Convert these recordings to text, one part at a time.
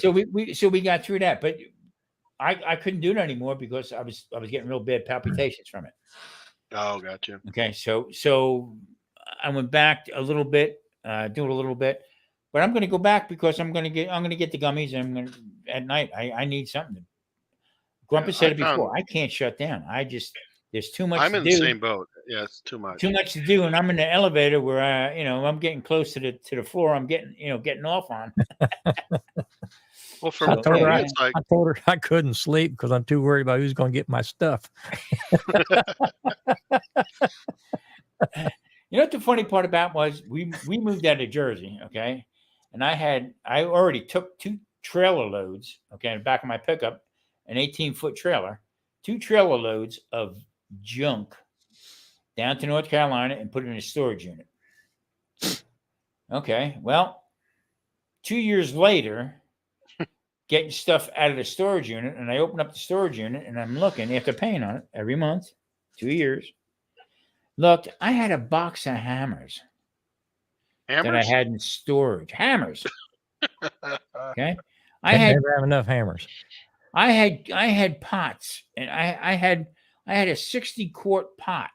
we got through that, but I couldn't do it anymore because I was getting real bad palpitations from it. Oh, gotcha. Okay, so I went back a little bit, do it a little bit, but I'm going to go back because I'm going to get the gummies, and I'm going to at night. I need something. Yeah, Grumpus said it before. I can't shut down. There's too much I'm to in the do, same boat. Yeah, it's too much. and I'm in the elevator where I'm getting close to the floor. I'm getting off on. Well, for I told me, her it's like I told her I couldn't sleep because I'm too worried about who's going to get my stuff. You know what the funny part about was we moved out of Jersey, okay, and I already took 2 trailer loads, okay, in the back of my pickup, an 18-foot trailer, 2 trailer loads of junk down to North Carolina and put it in a storage unit. Okay, well, 2 years later, getting stuff out of the storage unit, and I open up the storage unit and I'm looking after paying on it every month, 2 years. Looked, I had a box of hammers that I had in storage. Hammers. Okay. I never have enough hammers. I had pots, and I had a 60-quart pot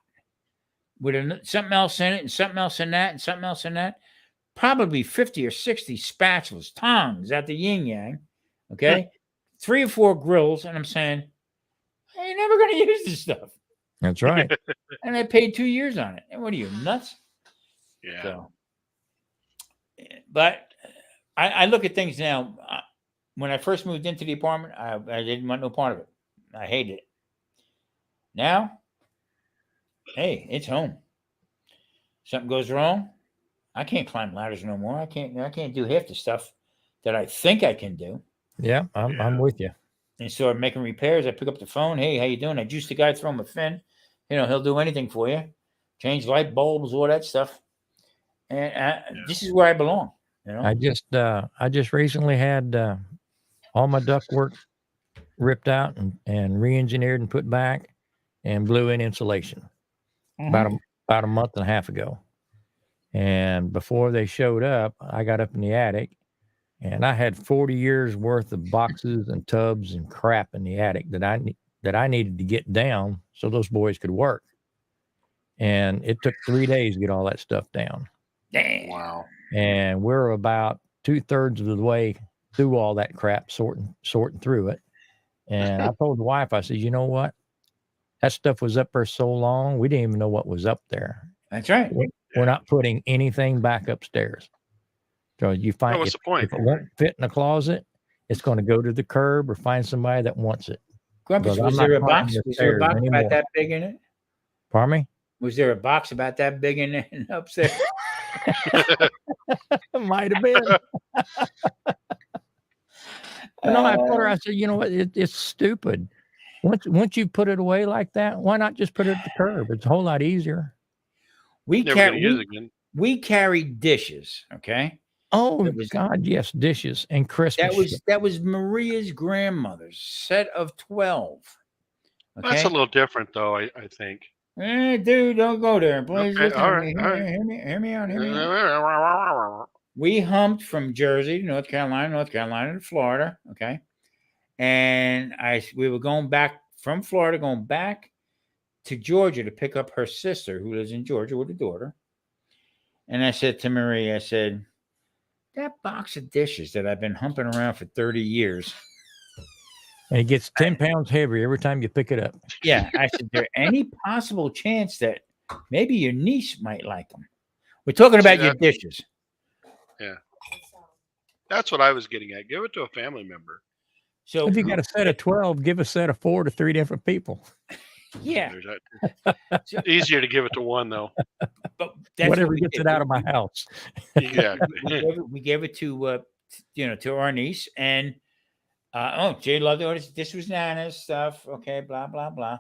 with something else in it, and something else in that, and something else in that. Probably 50 or 60 spatulas, tongs at the yin yang. Okay. 3 or 4 grills, and I'm saying, I ain't never going to use this stuff. That's right. And I paid 2 years on it. And what are you, nuts? Yeah. So, but I look at things now. When I first moved into the apartment, I didn't want no part of it. I hated it. Now, hey, it's home. Something goes wrong, I can't climb ladders no more. I can't do half the stuff that I think I can do. Yeah, I'm with you. And so I'm making repairs. I pick up the phone. Hey, how you doing? I juice the guy, throw him a fin. He'll do anything for you. Change light bulbs, all that stuff. And this is where I belong. I just recently had all my ductwork ripped out and re-engineered and put back, and blew in insulation about a month and a half ago. And before they showed up, I got up in the attic, and I had 40 years worth of boxes and tubs and crap in the attic that I needed to get down so those boys could work. And it took 3 days to get all that stuff down. Damn. Wow. And we're about 2/3 of the way through all that crap, sorting through it. And I told the wife, I said, you know what? That stuff was up there so long, we didn't even know what was up there. That's right. We're not putting anything back upstairs. So you find what's the point? If it won't fit in the closet, it's going to go to the curb or find somebody that wants it. Grumpus, was there a box about that big in it? Pardon me? Was there a box about that big in it upstairs? Might have been. No, I told her, I said, you know what? It's stupid. Once you put it away like that, why not just put it at the curb? It's a whole lot easier. We carried dishes, okay? Oh, God, yes, dishes and Christmas. That was Maria's grandmother's set of 12. Okay? That's a little different, though, I think. Dude, don't go there. Please listen all to right, me. all right. Hear me out. We humped from Jersey to North Carolina to Florida, okay? And we were going back from Florida, going back to Georgia to pick up her sister who lives in Georgia with a daughter. And I said to Marie, I said, that box of dishes that I've been humping around for 30 years. And it gets 10 pounds heavier every time you pick it up. Yeah. I said, there any possible chance that maybe your niece might like them? We're talking about your dishes. Yeah. That's what I was getting at. Give it to a family member. So if you got a set of 12, give a set of 4 to 3 different people. Yeah. Easier to give it to one, though. But that's whatever gets it out of my house. Exactly. we gave it to our niece, and Jay loved it. This was Nana's stuff. Okay, blah blah blah.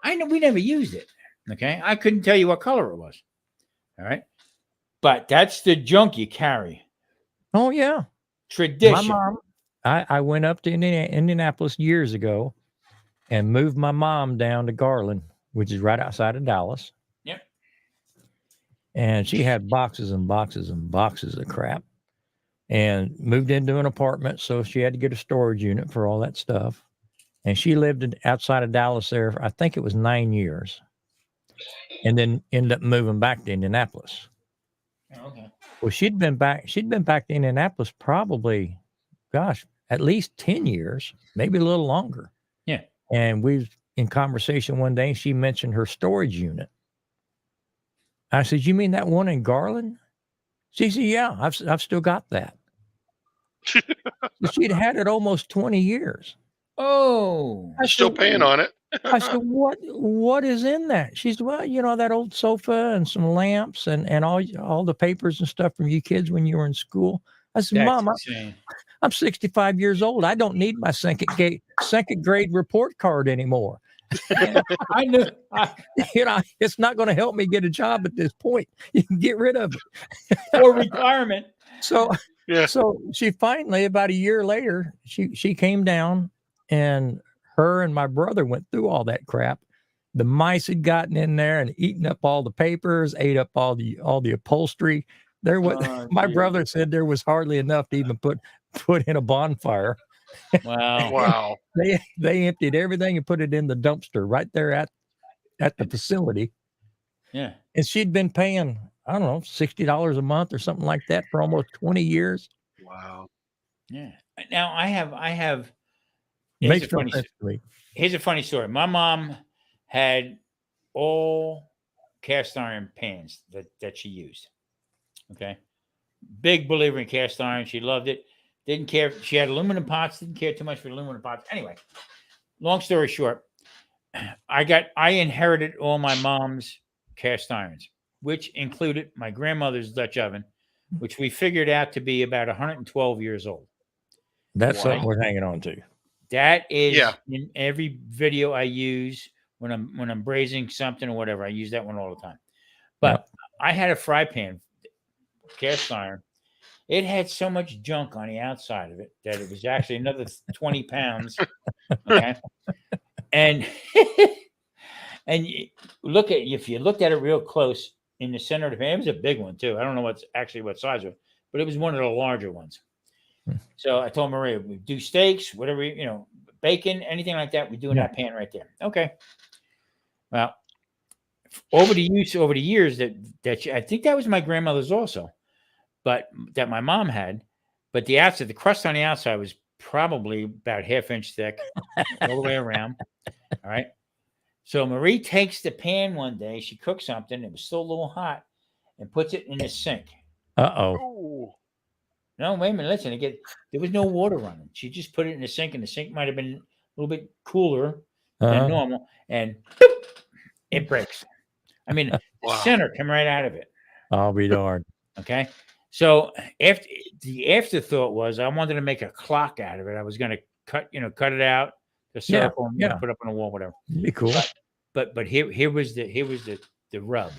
I know we never used it. Okay, I couldn't tell you what color it was. All right, but that's the junk you carry. Oh yeah, tradition. My mom. I went up to Indianapolis years ago and moved my mom down to Garland, which is right outside of Dallas. Yep. And she had boxes and boxes and boxes of crap. and moved into an apartment. So she had to get a storage unit for all that stuff. And she lived outside of Dallas there, I think it was 9 years, and then ended up moving back to Indianapolis. Oh, okay. Well, she'd been back to Indianapolis probably, gosh, at least 10 years, maybe a little longer. Yeah. And we was in conversation one day, and she mentioned her storage unit. I said, "You mean that one in Garland?" She said, "Yeah, I've still got that." She'd had it almost 20 years. Oh. I Still said, paying on it. I said, what is in that? She said, "Well, that old sofa and some lamps and all the papers and stuff from you kids when you were in school." I said, That's "Mom, insane. I'm 65 years old. I don't need my second grade report card anymore. I knew. It's not going to help me get a job at this point. You can get rid of it." For retirement. So Yeah. So she finally, about a year later, she came down, and her and my brother went through all that crap. The mice had gotten in there and eaten up all the papers, ate up all the upholstery. There was my geez. brother said there was hardly enough to even put in a bonfire. Wow. Wow. They emptied everything and put it in the dumpster right there at the facility. Yeah. And she'd been paying, I don't know, $60 a month or something like that for almost 20 years. Wow. Yeah. Now I have. Makes no sense to me. Here's a funny story. My mom had all cast iron pans that she used. Okay. Big believer in cast iron. She loved it. Didn't care. She had aluminum pots. Didn't care too much for aluminum pots. Anyway, long story short, I inherited all my mom's cast irons, which included my grandmother's Dutch oven, which we figured out to be about 112 years old. That's Wow. something we're hanging on to. That is Yeah. in every video I use when I'm braising something or whatever. I use that one all the time. But I had a fry pan, cast iron. It had so much junk on the outside of it that it was actually another 20 pounds. Okay. And and if you looked at it real close in the center of the pan, it was a big one too. I don't know what size it was, but it was one of the larger ones. So I told Maria, we do steaks, whatever, bacon, anything like that, we do in that pan right there. Okay. Well, over the years that I think that was my grandmother's also, but that my mom had, but the crust on the outside was probably about 1/2 inch thick all the way around. All right. So Marie takes the pan one day, she cooks something, it was still a little hot, and puts it in the sink. Uh-oh. Ooh. No, wait a minute. Listen, there was no water running. She just put it in the sink, and the sink might have been a little bit cooler than normal, and boop, it breaks. I mean, Wow. center come right out of it. I'll be darned. Okay. So the afterthought was I wanted to make a clock out of it. I was going to cut it out, the circle, and put up on the wall, whatever. It'd be cool. But here was the rub.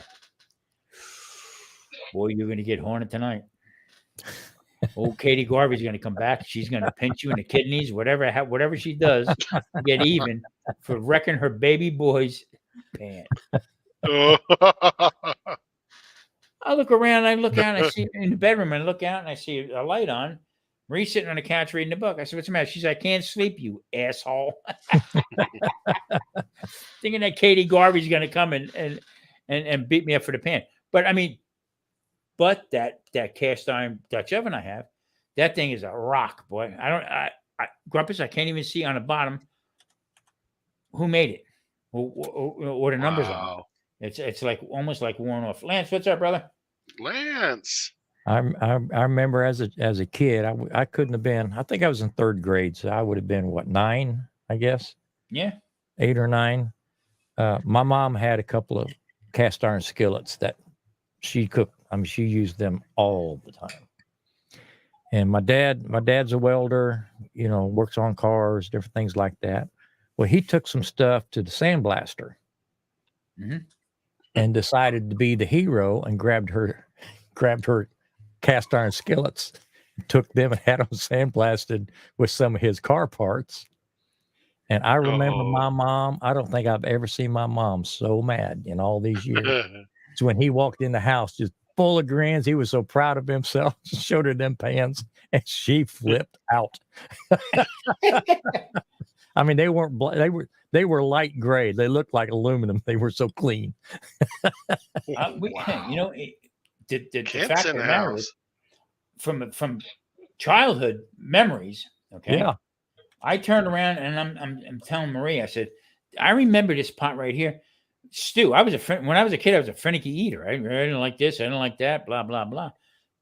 Boy, you're going to get horned tonight. Old Katie Garvey's going to come back. She's going to pinch you in the kidneys, whatever she does, to get even for wrecking her baby boy's pan. I look around, I look out, and I see in the bedroom, and I look out, and I see a light on. Marie's sitting on the couch reading the book. I said, "What's the matter?" She's like, "I can't sleep, you asshole." Thinking that Katie Garvey's going to come and beat me up for the pan. But I mean, that cast iron Dutch oven I have, that thing is a rock, boy. Grumpus, I can't even see on the bottom who made it or the numbers on it. It's like almost like worn off. Lance, what's up, brother? Lance. I remember as a kid, I couldn't have been. I think I was in 3rd grade, so I would have been 9, I guess. Yeah, 8 or 9. My mom had a couple of cast iron skillets that she cooked. I mean, she used them all the time. And my dad's a welder, works on cars, different things like that. Well, he took some stuff to the sandblaster and decided to be the hero and grabbed her cast iron skillets, took them and had them sandblasted with some of his car parts. And I remember my mom, I don't think I've ever seen my mom so mad in all these years. It's when he walked in the house, just full of grins. He was so proud of himself. Showed her them pans, and she flipped out. I mean, they weren't they were light gray. They looked like aluminum. They were so clean. Wow. You know, the Kent's fact in of the the matter house. is, from childhood memories, okay. Yeah. I turned around and I'm telling Marie, I said, I remember this pot right here. Stew. When I was a kid, I was a finicky eater. I didn't like this, I didn't like that, blah, blah, blah.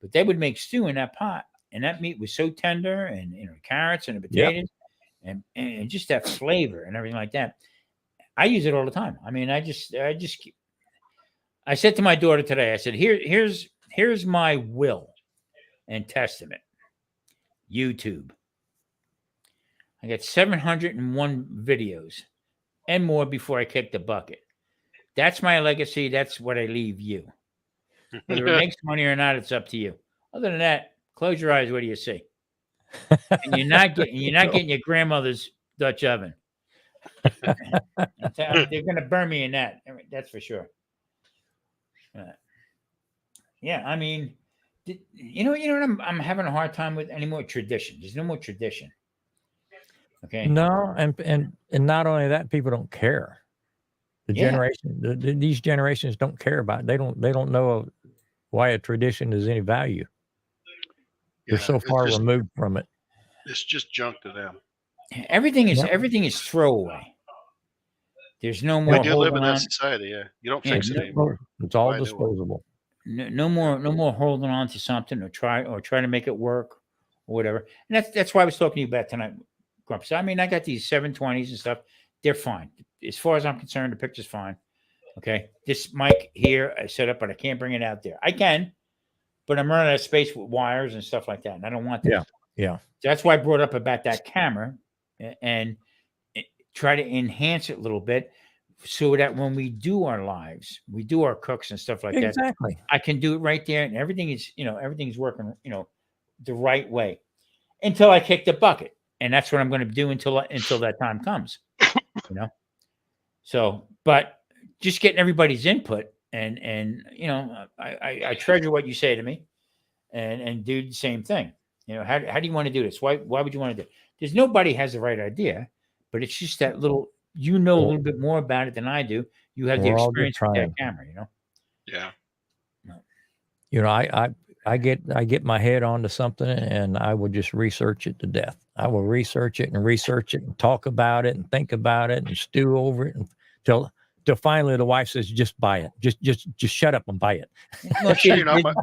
But they would make stew in that pot, and that meat was so tender, and carrots and the potatoes, and just that flavor and everything like that. I use it all the time. I mean, I said to my daughter today, I said, here's my will and testament. YouTube. I got 701 videos and more before I kick the bucket. That's my legacy. That's what I leave you. Whether it makes money or not, it's up to you. Other than that, close your eyes. What do you see? And you're not getting your grandmother's Dutch oven. They're going to burn me in that. That's for sure. Yeah, I mean, you know what I'm having a hard time with? Any more tradition? There's no more tradition. Okay. No, and not only that, people don't care. These generations don't care about it. They don't know why a tradition is any value. They're so far removed from it. It's just junk to them. Everything is throwaway. There's no more. We do live in that society. Yeah, you don't fix it anymore. It's all disposable. No more holding on to something or try to make it work or whatever. And that's why I was talking to you about tonight, Grumps. I mean, I got these 720s and stuff. They're fine. As far as I'm concerned, the picture's fine. Okay. This mic here I set up, but I can't bring it out there. I can, but I'm running out of space with wires and stuff like that. And I don't want that. Yeah. That's why I brought up about that camera and try to enhance it a little bit so that when we do our lives, we do our cooks and stuff like that. Exactly. I can do it right there, and everything's working, the right way until I kick the bucket. And that's what I'm going to do until that time comes, So, but just getting everybody's input and I treasure what you say to me and do the same thing. How do you want to do this? Why would you want to do it? There's nobody has the right idea, but it's just that little, a little bit more about it than I do. You have the experience with that camera, Yeah. I get my head onto something and I will just research it to death. I will research it and talk about it and think about it and stew over it until finally the wife says, "Just buy it. Just shut up and buy it." Well,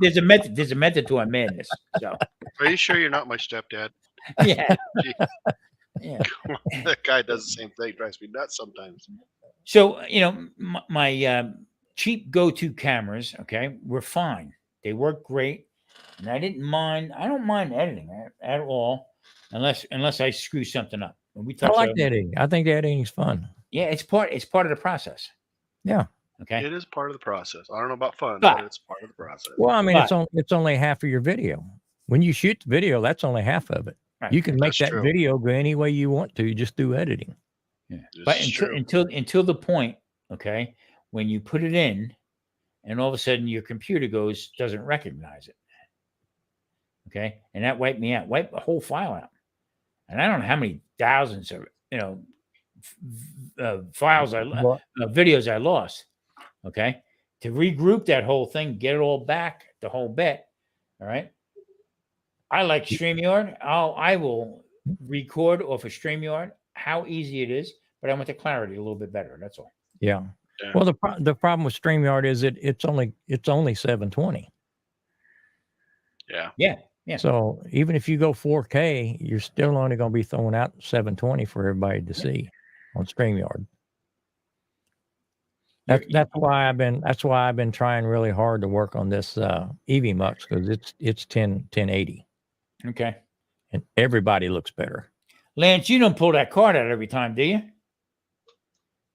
there's a method to our madness. So, are you sure you're not my stepdad? Yeah. Yeah. That guy does the same thing. Drives me nuts sometimes. So, my cheap go-to cameras, okay, were fine. They work great. And I don't mind editing at all, unless I screw something up. I like editing. I think editing is fun. Yeah, it's part of the process. Yeah. Okay. It is part of the process. I don't know about fun, but it's part of the process. Well, I mean, it's only half of your video. When you shoot the video, that's only half of it. Right. You can make that video go any way you want to, just do editing. Yeah. But until the point, okay, when you put it in and all of a sudden your computer doesn't recognize it. Okay. And that wiped me out, wiped the whole file out. And I don't know how many thousands of, videos I lost. Okay. To regroup that whole thing, get it all back, the whole bit. All right. I like StreamYard. I will record off of StreamYard, how easy it is, but I want the clarity a little bit better. That's all. Yeah. Well, the problem with StreamYard is it's only 720. Yeah. Yeah. So even if you go 4K, you're still only going to be throwing out 720 for everybody to see on StreamYard. That's why I've been trying really hard to work on this EVMux, because it's 1080. Okay. And everybody looks better. Lance, you don't pull that card out every time, do you?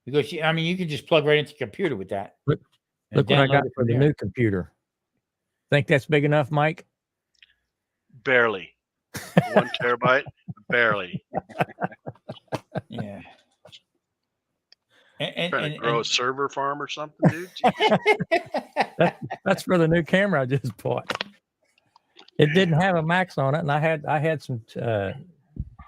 Because you can just plug right into the computer with that. Look what I got for the new computer. Think that's big enough, Mike? Barely. 1 terabyte, barely. Yeah. Trying to grow a server farm or something, dude. Jeez. That's for the new camera I just bought. It didn't have a max on it, and I had some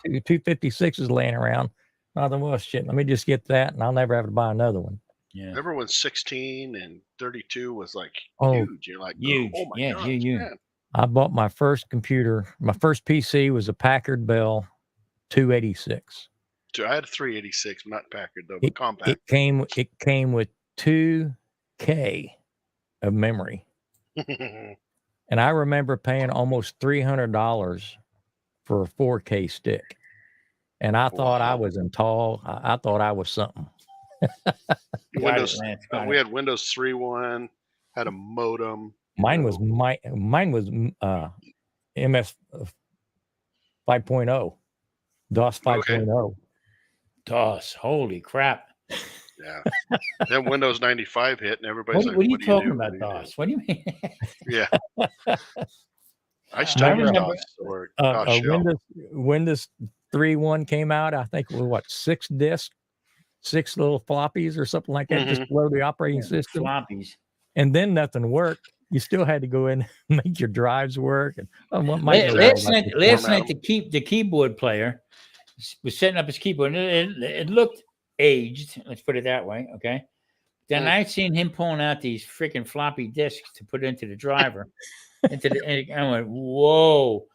256s laying around. I thought, well, shit, let me just get that, and I'll never have to buy another one. Yeah. Remember when 16 and 32 was like Oh, huge? You're like, huge. oh my Yeah, gosh, you. man. I bought my first computer. My first PC was a Packard Bell 286. So I had a 386, not Packard though, but compact. It came with 2K of memory. And I remember paying almost $300 for a 4K stick. And I thought I was I thought I was something. Windows, we had Windows 3.1, had a modem. Mine was MS 5.0, DOS 5.0. Okay. DOS, holy crap. Yeah. Then Windows 95 hit, and everybody's like, what are you talking about, DOS? What do you mean? Yeah. I still use DOS or DOS shell. Windows 3.1 came out, I think, with what, 6 discs, 6 little floppies or something like that, just below the operating system. Floppies. And then nothing worked. You still had to go in and make your drives work. And last night, the keyboard player was setting up his keyboard, and it looked aged. Let's put it that way, okay? Then I seen him pulling out these freaking floppy disks to put into the driver. And I went, whoa.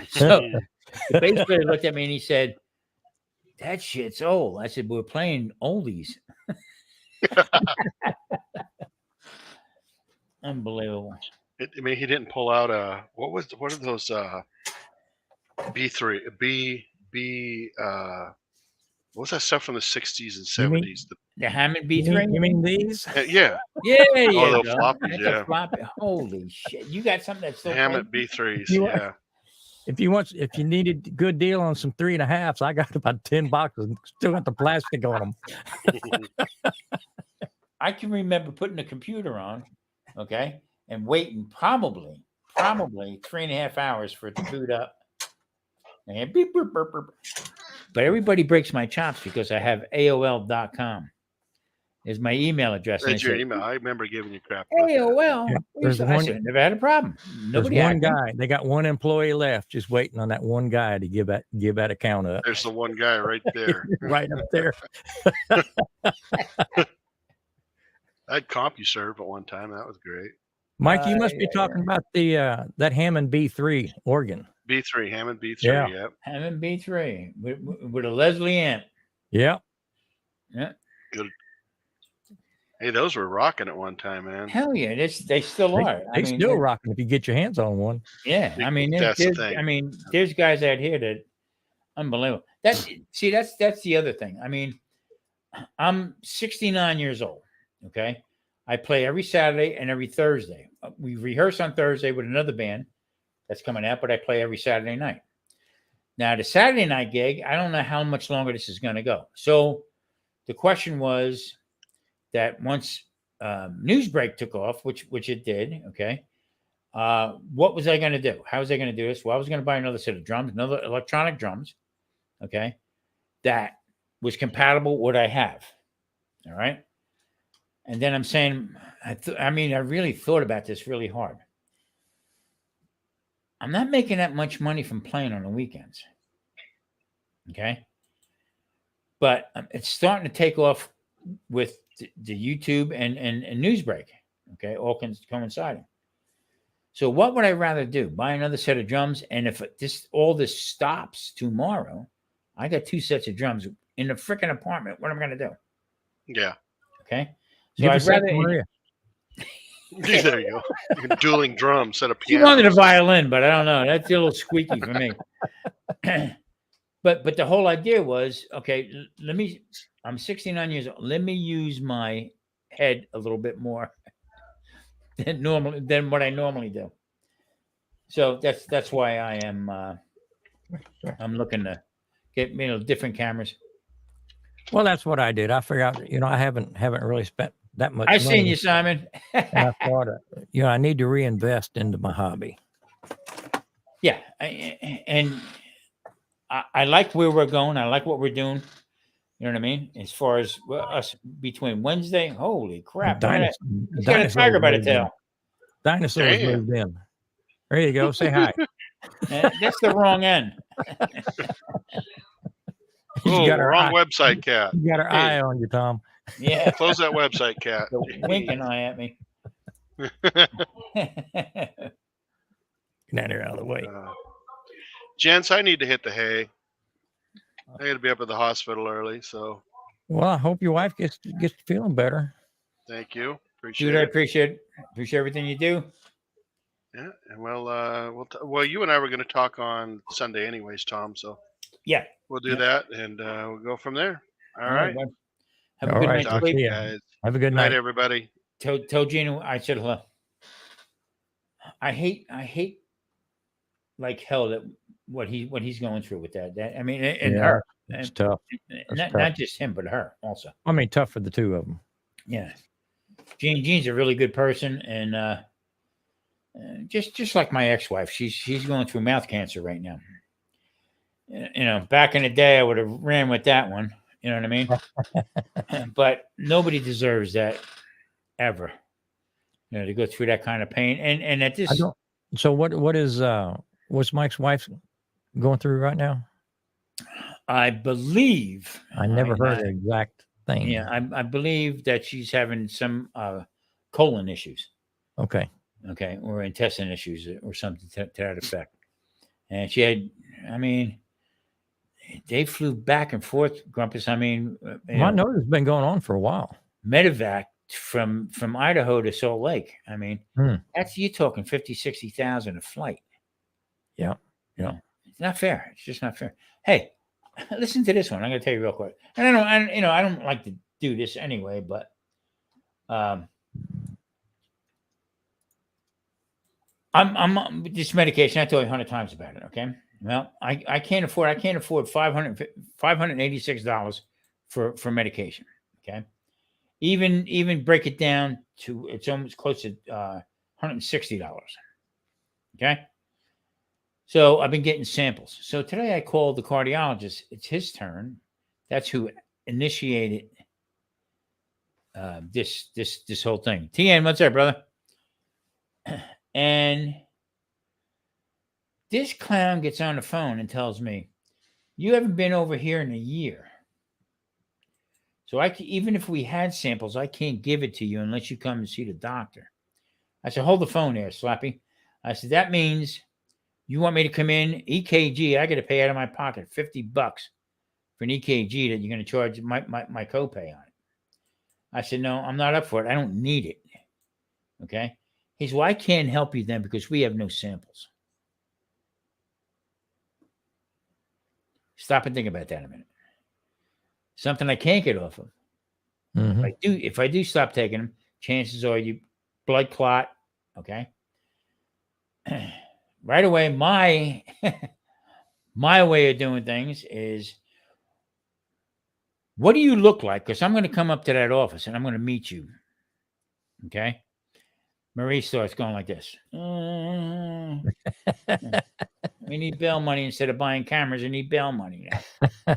So the bass player looked at me and he said, that shit's old. I said, we're playing oldies. Unbelievable. I mean, he didn't pull out what are those what was that stuff from the 60s and 70s? The Hammond B3? You mean these? Yeah. Yeah. Oh, the floppies, yeah. Floppy. Holy shit. You got something that's so Hammond B3s, yeah. If you needed a good deal on some 3.5s, I got about 10 boxes and still got the plastic on them. I can remember putting the computer on, okay, and waiting probably 3.5 hours for it to boot up. And beep, beep, beep, beep. But everybody breaks my chops because I have AOL.com. Is my email address. That's your email. I remember giving you crap. AOL. Yeah, never had a problem. Nobody. There's one guy. They got one employee left, just waiting on that one guy to give that account up. There's the one guy right there. Right up there. I had CompuServe at one time. That was great. Mike, you must be talking about the that Hammond B3 organ. B3, Hammond B3, yeah. Hammond B3 with a Leslie amp. Yeah. Yeah. Good. Hey, those were rocking at one time, man. Hell yeah, they still are. They still rocking if you get your hands on one. Yeah, I mean, there's guys out here that unbelievable. That's the other thing. I mean, I'm 69 years old. Okay, I play every Saturday and every Thursday. We rehearse on Thursday with another band that's coming out, but I play every Saturday night. Now, the Saturday night gig, I don't know how much longer this is going to go. So the question was that once Newsbreak took off, which it did, okay, what was I going to do? How was I going to do this? Well, I was going to buy another set of drums, another electronic drums, okay, that was compatible with what I have, all right? And then I'm saying, I really thought about this really hard. I'm not making that much money from playing on the weekends, okay? But it's starting to take off with the YouTube and Newsbreak, okay, all coinciding. So what would I rather do? Buy another set of drums, and if all this stops tomorrow, I got 2 sets of drums in the freaking apartment. What am I going to do? Yeah. Okay. So I'd rather. There you go. Dueling drums, set of pianos. She wanted a violin, but I don't know. That's a little squeaky for me. But the whole idea was, okay, I'm 69 years old. Let me use my head a little bit more than what I normally do. So that's why I am I'm looking to get different cameras. Well, that's what I did. I figured out, I haven't really spent that much money. I seen you, Simon. And I thought, I need to reinvest into my hobby. Yeah, and I like where we're going. I like what we're doing. You know what I mean? As far as us between Wednesday, holy crap! Look at that. He's got a Dinosaurs tiger by the moved in. tail. Dinosaurs Damn. moved in. There you go. Say hi. That's the wrong end. Oh, wrong website, Cat. You got her eye on you, Tom. Yeah. Close that website, Cat. The winking eye at me. Get her out of the way. Gents, I need to hit the hay. I got to be up at the hospital early, so. Well, I hope your wife gets feeling better. Thank you. Appreciate Dude, I it. appreciate everything you do. Yeah, and well, you and I were going to talk on Sunday, anyways, Tom. So yeah, we'll do that, and we'll go from there. All right. Bud. Have a good night, Talk sleep. to you guys. Have a good night, everybody. Tell Gina I said hello. I hate like hell that what he's going through with that. I mean, and her. It's tough. Not just him, but her also. I mean, tough for the two of them. Yeah, Jean's a really good person, and just like my ex-wife, she's going through mouth cancer right now. You know, back in the day, I would have ran with that one. You know what I mean? But nobody deserves that ever. You know, to go through that kind of pain, and at this. So what's Mike's wife going through right now? I believe. I never heard the exact thing. Yeah, I believe that she's having some colon issues. Okay, or intestine issues or something to that effect. And she had, I mean, they flew back and forth, Grumpus. I mean, I know it's been going on for a while. Medevac from Idaho to Salt Lake. I mean, that's you talking 50, 60,000 a flight. Yeah. It's not fair. It's just not fair. Hey, listen to this one. I'm going to tell you real quick. And I don't like to do this anyway, but I'm this medication. I told you 100 times about it. Okay. Well, I can't afford $586 for medication. Okay. Even break it down to it's almost close to $160. Okay. So I've been getting samples. So today I called the cardiologist. It's his turn. That's who initiated this whole thing. TN, what's up, brother? And this clown gets on the phone and tells me, "You haven't been over here in a year. So even if we had samples, I can't give it to you unless you come and see the doctor." I said, "Hold the phone there, Slappy." I said, "That means you want me to come in, EKG, I got to pay out of my pocket $50 for an EKG that you're going to charge my copay on it." I said, "No, I'm not up for it. I don't need it." Okay. He said, "Well, I can't help you then because we have no samples." Stop and think about that a minute. Something I can't get off of. Mm-hmm. If I do stop taking them, chances are you blood clot. Okay. Right away, my way of doing things is, what do you look like? Because I'm going to come up to that office and I'm going to meet you. Okay. Marie starts going like this. We need bail money instead of buying cameras. We need bail money now.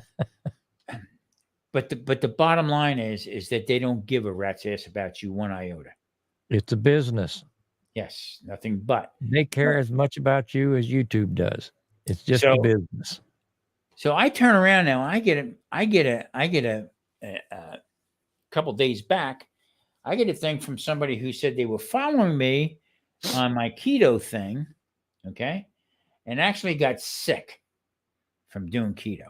But the bottom line is that they don't give a rat's ass about you one iota. It's a business. Yes, nothing but. They care as much about you as YouTube does. It's just a business. So I turn around now. I get a couple days back. I get a thing from somebody who said they were following me on my keto thing, okay, and actually got sick from doing keto.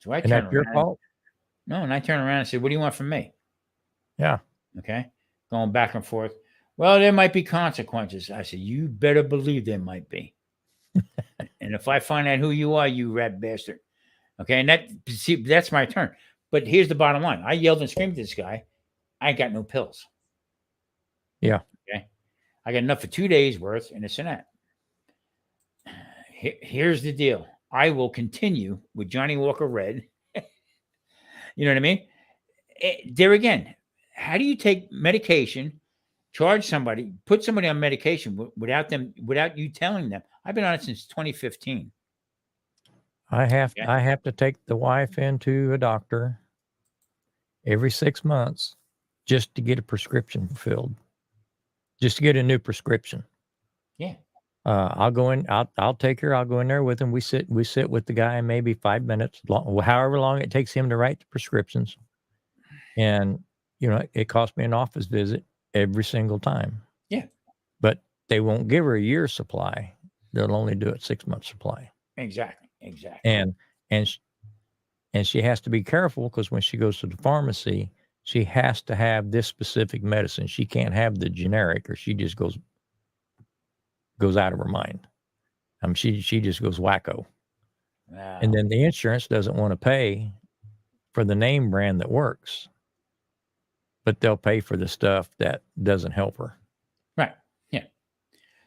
So I turn around. That's your fault? No, and I turn around and say, "What do you want from me?" Yeah. Okay. Going back and forth. "Well, there might be consequences." I said, "You better believe there might be." And if I find out who you are, you rat bastard. Okay. And that's my turn. But here's the bottom line. I yelled and screamed at this guy. I ain't got no pills. Yeah. Okay. I got enough for 2 days worth, and it's in that. Here's the deal. I will continue with Johnny Walker Red. You know what I mean? There again, how do you take medication, charge somebody, put somebody on medication without you telling them? I've been on it since 2015. I have to take the wife into a doctor every 6 months just to get a prescription filled, just to get a new prescription. Yeah. I'll go in. I'll take her. I'll go in there with him. We sit with the guy maybe 5 minutes, however long it takes him to write the prescriptions, and it costs me an office visit every single time. Yeah. But they won't give her a year's supply. They'll only do it 6 months supply. Exactly. And she has to be careful because when she goes to the pharmacy, she has to have this specific medicine. She can't have the generic, or she just goes out of her mind. She just goes wacko. Wow. And then the insurance doesn't want to pay for the name brand that works, but they'll pay for the stuff that doesn't help her. Right. Yeah.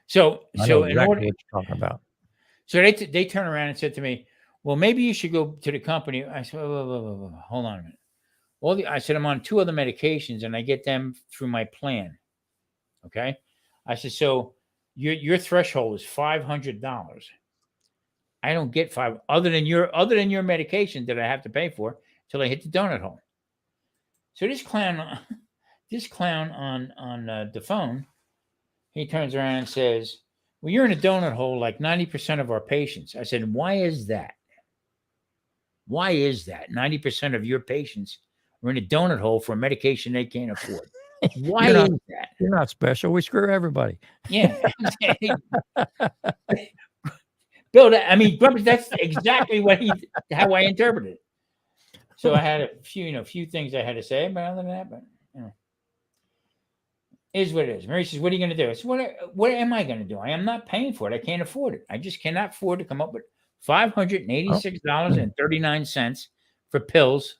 So exactly what you're talking about. So they turn around and said to me, well, maybe you should go to the company. I said, whoa, hold on a minute. I said, I'm on 2 other medications and I get them through my plan. Okay. I said, so your threshold is $500. I don't get other than your medication that I have to pay for till I hit the donut hole. So this clown on the phone, he turns around and says, well, you're in a donut hole like 90% of our patients. I said, why is that? Why is that? 90% of your patients are in a donut hole for a medication they can't afford. Why is that? You're not special. We screw everybody. Yeah. Bill, that's exactly how I interpreted it. So I had a few things I had to say, but other than that, is what it is. Mary says, what are you going to do? I said, what am I going to do? I am not paying for it. I can't afford it. I just cannot afford to come up with $586.39 for pills.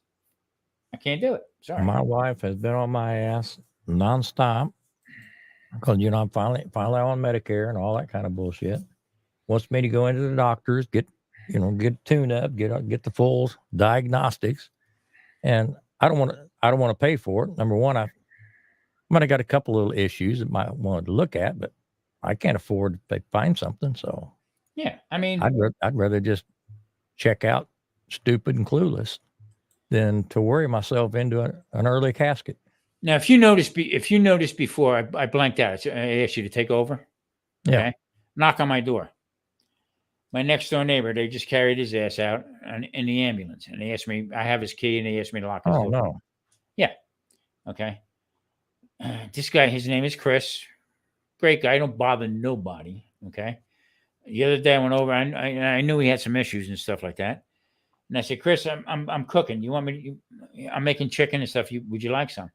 I can't do it. Sorry. My wife has been on my ass nonstop because, I'm finally on Medicare and all that kind of bullshit. Wants me to go into the doctors, get tune up, get the full diagnostics. And I don't want to pay for it. Number one, I might have got a couple little issues that might want to look at, but I can't afford to find something. So yeah, I'd rather just check out stupid and clueless than to worry myself into an early casket. Now, if you noticed before, I blanked out. I asked you to take over. Okay? Yeah. Knock on my door. My next door neighbor, they just carried his ass out in the ambulance, and they asked me. I have his key, and they asked me to lock his door. Oh no. Yeah. Okay. This guy, his name is Chris. Great guy. Don't bother nobody. Okay. The other day I went over. I knew he had some issues and stuff like that. And I said, Chris, I'm cooking. You want me to? I'm making chicken and stuff. Would you like some?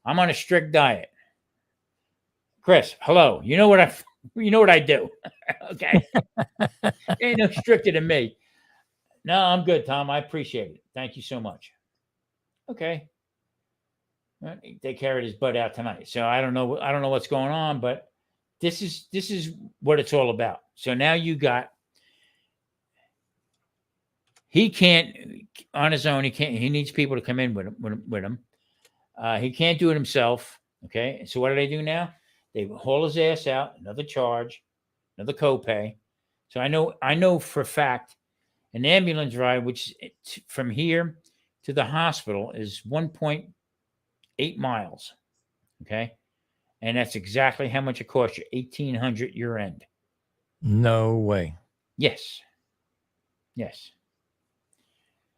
I'm on a strict diet. Chris, hello. You know what I do. Okay. Ain't no stricter than me. No, I'm good, Tom. I appreciate it. Thank you so much. Okay. They carried his butt out tonight. So I don't know what's going on, but this is what it's all about. So now he can't on his own. He needs people to come in with him. He can't do it himself. Okay. So what do they do now? They haul his ass out, another charge, another copay. So I know for a fact an ambulance ride, which from here to the hospital is 1.8 miles. Okay. And that's exactly how much it costs you. $1,800 year end. No way. Yes.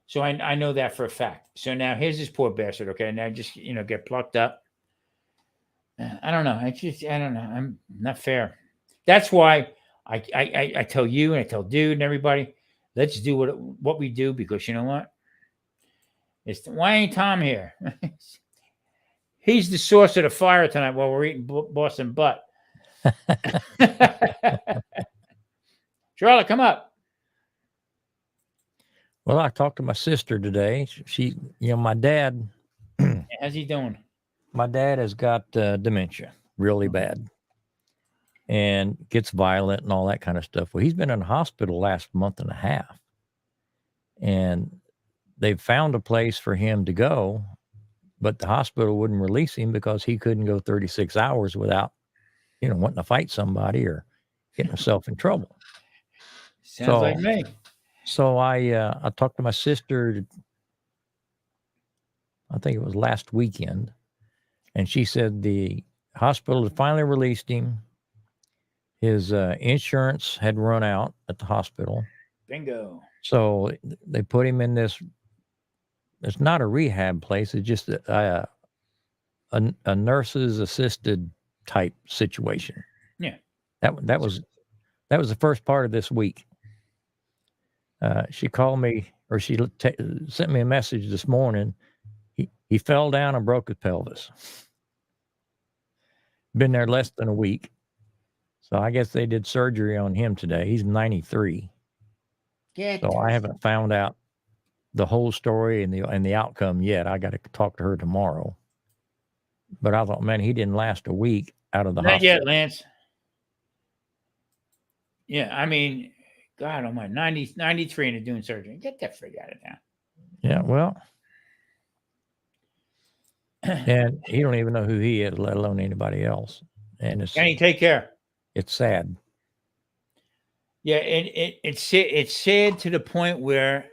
So I know that for a fact. So now here's this poor bastard. Okay. Now just, get plucked up. I don't know. I don't know. I'm not fair. That's why I tell you and I tell Dude and everybody, let's do what we do, because you know what? Why ain't Tom here? He's the source of the fire tonight while we're eating Boston butt. Charlotte, come up. Well, I talked to my sister today. She, my dad. How's he doing? My dad has got dementia, really bad, and gets violent and all that kind of stuff. Well, he's been in the hospital last month and a half, and they've found a place for him to go, but the hospital wouldn't release him because he couldn't go 36 hours without, wanting to fight somebody or getting himself in trouble. Sounds like me. So I talked to my sister, I think it was last weekend, and she said the hospital had finally released him. His insurance had run out at the hospital. Bingo. So they put him in this, it's not a rehab place, it's just a nurse's assisted type situation. Yeah. That was the first part of this week. She called me, or she sent me a message this morning. He fell down and broke his pelvis. Been there less than a week. So I guess they did surgery on him today. He's 93. So I haven't found out the whole story and the outcome yet. I got to talk to her tomorrow. But I thought, man, he didn't last a week out of the Not hospital. yet, Lance. Yeah, I mean, God almighty, 93 and doing surgery. Get that frig out of town. Yeah, well. And he don't even know who he is, let alone anybody else. And Can he take care? It's sad. Yeah, it's sad to the point where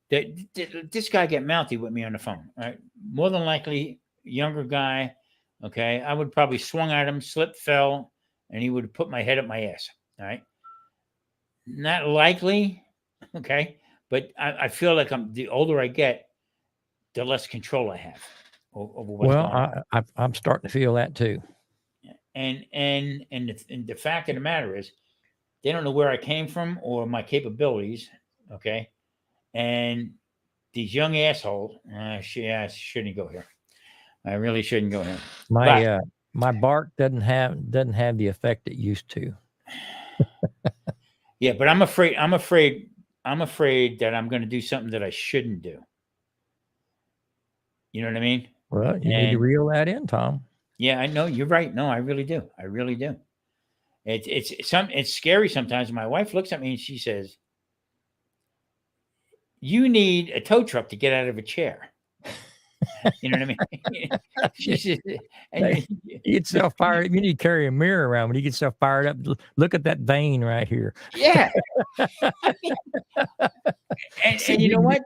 this guy get mouthy with me on the phone. Right, more than likely, younger guy. Okay, I would probably swung at him, slipped, fell, and he would have put my head up my ass. All right, not likely. Okay, but I feel like the older I get, the less control I have over what's going on. I'm starting to feel that too. And the fact of the matter is, they don't know where I came from or my capabilities. Okay, and these young assholes, I shouldn't go here. I really shouldn't go here. My bark doesn't have the effect it used to. Yeah, but I'm afraid that I'm going to do something that I shouldn't do. You know what I mean? Well, you need to reel that in, Tom. Yeah, I know you're right. No, I really do. I really do. It's scary sometimes. My wife looks at me and she says, "You need a tow truck to get out of a chair." You know what I mean? She says, and you get yourself fired. You need to carry a mirror around when you get yourself fired up. Look at that vein right here. Yeah. and you know what?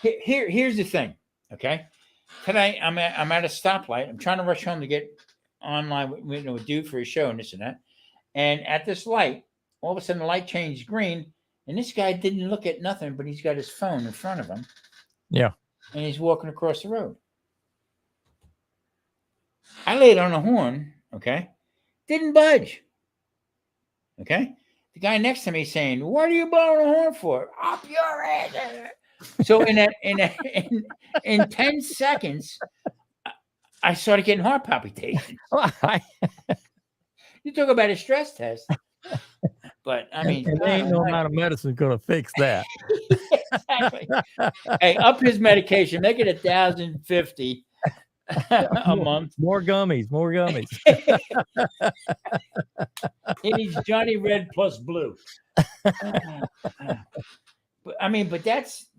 Here's the thing. Okay. Today I'm at a stoplight. I'm trying to rush home to get online with a dude for a show and this and that. And at this light, all of a sudden the light changed green, and this guy didn't look at nothing, but he's got his phone in front of him. Yeah. And he's walking across the road. I laid on the horn, okay? Didn't budge. Okay? The guy next to me saying, "What are you blowing the horn for?" "Up your ass." So in 10 seconds, I started getting heart palpitations. You talk about a stress test. But I mean, there ain't no amount of medicine going to fix that. Exactly. Hey, up his medication, make it 1,050 a month. More gummies. He needs Johnny Red plus blue. But that's,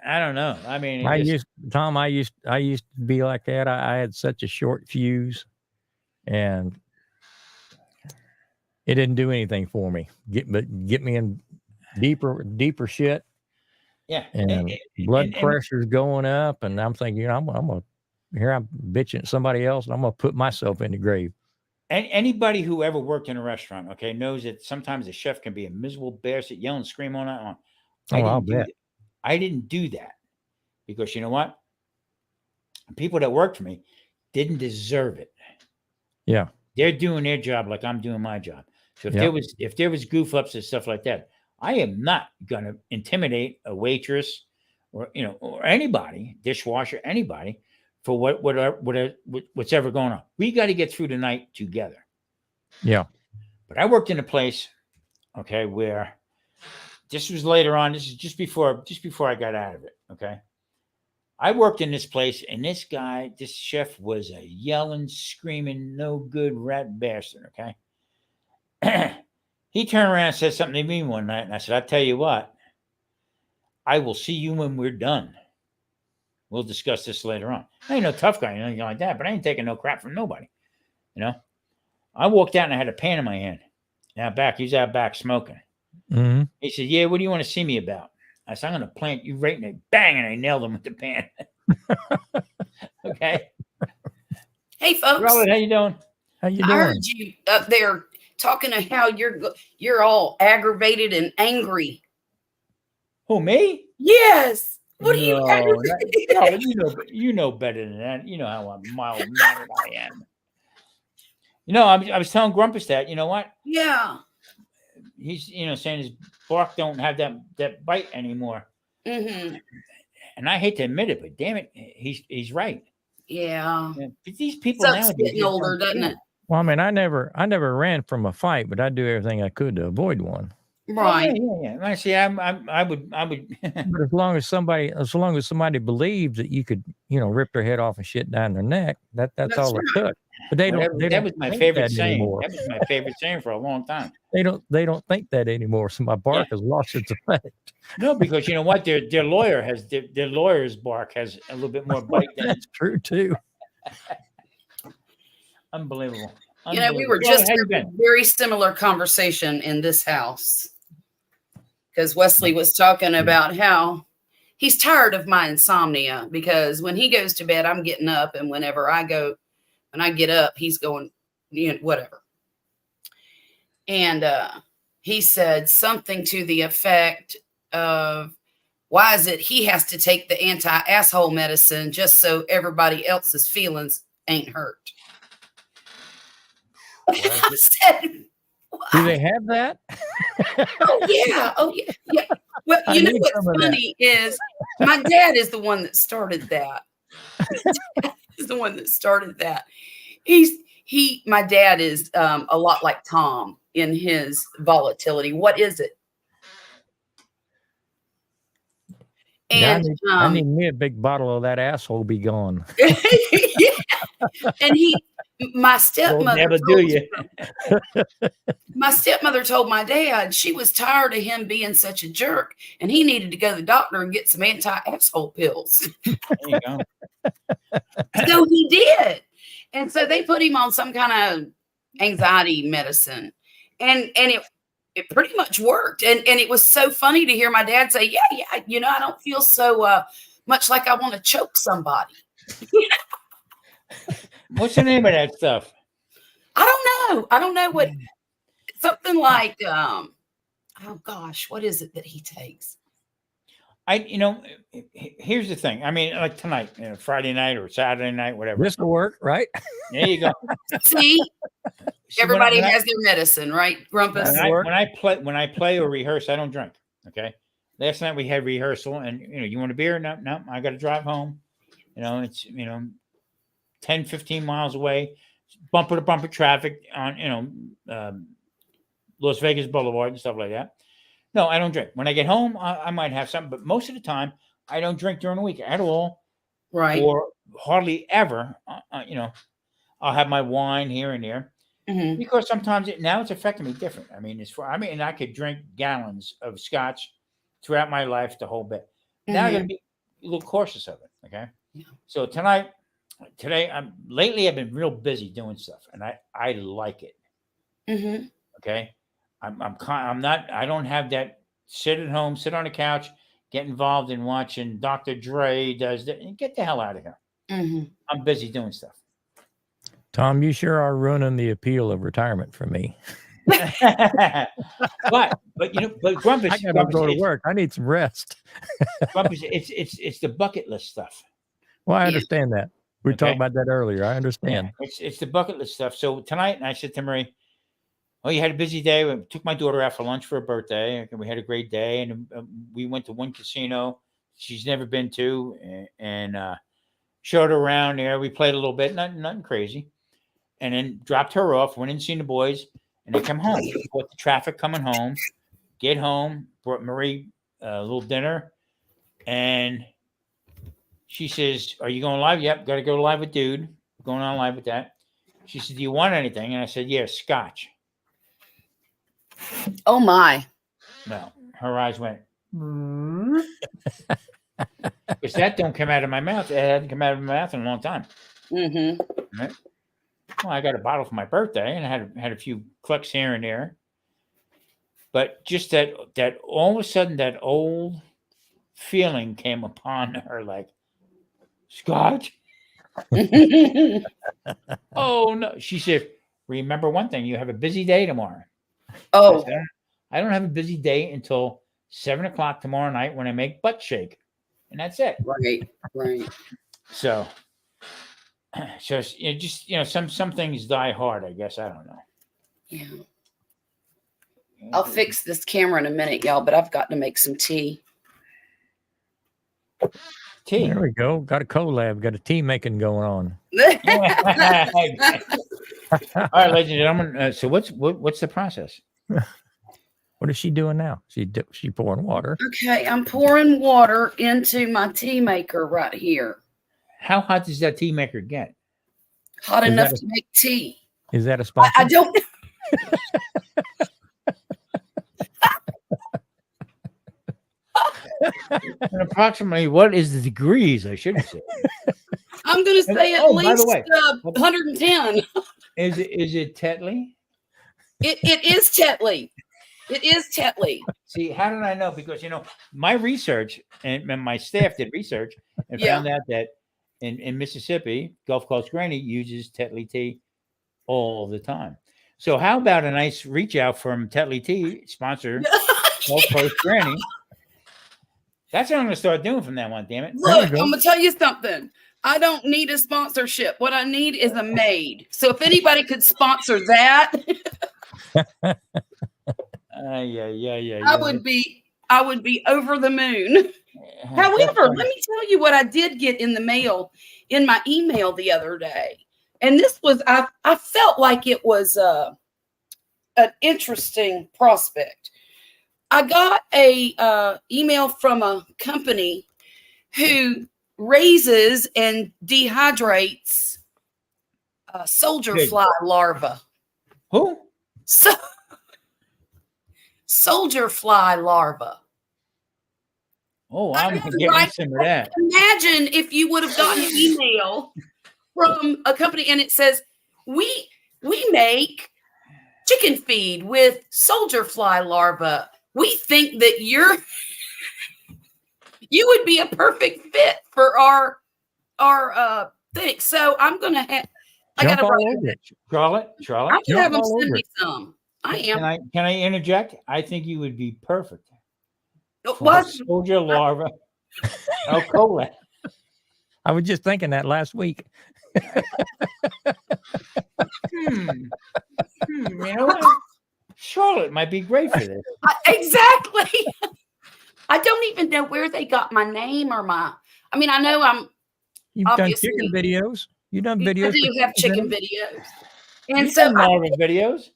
I don't know. I mean, I used to be like that. I had such a short fuse, and it didn't do anything for me. Get me in deeper shit. Yeah, and blood pressure's going up, and I'm thinking, I'm bitching at somebody else, and I'm gonna put myself in the grave. And anybody who ever worked in a restaurant, okay, knows that sometimes a chef can be a miserable bastard, yell and scream all night long. I didn't do that because you know what? People that worked for me didn't deserve it. Yeah, they're doing their job like I'm doing my job. So if there was goof ups and stuff like that, I am not gonna intimidate a waitress or anybody, dishwasher, anybody for what's ever going on. We got to get through the night together. Yeah. But I worked in a place, okay, where this was later on. This is just before I got out of it. Okay. I worked in this place, and this chef was a yelling, screaming, no good rat bastard. Okay. He turned around and said something to me one night, and I said, "I'll tell you what, I will see you when we're done. We'll discuss this later on." I ain't no tough guy or anything like that, but I ain't taking no crap from nobody. I walked out and I had a pan in my hand. He was out back smoking. Mm-hmm. He said, yeah, what do you want to see me about? I said, I'm going to plant you right in the bang, and I nailed him with the pan. Okay. Hey, folks. Robert, how you doing? How you I doing? heard you up there talking of how you're all aggravated and angry. Who, me? Yes. What are you No, aggravated? no, you know better than that. You know how mild-mannered I am. You know, I was telling Grumpus that. You know what? Yeah. He's saying his bark don't have that bite anymore. Mm-hmm. And I hate to admit it, but damn it, he's right. Yeah. But these people Sucks nowadays getting older, doesn't it? Well, I mean, I never ran from a fight, but I do everything I could to avoid one. Right. Yeah. I see. I would. But as long as somebody believed that you could, rip their head off and shit down their neck, that's all it took. But they don't. That was my favorite saying. Anymore. That was my favorite saying for a long time. They don't think that anymore. So my bark has lost its effect. No, because you know what, their lawyer's bark has a little bit more bite than That's true too. Unbelievable. We were just having a very similar conversation in this house because Wesley was talking about how he's tired of my insomnia because when he goes to bed, I'm getting up, and when I get up, he's going, whatever. And he said something to the effect of, why is it he has to take the anti-asshole medicine just so everybody else's feelings ain't hurt? I said, wow. Do they have that? Oh yeah. Well, you know what's funny is my dad is the one that started that. My dad is a lot like Tom in his volatility. What is it? And I need me a big bottle of that asshole be gone. Yeah. And my stepmother my stepmother told my dad she was tired of him being such a jerk and he needed to go to the doctor and get some anti-asshole pills. There you go. So he did. And so they put him on some kind of anxiety medicine. And it pretty much worked. And it was so funny to hear my dad say, yeah, I don't feel so much like I want to choke somebody. What's the name of that stuff? I don't know what, something like, oh gosh, what is it that he takes? Here's the thing. I mean, like tonight, Friday night or Saturday night, whatever. This will work, right? There you go. See, everybody has their medicine, right, Grumpus? When I play or rehearse, I don't drink. Okay. Last night we had rehearsal, and you want a beer? No, I got to drive home. It's 10, 15 miles away, bumper to bumper traffic on Las Vegas Boulevard and stuff like that. No, I don't drink. When I get home, I might have something, but most of the time, I don't drink during the week at all. Right. Or hardly ever. I'll have my wine here and there because sometimes now it's affecting me different. I mean, I could drink gallons of scotch throughout my life, the whole bit. Now I got to be a little cautious of it. Okay. Yeah. So today, lately I've been real busy doing stuff, and I like it. Mm-hmm. Okay. I don't have that sit at home, sit on the couch, get involved in watching Dr. Dre does that. Get the hell out of here. Mm-hmm. I'm busy doing stuff. Tom, you sure are ruining the appeal of retirement for me. but Grumpus, I gotta go to work. I need some rest. Grumpus, it's the bucket list stuff. Well, I understand that. We talked about that earlier. I understand. Yeah, it's the bucket list stuff. So tonight, I said to Marie, "Oh, you had a busy day. We took my daughter out for lunch for her birthday. And we had a great day, and we went to one casino she's never been to, and showed her around there. We played a little bit, nothing crazy, and then dropped her off. Went and seen the boys, and they come home. Caught the traffic coming home. Get home, brought Marie a little dinner, and she says, "Are you going live?" "Yep, got to go live with dude. Going on live with that." She said, "Do you want anything?" And I said, "Yeah, scotch." Oh my! No, her eyes went because that don't come out of my mouth. It hadn't come out of my mouth in a long time. Mm-hmm. Right? Well, I got a bottle for my birthday, and I had a few clicks here and there. but just that all of a sudden that old feeling came upon her, like, Scott. Oh no, she said, remember one thing, you have a busy day tomorrow. Oh, I don't have a busy day until 7:00 tomorrow night when I make butt shake, and that's it. right. So just some things die hard, I guess. I don't know. Yeah. I'll fix this camera in a minute, y'all, but I've got to make some tea. Tea. There we go. Got a collab. Got a tea making going on. All right, ladies and gentlemen. So what's the process? What is she doing now? She pouring water. Okay, I'm pouring water into my tea maker right here. How hot does that tea maker get? Hot enough to make tea. Is that a sponsor? I don't. And approximately, what is the degrees? I should say. I'm going to say at least by the way, 110. Is it Tetley? It is Tetley. It is Tetley. See, how did I know? Because my research and my staff did research and found out that in Mississippi, Gulf Coast Granny uses Tetley tea all the time. So how about a nice reach out from Tetley Tea, sponsor Gulf Coast Granny? That's what I'm going to start doing from that one, damn it. Look, I'm going to tell you something. I don't need a sponsorship. What I need is a maid. So if anybody could sponsor that, I would be over the moon. However, let me tell you what I did get in the mail, in my email the other day. And this was, I felt like it was an interesting prospect. I got a email from a company who raises and dehydrates soldier fly larvae. Who? Soldier fly larvae. Oh, I'm going to get some of that. Imagine if you would have gotten an email from a company and it says, we make chicken feed with soldier fly larvae. We think that you would be a perfect fit for our thing. So I'm gonna have. I gotta Charlotte. I can have them send me some. I am. Can I interject? I think you would be perfect. What? Soldier larva. Cola. I was just thinking that last week. You know what? Charlotte might be great for this. Exactly. I don't even know where they got my name or my. I mean, I know You've done chicken videos. You've done videos. I do have chicken videos, and You've done videos.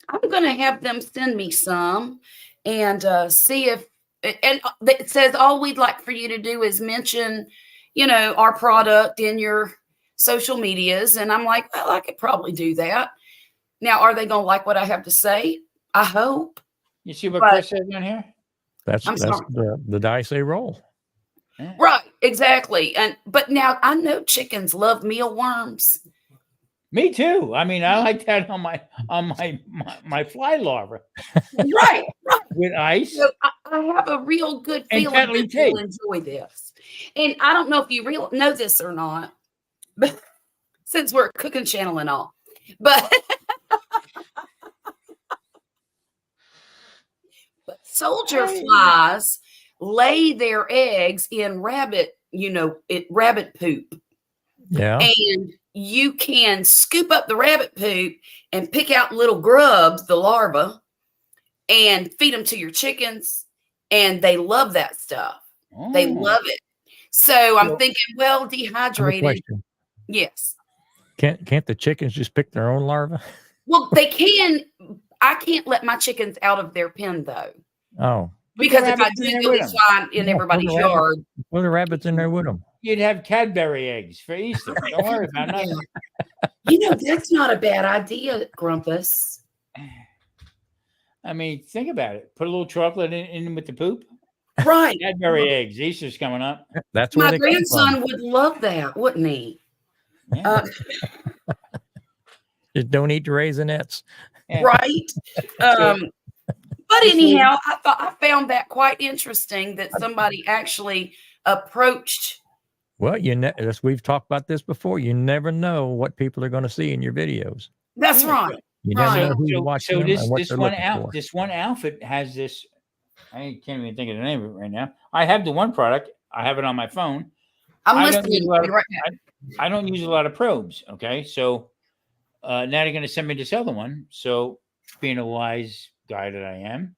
I'm going to have them send me some and see if. And it says all we'd like for you to do is mention, our product in your social medias, and I'm like, well, I could probably do that. Now, are they going to like what I have to say? I hope. You see what Chris says down here? That's the dice they roll. Yeah. Right, exactly. But now I know chickens love mealworms. Me too. I mean, I like that on my fly larva. Right. With ice. So I have a real good feeling that you'll enjoy this. And I don't know if you know this or not, but since we're a cooking channel and all, but soldier flies lay their eggs in rabbit poop. Yeah. And you can scoop up the rabbit poop and pick out little grubs, the larvae, and feed them to your chickens. And they love that stuff. Oh. They love it. So I'm thinking, well, dehydrated. Yes. Can't the chickens just pick their own larvae? Well, they can. I can't let my chickens out of their pen though. Oh. Because if I do, it's fine in everybody's yard. Put the rabbits in there with them. You'd have Cadbury eggs for Easter. Don't worry about nothing. That's not a bad idea, Grumpus. I mean, think about it. Put a little chocolate in with the poop. Right. Cadbury eggs. Easter's coming up. That's where my grandson would love that, wouldn't he? Yeah. Just don't eat the raisinets. Yeah. Right. But But anyhow, I found that quite interesting that somebody actually approached. Well, we've talked about this before. You never know what people are going to see in your videos. That's right. You never know who's watching them and what they're looking for. This one outfit has this. I can't even think of the name of it right now. I have the one product. I have it on my phone. I'm listening to you right now. I don't use a lot of probes. Okay, so now they're going to send me this other one. So, being a wise guy that I am,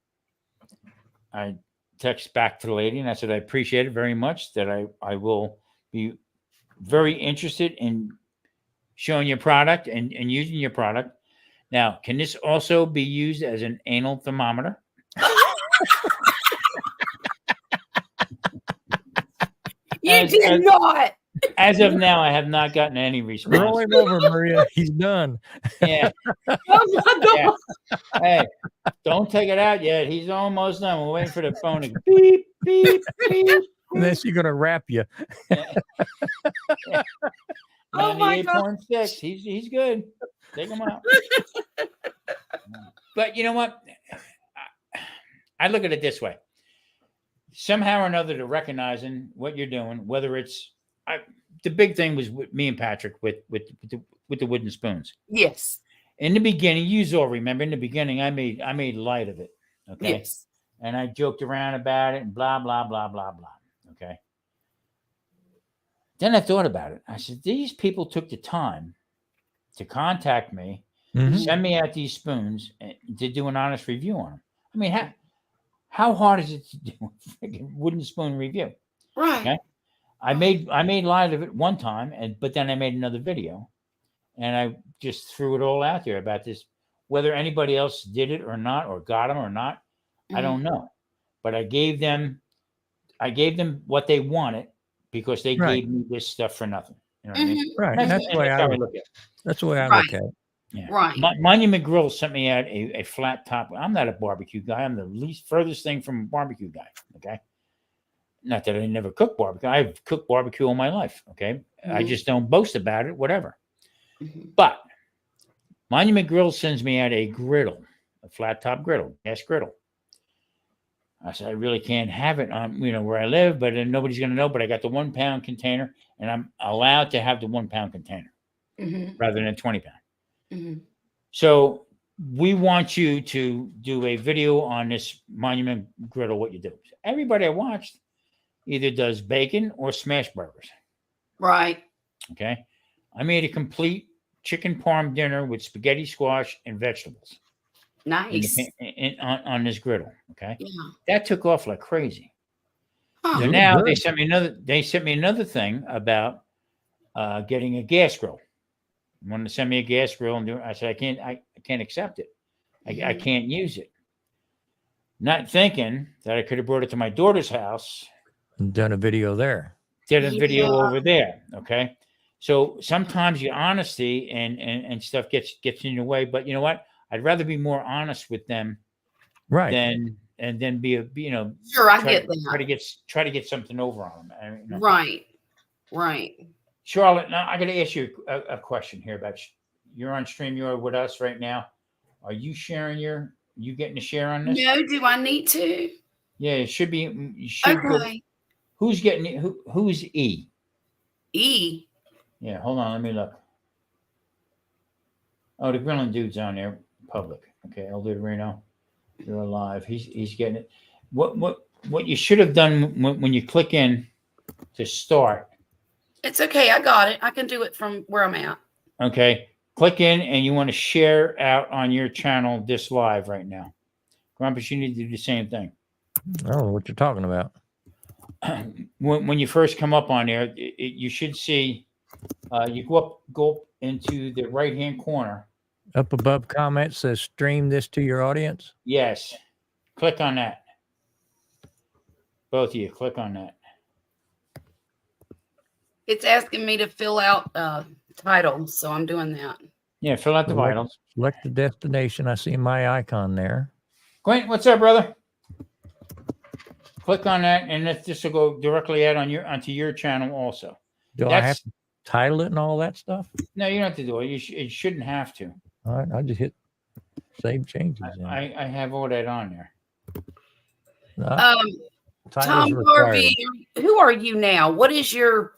I text back to the lady and I said I appreciate it very much. That I will be very interested in showing your product and using your product. Now, can this also be used as an anal thermometer? You did not. As of now, I have not gotten any response. Roll him over, Maria. He's done. Yeah. Oh my God. Yeah. Hey, don't take it out yet. He's almost done. We're waiting for the phone to beep, beep, beep. And then she's going to wrap you. Yeah. Oh my God. 98.6. He's good. Take him out. But you know what? I look at it this way. Somehow or another, they're recognizing what you're doing, whether it's the big thing was with me and Patrick with the wooden spoons. Yes. In the beginning, you all remember in the beginning, I made light of it. Okay. Yes. And I joked around about it and blah, blah, blah, blah, blah. Okay. Then I thought about it. I said, these people took the time to contact me, send me out these spoons to do an honest review on them. I mean, how hard is it to do a freaking wooden spoon review? Right. Okay. I made light of it one time, but then I made another video, and I just threw it all out there about this. Whether anybody else did it or not, or got them or not, I don't know. But I gave them what they wanted because they gave me this stuff for nothing. You know what I mean? Right. That's the way I look at it. That's the way I look at it. Yeah. Right. Monument Grill sent me out a flat top. I'm not a barbecue guy. I'm the furthest thing from a barbecue guy. Okay. Not that I never cooked barbecue. I've cooked barbecue all my life. Okay. I just don't boast about it, whatever. But Monument Grill sends me out a griddle, a flat top griddle, gas griddle. I said, I really can't have it on, where I live, but then nobody's going to know. But I got the 1 pound container, and I'm allowed to have the 1 pound container rather than a 20 pound. So we want you to do a video on this Monument Griddle, what you do. Everybody I watched either does bacon or smash burgers. Right. Okay. I made a complete chicken parm dinner with spaghetti, squash, and vegetables. Nice. On this griddle. Okay. Yeah. That took off like crazy. Huh. So now they sent me another thing about getting a gas grill. They wanted to send me a gas grill and I said, I can't accept it. I can't use it. Not thinking that I could have brought it to my daughter's house. And done a video there. Did a video over there. Okay. So sometimes your honesty and stuff gets in your way. But you know what? I'd rather be more honest with them, right? Than be sure. I get that. Try to get something over on them. Right. Right. Charlotte, now I got to ask you a question here about you're on StreamYard with us right now. Are you sharing you getting a share on this? No. Do I need to? Yeah, it should be. You should okay. Who's getting it? Who's E? E. Yeah. Hold on. Let me look. Oh, the grilling dude's on there. Public. Okay, El Reno. You're alive. He's getting it. What you should have done when you click in to start. It's okay. I got it. I can do it from where I'm at. Okay. Click in and you want to share out on your channel this live right now. Grumpus, you need to do the same thing. I don't know what you're talking about. When you first come up on there, you should see you go up into the right-hand corner. Up above comments says stream this to your audience. Yes. Click on that. Both of you, click on that. It's asking me to fill out titles, so I'm doing that. Yeah, fill out the vitals. Select the destination. I see my icon there. Quentin, what's up, brother? Click on that, and this will go directly out onto your channel also. Do I have to title it and all that stuff? No, you don't have to do it. You shouldn't have to. All right, I'll just hit save changes. I have all that on there. Tom Garvey, who are you now? What is your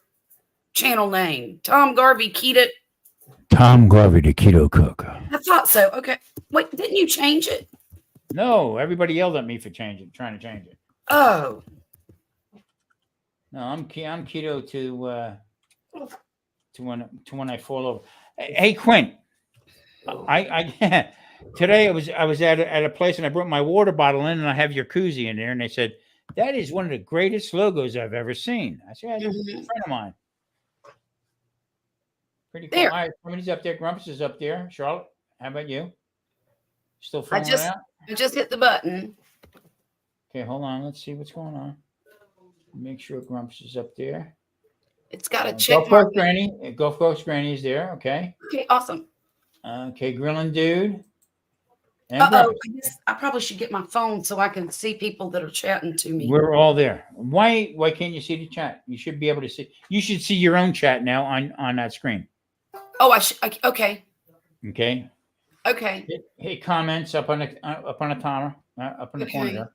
channel name? Tom Garvey Keto. Tom Garvey, the Keto Cook. I thought so. Okay. Wait, didn't you change it? No, everybody yelled at me for trying to change it. Oh. No, I'm keto to when I fall over. Hey, Quint, I today I was at a place and I brought my water bottle in and I have your koozie in there and they said that is one of the greatest logos I've ever seen. I said, a friend of mine. Pretty cool. All right, somebody's up there. Grumpus is up there. Charlotte, how about you? Still filling it out? I just hit the button. Okay, hold on. Let's see what's going on. Make sure Grumpus is up there. It's got a check mark. Granny. Gulf Coast Granny is there. Okay. Okay, awesome. Okay, Grilling Dude. I probably should get my phone so I can see people that are chatting to me. We're all there. Why can't you see the chat? You should be able to see. You should see your own chat now on that screen. Oh, okay. Okay. Okay. Hit comments up on a timer up in the corner there.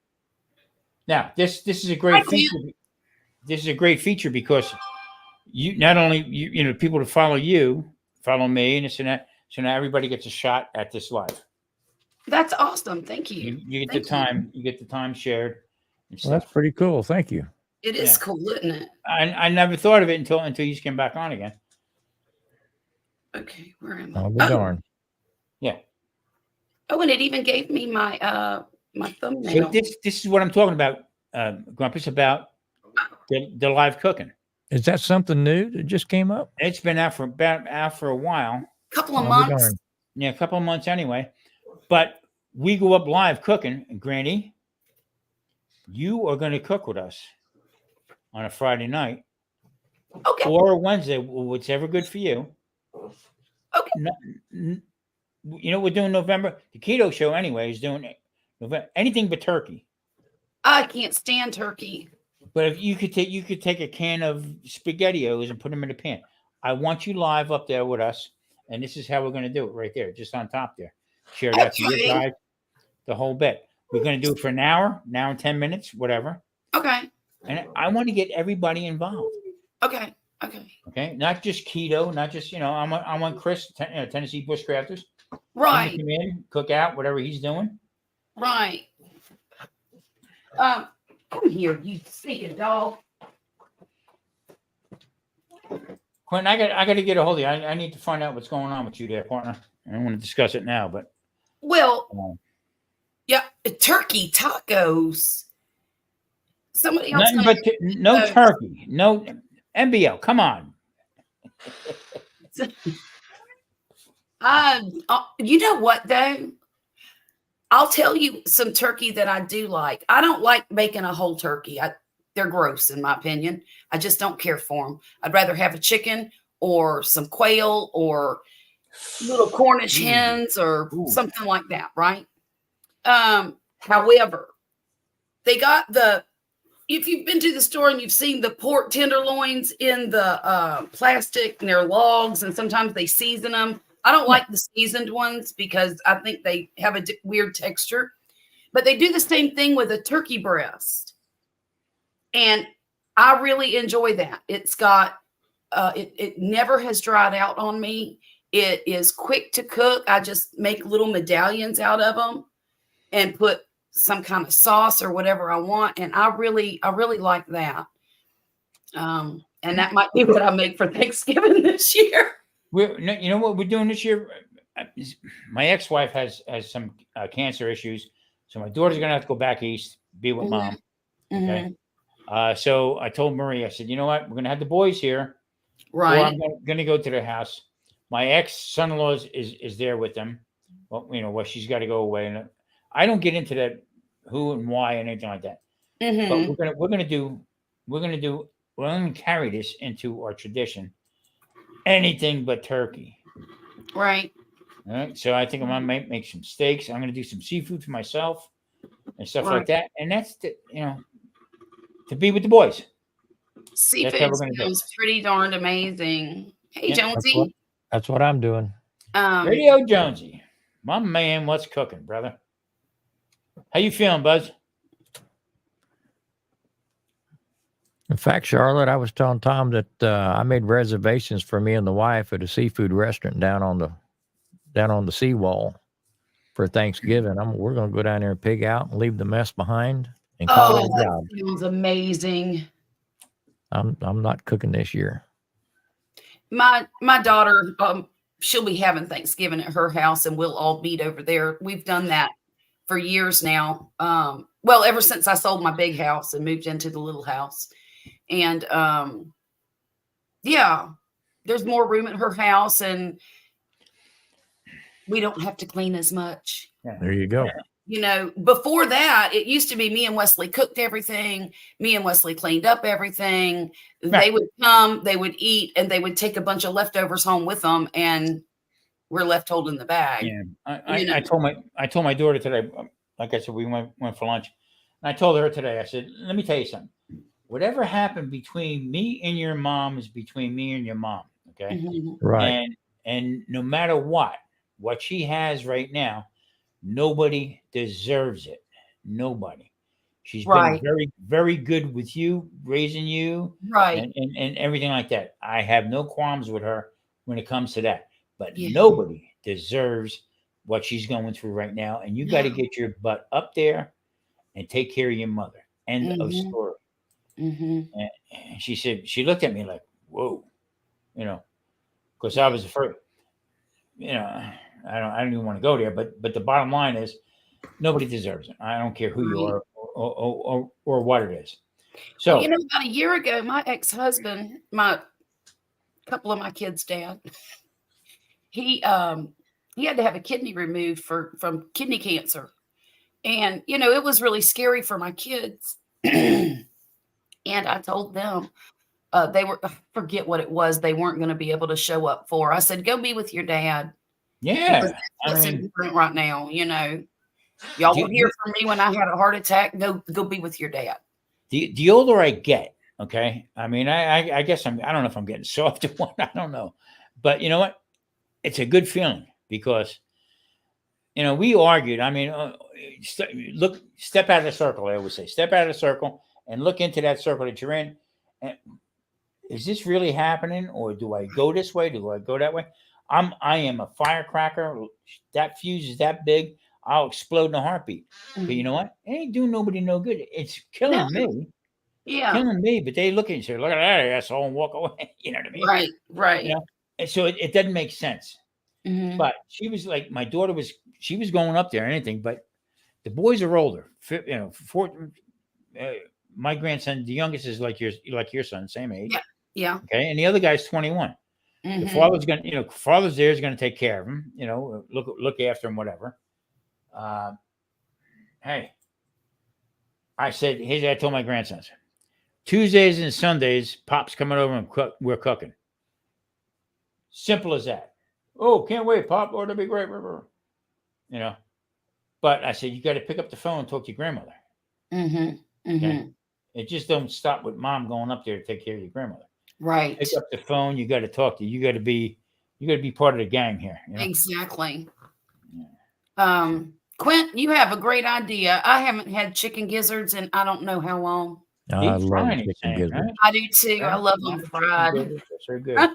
Now this is a great feature. This is a great feature because you not only you know people to follow you, follow me, and this and that. So now everybody gets a shot at this live. That's awesome. Thank you. You get the time. You get the time shared. Well, that's pretty cool. Thank you. It is cool, isn't it? I never thought of it until you just came back on again. Okay, where am I? I'll be darned. Yeah. Oh, and it even gave me my my thumbnail. So this is what I'm talking about, Grumpus, about the live cooking. Is that something new that just came up? It's been out for a while. Couple of months. Yeah, a couple of months anyway. But we go up live cooking, and Granny, you are going to cook with us on a Friday night. Okay. Or a Wednesday, whichever good for you. Okay. You know, we're doing November. The keto show anyway is doing November, anything but turkey. I can't stand turkey. But if you could take a can of SpaghettiOs and put them in a pan. I want you live up there with us, and this is how we're going to do it right there, just on top there. Share that to your guys, the whole bit. We're going to do it for an hour and 10 minutes, whatever. Okay. And I want to get everybody involved. Okay. Not just keto, not just I want Chris, Tennessee Bushcrafters. Right. Come in, cook out, whatever he's doing. Right. Come here, you stinking dog. Quentin, I got to get a hold of you. I need to find out what's going on with you there, partner. I don't want to discuss it now, but. Well, yeah, turkey tacos. Somebody else. Nothing but no turkey, no MBL. Come on. You know what though? I'll tell you some turkey that I do like. I don't like making a whole turkey. They're gross in my opinion. I just don't care for them. I'd rather have a chicken or some quail or little Cornish hens or something like that, right? However, they got if you've been to the store and you've seen the pork tenderloins in the plastic and they're logs and sometimes they season them. I don't like the seasoned ones because I think they have a weird texture, but they do the same thing with a turkey breast. And I really enjoy that. It's got, it never has dried out on me. It is quick to cook. I just make little medallions out of them and put some kind of sauce or whatever I want. And I really like that. And that might be what I make for Thanksgiving this year. You know what we're doing this year? My ex-wife has some cancer issues. So my daughter's going to have to go back east, be with mom. Okay. So I told Marie, I said, you know what? We're going to have the boys here. Right. Or I'm going to go to their house. My ex-son-in-law is there with them. Well, she's got to go away. And I don't get into that who and why and anything like that. But we're going to carry this into our tradition. Anything but turkey. Right. All right. So I think I'm going to make some steaks. I'm going to do some seafood for myself and stuff like that. And that's to be with the boys. Seafood sounds pretty darned amazing. Hey, Jonesy. That's what I'm doing. Radio Jonesy. My man, what's cooking, brother? How you feeling, Buzz? In fact, Charlotte, I was telling Tom that I made reservations for me and the wife at a seafood restaurant down on the seawall for Thanksgiving. We're going to go down there and pig out and leave the mess behind and call it a job. That sounds amazing. I'm not cooking this year. My daughter, she'll be having Thanksgiving at her house, and we'll all meet over there. We've done that for years now. Well, ever since I sold my big house and moved into the little house. And yeah, there's more room at her house, and we don't have to clean as much. Yeah. There you go. You know, before that, it used to be me and Wesley cooked everything. Me and Wesley cleaned up everything. Right. They would come, they would eat, and they would take a bunch of leftovers home with them, and we're left holding the bag. Yeah, I told my daughter today. Like I said, we went for lunch, and I told her today. I said, "Let me tell you something. Whatever happened between me and your mom is between me and your mom. Okay, right? And no matter what she has right now, nobody deserves it. Nobody. She's been very, very good with you, raising you, right, and everything like that. I have no qualms with her when it comes to that. But nobody deserves what she's going through right now. And you got to get your butt up there and take care of your mother. End of story. And she said, she looked at me like, whoa, because I was afraid, I don't even want to go there. But the bottom line is nobody deserves it. I don't care who you are or what it is. So, well, about a year ago, my ex-husband, a couple of my kids' dad, he had to have a kidney removed from kidney cancer. And, it was really scary for my kids. And I told them they were, forget what it was, they weren't going to be able to show up for. I said, go be with your dad. Yeah. What's important right now, Y'all will hear from me when I had a heart attack. Go be with your dad. The older I get, okay, I mean, I guess I don't know if I'm getting soft or what, I don't know. But you know what? It's a good feeling because, we argued. I mean, step out of the circle. I always say, step out of the circle and look into that circle that you're in. And is this really happening, or do I go this way? Do I go that way? I am a firecracker. That fuse is that big, I'll explode in a heartbeat. But you know what? It ain't doing nobody no good. It's killing me. Yeah, killing me. But they look at you and say, "Look at that asshole," and walk away. You know what I mean? Right. And so it doesn't make sense. But she was like, my daughter was. She was going up there or anything, but the boys are older. My grandson, the youngest, is like your son, same age. Yeah. Okay, and the other guy's 21. The father's father's there is gonna take care of him. Look after him, whatever. Hey, I said, I told my grandsons, Tuesdays and Sundays, Pop's coming over and we're cooking. Simple as that. Oh, can't wait, Pop. Oh, that'd be great. But I said, you got to pick up the phone and talk to your grandmother. Okay? It just don't stop with mom going up there to take care of your grandmother. Right. Pick up the phone. You got to talk to. You got to be part of the gang here. Exactly. Yeah. Quint, you have a great idea. I haven't had chicken gizzards in I don't know how long. I love chicken gizzards. Right? I do too. I love them fried. They're good.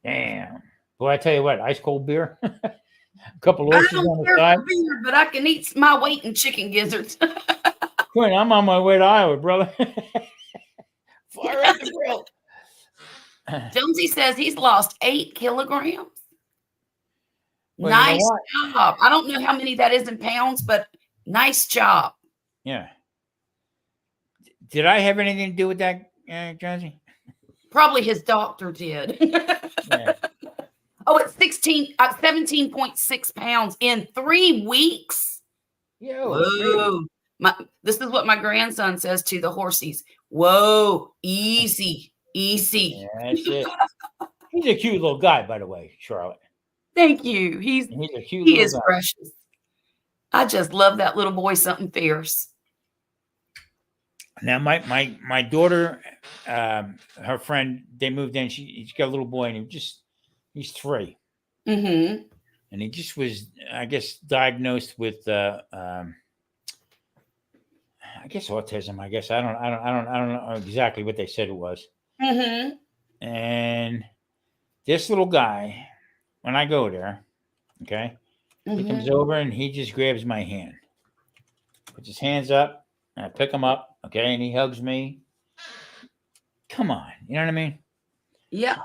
Damn. Boy, I tell you what, ice cold beer, a couple oysters on the side. Beer, but I can eat my weight in chicken gizzards. Quinn, I'm on my way to Iowa, brother. Fire at the grill. Jonesy says he's lost 8 kilograms. Well, nice job. I don't know how many that is in pounds, but nice job. Yeah. Did I have anything to do with that, Jonesy? Probably his doctor did. Yeah. Oh, it's 17.6 pounds in 3 weeks. Whoa. This is what my grandson says to the horsies. Whoa, easy. Yeah, that's it. He's a cute little guy, by the way, Charlotte. Thank you. He's a cute he little is guy. Precious. I just love that little boy, something fierce. Now, my daughter, her friend, they moved in. She's got a little boy, and he's 3. Mm-hmm. And he just was, I guess, diagnosed with, I I guess autism. I guess I don't know exactly what they said it was. Mm-hmm. And this little guy, when I go there, okay, he comes over and he just grabs my hand, puts his hands up, and I pick him up, okay, and he hugs me. Come on, you know what I mean? Yeah.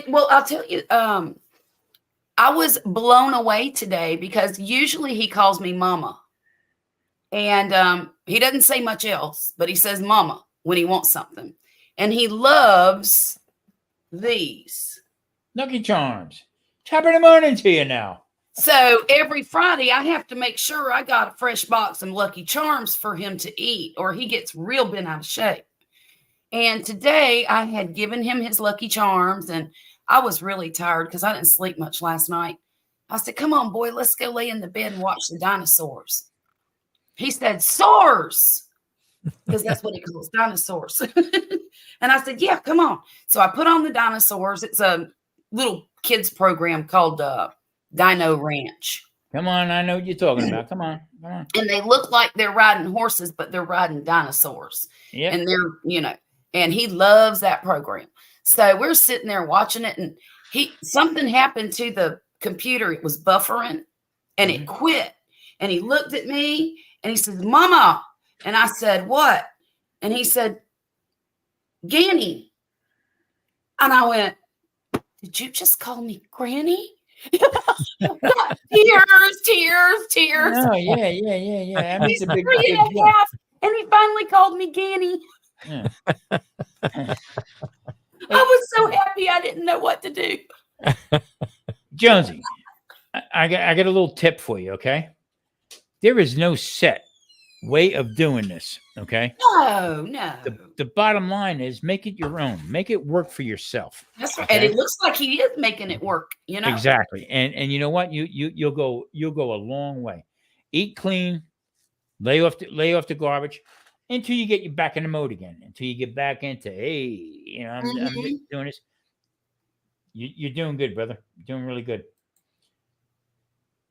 Well, I'll tell you, I was blown away today because usually he calls me mama. And he doesn't say much else, but he says mama when he wants something. And he loves these Lucky Charms. Top of the morning to you now. So every Friday, I have to make sure I got a fresh box of Lucky Charms for him to eat, or he gets real bent out of shape. And today I had given him his Lucky Charms, and I was really tired because I didn't sleep much last night. I said, come on, boy, let's go lay in the bed and watch the dinosaurs. He said, soars, because that's what he calls dinosaurs. And I said, yeah, come on. So I put on the dinosaurs. It's a little kids program called Dino Ranch. Come on, I know what you're talking about. Come on. And they look like they're riding horses, but they're riding dinosaurs. Yeah. And they're, and he loves that program. So we're sitting there watching it, and something happened to the computer. It was buffering and it quit. And he looked at me and he said, Mama. And I said, what? And he said, Granny. And I went, did you just call me Granny? tears. Oh, yeah. I mean, He's 3.5, and he finally called me Granny. Yeah. I was so happy I didn't know what to do. Jonesy, I got a little tip for you, okay? There is no set way of doing this, okay? No. The bottom line is make it your own. Make it work for yourself. That's right. Okay? And it looks like he is making it work, Exactly. And you know what? You'll go a long way. Eat clean, lay off the garbage until you get you back in the mode again. Until you get back into, hey, I'm doing this. You're doing good, brother. You're doing really good.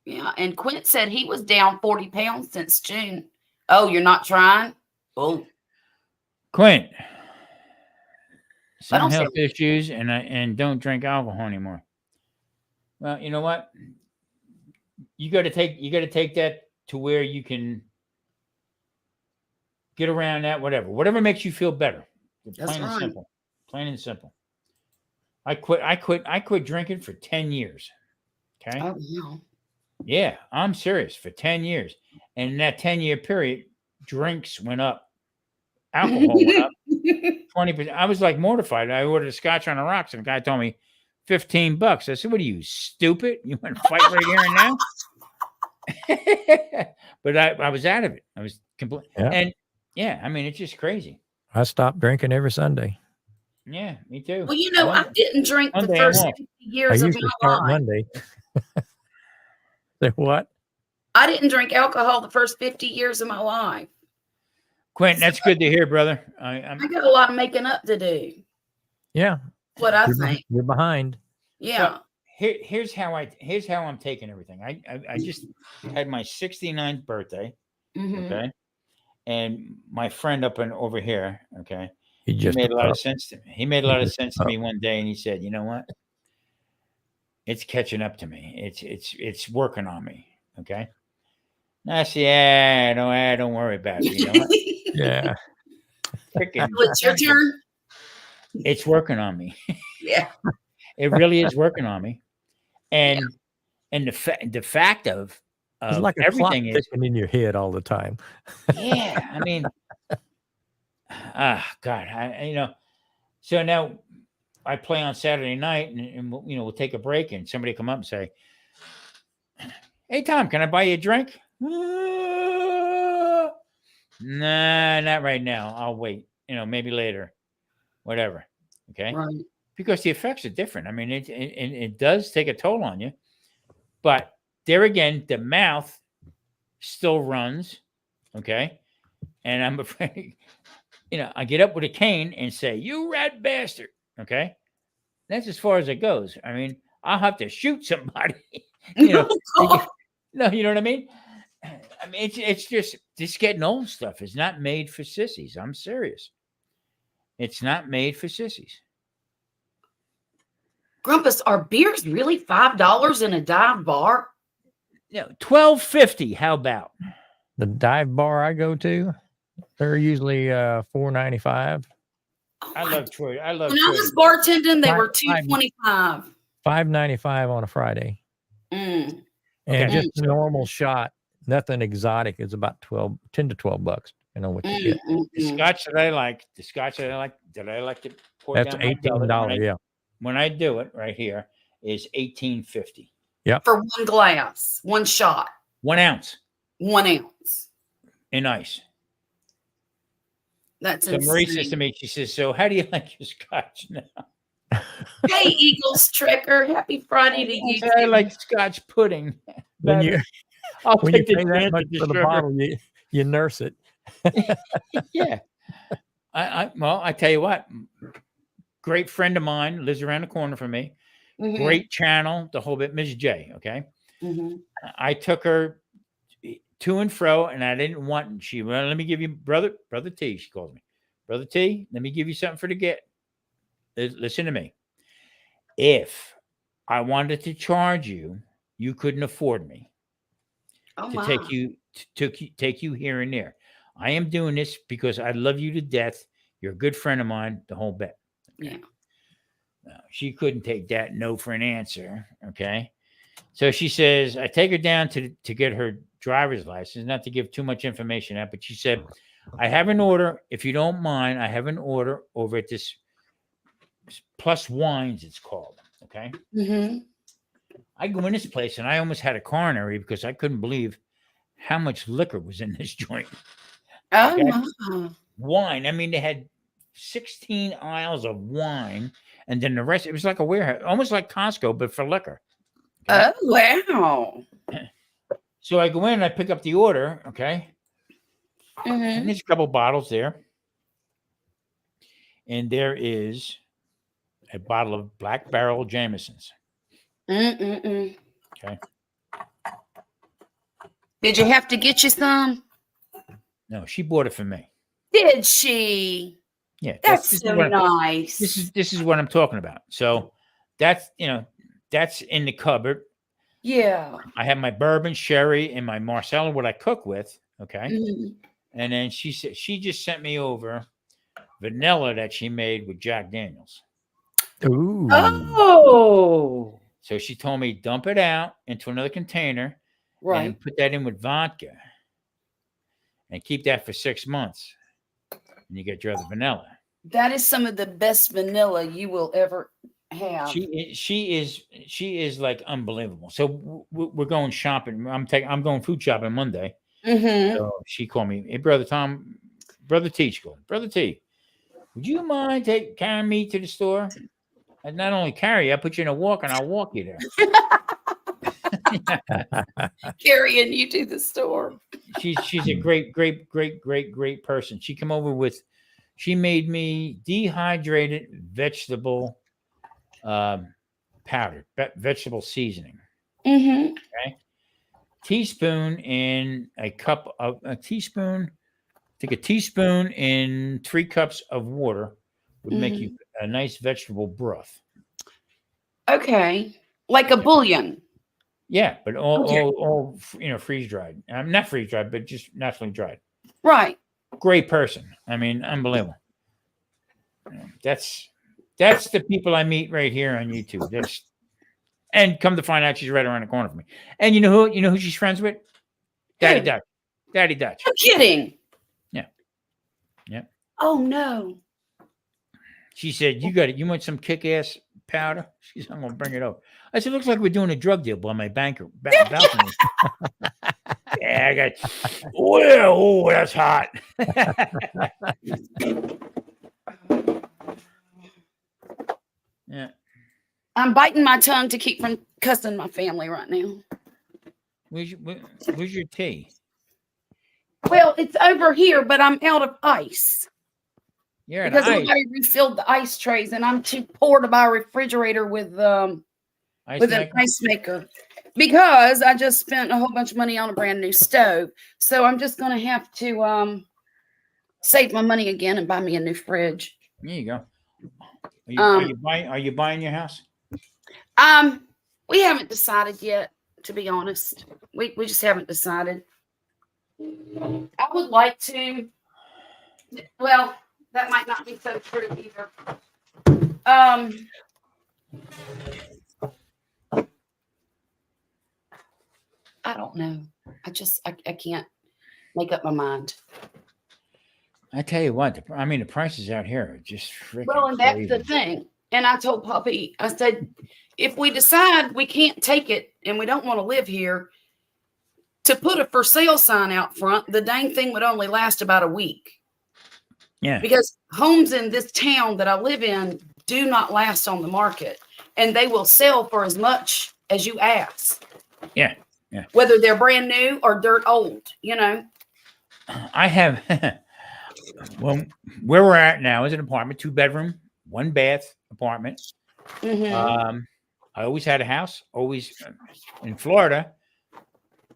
Yeah. And Quint said he was down 40 pounds since June. Oh, you're not trying? Oh, Quint, some health issues, and don't drink alcohol anymore. Well, you know what? You got to take that to where you can get around that. Whatever makes you feel better. Plain and simple. Plain and simple. I quit drinking for 10 years. Okay. Oh, yeah. Yeah, I'm serious. For 10 years. And in that 10-year period, drinks went up. Alcohol went up 20%. I was like mortified. I ordered a scotch on the rocks, and the guy told me $15. I said, what are you, stupid? You want to fight right here and now? But I was out of it. I was completely. Yeah. And yeah, I mean, it's just crazy. I stopped drinking every Sunday. Yeah, me too. Well, I didn't drink the first 50 years of my life. Monday. Say what? I didn't drink alcohol the first 50 years of my life. Quentin, that's good to hear, brother. I got a lot of making up to do. Yeah. That's what I think. You're behind. Yeah. So here's how I'm taking everything. I just had my 69th birthday. Mm-hmm. Okay. And my friend over here, okay, He made a lot of sense to me. He made a lot of sense to me one day, and he said, you know what? It's catching up to me. It's working on me. Okay. And I said, don't worry about it. You know what? Yeah. It's your turn. It's working on me. Yeah. It really is working on me. And the fact of it's like a everything clock ticking in your head all the time. Yeah. I mean, God, so now I play on Saturday night, and we'll take a break, and somebody come up and say, hey, Tom, can I buy you a drink? Nah, not right now. I'll wait, maybe later, whatever. Okay. Right. Because the effects are different. I mean, it does take a toll on you, but there again, the mouth still runs. Okay. And I'm afraid, I get up with a cane and say, you rat bastard. Okay. That's as far as it goes. I mean, I'll have to shoot somebody, No, you know what I mean? I mean, it's just getting old stuff. It's not made for sissies. I'm serious. It's not made for sissies. Grumpus, are beers really $5 in a dive bar? No, $12.50. How about The dive bar I go to? They're usually $4.95. Oh I love Troy. I love when Troy. I was bartending, they Five- were $2.25. $5.95 on a Friday. Mm. And Okay. just a normal shot, nothing exotic, is about 10 to $12. You know what you get. The scotch that I like, that I like to pour That's down my gullet $18. Yeah. when I do it right here is $18.50. For one glass, one shot, 1 ounce 1 ounce. in ice. That's So Marie says to insane. me, she says, "So how do you like your scotch now?" Hey, Eagles Trekker, happy Friday to I you. said, I like scotch pudding. When you I'll when you take pay that advantage much of the for the sugar. bottle, you nurse it. Yeah. I tell you what, great friend of mine lives around the corner from me. Mhm. Great channel, the whole bit, Miss J. Okay. Mhm. I took her to and fro, and I didn't want. Well, let me give you brother T. She calls me, Brother T. Let me give you something for the get. Listen to me. If I wanted to charge you, you couldn't afford me Oh to my. take you here and there. I am doing this because I love you to death. You're a good friend of mine. The whole bit. Yeah. No, she couldn't take that no for an answer. Okay. So she says, I take her down to get her driver's license, not to give too much information out, but she said, I have an order. If you don't mind, I have an order over at this Plus Wines, it's called. Okay. Mm-hmm. I go in this place and I almost had a coronary because I couldn't believe how much liquor was in this joint. Oh Okay. my. Wine. I mean, they had 16 aisles of wine, and then the rest, it was like a warehouse, almost like Costco, but for liquor. Okay. Oh wow. So I go in and I pick up the order, okay? Mm-hmm. And there's a couple bottles there. And there is a bottle of Black Barrel Jameson's. Mm-mm-mm. Okay. Did you have to get you some? No, she bought it for me. Did she? Yeah. That's so nice. This is what I'm talking about. So that's in the cupboard. Yeah. I have my bourbon, sherry, and my Marcella, what I cook with. Okay. Mm-hmm. And then she said she just sent me over vanilla that she made with Jack Daniels. Ooh. Oh. So she told me dump it out into another container, Right. and put that in with vodka, and keep that for 6 months, and you get your other vanilla. That is some of the best vanilla you will ever have. She is like unbelievable. So we're going shopping. I'm going food shopping Monday. Mm-hmm. So she called me, hey brother Tom, Brother T. She called, Brother T, would you mind carrying me to the store? And not only carry you, I put you in a walk and I'll walk you there. Carrying you to the store. She's a great person. She made me dehydrated vegetable powder, vegetable seasoning. Mm-hmm. Okay. Teaspoon in a teaspoon. Take a teaspoon in 3 cups of water would make you a nice vegetable broth. Okay. Like a bouillon. Yeah, but all freeze dried. Not freeze dried, but just naturally dried. Right. Great person. I mean, unbelievable. That's the people I meet right here on YouTube. And come to find out, she's right around the corner from me. And you know who she's friends with? Daddy Dutch. Daddy Dutch. You're kidding. Yeah. Yeah. Oh no. She said, "You got it. You want some kick-ass powder?" She said, "I'm gonna bring it over." I said, "Looks like we're doing a drug deal by my balcony." Yeah, I got. Oh, that's hot. Yeah. I'm biting my tongue to keep from cussing my family right now. Where's your tea? Well, it's over here, but I'm out of ice. You're because nobody refilled the ice trays, and I'm too poor to buy a refrigerator with an ice maker. because I just spent a whole bunch of money on a brand new stove. So I'm just going to have to save my money again and buy me a new fridge. There you go. Are you buying your house? We haven't decided yet, to be honest. We just haven't decided. I would like to. Well, that might not be so true either. I don't know. I can't make up my mind. I tell you what, the prices out here are just freaking Well, and that's crazy. the thing. And I told Poppy, I said, if we decide we can't take it and we don't want to live here, to put a for sale sign out front, the dang thing would only last about a week. Yeah. Because homes in this town that I live in do not last on the market, and they will sell for as much as you ask. Yeah. Yeah. Whether they're brand new or dirt old, I have, well, where we're at now is an apartment, 2-bedroom, 1-bath apartment. Mm-hmm. I always had a house, always in Florida.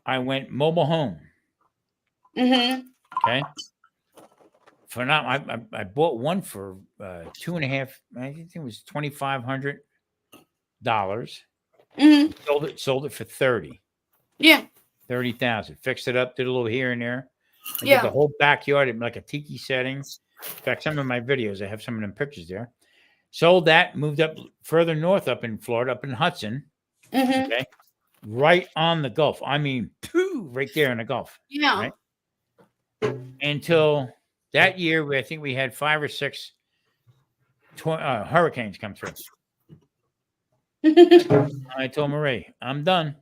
I went mobile home. Mm-hmm. Okay. For now, I bought one for $2.5. I think it was $2,500. Mm-hmm. Sold it for $30,000. Yeah. $30,000. Fixed it up, did a little here and there. I Yeah. did the whole backyard in like a tiki setting. In fact, some of my videos, I have some of them pictures there. Sold that, moved up further north, up in Florida, up in Hudson. Mm-hmm. Okay. Right on the Gulf. I mean, right there in the Gulf. Yeah. Right? Until that year, I think we had 5 or 6 hurricanes come through. I told Marie, I'm done.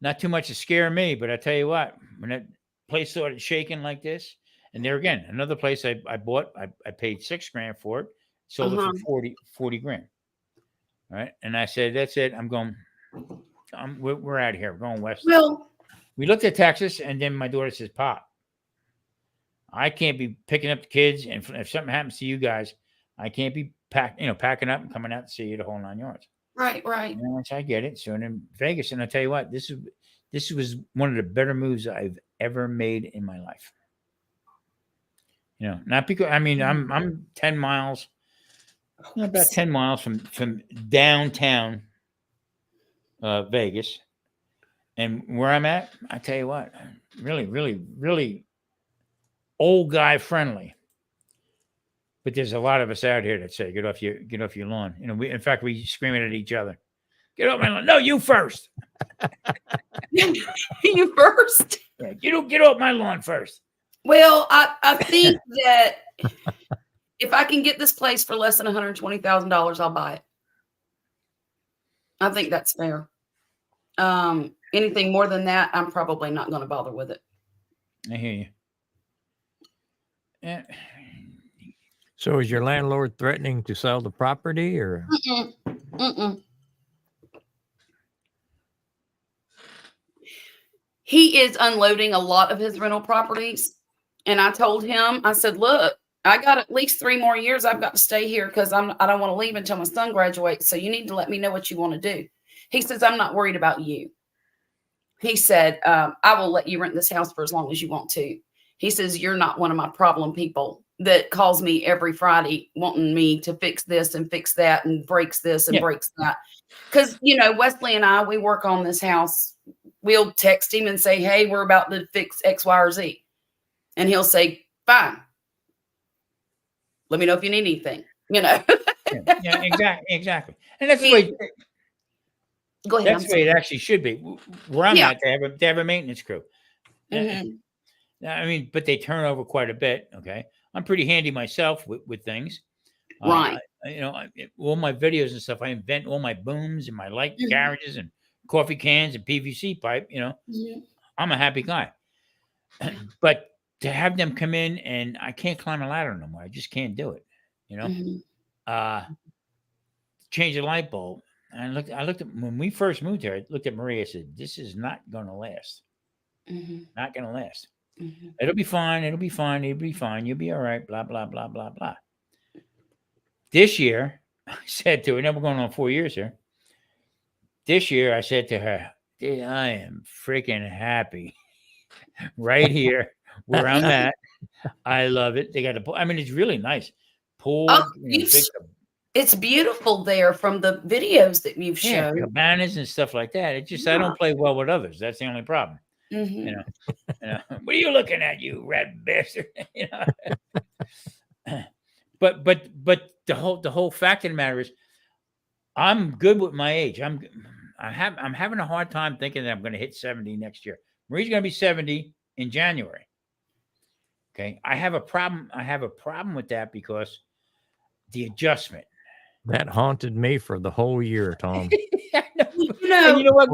Not too much to scare me, but I tell you what, when that place started shaking like this, and there again, another place I bought, I paid $6,000 for it, sold it for $40,000. Right. And I said, that's it. We're out of here. We're going west. Well, we looked at Texas, and then my daughter says, Pop, I can't be picking up the kids. And if something happens to you guys, I can't be packing up and coming out to see you the whole 9 yards. Right. I get it. So in Vegas, and I tell you what, this was one of the better moves I've ever made in my life. Not because I'm 10 miles, about 10 miles from downtown Vegas, and where I'm at, I tell you what, really, really, really old guy friendly. But there's a lot of us out here that say, get off your lawn. In fact, we screaming at each other. Get off my lawn. No, you first. You first? Yeah, you don't get off my lawn first. Well, I think that if I can get this place for less than $120,000, I'll buy it. I think that's fair. Anything more than that, I'm probably not going to bother with it. I hear you. Yeah. So is your landlord threatening to sell the property, or? Mm-mm. He is unloading a lot of his rental properties. And I told him, I said, look, I got at least 3 more years I've got to stay here because I don't want to leave until my son graduates. So you need to let me know what you want to do. He says, I'm not worried about you. He said, I will let you rent this house for as long as you want to. He says, you're not one of my problem people that calls me every Friday wanting me to fix this and fix that and breaks this and breaks that. Because, Wesley and I, we work on this house. We'll text him and say, hey, we're about to fix X, Y, or Z. And he'll say, fine. Let me know if you need anything, Yeah, exactly. And that's the way. Go ahead. That's the way it actually should be. Where I'm at, they have a maintenance crew. Mm-hmm. But they turn over quite a bit. Okay. I'm pretty handy myself with things. Right. All my videos and stuff, I invent all my booms and my light garages and coffee cans and PVC pipe. I'm a happy guy. But to have them come in, and I can't climb a ladder no more. I just can't do it. Change a light bulb. And I looked at when we first moved here. I looked at Maria. I said, "This is not going to last. Not going to last. It'll be fine. It'll be fine. It'll be fine. You'll be all right. Blah blah blah blah blah." This year, I said to her, "Now we're going on 4 years here. this year I said to her, "Dude, I am freaking happy right here where I'm at. I love it. They got a pool. I mean, it's really nice. Pool, Oh, big it's beautiful there from the videos that you've shown. cabanas and stuff like that. It's just I don't play well with others. That's the only problem. Mm-hmm. You know, what are you looking at, you rat bastard? You know. But the whole fact of the matter is, I'm good with my age. I'm having a hard time thinking that I'm going to hit 70 next year. Marie's going to be 70 in January. Okay, I have a problem. I have a problem with that because the adjustment that haunted me for the whole year, Tom. You know what?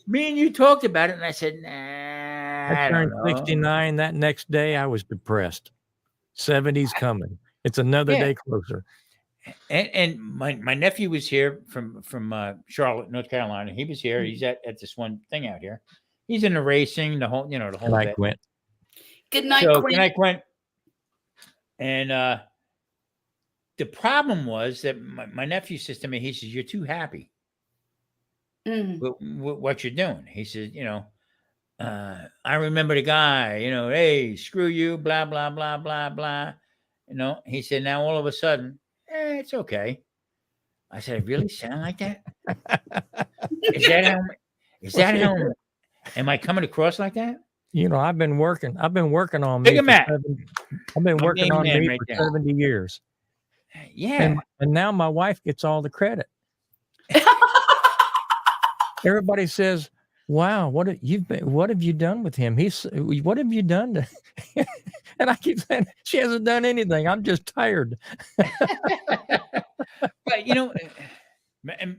Me and you talked about it, and I said, "Nah." I turned 69. That next day, I was depressed. 70's coming. It's another day closer. And my nephew was here from Charlotte, North Carolina. He was here. He's at this one thing out here. He's in the racing, the whole Good night, Quint. Good night, Quint. Good night, Quint. And the problem was that my nephew says to me, he says, "You're too happy with what you're doing." He says, "I remember the guy, hey, screw you, blah, blah, blah, blah, blah." He said, "Now all of a sudden, it's okay." I said, "I really sound like that? Is that how am I coming across like that?" I've been working on me. I've been working on me for 70 years. Yeah. And now my wife gets all the credit. Everybody says, "Wow, what have you done with him? What have you done to?" And I keep saying, "She hasn't done anything. I'm just tired." But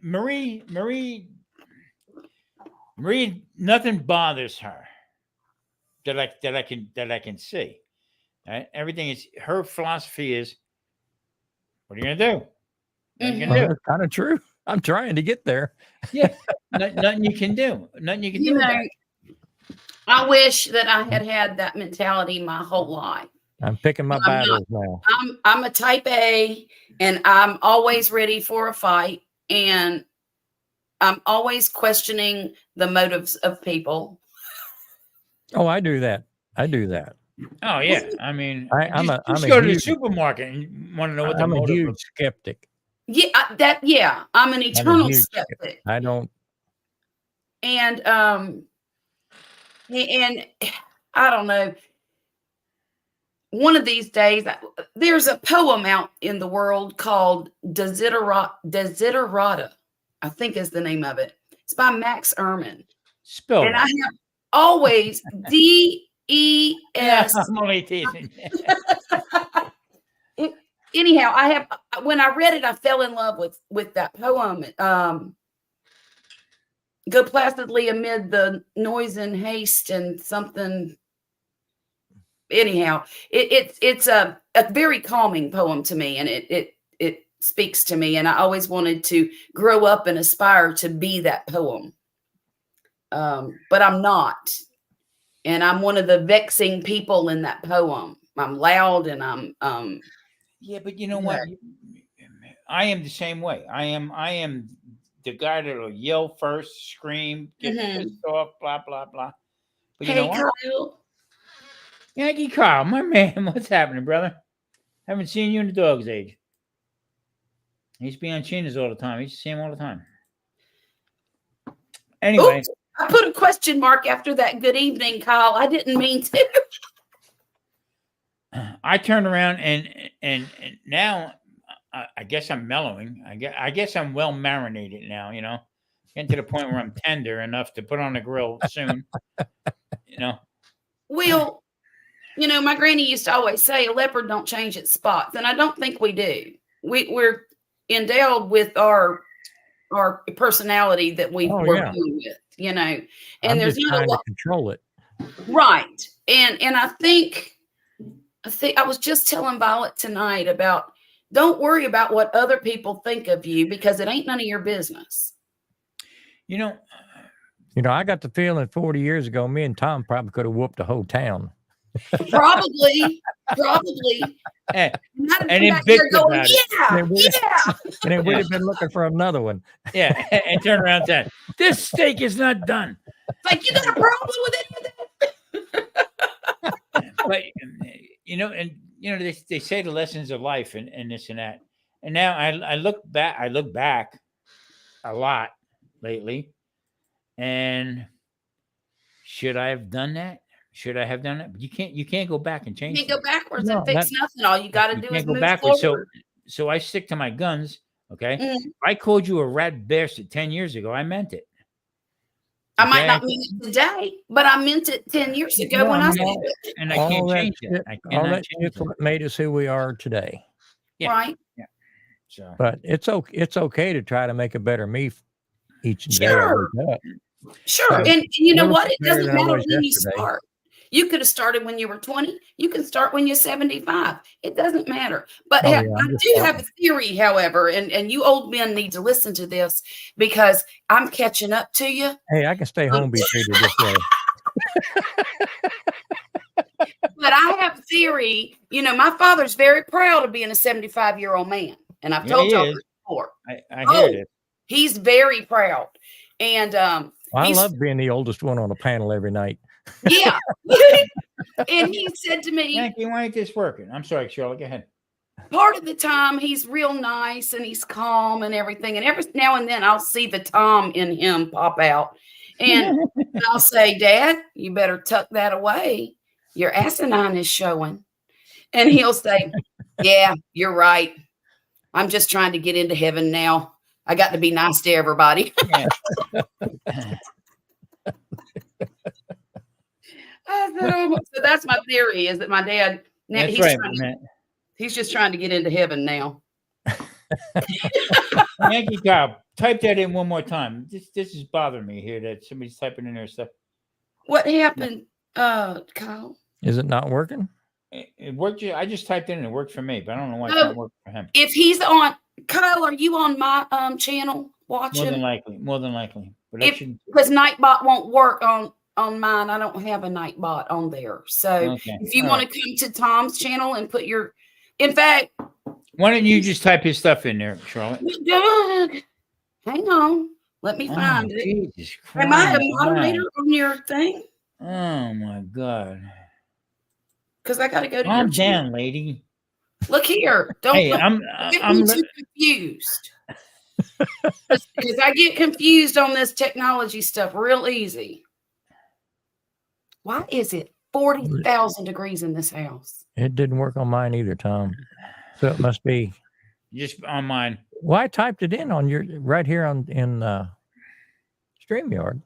Marie, nothing bothers her that I can see. Right? Everything is her philosophy is, what are you gonna do? That's kind of true. I'm trying to get there. Yeah, nothing you can do. Nothing you can do. I wish that I had that mentality my whole life. I'm picking my battles now. I'm a type A, and I'm always ready for a fight, and I'm always questioning the motives of people. Oh, I do that. Oh yeah, I mean, I'm just go to the supermarket and want to know what the motive. I'm a huge skeptic. Yeah, I'm an eternal skeptic. I don't. And I don't know. One of these days, there's a poem out in the world called Desiderata, I think is the name of it. It's by Max Ehrmann. Spell and I have always D-E-S. I'm only teasing. Anyhow, when I read it, I fell in love with that poem. Go placidly amid the noise and haste and something. Anyhow, it's a very calming poem to me, and it speaks to me. And I always wanted to grow up and aspire to be that poem, but I'm not. And I'm one of the vexing people in that poem. I'm loud and I'm yeah, but you know what? I am the same way. I am the guy that'll yell first, scream, get pissed off, blah, blah, blah. But you know what? Kyle. Yankee Carl, my man, what's happening, brother? Haven't seen you in the dog's age. He used to be on China's all the time. I used to see him all the time. Anyway. Oops, I put a question mark after that good evening, Kyle. I didn't mean to. I turned around and now I guess I'm mellowing. I guess I'm well marinated now, getting to the point where I'm tender enough to put on the grill soon. Well, my granny used to always say a leopard don't change its spots, and I don't think we do. We're endowed with our personality that we're born with, and I'm there's just trying to control it. Right. And I think I was just telling Violet tonight about, don't worry about what other people think of you, because it ain't none of your business. I got the feeling 40 years ago, me and Tom probably could have whooped the whole town. Probably. Probably. and And bitched about it. Yeah. And then we'd have been looking for another one. Yeah, and turn around and said, "This steak is not done." It's like, you got a problem with any of that? But they say the lessons of life and this and that. And now I look back a lot lately, and should I have done that? Should I have done that? But you can't go back and change. You can't go backwards No, and fix nothing. All you got to do is go move backwards. forward. So I stick to my guns. Okay. Mm. If I called you a rat bastard 10 years ago, I meant it. I might not mean it today, but I meant it 10 years ago when I said it. And I can't change it. All that shit's what made us who we are today. Yeah. Right. Yeah. So, but it's okay to try to make a better me each day. Sure. Sure. And you know what? It doesn't matter when you start. You could have started when you were 20. You can start when you're 75. It doesn't matter. But I do have a theory, however, and you old men need to listen to this because I'm catching up to you. Hey, I can stay home be treated this way. But I have a theory. You know, my father's very proud of being a 75-year-old man. And I've told y'all this before. I heard it. He's very proud. And I love being the oldest one on a panel every night. Yeah. And he said to me, Yankee, why ain't this working? I'm sorry, Charlotte, go ahead. Part of the time he's real nice and he's calm and everything. And every now and then I'll see the Tom in him pop out. And I'll say, Dad, you better tuck that away. Your asinine is showing. And he'll say, yeah, you're right. I'm just trying to get into heaven now. I got to be nice to everybody. So that's my theory, is that my dad, now he's just trying to get into heaven now. Yankee Cow, type that in one more time. This is bothering me here that somebody's typing in their stuff. What happened, Kyle? Is it not working? It worked. I just typed in and it worked for me, but I don't know why it's not working for him. If he's on, Kyle, are you on my channel watching? More than likely. But because Nightbot won't work on mine. I don't have a Nightbot on there. So if you want to come to Tom's channel and put your, in fact, why don't you just type his stuff in there, Charlotte? Hang on. Let me find it. Jesus Christ. Am I a moderator on your thing? Oh my God. Because I got to go to calm down, lady. Look here. Don't I'm too confused. Because I get confused on this technology stuff real easy. Why is it 40,000 degrees in this house? It didn't work on mine either, Tom. So it must be just on mine. Well, I typed it in on your right here in StreamYard.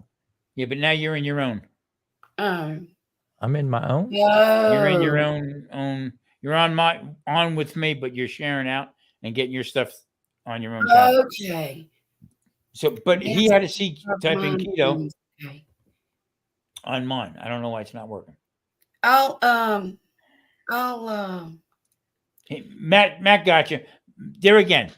Yeah, but now you're in your own. I'm in my own. You're in your own. You're on with me, but you're sharing out and getting your stuff on your own channel. Okay. So, but he had to see typing keto on mine. I don't know why it's not working. Hey, Matt got you there again.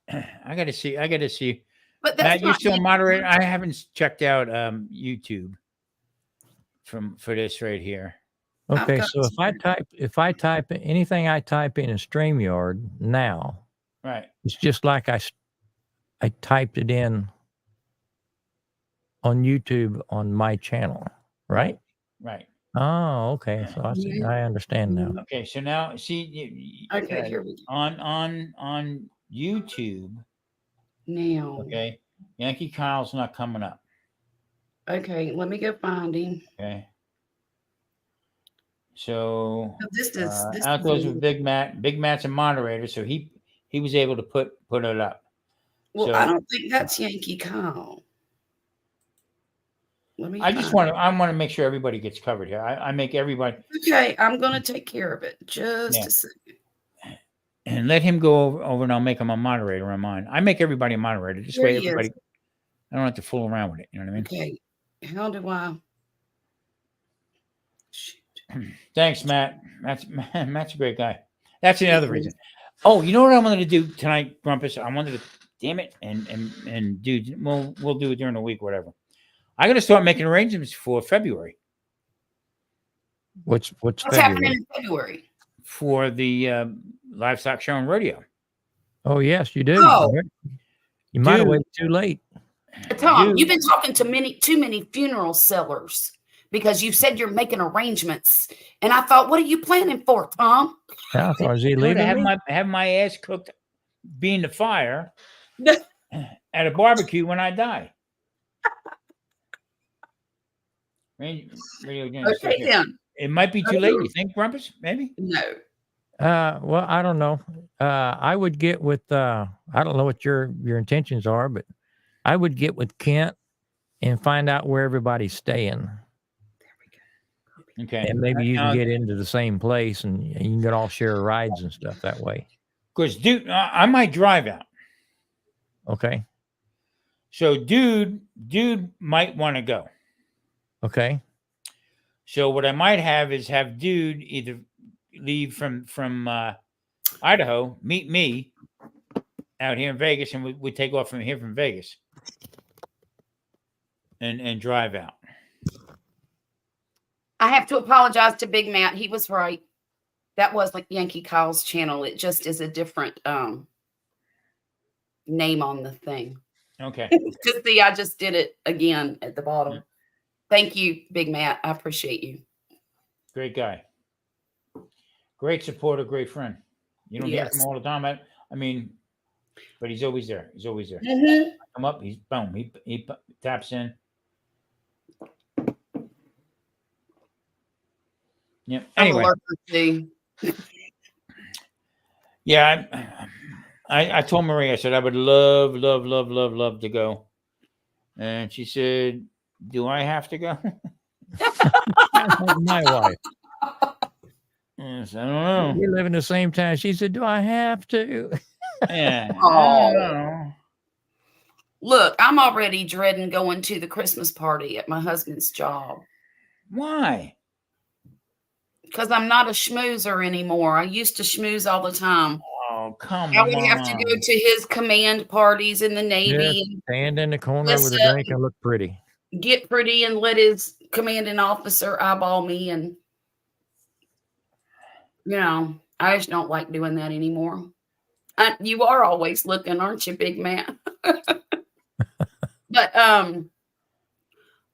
I got to see. But Matt, you're still a moderator. I haven't checked out YouTube for this right here. Okay, so if I type anything I type in StreamYard now, right, it's just like I typed it in on YouTube on my channel, right? Right. Oh, okay. So I understand now. Okay, so now see, okay, here we go. On YouTube now. Okay, Yankee Kyle's not coming up. Okay, let me go find him. Okay. So this out goes with Big Matt. Big Matt's a moderator, so he was able to put it up. Well, I don't think that's Yankee Kyle. I want to make sure everybody gets covered here. I make everybody. Okay, I'm going to take care of it. Just a second. And let him go over and I'll make him a moderator on mine. I make everybody a moderator. This way everybody, I don't have to fool around with it. You know what I mean? Okay. How do I? Shoot. Thanks, Matt. Matt's a great guy. That's another reason. Oh, you know what I wanted to do tonight, Grumpus? I wanted to, damn it, and do. We'll do it during the week, whatever. I got to start making arrangements for February. What's happening in February? For the livestock show and rodeo. Oh, yes, you do. Oh. You might have waited too late. Tom, you've been talking to too many funeral sellers because you said you're making arrangements. And I thought, what are you planning for, Tom? I thought, is he leaving me? Have my ass cooked being the fire at a barbecue when I die. Okay, then. It might be too late. You think, Grumpus? Maybe? No. Well, I don't know. I would get with I don't know what your intentions are, but I would get with Kent and find out where everybody's staying. Okay. And maybe you can get into the same place and you can get all share rides and stuff that way. Because dude, I might drive out. Okay. So dude might want to go. Okay. So what I might have is have dude either leave from Idaho, meet me out here in Vegas, and we take off from here from Vegas and drive out. I have to apologize to Big Matt. He was right. That was like Yankee Kyle's channel. It just is a different name on the thing. Okay. Just see, I just did it again at the bottom. Yeah. Thank you, Big Matt. I appreciate you. Great guy. Great supporter, great friend. You don't hear from him all the time. I mean, but he's always there. He's always there. Mm-hmm. Come up, he's boom. He taps in. Yeah. Anyway. Yeah, I told Maria, I said I would love to go. And she said, do I have to go? My wife. Yes, I don't know. We live in the same town. She said, do I have to? Yeah. I don't know. Look, I'm already dreading going to the Christmas party at my husband's job. Why? Because I'm not a schmoozer anymore. I used to schmooze all the time. Oh, come on. I would have to go to his command parties in the Navy. Yeah, stand in the corner with a drink and look pretty. Get pretty and let his commanding officer eyeball me. And, you know, I just don't like doing that anymore. You are always looking, aren't you, Big man? But I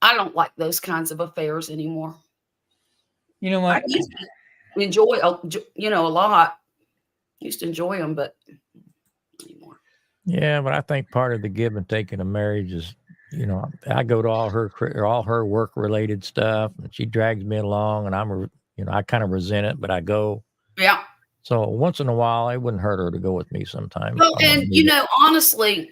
don't like those kinds of affairs anymore. You know what? I used to enjoy, a lot. Used to enjoy them, but anymore. Yeah, but I think part of the give and take in a marriage is, I go to all her work related stuff, and she drags me along, and I kind of resent it, but I go. Yeah. So once in a while, it wouldn't hurt her to go with me sometime. Well, and honestly,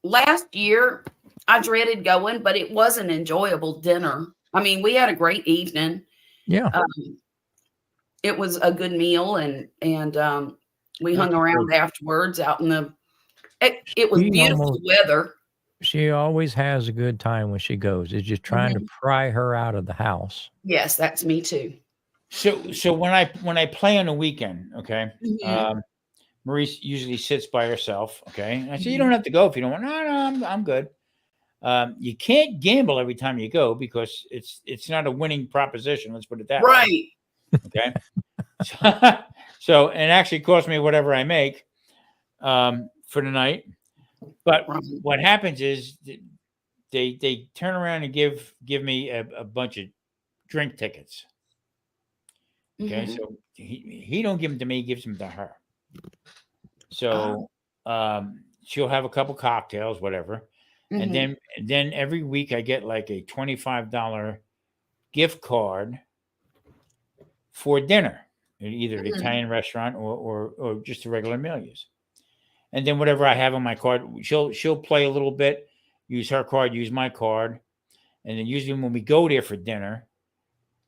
last year I dreaded going, but it was an enjoyable dinner. I mean, we had a great evening. Yeah. It was a good meal, and we hung around afterwards out in the. It was beautiful weather. She always has a good time when she goes. It's just trying to pry her out of the house. Yes, that's me too. So when I play on a weekend, okay, Maurice usually sits by herself. Okay, and I said, you don't have to go if you don't want. No, I'm good. You can't gamble every time you go because it's not a winning proposition. Let's put it that way. Okay. So it actually cost me whatever I make for the night. But what happens is they turn around and give me a bunch of drink tickets. Okay, so he don't give them to me, he gives them to her. So she'll have a couple cocktails, whatever. And then every week I get like a $25 gift card for dinner at either an Italian restaurant or just a regular meal use. And then whatever I have on my card, she'll play a little bit, use her card, use my card. And then usually when we go there for dinner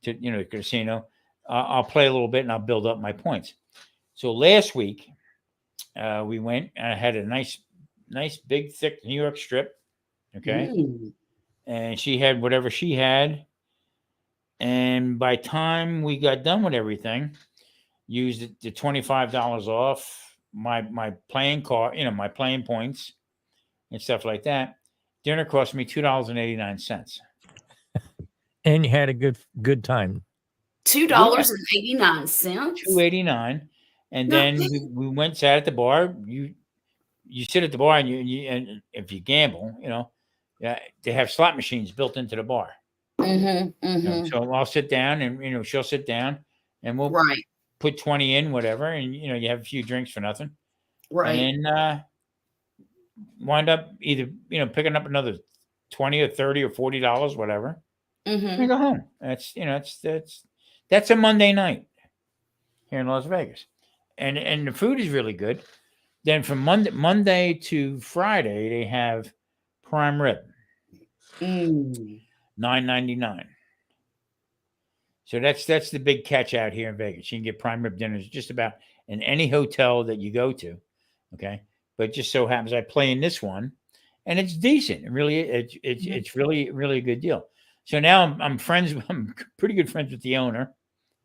to the casino, I'll play a little bit and I'll build up my points. So last week we went and I had a nice big thick New York strip. Okay. And she had whatever she had. And by the time we got done with everything, used the $25 off my playing card, my playing points and stuff like that. Dinner cost me $2.89. And you had a good time. $2.89. $2.89, and No. then we went sat at the bar. You sit at the bar, and if you gamble, they have slot machines built into the bar. So I'll sit down, and she'll sit down, and we'll put 20 in, whatever, and you have a few drinks for nothing, and then wind up either picking up another $20 or $30 or $40, whatever, and go home. That's a Monday night here in Las Vegas, and the food is really good. Then from Monday to Friday, they have prime rib, $9.99. So that's the big catch out here in Vegas. You can get prime rib dinners just about in any hotel that you go to. Okay, but it just so happens I play in this one, and it's decent. It really, it's really a good deal. So now I'm friends. I'm pretty good friends with the owner.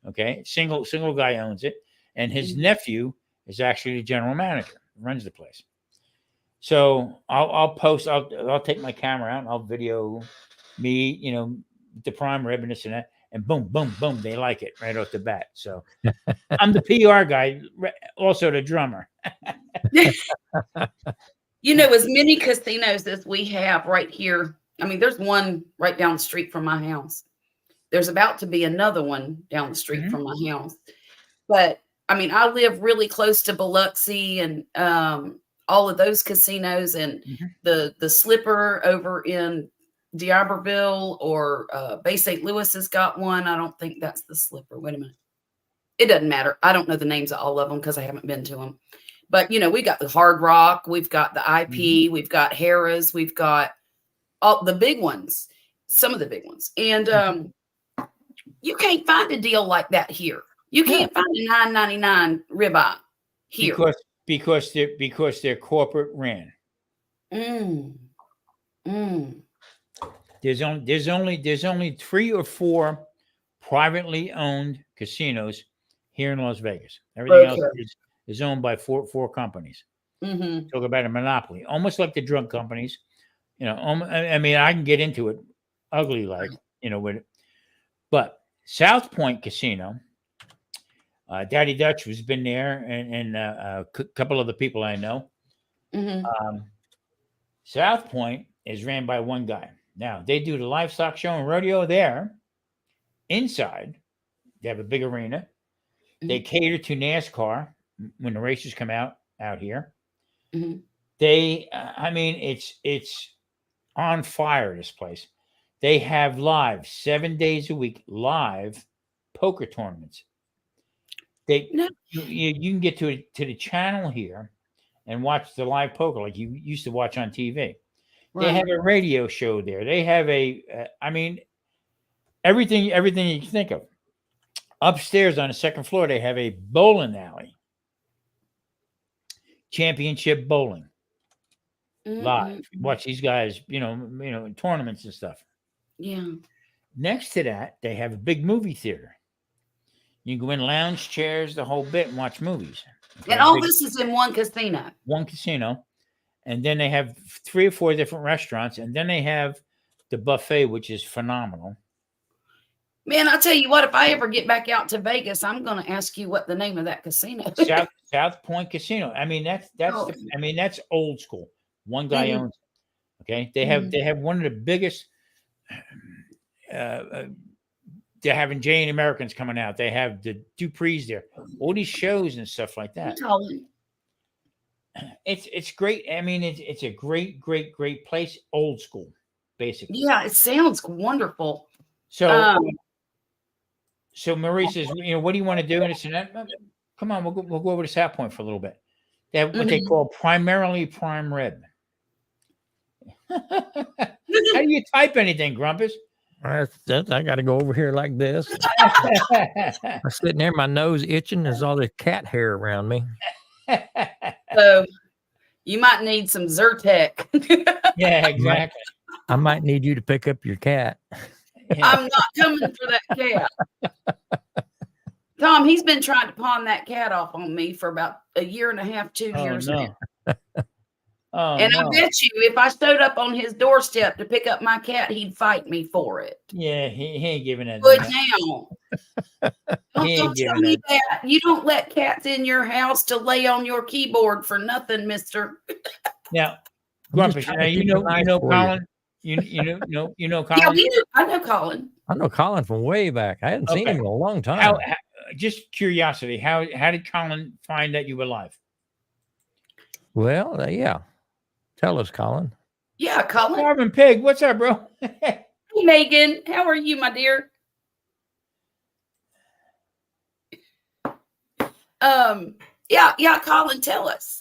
Okay, single guy owns it, and his nephew is actually the general manager, runs the place. So I'll post. I'll take my camera out and I'll video me, the prime rib and this and that, and boom, boom, boom, they like it right off the bat. So I'm the PR guy, also the drummer. As many casinos as we have right here. I mean, there's one right down the street from my house. There's about to be another one down the street from my house. But I mean, I live really close to Biloxi and all of those casinos, and the Slipper over in D'Iberville or Bay St. Louis has got one. I don't think that's the Slipper. Wait a minute. It doesn't matter. I don't know the names of all of them because I haven't been to them. But, we got the Hard Rock. We've got the IP. We've got Harrah's. We've got all the big ones, some of the big ones. And you can't find a deal like that here. You can't find a $9.99 ribeye here. Because they're corporate ran. There's only 3 or 4 privately owned casinos here in Las Vegas. Everything else is owned by four companies. Talk about a monopoly, almost like the drug companies. I mean, I can get into it ugly with it. But South Point Casino, Daddy Dutch has been there, and a couple of the people I know. South Point is ran by one guy. Now, they do the livestock show and rodeo there. Inside, they have a big arena. They cater to NASCAR when the races come out here. They, I mean, it's on fire, this place. They have 7 days a week, live poker tournaments. You can get to the channel here and watch the live poker like you used to watch on TV. They have a radio show there. They have everything you can think of. Upstairs on the second floor, they have a bowling alley. Championship bowling. Live. Watch these guys, tournaments and stuff. Yeah. Next to that, they have a big movie theater. You can go in lounge chairs, the whole bit, and watch movies. And all this is in one casino. One casino. And then they have 3 or 4 different restaurants. And then they have the buffet, which is phenomenal. Man, I'll tell you what, if I ever get back out to Vegas, I'm going to ask you what the name of that casino is. South Point Casino. I mean, that's old school. One guy owns it. Okay. They have one of the biggest, they're having Jane Americans coming out. They have the Dupree's there, all these shows and stuff like that. It's great. I mean, it's a great place. Old school, basically. Yeah, it sounds wonderful. So Marie says, what do you want to do? And I said, come on, we'll go over to South Point for a little bit. They have what they call primarily prime rib. How do you type anything, Grumpus? I got to go over here like this. I'm sitting there, my nose itching. There's all the cat hair around me. So you might need some Zyrtec. Yeah, exactly. I might need you to pick up your cat. Yeah. I'm not coming for that cat. Tom, he's been trying to pawn that cat off on me for about a year and a half, 2 years now. I bet you if I showed up on his doorstep to pick up my cat, he'd fight me for it. Yeah, he ain't giving it. Good Don't tell me that. You don't let cats in your house to lay on your keyboard for nothing, mister. Now, Grumpus, now you know Colin. You know Colin. Yeah, I know Colin. I know Colin from way back. I hadn't seen him in a long time. Just curiosity, how did Colin find that you were alive? Well, yeah. Tell us, Colin. Yeah, Colin. Marvin Pig, what's up, bro? Hey, Megan, how are you, my dear? Yeah, Colin, tell us.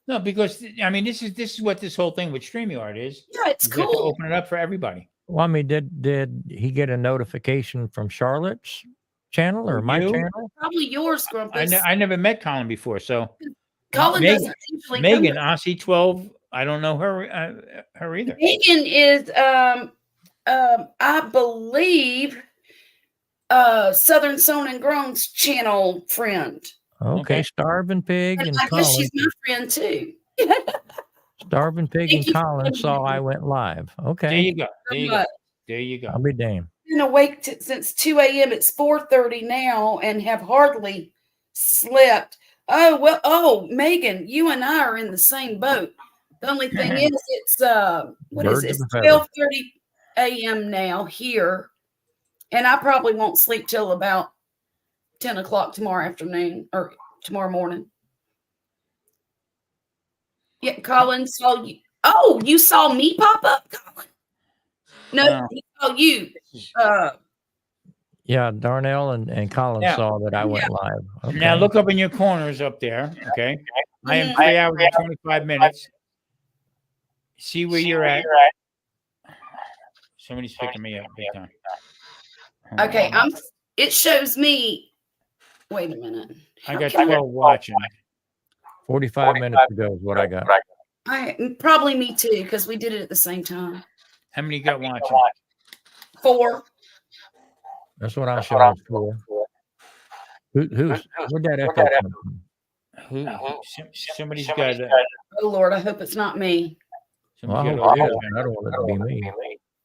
No, because I mean, this is what this whole thing with StreamYard is. Yeah, it's cool. To open it up for everybody. Well, I mean, did he get a notification from Charlotte's channel or my channel? Probably yours, Grumpus. I never met Colin before, so Colin doesn't usually. Megan, Aussie 12. I don't know her either. Megan is, I believe, Southern Sewn and Grown's channel friend. Okay, Starving Pig and I Colin. guess she's my friend too. Starving Pig and Colin saw I went live. Okay. There you go. There you go. I'll be damned. I've been awake since 2 a.m. It's 4:30 now and have hardly slept. Oh, well, Megan, you and I are in the same boat. The only thing is it's what is it? It's 12:30 a.m. now here. And I probably won't sleep till about 10 o'clock tomorrow afternoon or tomorrow morning. Yeah, Colin saw you. Oh, you saw me pop up, Colin? No, he saw you. Yeah, Darnell and Colin saw that I went live. Okay. Now look up in your corners up there. Okay. I am 3 hours and 25 minutes. See where you're at. Somebody's picking me up big time. Okay, it shows me. Wait a minute. I got 12 watching. 45 minutes ago is what I got. Probably me too, because we did it at the same time. How many you got watching? 4. That's what I'm showing for. Where'd that echo come from? Somebody's got. Oh Lord, I hope it's not me. Well, I hope it is. I don't want it to be me.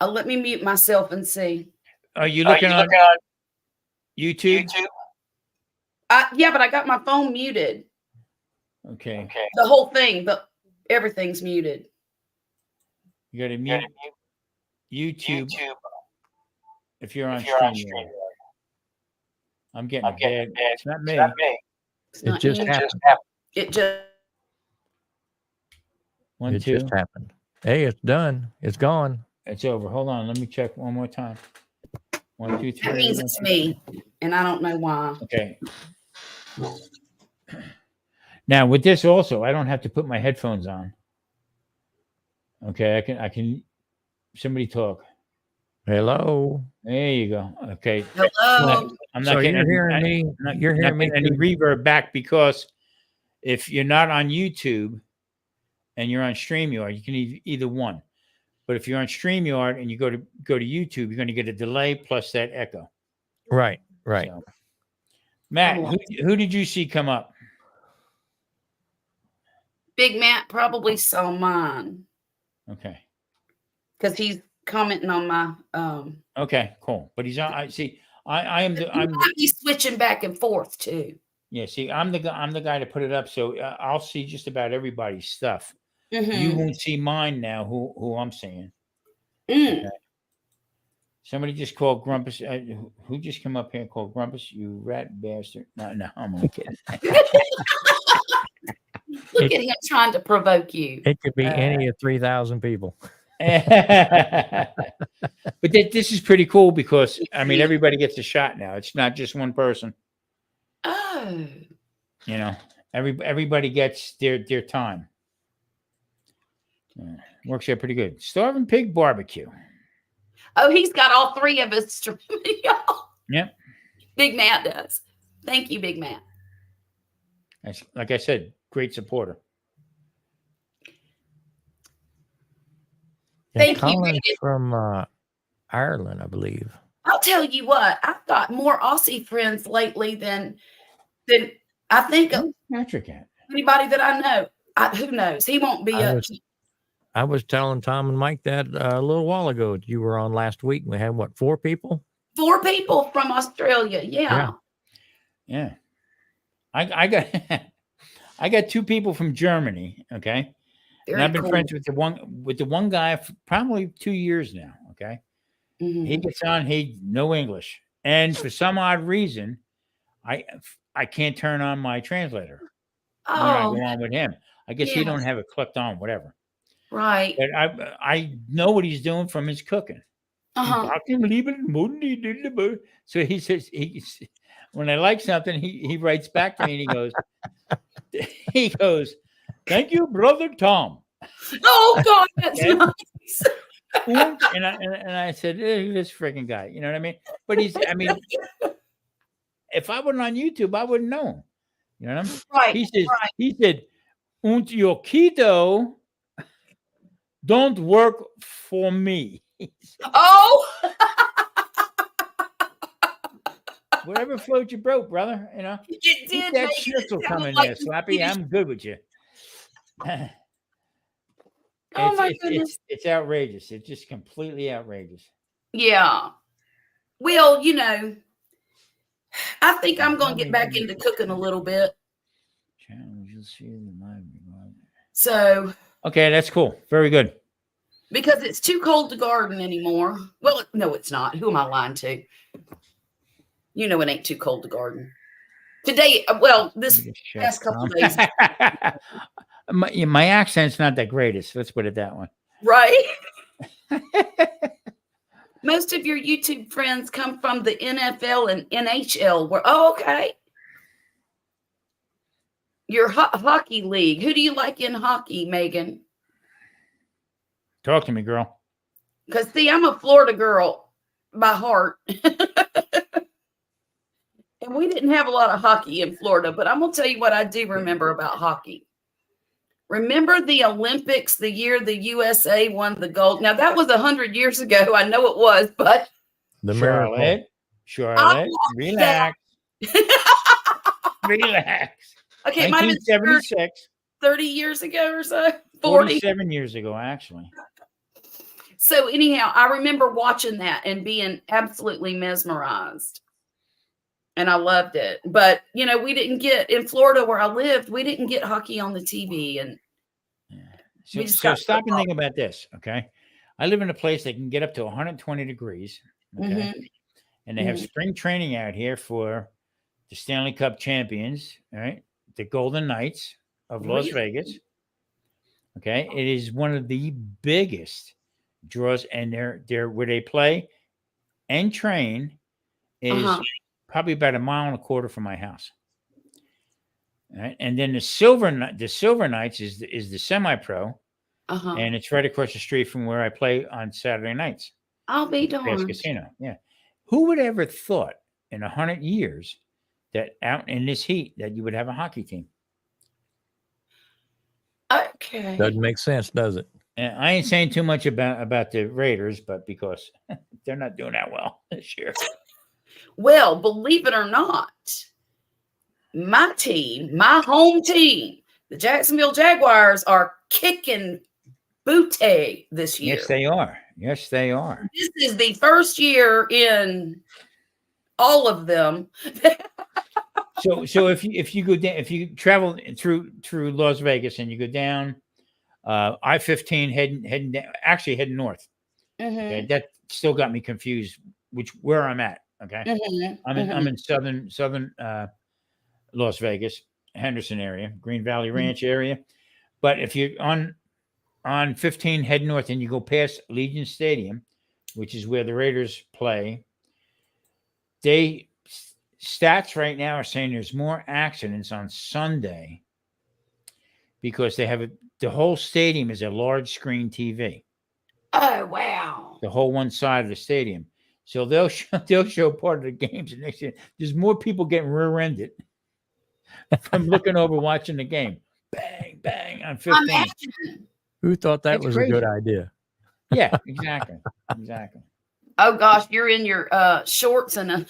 Let me mute myself and see. Are you looking on YouTube? Yeah, but I got my phone muted. Okay. The whole thing, but everything's muted. You got to mute YouTube if you're on StreamYard. I'm getting a bad. It's not me. It just happened. It just. One, it two. just happened. Hey, it's done. It's gone. It's over. Hold on. Let me check one more time. 1, 2, 3. That means it's me, and I don't know why. Okay. Now with this also, I don't have to put my headphones on. Okay, I can. Somebody talk. Hello. There you go. Okay. Hello. I'm not getting. You're hearing me. You're hearing me. Any reverb back, because if you're not on YouTube and you're on StreamYard, you can either one. But if you're on StreamYard and you go to YouTube, you're going to get a delay plus that echo. Right. So, Matt, who did you see come up? Big Matt probably saw mine. Okay. Because he's commenting on my. Okay, cool. But he's on. I see. I'm He's switching back and forth too. Yeah. See, I'm the guy to put it up, so I'll see just about everybody's stuff. Mm-hmm. You won't see mine now. Who I'm seeing. Okay. Somebody just called Grumpus. Who just come up here and called Grumpus? You rat bastard! No, I'm only kidding. Look at him trying to provoke you. It could be any of 3,000 people. But this is pretty cool because I mean everybody gets a shot now. It's not just one person. Oh. You know, everybody gets their time. Works out pretty good. Starving Pig Barbecue. Oh, he's got all 3 of us. Yep. Big Matt does. Thank you, Big Matt. Like I said, great supporter. Thank Colin's you. From Ireland, I believe. I'll tell you what, I've got more Aussie friends lately than I think of Patrick at? Anybody that I know. Who knows? He won't be up. I was telling Tom and Mike that a little while ago. You were on last week. We had 4 people? 4 people from Australia. Yeah. Yeah. I got I got 2 people from Germany. Okay. Very and I've been cool. friends with the one guy for probably 2 years now. Okay. He gets on, he no English. And for some odd reason, I can't turn on my translator when I go on with him. I guess he don't have it clicked on, whatever. Right. But I know what he's doing from his cooking. So he says when I like something, he writes back to me and he goes, "Thank you, brother Tom." Oh God, that's Okay? nice. and I said, this freaking guy, you know what I mean? But if I wasn't on YouTube, I wouldn't know him. You know what I mean? Right. He said, "Und your keto don't work for me." Oh. Whatever floats your boat, brother. You know, It did. that schnitzel coming there, Slappy. I'm good with you. Oh my goodness. It's outrageous. It's just completely outrageous. Yeah. Well, I think I'm going to get back into cooking a little bit. So. Okay, that's cool. Very good. Because it's too cold to garden anymore. Well, no, it's not. Who am I lying to? It ain't too cold to garden. Today, well, this past couple of days. My accent's not the greatest. Let's put it that way. Right. Most of your YouTube friends come from the NFL and NHL. Okay. Your hockey league. Who do you like in hockey, Megan? Talk to me, girl. Because, see, I'm a Florida girl by heart. And we didn't have a lot of hockey in Florida, but I'm going to tell you what I do remember about hockey. Remember the Olympics, the year the USA won the gold? Now, that was 100 years ago. I know it was, but. The Charlotte, relax. Relax. Okay, it might have been 1976. 30 years ago or so. 47 years ago, actually. So anyhow, I remember watching that and being absolutely mesmerized. And I loved it. But, we didn't get, in Florida where I lived, we didn't get hockey on the TV. And so stop and think about this, okay? I live in a place that can get up to 120 degrees, okay? And they have spring training out here for the Stanley Cup champions, all right? The Golden Knights of Las Vegas. Okay, it is one of the biggest draws, and they're where they play and train is probably about 1.25 miles from my house. All right, and then the Silver Knights is the semi-pro, and it's right across the street from where I play on Saturday nights. I'll be darned. Casino, yeah. Who would ever thought in 100 years that out in this heat that you would have a hockey team? Okay. Doesn't make sense, does it? And I ain't saying too much about the Raiders, but because they're not doing that well this year. Well, believe it or not, my team, my home team, the Jacksonville Jaguars, are kicking booty this year. Yes, they are. Yes, they are. This is the first year in all of them. So if you go down, if you travel through Las Vegas and you go down I-15 heading north, okay, that still got me confused where I'm at. Okay, I'm in southern Las Vegas, Henderson area, Green Valley Ranch area. But if you're on 15 head north and you go past Legion Stadium, which is where the Raiders play, stats right now are saying there's more accidents on Sunday because they have the whole stadium is a large screen TV. Oh, wow. The whole one side of the stadium. So they'll show part of the games, and there's more people getting rear-ended from looking over watching the game. Bang, bang on 15. Who thought that was crazy. A good idea? Yeah, exactly. Exactly. Oh gosh, you're in your shorts and a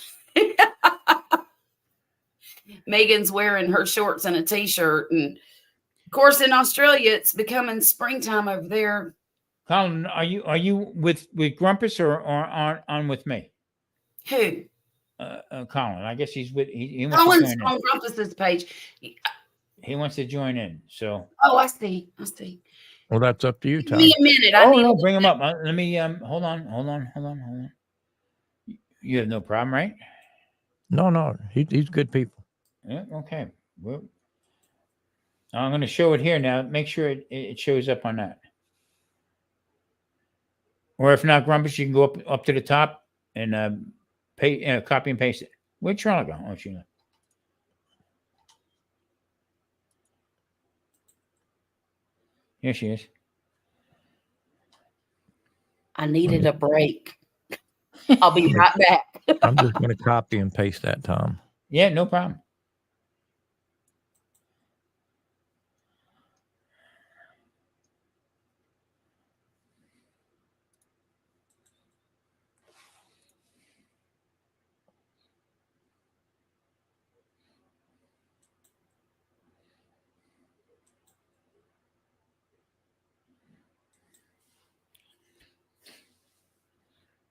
Megan's wearing her shorts and a t-shirt, and of course in Australia it's becoming springtime over there. Colin, are you with Grumpus or on with me? Who? Colin. I guess he's with. He wants Colin's to join on Rumpus's page. in. He wants to join in. So. Oh, I see. Well, that's up to you, Give Tom. me a minute. No, bring him up. Let me. Hold on. You have no problem, right? No, he's good people. Yeah. Okay. Well, I'm going to show it here now. Make sure it shows up on that. Or if not, Grumpus, you can go up to the top and copy and paste it. Where'd Charlotte go? Oh, Sheila. Here she is. I needed a break. I'll be right back. I'm just going to copy and paste that, Tom. Yeah, no problem.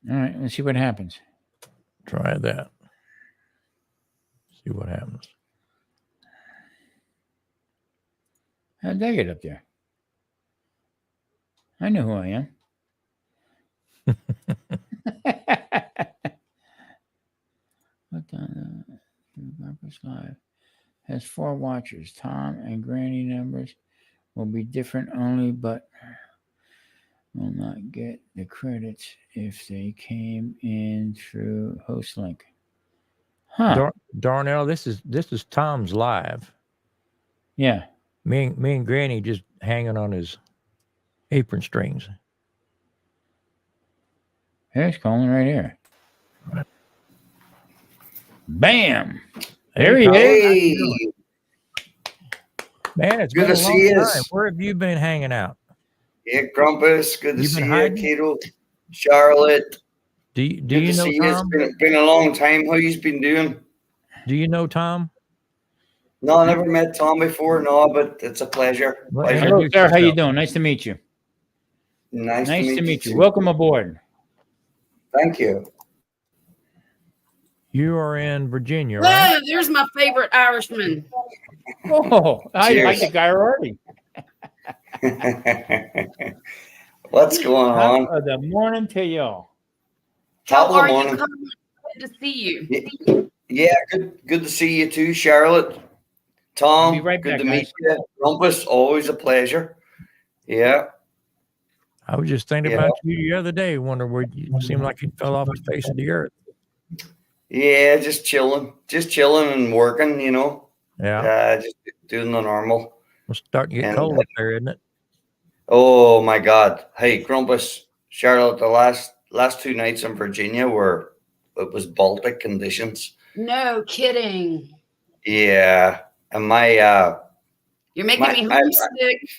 All right, let's see what happens. Try that. See what happens. How'd they get up there? I know who I am. What the Grumpus Live has 4 watchers. Tom and Granny numbers will be different only, but will not get the credits if they came in through host link. Huh? Darnell, this is Tom's live. Yeah. Me and Granny just hanging on his apron strings. Here's Colin right here. Bam! There he is. Man, it's good been to a see long you. time. Where have you been hanging out? Yeah, Grumpus, good to You've see been you. hiding? Kato, Charlotte. Do Good you to know see you. Tom? It's been a long time. How you been doing? Do you know Tom? No, I never met Tom before. No, but it's a pleasure. Well, Pleasure. Hello, sir. How you doing? Nice to meet you. Nice to meet you. too. Welcome aboard. Thank you. You are in Virginia, right? Oh, there's my favorite Irishman. Oh, I Cheers. like the guy already. What's going on? Top of the morning to y'all. Top How of the are you, morning. Colin? Good to see you. Yeah, good to see you too, Charlotte. I'll Tom, be right good back, to meet guys. you. Grumpus, always a pleasure. Yeah. I was just thinking Yeah. about you the other day, wondering where you seemed like you fell off the face of the earth. Yeah, just chilling and working, you know. Yeah. Just doing the normal. It's starting to get And- cold up there, isn't it? Oh my God! Hey, Grumpus, Charlotte, the last 2 nights in Virginia it was Baltic conditions. No kidding. Yeah, and You're making My- me I- homesick.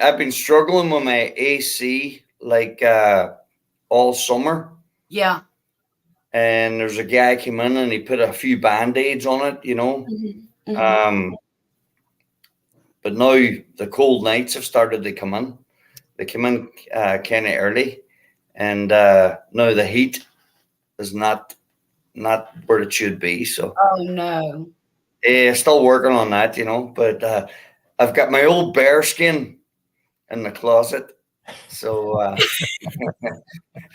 I've been struggling with my AC like all summer. Yeah. And there's a guy came in and he put a few band-aids on it, you know. Mhm. But now the cold nights have started to come in. They come in kind of early, and now the heat is not where it should be. So Oh no. still working on that, you know. But I've got my old bear skin in the closet. So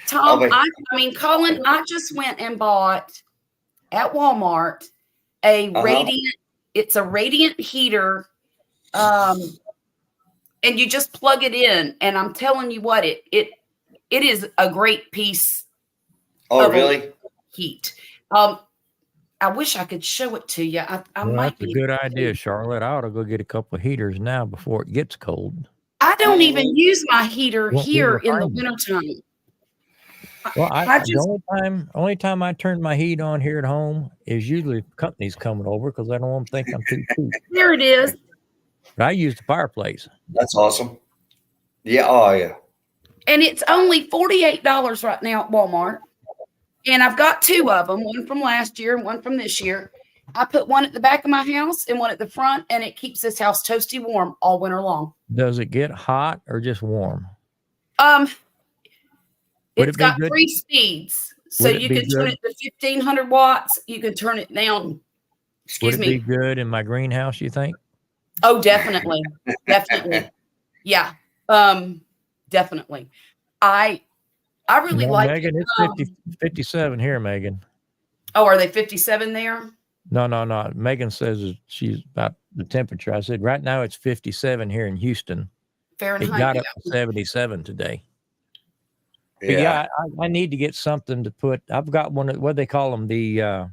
Tom, be- I mean, Colin, I just went and bought at Walmart a radiant. It's a radiant heater, and you just plug it in. And I'm telling you what, it is a great piece. oh of really? Heat. I wish I could show it to you. I Well, might that's a be. good idea, Charlotte. I ought to go get a couple of heaters now before it gets cold. I don't even use my heater Won't be here in the refined. wintertime. Well, I just the only time I turn my heat on here at home is usually companies coming over because I don't want them to think I'm too cheap. there it is. But I use the fireplace. That's awesome. Yeah. Oh yeah. And it's only $48 right now at Walmart. And I've got 2 of them, one from last year and one from this year. I put one at the back of my house and one at the front, and it keeps this house toasty warm all winter long. Does it get hot or just warm? It's got 3 speeds. So you can turn it to 1500 watts. You can turn it down. Excuse me. Would it be good in my greenhouse, you think? Oh, definitely. Definitely. Yeah. Definitely. I really like Megan, it. It's 57 here, Megan. Oh, are they 57 there? No. Megan says she's about the temperature. I said right now it's 57 here in Houston. Fahrenheit. It got up to 77 today. Yeah. But yeah, I need to get something to put. I've got one of what they call them, the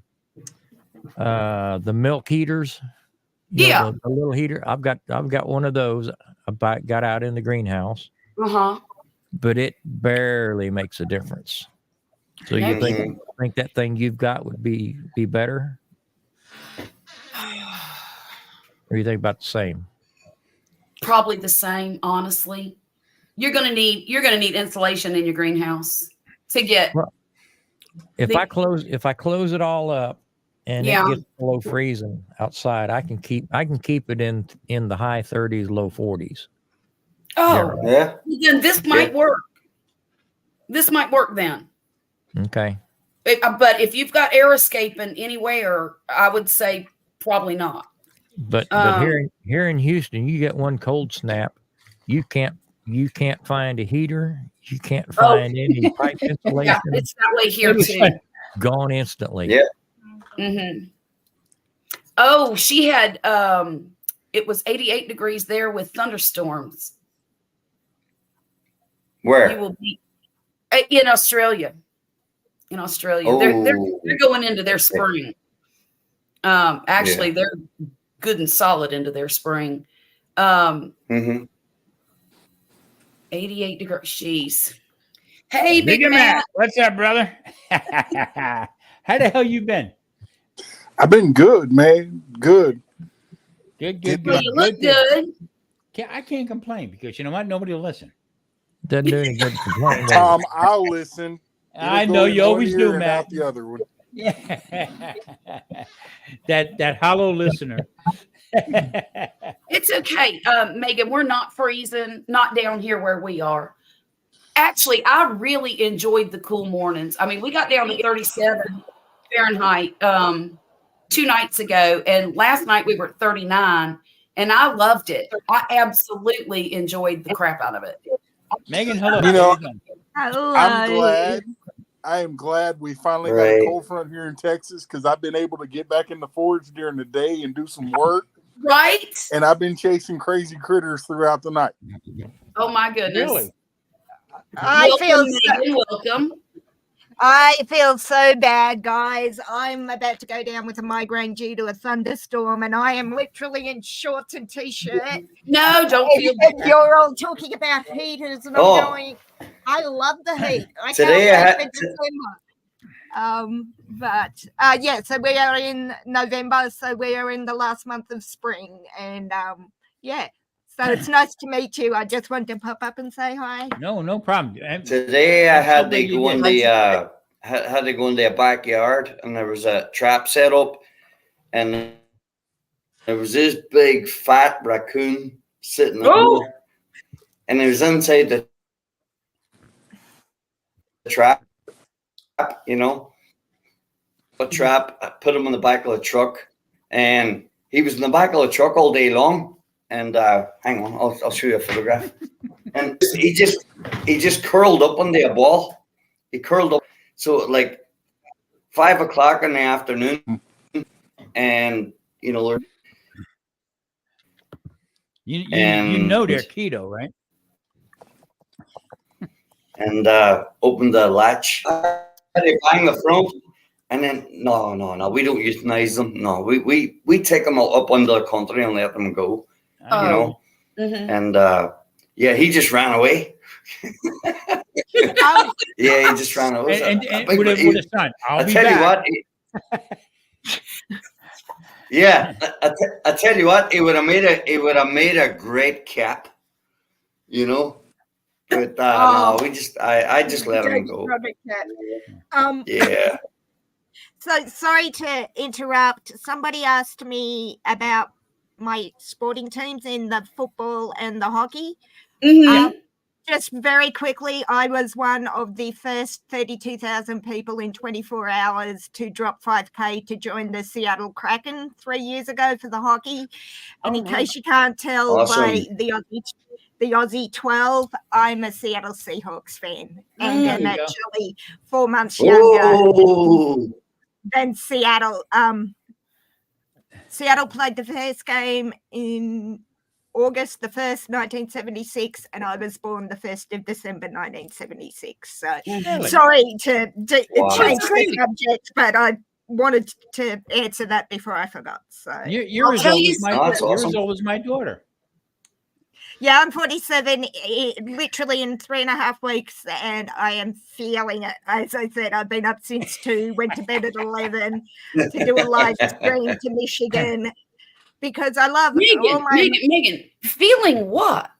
milk heaters. You know, the little heater. I've got one of those. I got out in the greenhouse. But it barely makes a difference. So you think that thing you've got would be better? Or you think about the same? Probably the same, honestly. You're gonna need insulation in your greenhouse to get. Well, if I close it all up and it gets below freezing outside, I can keep it in the high 30s, low 40s. Oh, yeah. Then this might work. This might work then. Okay. But if you've got air escaping anywhere, I would say probably not. But here in Houston, you get one cold snap, you can't find a heater, you can't find any pipe insulation. Yeah, it's that way here too. Gone instantly. Yeah. Mm-hmm. Oh, she had it was 88 degrees there with thunderstorms. Where? You will be in Australia. In Australia, they're going into their spring. Actually, they're good and solid into their spring. 88 degrees. Jeez. Hey, Big Matt. What's up, brother? How the hell you been? I've been good, man. Good. Good. Well, you look good. I can't complain because you know what? Nobody will listen. Doesn't do any good to complain. Tom, I'll listen. I know you always do, Matt. Out the other one. Yeah. that hollow listener. It's okay, Megan. We're not freezing, not down here where we are. Actually, I really enjoyed the cool mornings. I mean, we got down to 37 Fahrenheit 2 nights ago, and last night we were at 39, and I loved it. I absolutely enjoyed the crap out of it. Megan, hello. You know, hello. I am glad we finally got a cold front here in Texas because I've been able to get back in the forge during the day and do some work. Right. And I've been chasing crazy critters throughout the night. Oh my goodness. Really? Welcome. I feel so bad, guys. I'm about to go down with a migraine due to a thunderstorm, and I am literally in shorts and t-shirt. No, don't feel bad. You're all talking about heaters, and I'm going, I love the heat. I Today can't wait for December. So we are in November, so we are in the last month of spring, and so it's nice to meet you. I just wanted to pop up and say hi. No problem. Today I had to go in the had to go in the backyard, and there was a trap set up, and there was this big fat raccoon sitting there, and it was inside the trap. You know, a trap. I put him in the back of the truck, and he was in the back of the truck all day long. And hang on, I'll show you a photograph. And he just curled up under a ball. He curled up. So like 5 o'clock in the afternoon, and you know, you know they're keto, right? And opened the latch. They bang the front, and then no, we don't euthanize them. No, we take them up under the country and let them go. You know, and he just ran away. He just ran away. And with a son, I'll be tell back. you what. I tell you what, it would have made a great cap. You know, but no, I just let him go. So sorry to interrupt. Somebody asked me about my sporting teams in the football and the hockey. Just very quickly, I was one of the first 32,000 people in 24 hours to drop 5K to join the Seattle Kraken 3 years ago for the hockey. And in case you can't tell by the Aussie 12, I'm a Seattle Seahawks fan. And I'm actually 4 months younger than Seattle. Seattle played the first game in August the 1st, 1976, and I was born the 1st of December, 1976. So sorry to change the subject, but I wanted to answer that before I forgot. So you're as old as my daughter. Yeah, I'm 47, literally in 3.5 weeks, and I am feeling it. As I said, I've been up since 2, went to bed at 11 to do a live stream to Michigan. Because I love Megan, feeling what?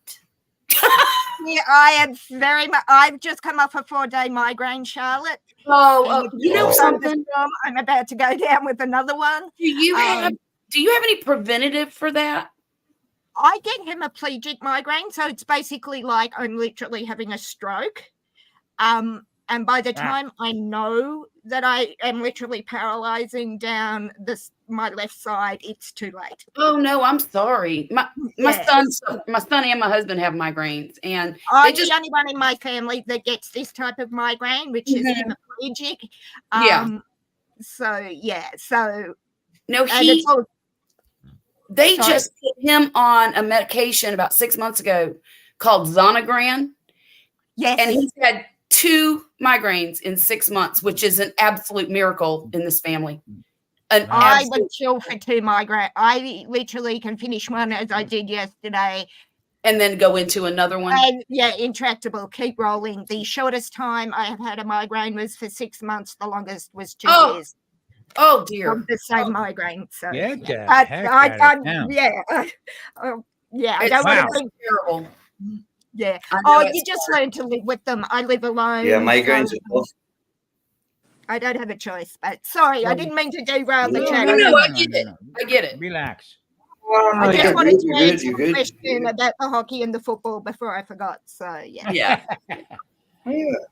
Yeah, I am very much. I've just come off a 4-day migraine, Charlotte. You know something? I'm about to go down with another one. Do you have any preventative for that? I get hemiplegic migraine, so it's basically like I'm literally having a stroke. And by the time I know that I am literally paralyzing down my left side, it's too late. Oh no, I'm sorry. My son and my husband have migraines, and I'm the only one in my family that gets this type of migraine, which is hemiplegic. They just put him on a medication about 6 months ago called Zonegran. Yes, and he's had 2 migraines in 6 months, which is an absolute miracle in this family. I would chill for 2 migraines. I literally can finish one as I did yesterday. And then go into another one. And intractable, keep rolling. The shortest time I have had a migraine was for 6 months. The longest was 2 years. Oh dear. From the same migraine. So I don't want to be terrible. Yeah. You just learn to live with them. I live alone. Yeah, migraines are tough. I don't have a choice, but sorry, I didn't mean to derail the chat. No, I get it. Relax. I just wanted to answer the question about the hockey and the football before I forgot. So yeah.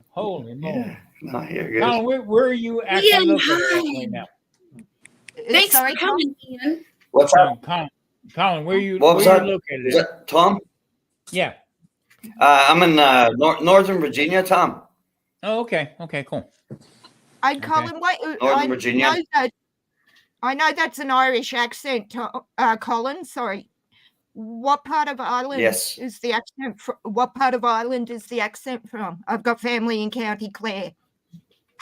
Holy moly! No, you're good. Colin, where are you actually located right now? Thanks for coming, Ian. What's up, Colin? Where are you? What was that? Located? Is that Tom? Yeah. I'm in Northern Virginia, Tom. Oh, okay. Okay, cool. And Colin, Northern Virginia. I know that's an Irish accent, Colin. Sorry. What part of Ireland is the accent from? What part of Ireland is the accent from? I've got family in County Clare,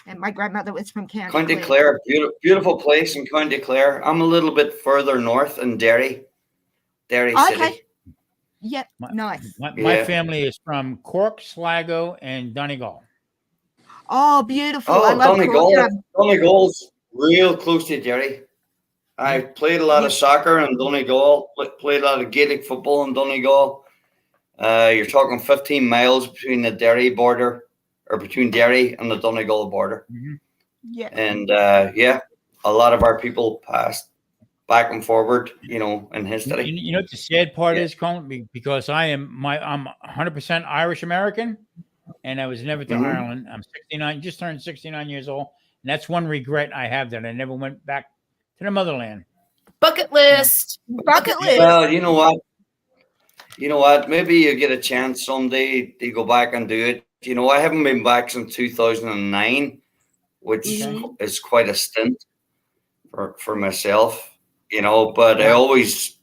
and my grandmother was from County Clare. Beautiful place in County Clare. I'm a little bit further north in Derry City. Yep, nice. My family is from Cork, Sligo, and Donegal. Oh, beautiful. Oh, Donegal's real close to Derry. I played a lot of soccer in Donegal, played a lot of Gaelic football in Donegal. You're talking 15 miles between the Derry border, or between Derry and the Donegal border. Mm-hmm. Yeah. And a lot of our people passed back and forward, in history. You know what the sad part is, Colin? Because I'm 100% Irish American, and I was never to Ireland. I'm 69, just turned 69 years old, and that's one regret I have, that I never went back to the motherland. Bucket list. Well, you know what? Maybe you get a chance someday to go back and do it. I haven't been back since 2009, which is quite a stint for myself. But I always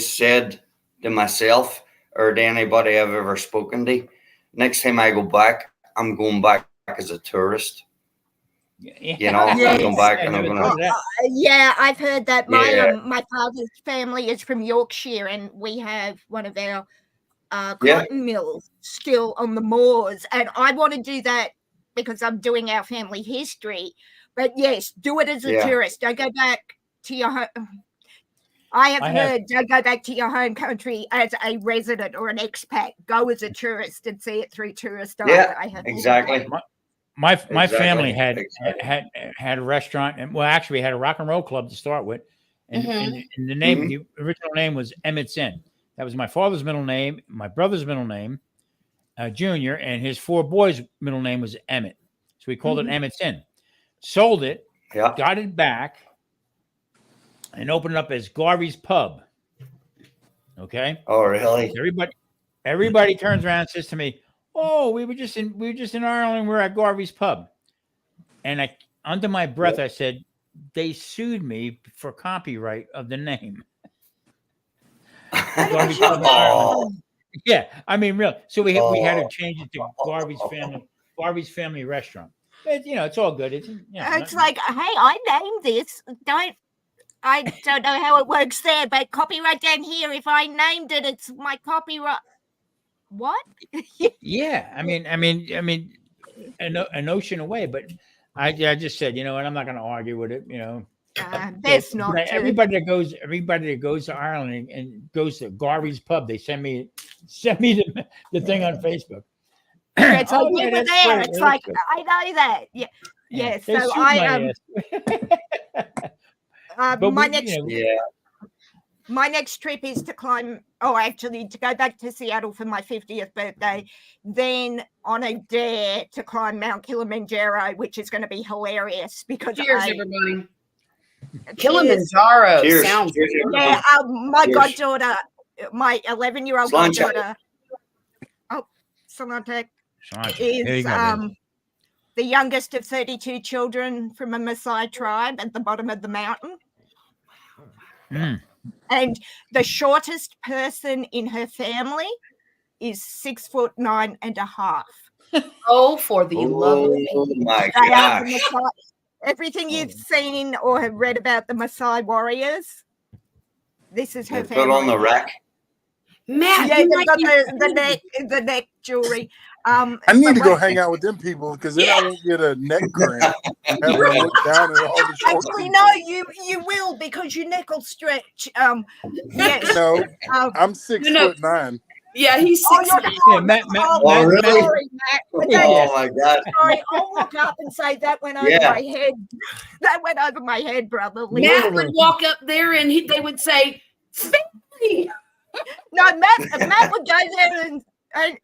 said to myself, or to anybody I've ever spoken to, next time I go back, I'm going back as a tourist. I'm going back and I'm going to. I've heard that. My father's family is from Yorkshire, and we have one of our cotton mills still on the moors, and I want to do that because I'm doing our family history. But yes, do it as a tourist. Don't go back to your home. I have heard don't go back to your home country as a resident or an expat. Go as a tourist and see it through tourist eyes. Exactly. My family had a restaurant, and actually we had a rock and roll club to start with, and the name, the original name was Emmett's Inn. That was my father's middle name, my brother's middle name, Jr., and his 4 boys' middle name was Emmett. So we called it Emmett's Inn. Sold it, got it back, and opened it up as Garvey's Pub. Okay. Oh, really? Everybody turns around and says to me, "Oh, we were just in Ireland. We're at Garvey's Pub." And under my breath, I said, "They sued me for copyright of the name." Garvey's Pub in Ireland. Yeah, I mean, real. So we had to change it to Garvey's Family Restaurant. But, it's all good. It's like, hey, I named this. I don't know how it works there, but copyright down here. If I named it, it's my copyright. What? Yeah, I mean, an ocean away. But I just said, what? I'm not going to argue with it. That's not true. Everybody that goes to Ireland and goes to Garvey's Pub, they send me the thing on Facebook. It's like we were there. It's like I know that. Yeah. So my next trip is to climb. Actually, to go back to Seattle for my 50th birthday. Then on a dare to climb Mount Kilimanjaro, which is going to be hilarious because cheers, everybody. Kilimanjaro sounds yeah. My goddaughter, my 11-year-old goddaughter. Solantek is the youngest of 32 children from a Maasai tribe at the bottom of the mountain. And the shortest person in her family is 6'9.5". Oh, for the love of me. Oh my gosh. Everything you've seen or have read about the Maasai warriors, this is her family. Put on the rack. Matt, yeah, they've got the neck jewelry. I need to go hang out with them people because then I won't get a neck cramp. Actually, no, you will because your neck will stretch. Yes. No, I'm 6'9". Yeah, he's 6. Matt, really? Sorry, Matt. Oh my God! Sorry, I'll walk up and say that went over my head. That went over my head, brother. Matt would walk up there and they would say, "Family." No, Matt would go there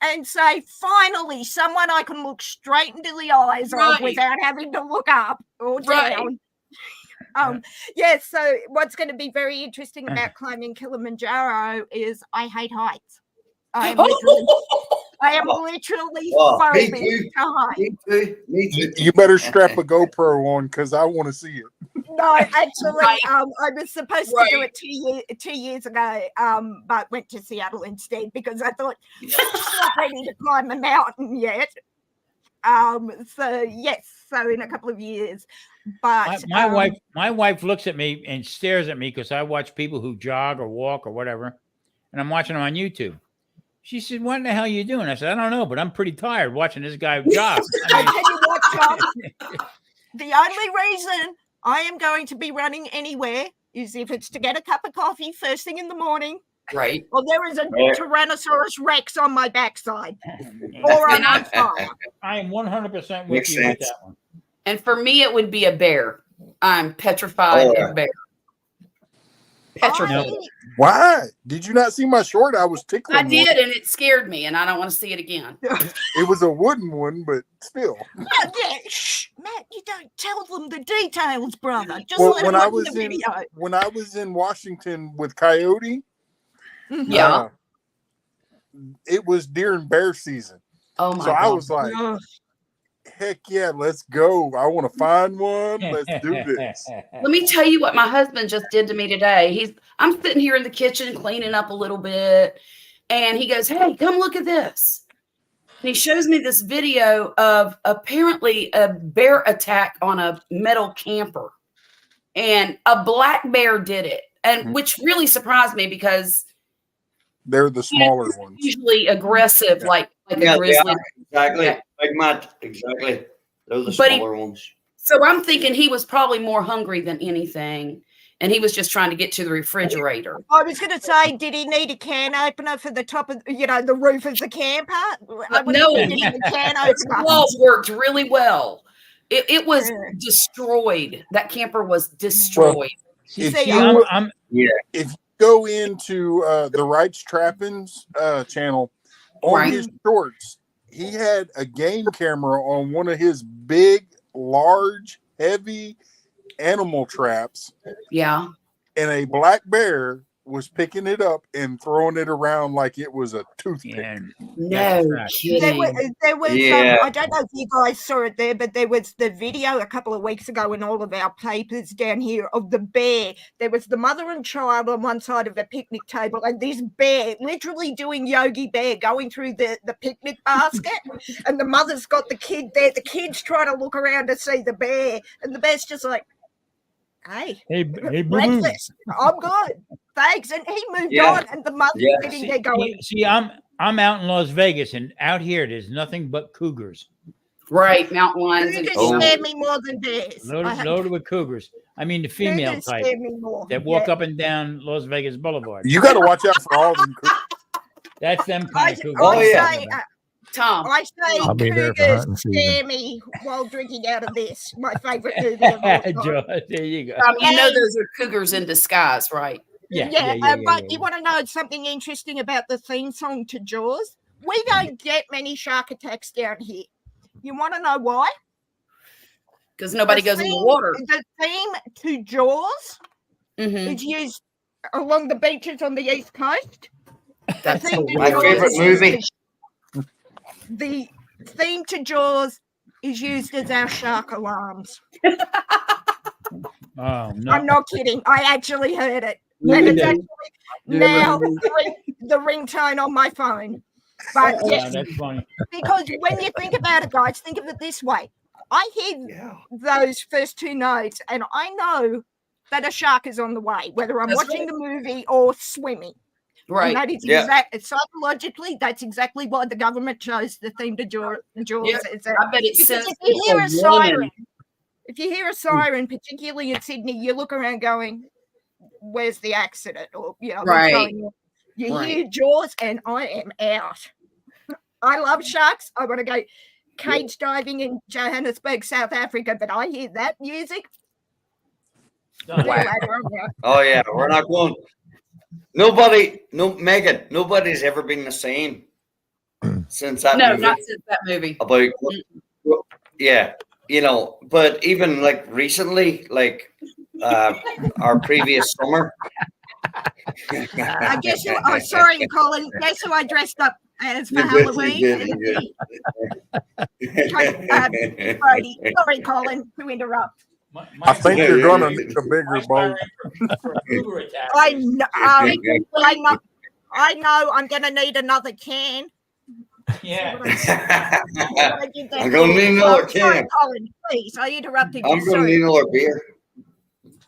and say, "Finally, someone I can look straight into the eyes of without having to look up or down." So what's going to be very interesting about climbing Kilimanjaro is I hate heights. I am literally phobic to heights. Me too. You better strap a GoPro on because I want to see it. No, actually, I was supposed to do it 2 years ago, but went to Seattle instead because I thought I'm not ready to climb a mountain yet. So in a couple of years. But my wife looks at me and stares at me because I watch people who jog or walk or whatever, and I'm watching them on YouTube. She said, "What the hell are you doing?" I said, "I don't know, but I'm pretty tired watching this guy jog." I tell you what, Tom, the only reason I am going to be running anywhere is if it's to get a cup of coffee first thing in the morning. Right. Or there is a Tyrannosaurus Rex on my backside. Or I'm on fire. I am 100% with you with that one. And for me, it would be a bear. I'm petrified of bear. Petrified. Why? Did you not see my short? I was tickling. I did, and it scared me, and I don't want to see it again. It was a wooden one, but still. Shh, Matt, you don't tell them the details, brother. Just well, let them watch the video. When I was in Washington with Coyote, it was during bear season. Oh my God. I was like, heck yeah, let's go. I want to find one. Let's do this. Let me tell you what my husband just did to me today. I'm sitting here in the kitchen cleaning up a little bit, and he goes, "Hey, come look at this." And he shows me this video of apparently a bear attack on a metal camper, and a black bear did it, and which really surprised me because they're the smaller ones, usually aggressive, like a grizzly. Exactly, like Matt. Exactly, they're the smaller ones. So I'm thinking he was probably more hungry than anything, and he was just trying to get to the refrigerator. I was going to say, did he need a can opener for the top of, the roof of the camper? No, the walls worked really well. It was destroyed. That camper was destroyed. Well, if you go into the Wright's Trappings channel, on his shorts, he had a game camera on one of his big, large, heavy animal traps. Yeah. And a black bear was picking it up and throwing it around like it was a toothpick. Yeah. No kidding. There was Yeah. I don't know if you guys saw it there, but there was the video a couple of weeks ago in all of our papers down here of the bear. There was the mother and child on one side of the picnic table, and this bear literally doing Yogi Bear, going through the picnic basket, and the mother's got the kid there. The kid's trying to look around to see the bear, and the bear's just like, hey, breakfast. I'm good. Thanks. And he moved on, and the mother's sitting there going, see, I'm out in Las Vegas, and out here there's nothing but cougars. Right, mountain lions. Cougars scare me more than bears. Loaded with cougars. I mean, the female type that walk up and down Las Vegas Boulevard. You got to watch out for all them cougars. That's them kind of cougars. Tom, I say cougars scare me while drinking out of this. My favorite movie of all time. There you go. You know those are cougars in disguise, right? But you want to know something interesting about the theme song to Jaws? We don't get many shark attacks down here. You want to know why? Because nobody goes in the water. The theme to Jaws is used along the beaches on the East Coast. That's my favorite movie. The theme to Jaws is used as our shark alarms. Oh, no. I'm not kidding. I actually heard it. And it's actually now the ringtone on my phone. But yes, that's funny. Because when you think about it, guys, think of it this way. I hear those first two notes, and I know that a shark is on the way, whether I'm watching the movie or swimming. Right. And that is psychologically, that's exactly why the government chose the theme to Jaws. Yeah, I bet it says if you hear a siren, particularly in Sydney, you look around going, where's the accident? Or, you hear Jaws, and I am out. I love sharks. I want to go cage diving in Johannesburg, South Africa, but I hear that music. Oh, yeah, we're not going. Megan, nobody's ever been the same since that movie. No, not since that movie. But even like recently, like our previous summer. I guess sorry, Colin. Guess who I dressed up as for Halloween? Sorry, Colin, to interrupt. I think you're going to need a bigger boat. I know I'm going to need another can. Yeah. I'm going to need another can. Sorry, Colin, please. I interrupted you. I'm going to need another beer.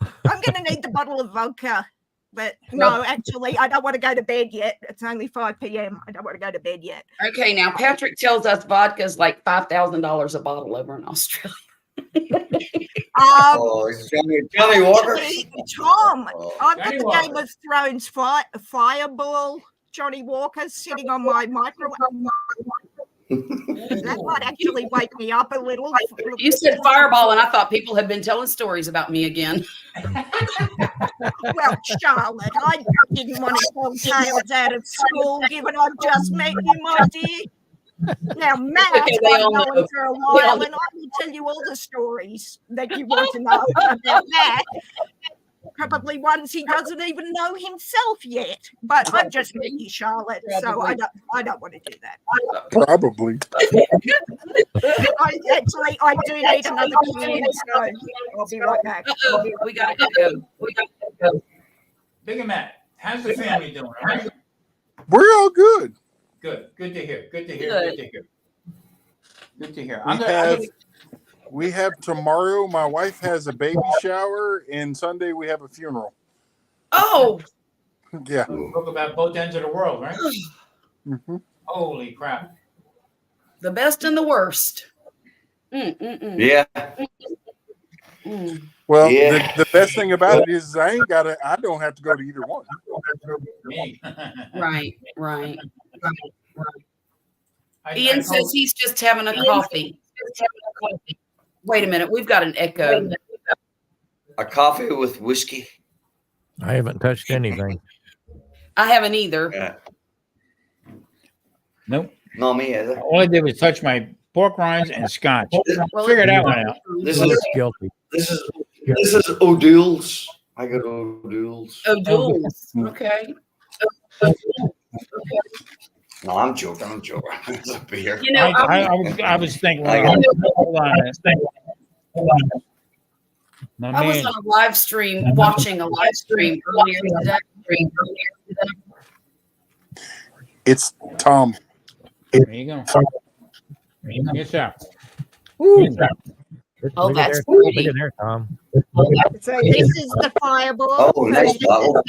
I'm going to need the bottle of vodka. But no, actually, I don't want to go to bed yet. It's only 5 p.m. I don't want to go to bed yet. Okay, now Patrick tells us vodka is like $5,000 a bottle over in Australia. Johnny Walker. Tom, I've got the Game of Thrones fireball. Johnny Walker sitting on my microwave. That might actually wake me up a little. You said fireball, and I thought people had been telling stories about me again. Well, Charlotte, I didn't want to tell tales out of school, given I've just met you, my dear. Now, Matt's been going for a while, and I will tell you all the stories that you want to know about Matt. Probably ones he doesn't even know himself yet. But I've just met you, Charlotte, so I don't want to do that. Probably. I do need another can, so I'll be right back. We got to go. Big and Matt, how's the family doing? All right? We're all good. Good to hear. Good to hear. We have tomorrow. My wife has a baby shower, and Sunday we have a funeral. Oh, yeah. Talk about both ends of the world, right? Mm-hmm. Holy crap! The best and the worst. Yeah. Well, the best thing about it is I don't have to go to either one. Right. Ian says he's just having a coffee. Wait a minute, we've got an echo. A coffee with whiskey. I haven't touched anything. I haven't either. Yeah. Nope. Not me either. All I did was touch my pork rinds and scotch. Well, Figure that one out. This He's is guilty. this is O'Doul's. I got O'Doul's. Oh, duels. Okay. No, I'm joking. It's a beer. You know, I was thinking, I well, got- hold on a minute. My I was man, on a live stream, watching a live stream earlier today. It's Tom. there you go. Yes, sir. Oh, Look at that's there, pretty. look at there, Tom. So this is the fireball. Oh, nice bottle.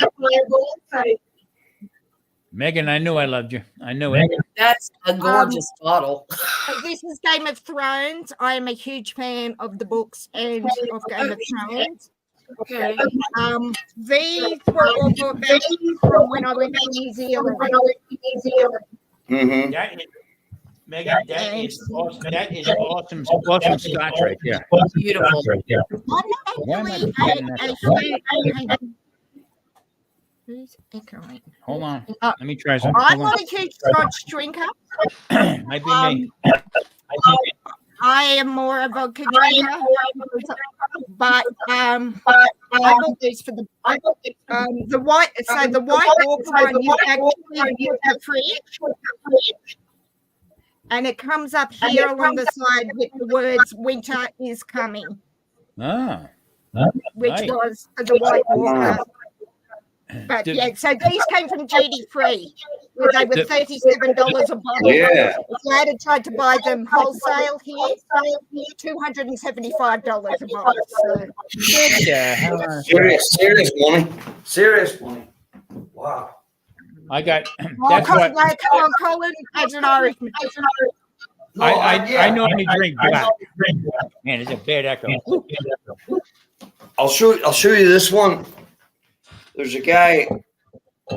Megan, I knew I loved you. I knew it. That's a gorgeous bottle. This is Game of Thrones. I am a huge fan of the books and of Game of Thrones. Okay. These were all brought back from when I went to New Zealand. Mm-hmm. That is, Megan, that is awesome scotch right there. Beautiful. I'm actually a who's echoing? Hold on. Let me try something. I'm Hold not a huge Scotch drinker. on. Might be me. I am more a vodka drinker, but I got these for the white. So the white walker one you actually put the fridge, and it comes up here along the side with the words "Winter is coming," Ah. which Right. was for the white walker. But Did- yeah, so these came from GD Free, where they were Did- $37 a bottle. Yeah. If you had tried to buy them wholesale here, $275 a bottle. So Serious money. Serious money. Wow. I got. oh, That's come what on, Colin, as an Irishman. I normally drink black. Man, it's a bad echo. I'll show you this one. There's a guy,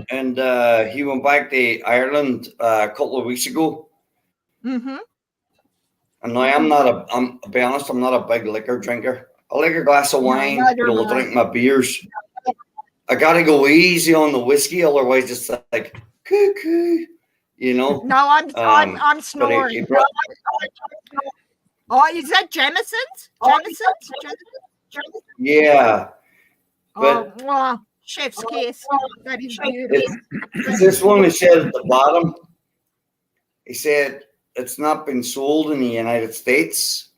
and he went back to Ireland a couple of weeks ago. Mm-hmm. And now I'll be honest, I'm not a big liquor drinker. I like a glass of wine, neither but I'll am I. drink my beers. I gotta go easy on the whiskey, otherwise it's like cuckoo, you know. No, I'm But snoring. he brought- Oh, is that Jameson's? Jameson's? yeah, Oh, but- wow. Chef's kiss. That is beautiful. it's this one. He said at the bottom. He said it's not been sold in the United States,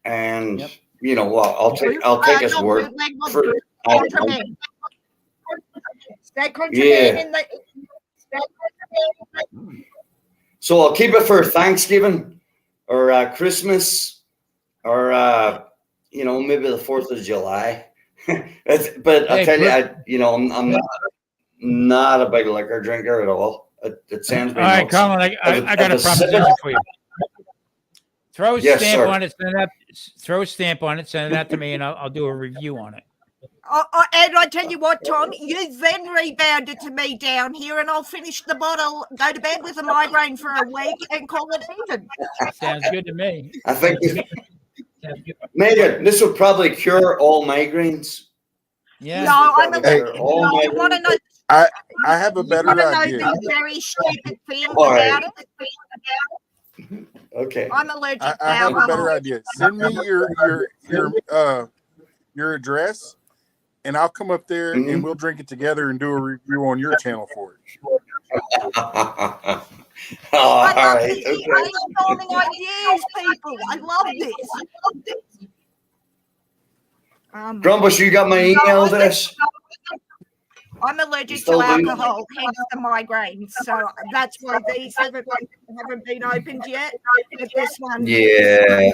and Yep. you know what? I'll take his Not word bootleg, but for it. I don't know. contraband. Is that contraband Yeah. in the? So I'll keep it for Thanksgiving or Christmas or maybe the 4th of July. But I Hey, tell you, I'm not a big liquor drinker at all. It sends me All right, nuts. Colin, I got a proposition for you. Throw a Yes, stamp sir. on it, send it up. Throw a stamp on it, send it out to me, and I'll do a review on it. And I tell you what, Tom, you then rebound it to me down here, and I'll finish the bottle, go to bed with a migraine for a week, and call it even. Sounds good to me. I think Megan, this would probably cure all migraines. Yeah. No, I'm a Hey. Oh, you want to know? I have a You better want to know idea. the very stupid thing All right. about it? Okay. I'm allergic I to have a better alcohol. idea. Send me your address, and I'll come up there Mhm. and we'll drink it together and do a review on your channel for it. Oh, I all love right. this. Okay. Brainstorming ideas, people. I love this. Grumpus, you got my email address? I'm allergic to still do? alcohol, hence the migraines. So that's why these haven't been opened yet. But this one, Yeah.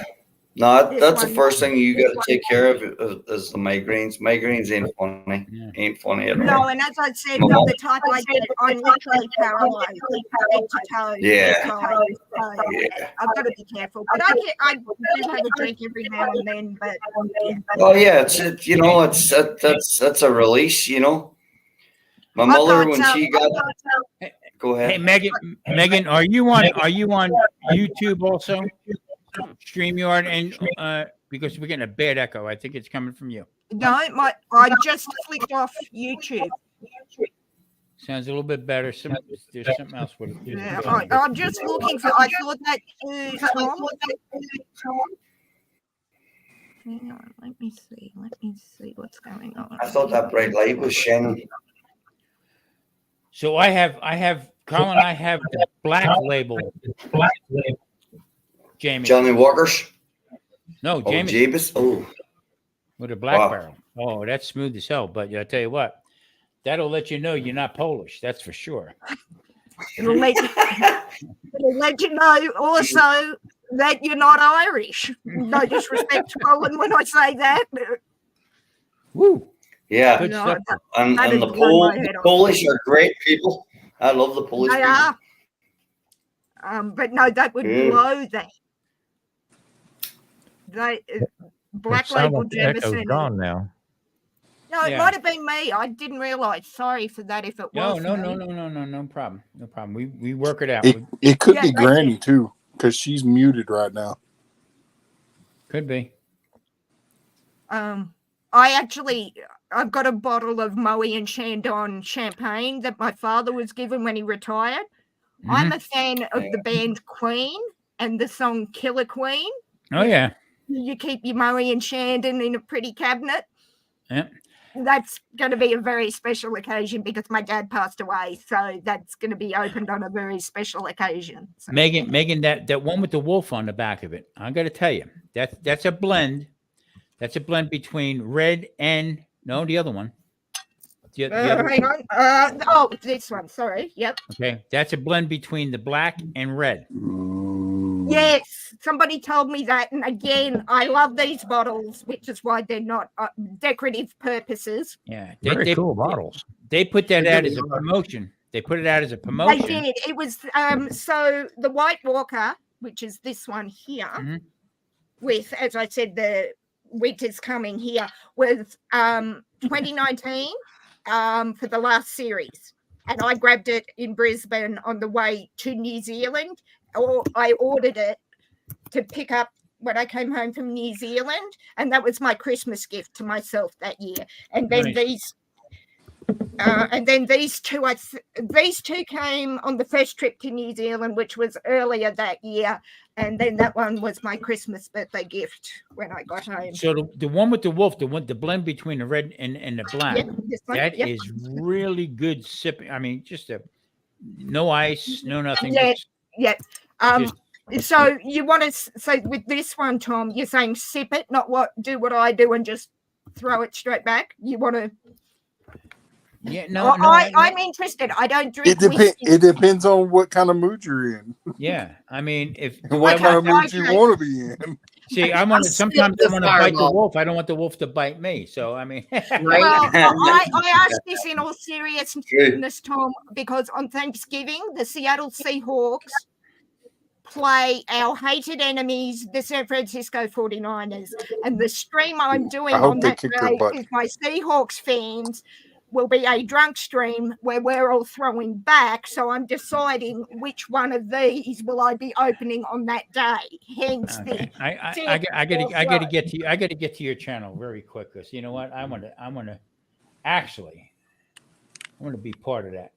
No, This that's the one. first thing you got to take care of is the migraines. Migraines ain't funny. Yeah. Ain't funny at all. no, and as I said, the type I get, I'm literally paralyzed, head to toe. Yeah. So, Yeah. I've got to be careful. But I do have a drink every now and then. But Oh yeah, that's a release, you know. My I mother thought when so. she got go Hey, ahead. Megan, are you on YouTube also? StreamYard and because we're getting a bad echo. I think it's coming from you. no, I just flicked off YouTube. Sounds a little bit better. There's something else with it. Yeah, I'm just looking for. I thought that. Tom. Hang on, let me see. Let me see what's going on. I thought that bright light was shining. So I have Colin. I have the black label. James. Johnny Walker's. No, James. Jabez. Oh, with a black barrel. Oh, that's smooth as hell. But I tell you what, that'll let you know you're not Polish. That's for sure. It'll let you know also that you're not Irish. No disrespect to Colin when I say that. Woo. Yeah. Good stuff. And the Polish are great people. I love the Polish They people. are. But no, that would blow that. Black Label like Jameson. Gone now. No, it might have been me. I didn't realize. Sorry for that if it was. No problem. No problem. We work it out. It could be Granny too, because she's muted right now. Could be. I've got a bottle of Moët and Chandon champagne that my father was given when he retired. Mm-hmm. I'm a fan of the band Queen and the song Killer Queen. Oh, yeah. You keep your Moët and Chandon in a pretty cabinet. Yeah. That's going to be a very special occasion because my dad passed away. So that's going to be opened on a very special occasion. So. Megan, that one with the wolf on the back of it, I got to tell you, that's a blend. That's a blend between red and the other one. The hang on. This one. Sorry. Yep. Okay. That's a blend between the black and red. Yes. Somebody told me that. And again, I love these bottles, which is why they're not decorative purposes. Yeah. Very cool bottles. They put that out as a promotion. They put it out as a promotion. They did. It was so the White Walker, which is this one here, with, as I said, the Winter's Coming here, was 2019 for the last series. And I grabbed it in Brisbane on the way to New Zealand, or I ordered it to pick up when I came home from New Zealand. And that was my Christmas gift to myself that year. And then these two came on the first trip to New Zealand, which was earlier that year. And then that one was my Christmas birthday gift when I got home. So the one with the wolf, the blend between the red and the black, is really good sipping. I mean, just no ice, no nothing. So you want to say with this one, Tom, you're saying sip it, not do what I do and just throw it straight back. You want to. Yeah, I'm interested. I don't drink. It depends on what kind of mood you're in. Yeah, I mean, what kind of mood you want to be in. See, sometimes I want to bite the wolf. I don't want the wolf to bite me. So I mean, well, I ask this in all seriousness, Tom, because on Thanksgiving the Seattle Seahawks play our hated enemies, the San Francisco 49ers, and the stream I'm doing on that day is my Seahawks fans. Will be a drunk stream where we're all throwing back. So I'm deciding which one of these will I be opening on that day. Hence, I got to get to you. I got to get to your channel very quick because you know what? I want to be part of that.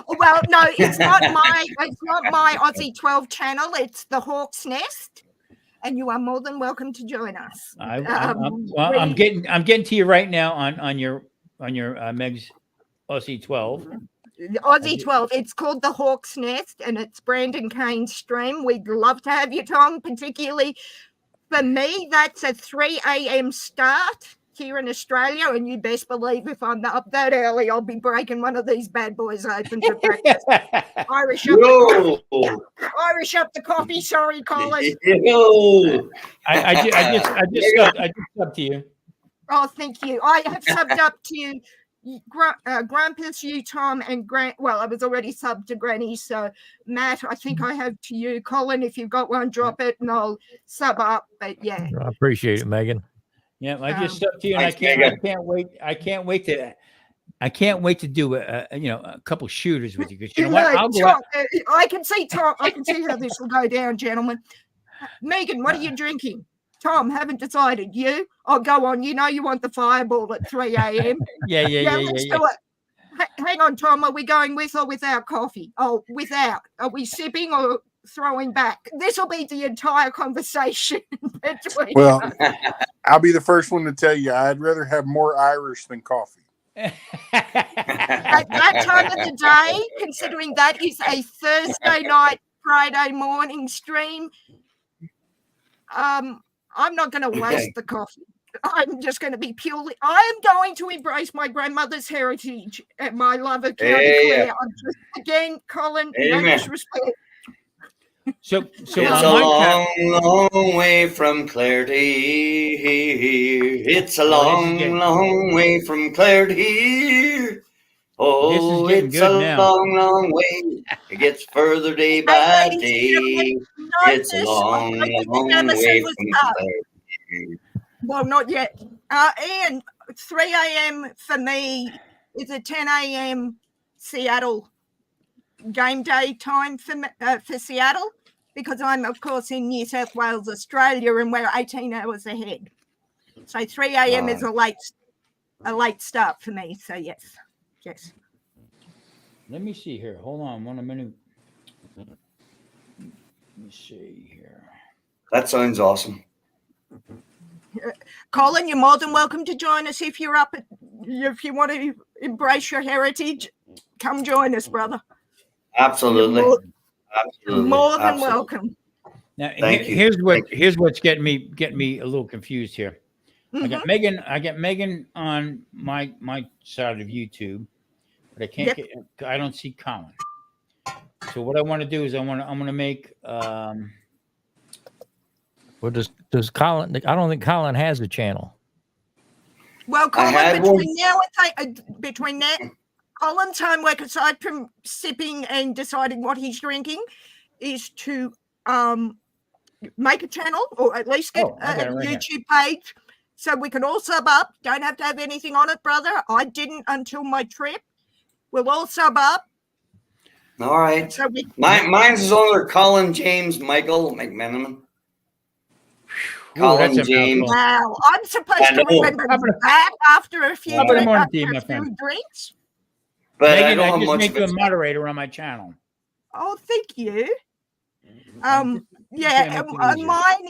Well, no, it's not my Aussie 12 channel. It's the Hawk's Nest. And you are more than welcome to join us. I'm getting to you right now on your Meg's Aussie 12. Aussie 12. It's called the Hawk's Nest, and it's Brandon Kane's stream. We'd love to have you, Tom. Particularly for me, that's a 3 a.m. start here in Australia, and you best believe if I'm up that early, I'll be breaking one of these bad boys open for breakfast. Irish up the coffee. Sorry, Colin. I just subbed to you. Oh, thank you. I have subbed up to Grumpus, you, Tom, and Grant. Well, I was already subbed to Granny. So, Matt, I think I have to you. Colin, if you've got one, drop it and I'll sub up. But yeah. I appreciate it, Megan. Yeah, I just subbed to you, and I can't wait to do a couple shooters with you. Because you know what? I can see Tom. I can see how this will go down, gentlemen. Megan, what are you drinking? Tom, haven't decided. You? Oh, go on. You know you want the fireball at 3 a.m. Yeah. Let's do it. Hang on, Tom. Are we going with or without coffee? Oh, without. Are we sipping or throwing back? This will be the entire conversation between Well, us. I'll be the first one to tell you I'd rather have more Irish than coffee. At that time of the day, considering that is a Thursday night, Friday morning stream, I'm not going to waste the coffee. I'm just going to be purely. I am going to embrace my grandmother's heritage and my love of County Clare. I'm just, again, Colin, no disrespect. So it's a long, long way from Clare to here. It's a long, long way from Clare to here. Oh, it's a long, long way. It gets further day by day. It's a long, long way from Clare to here. Well, not yet. And 3 a.m. for me is a 10 a.m. Seattle game day time for Seattle, because I'm, of course, in New South Wales, Australia, and we're 18 hours ahead. So 3 a.m. is a late start for me. So yes. Let me see here. Hold on 1 minute. Let me see here. That sounds awesome. Colin, you're more than welcome to join us if you're up. If you want to embrace your heritage, come join us, brother. Absolutely. More than welcome. Now, here's what's getting me a little confused here. I got Megan on my side of YouTube, but I can't I don't see Colin. So what I want to do is I'm going to make Well, does Colin? I don't think Colin has a channel. Well, Colin, between now, Colin's homework, aside from sipping and deciding what he's drinking, is to make a channel, or at least get a YouTube page, so we can all sub up. Don't have to have anything on it, brother. I didn't until my trip. We'll all sub up. All right. So mine's is under Colin James Michael McMenamin. Colin James. Wow, I'm supposed to remember that after a few drinks. But Megan, I just make you a moderator on my channel. Oh, thank you. Mine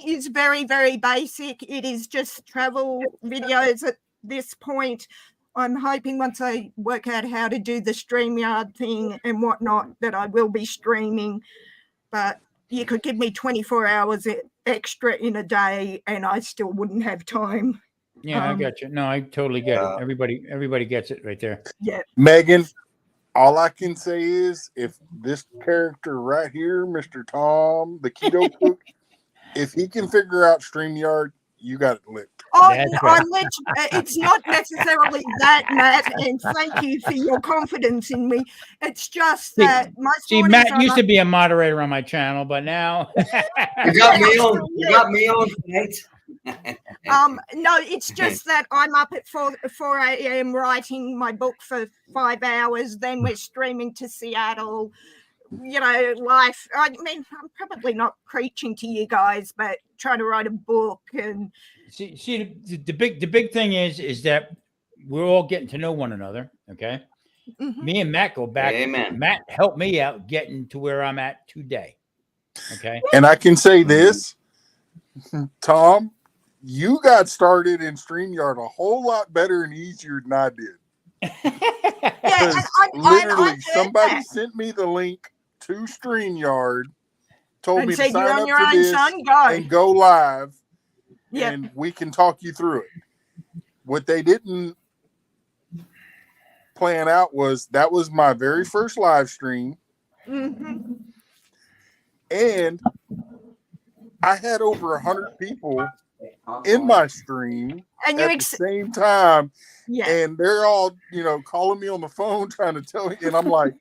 is very, very basic. It is just travel videos at this point. I'm hoping once I work out how to do the StreamYard thing and whatnot that I will be streaming. But you could give me 24 hours extra in a day and I still wouldn't have time. Yeah, I got you. No, I totally get it. Everybody gets it right there. Yeah. Megan, all I can say is if this character right here, Mr. Tom, the keto cook, if he can figure out StreamYard, you got it licked. Oh, right. It's not necessarily that, Matt, and thank you for your confidence in me. It's just that Matt used to be a moderator on my channel, but now you got me on tonight. No, it's just that I'm up at 4 a.m. writing my book for 5 hours. Then we're streaming to Seattle. You know, life. I mean, I'm probably not preaching to you guys, but trying to write a book and see the big thing is that we're all getting to know one another. Okay, me and Matt go back. Amen. Matt helped me out getting to where I'm at today. Okay, and I can say this, Tom, you got started in StreamYard a whole lot better and easier than I did. Literally, somebody sent me the link to StreamYard, told me to sign up for this and go live, and we can talk you through it. What they didn't plan out was that was my very first live stream, and I had over 100 people in my stream at the same time, and they're all, calling me on the phone trying to tell me, and I'm like,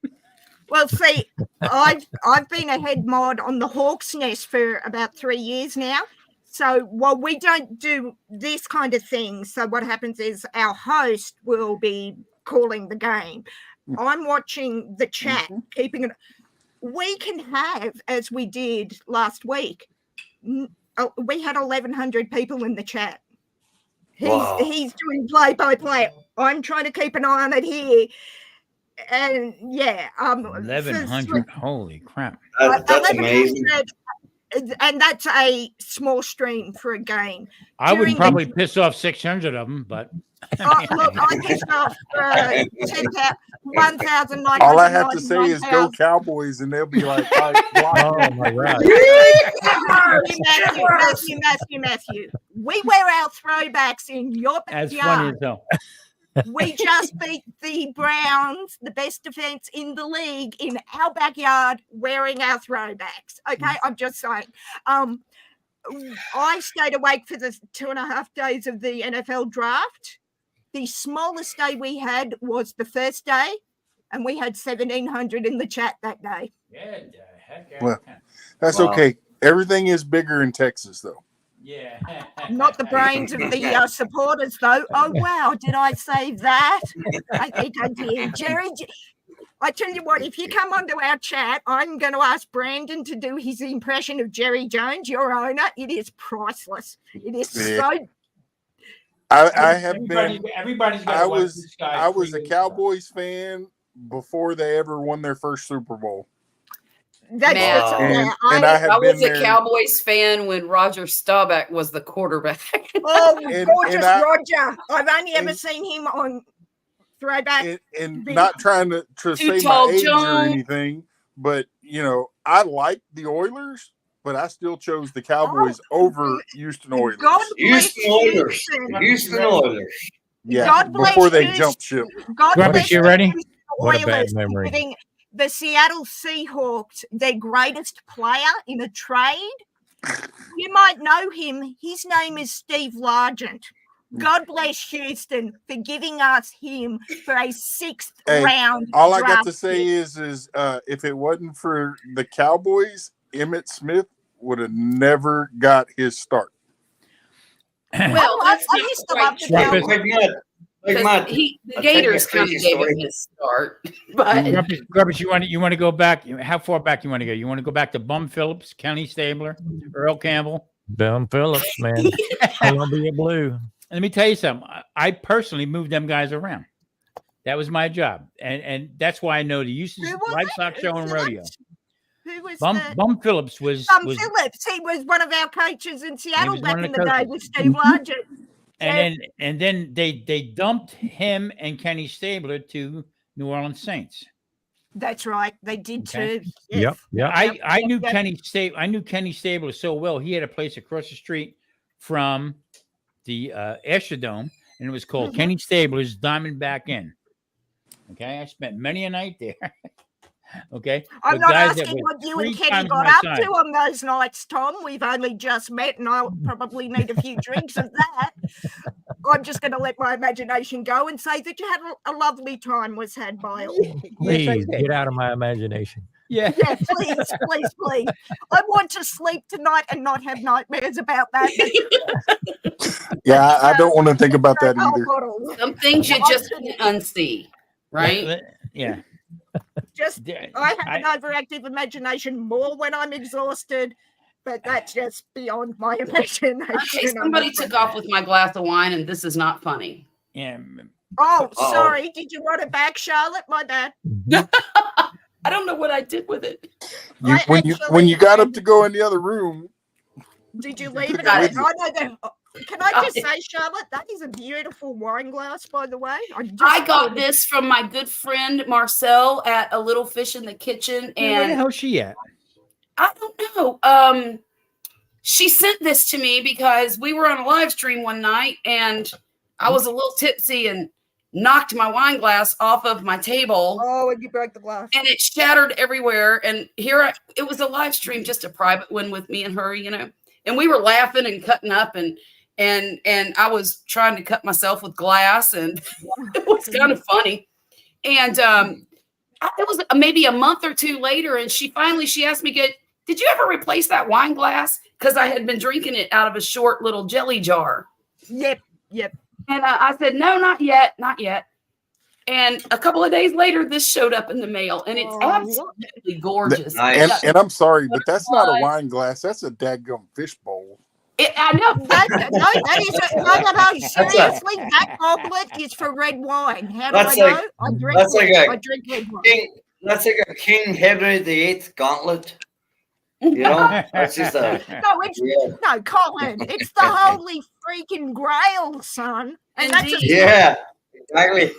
well, see, I've been a head mod on the Hawk's Nest for about 3 years now. So while we don't do this kind of thing, so what happens is our host will be calling the game. I'm watching the chat, keeping it. We can have, as we did last week, we had 1,100 people in the chat. He's doing play-by-play. I'm trying to keep an eye on it here. And yeah, 1,100. Holy crap! That's amazing. And that's a small stream for a game. I would probably piss off 600 of them, but look, I pissed off 1,900. All I have to say is go Cowboys, and they'll be like, oh my God. Matthew. We wear our throwbacks in your backyard. As funny as hell. We just beat the Browns, the best defense in the league, in our backyard wearing our throwbacks. Okay, I'm just saying. I stayed awake for the 2.5 days of the NFL draft. The smallest day we had was the first day, and we had 1,700 in the chat that day. Yeah, heck. Well, that's okay. Everything is bigger in Texas, though. Yeah. Not the brains of the supporters, though. Oh, wow. Did I say that? I think I did. Jerry, I tell you what, if you come onto our chat, I'm going to ask Brandon to do his impression of Jerry Jones, your owner. It is priceless. It is so. I have been. Everybody's got I was a Cowboys fan before they ever won their first Super Bowl. That's I was a Cowboys fan when Roger Staubach was the quarterback. Oh, gorgeous Roger. I've only ever seen him on throwback. And not trying to say my age or anything, but, you know, I like the Oilers, but I still chose the Cowboys over Houston Oilers. Houston Oilers. Yeah, before they jumped ship. Grumpus, you ready? What a bad memory. The Seattle Seahawks, their greatest player in a trade. You might know him. His name is Steve Largent. God bless Houston for giving us him for a 6th round. All I got to say is if it wasn't for the Cowboys, Emmitt Smith would have never got his start. Well, I used to love the Cowboys. The Gators kind of gave him his start. But Grubbers, you want to go back? How far back you want to go? You want to go back to Bum Phillips, Kenny Stabler, Earl Campbell? Bum Phillips, man. Columbia Blue. Let me tell you something. I personally moved them guys around. That was my job, and that's why I know the Houston Livestock Show and Rodeo. Who was Bum Phillips was Phillips. He was one of our coaches in Seattle back in the day with Steve Largent. And then they dumped him and Kenny Stabler to New Orleans Saints. That's right, they did too. Yes. Yep. I knew Kenny Stabler so well. He had a place across the street from the Astrodome, and it was called Kenny Stabler's Diamondback Inn. Okay, I spent many a night there. Okay, I'm not asking what you and Kenny got up to on those nights, Tom. We've only just met, and I'll probably need a few drinks of that. I'm just going to let my imagination go and say that you had a lovely time was had by all. Please get out of my imagination. Yeah, please. I want to sleep tonight and not have nightmares about that. Yeah, I don't want to think about that either. Some things you just can't unsee, right? Yeah. I have an overactive imagination more when I'm exhausted, but that's just beyond my imagination. Okay, somebody took off with my glass of wine, and this is not funny. Yeah. Oh, sorry. Did you want it back, Charlotte? My bad. I don't know what I did with it. When you got up to go in the other room, did you leave it? Can I just say, Charlotte, that is a beautiful wine glass, by the way. I got this from my good friend Marcel at A Little Fish in the Kitchen. And where the hell's she at? I don't know. She sent this to me because we were on a live stream one night, and I was a little tipsy and knocked my wine glass off of my table. Oh, and you broke the glass. And it shattered everywhere. And it was a live stream, just a private one with me and her, you know. And we were laughing and cutting up, and I was trying to cut myself with glass, and it was kind of funny. And it was maybe a month or two later, and she asked me, did you ever replace that wine glass? Because I had been drinking it out of a short little jelly jar. Yep. And I said, no, not yet. And a couple of days later, this showed up in the mail, and it's absolutely gorgeous. And I'm sorry, but that's not a wine glass. That's a daggum fish bowl. I know. That is no. Seriously, that goblet is for red wine. How do I know? I drink red wine. That's like a King Henry VIII gauntlet. You know, that's just a no, Colin. It's the holy freaking grail, son. And that's exactly.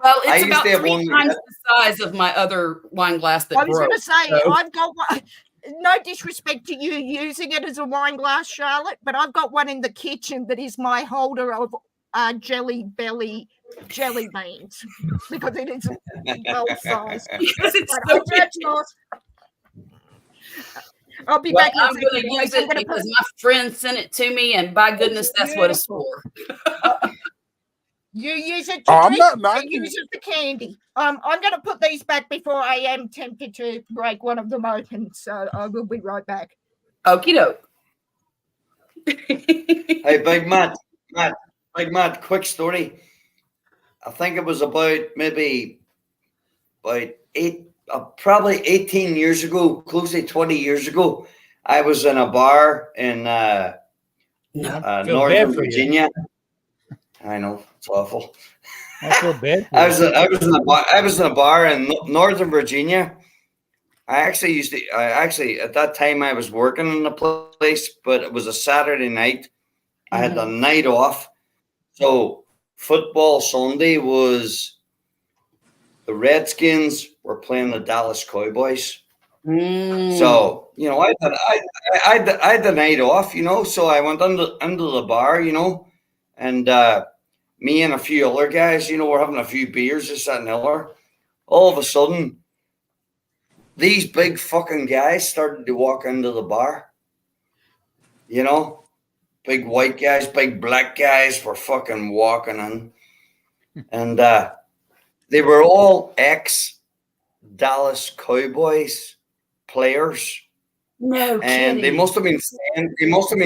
Well, it's about 3 times the size of my other wine glass that I was broke. going to say, I've got one. No disrespect to you using it as a wine glass, Charlotte, but I've got one in the kitchen that is my holder of jelly belly jelly beans because it is well sized. I'll be back. I'm going to use it because my friend sent it to me, and by goodness, that's what it's for. You use it to drink, you use it for candy. I'm going to put these back before I am tempted to break one of them open, so I will be right back. Okie doke. Hey, Big Matt, quick story. I think it was probably 18 years ago, close to 20 years ago. I was in a bar in Northern Virginia. I know, it's awful. I feel bad. I was in a bar in Northern Virginia. I actually at that time I was working in the place, but it was a Saturday night. I had the night off. So football Sunday was the Redskins were playing the Dallas Cowboys. So, you know, I had the night off, you know, so I went into the bar, you know, and me and a few other guys, you know, we're having a few beers, this, that, and the other. All of a sudden, these big fucking guys started to walk into the bar. You know, big white guys, big black guys were fucking walking in. And they were all ex-Dallas Cowboys players. No kidding. And they must have been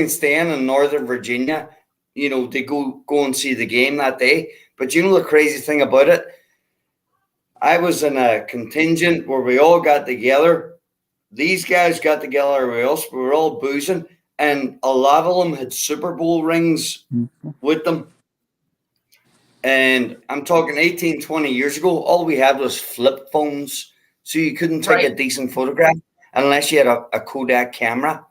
staying in Northern Virginia, you know, to go and see the game that day. But you know the crazy thing about it? I was in a contingent where we all got together. These guys got together with us. We were all boozing. And a lot of them had Super Bowl rings with them. And I'm talking 18, 20 years ago, all we had was flip phones. So you couldn't take a decent photograph unless you had a Kodak camera.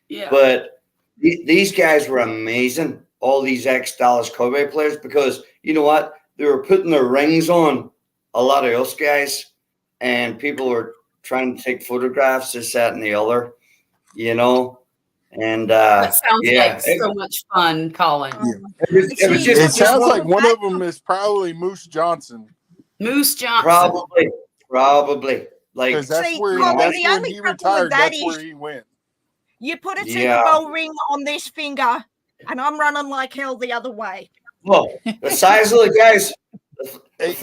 Yeah. But these guys were amazing. All these ex-Dallas Cowboy players, because you know what? They were putting their rings on a lot of us guys, and people were trying to take photographs, this, that, and the other, you know. And that sounds like so much fun, Colin. It sounds like one of them is probably Moose Johnson. Moose Johnson. Probably. Like, because that's where he retired. That's where he went. You put a Super Bowl ring on this finger, and I'm running like hell the other way. Well, the size of the guys. Just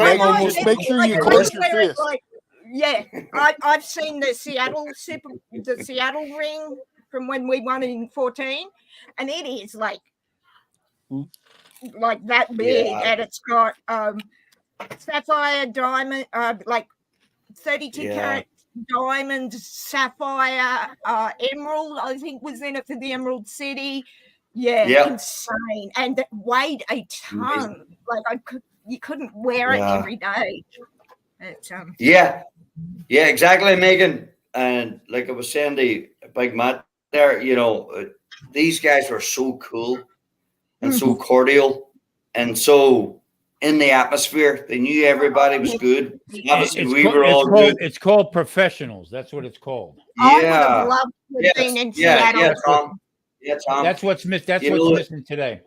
make sure you clench your fist. I've seen the Seattle ring from when we won in 2014, and it is like that big, and it's got sapphire diamond, like 32 karat diamond, sapphire, emerald. I think was in it for the Emerald City. Insane, and that weighed a ton. Like you couldn't wear it every day. Exactly, Megan. And like I was saying, the Big Matt there, you know, these guys were so cool and so cordial and so in the atmosphere. They knew everybody was good. Obviously, we were all good. It's called professionals. That's what it's called. I would have loved to have been in Seattle. Yeah, Tom. That's what's missing today.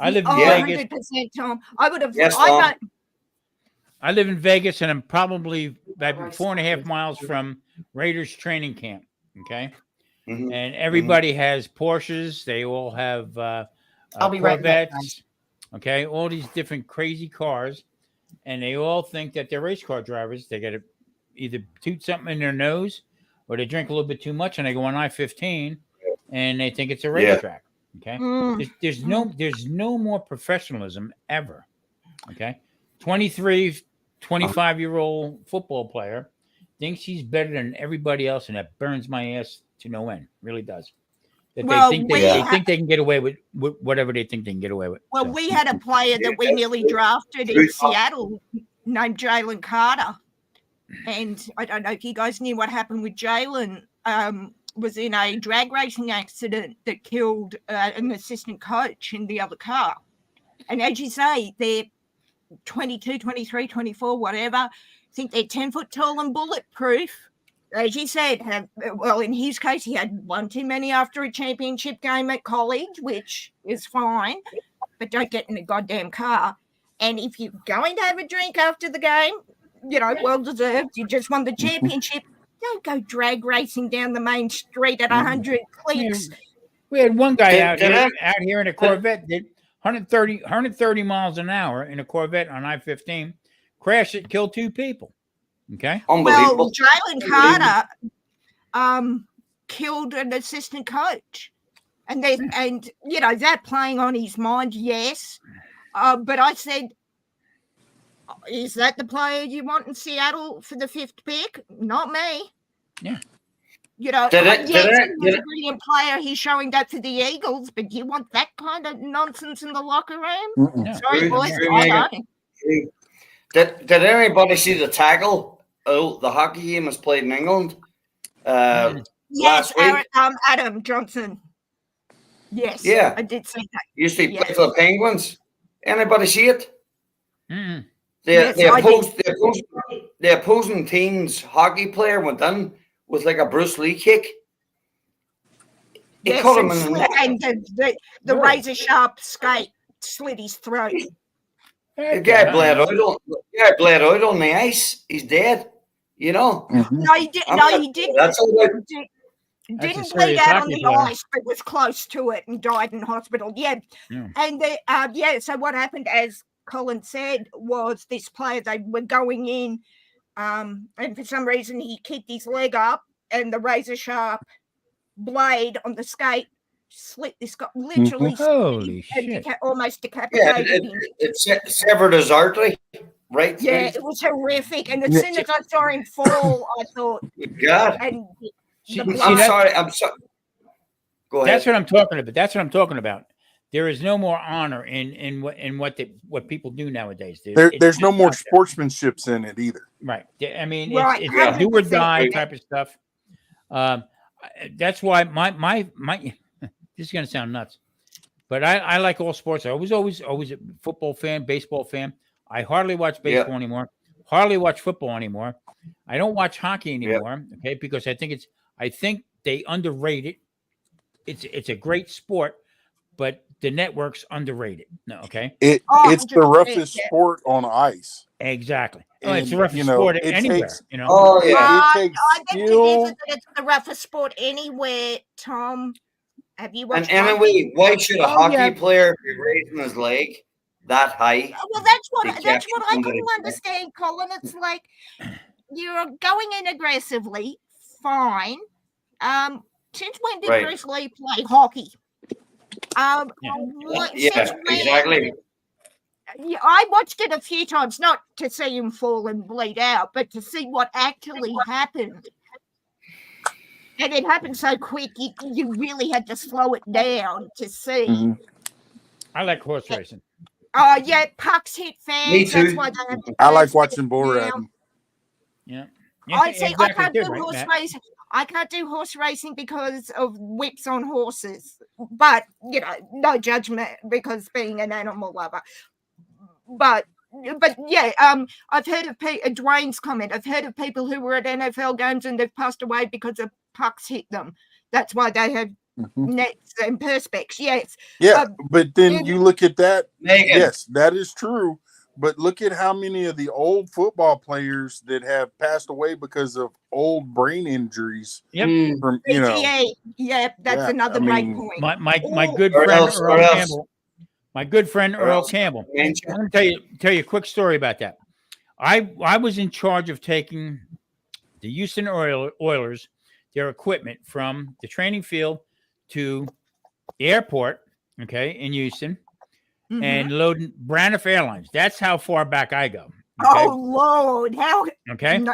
I live in Vegas. 100%, Tom. I would have. Yes, Tom. I live in Vegas, and I'm probably 4.5 miles from Raiders training camp. Okay, and everybody has Porsches. They all have I'll be right back. Okay, all these different crazy cars, and they all think that they're race car drivers. They got to either toot something in their nose, or they drink a little bit too much, and they go on I-15, and they think it's a racetrack. Okay, there's no more professionalism ever. Okay, 25-year-old football player thinks he's better than everybody else, and that burns my ass to no end. Really does. That Well, they think they can get away with whatever they think they can get away with. Well, so. we had a player that we nearly drafted in Seattle named Jalen Carter. And I don't know if you guys knew what happened with Jalen. Was in a drag racing accident that killed an assistant coach in the other car. And as you say, they're 22, 23, 24, whatever. I think they're 10 foot tall and bulletproof. As you said, well, in his case, he had one too many after a championship game at college, which is fine, but don't get in a goddamn car. And if you're going to have a drink after the game, well deserved, you just won the championship, don't go drag racing down the main street at 100 clicks. We had one guy out here in a Corvette, did 130 miles an hour in a Corvette on I-15, crashed it, killed 2 people. Okay. Well, Jalen Carter killed an assistant coach. And that playing on his mind, yes. But I said, is that the player you want in Seattle for the 5th pick? Not me. Yeah. He's a brilliant player. He's showing that for the Eagles, but do you want that kind of nonsense in the locker room? No. Sorry, boys. I don't. Did anybody see the tackle? Oh, the hockey game was played in England. Yes, Adam Johnson. Yes. Yeah. I did see that. Used to play for the Penguins. Anybody see it? Mm-hmm. The opposing team's hockey player went in with like a Bruce Lee kick. He caught him in the neck. And the razor sharp skate slit his throat. The guy bled out on the ice. He's dead. Mm-hmm. No, he didn't. No, he didn't. That's all right. Didn't bleed out on the ice, but was close to it and died in hospital. Yeah. And so what happened, as Colin said, was this player, they were going in, and for some reason he kicked his leg up, and the razor sharp blade on the skate slit this guy, literally holy shit, almost decapitated him. It severed his artery, right? Yeah, it was horrific. And as soon as I saw him fall, I thought, God. And I'm sorry. Go ahead. That's what I'm talking about. There is no more honor in what people do nowadays. There's no more sportsmanships in it either. Right. I mean, it's do or die type of stuff. That's why my this is going to sound nuts, but I like all sports. I was always a football fan, baseball fan. I hardly watch baseball anymore. Hardly watch football anymore. I don't watch hockey anymore. Okay, because I think they underrate it. It's a great sport, but the network's underrated. No, okay. It's the roughest sport on ice. Exactly. And, it's the roughest sport anywhere. Takes, it takes skill. It's the roughest sport anywhere, Tom. Have you watched? And anyway, why should a hockey player be raising his leg that high? Well, that's what I couldn't understand, Colin. It's like you're going in aggressively, fine. Since when did Bruce Lee play hockey? Exactly. Yeah, I watched it a few times, not to see him fall and bleed out, but to see what actually happened. And it happened so quick, you really had to slow it down to see. Mm-hmm. I like horse racing. Oh, yeah, pucks hit fans. Me too. That's why they have I like watching bull riding. Yeah. I see. I can't do horse racing. I can't do horse racing because of whips on horses. But no judgment, because being an animal lover. But yeah, I've heard of Dwayne's comment. I've heard of people who were at NFL games and they've passed away because of pucks hit them. That's why they have nets and perspex. Yes. Yeah, but then you look at that. Megan. Yes, that is true. But look at how many of the old football players that have passed away because of old brain injuries. Yep. From, that's another great point. My good friend Earl Campbell. My good friend Earl Campbell. I'm going to tell you a quick story about that. I was in charge of taking the Houston Oilers, their equipment from the training field to the airport, in Houston, and loading Braniff Airlines. That's how far back I go. Okay? Oh Lord, how? Okay.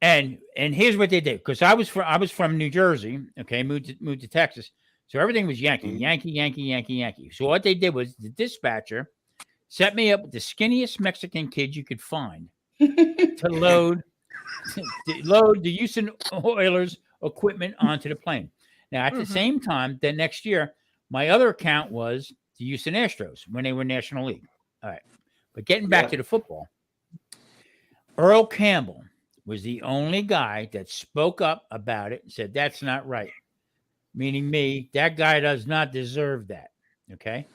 And here's what they did, because I was from New Jersey. Okay, moved to Texas. So everything was Yankee, Yankee, Yankee, Yankee, Yankee. So what they did was the dispatcher set me up with the skinniest Mexican kid you could find to load the Houston Oilers equipment onto the plane. Now, at the same time, the next year, my other account was the Houston Astros when they were National League. All right. But getting back to the football, Earl Campbell was the only guy that spoke up about it and said, that's not right. Meaning me, that guy does not deserve that. Okay.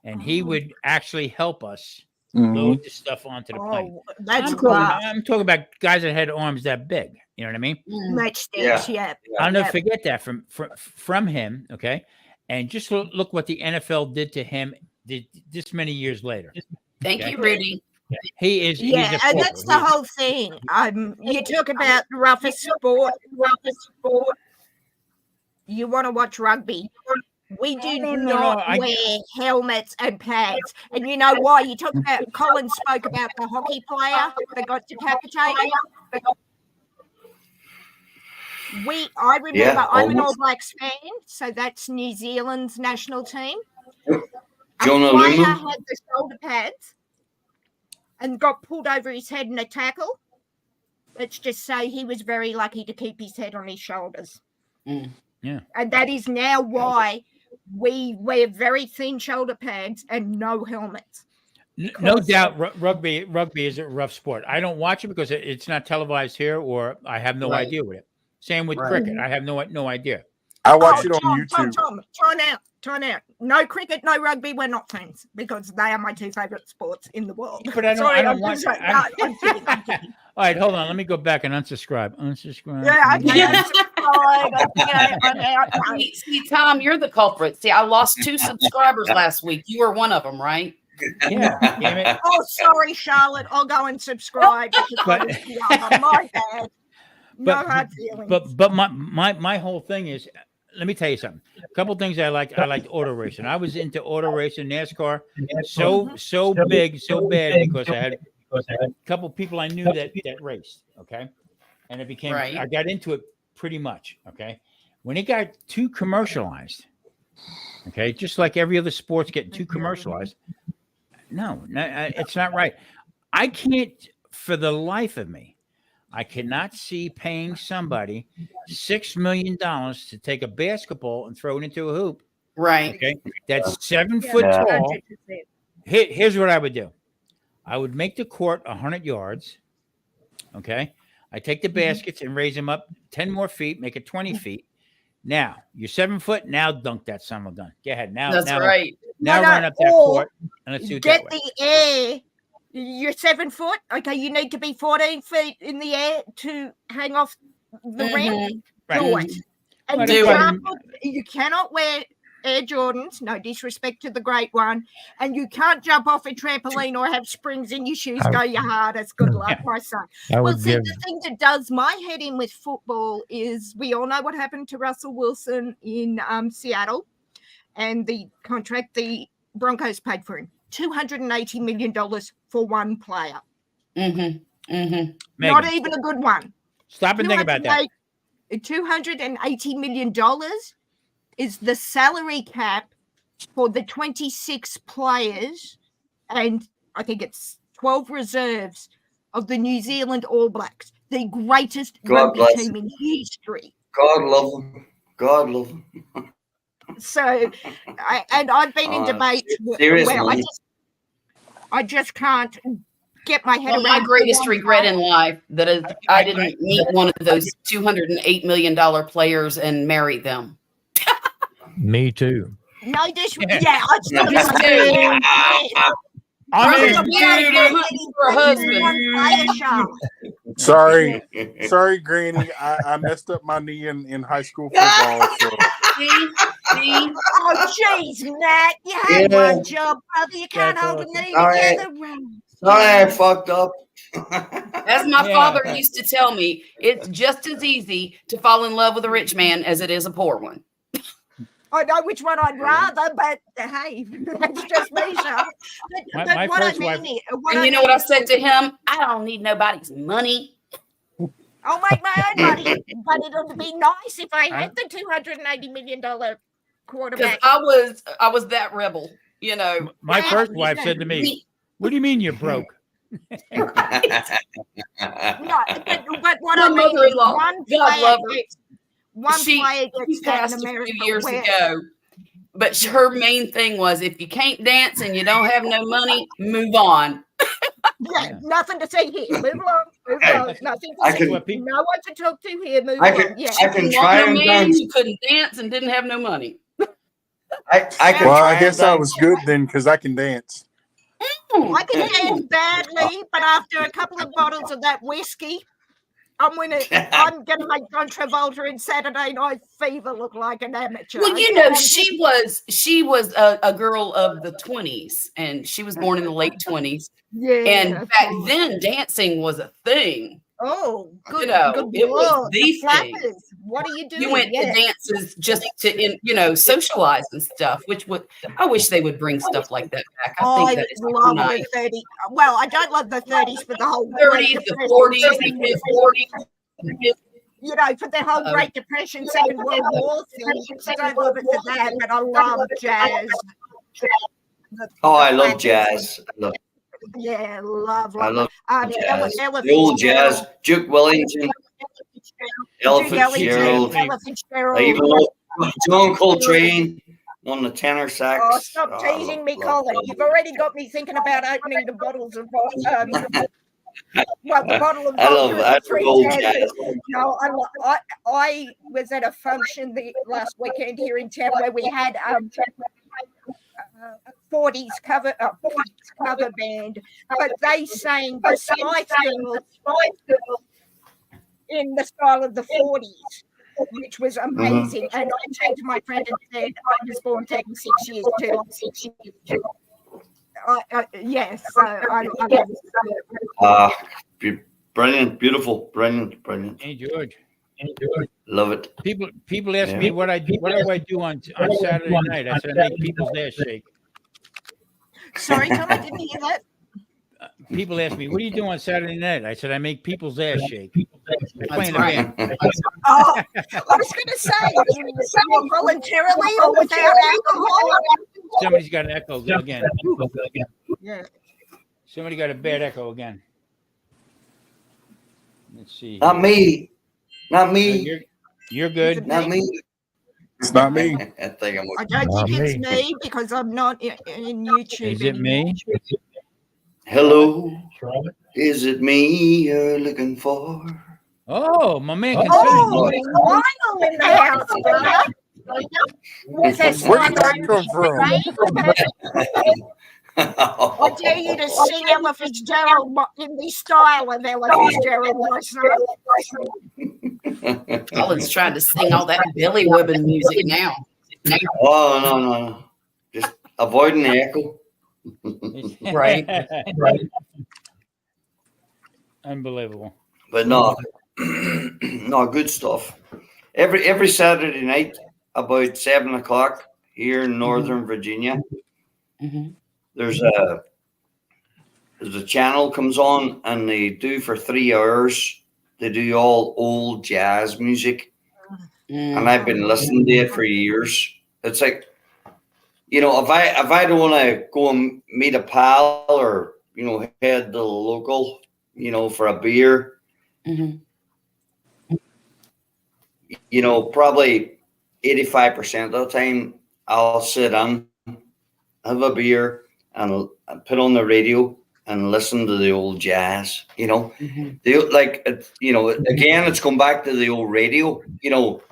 And he would actually help us load the stuff onto the plane. That's I'm talking about guys that had arms that big. You know what I mean? Matchsticks, yeah. I'll never forget that from him. Okay. And just look what the NFL did to him this many years later. Thank you, Rudy. He is. Yeah, and that's the whole thing. You talk about the roughest sport. You want to watch rugby. We do not wear helmets and pads. And you know why? You talk about, Colin spoke about the hockey player that got decapitated. I remember, I'm an All Blacks fan, so that's New Zealand's national team. John a player O'Loon had the shoulder pads and got pulled over his head in a tackle. Let's just say he was very lucky to keep his head on his shoulders. Yeah. And that is now why we wear very thin shoulder pads and no helmets. No doubt rugby is a rough sport. I don't watch it because it's not televised here, or I have no idea with it. Same with cricket. I have no idea. I watch it on YouTube. Time out. No cricket, no rugby. We're not fans because they are my two favorite sports in the world. But I don't watch it. I'm kidding. All right, hold on. Let me go back and unsubscribe. Yeah, okay. See, Tom, you're the culprit. See, I lost 2 subscribers last week. You were one of them, right? Yeah. Damn it. Oh, sorry, Charlotte. I'll go and subscribe. My bad. No hard feelings. But my whole thing is, let me tell you something. A couple things I liked auto racing. I was into auto racing, NASCAR, so big, so bad because I had a couple people I knew that raced. Okay, and it became I got into it pretty much. Okay, when it got too commercialized, okay, just like every other sport's getting too commercialized. No, it's not right. I can't, for the life of me, I cannot see paying somebody $6 million to take a basketball and throw it into a hoop. Right. Okay. That's 7 foot tall. Here's what I would do. I would make the court 100 yards. Okay. I take the baskets and raise them up 10 more feet, make it 20 feet. Now you're 7 foot. Now dunk that son of a gun. Go ahead. Now right. Now run up that court and let's do it that way. Get the air. You're 7 foot. Okay, you need to be 14 feet in the air to hang off the rim. Do it. And you cannot wear Air Jordans. No disrespect to the great one. And you can't jump off a trampoline or have springs in your shoes. Go your hardest. Good luck, my son. The thing that does my head in with football is we all know what happened to Russell Wilson in Seattle and the contract the Broncos paid for him. $280 million for one player. Not even a good one. Stop and think about that. $280 million is the salary cap for the 26 players and I think it's 12 reserves of the New Zealand All Blacks, the greatest rugby team in history. God love them. So, I've been in debate. Well, I just can't get my head around. My greatest regret in life that is I didn't meet one of those $208 million players and marry them. Me too. No disrespect. Yeah, I Sorry, Granny. I messed up my knee in high school football. So. Oh, jeez, Matt. You had one job, brother. You can't hold a knee together. Sorry, I fucked up. As my father used to tell me, it's just as easy to fall in love with a rich man as it is a poor one. I know which one I'd rather, but hey, that's just me, Sean. But what I mean and you know what I said to him? I don't need nobody's money. I'll make my own money, but it'll be nice if I had the $280 million quarterback. I was that rebel, you know. My first wife said to me, "What do you mean you're broke?" No, but what My I mean is mother-in-law, one God love her. player gets She that in passed a America. few years ago. But her main thing was, if you can't dance and you don't have no money, move on. Yeah, nothing to say here. Move along. Move along. Nothing to say. No one to talk to here. Move along. Yeah. I can try and man dance. who couldn't dance and didn't have no money. I guess I was good then because I can dance. I can dance badly, but after a couple of bottles of that whiskey, I'm gonna make John Travolta in Saturday Night Fever look like an amateur. Well, you know, she was a girl of the 20s, and she was born in the late 20s. Yeah. And back then, dancing was a thing. Oh, good. You know, good it was Lord, the thing. What are you doing? You went to dances just to, socialize and stuff. I wish they would bring stuff like that back. I think that is love nice. the 30s. Well, I don't love the 30s, but the whole 30s, the 40s, the 40s. You know, for the whole Great Depression, Second World War thing. I don't love it for that, but I love jazz. I love jazz. Yeah, love. I love jazz. Ella The old jazz. Duke Wellington. Ella Fitzgerald. Even John Coltrane on the tenor sax. Oh, stop teasing me, Colin. You've already got me thinking about opening the bottles of the bottle of old jazz. No, I was at a function last weekend here in town where we had 40s cover band, but they sang the Spice Girls in the style of the 40s, which was amazing. And I turned to my friend and said, I was born taking 6 years too. Yes, I love it. Brilliant, beautiful, brilliant. Hey, George. Love it. People ask me what do I do on Saturday night. I said I make people's ass shake. Sorry, Tom, I didn't hear that. People ask me, what do you do on Saturday night? I said I make people's ass shake. That's right. Oh, I was going to say, voluntarily or without alcohol? Somebody's got an echo again. Yeah. Somebody got a bad echo again. Let's see. Not me. You're good. Not me. It's not me. I think I don't think it's me because I'm not in YouTube. Is it me? Hello. Is it me you're looking for? Oh, my man can sing. Oh, it's Lionel in the house, brother. Where did that come from? I dare you to sing Ella Fitzgerald in the style of Ella Fitzgerald, my son. Colin's trying to sing all that belly whipping music now. Oh, no. Just avoiding the echo. Right. Unbelievable. But no, good stuff. Every Saturday night, about 7:00 here in Northern Virginia, there's a channel comes on, and they do for 3 hours. They do all old jazz music, and I've been listening to it for years. It's like, if I don't want to go and meet a pal or head to the local, for a beer, probably 85% of the time I'll sit down, have a beer, and put on the radio and listen to the old jazz. Again, it's come back to the old radio.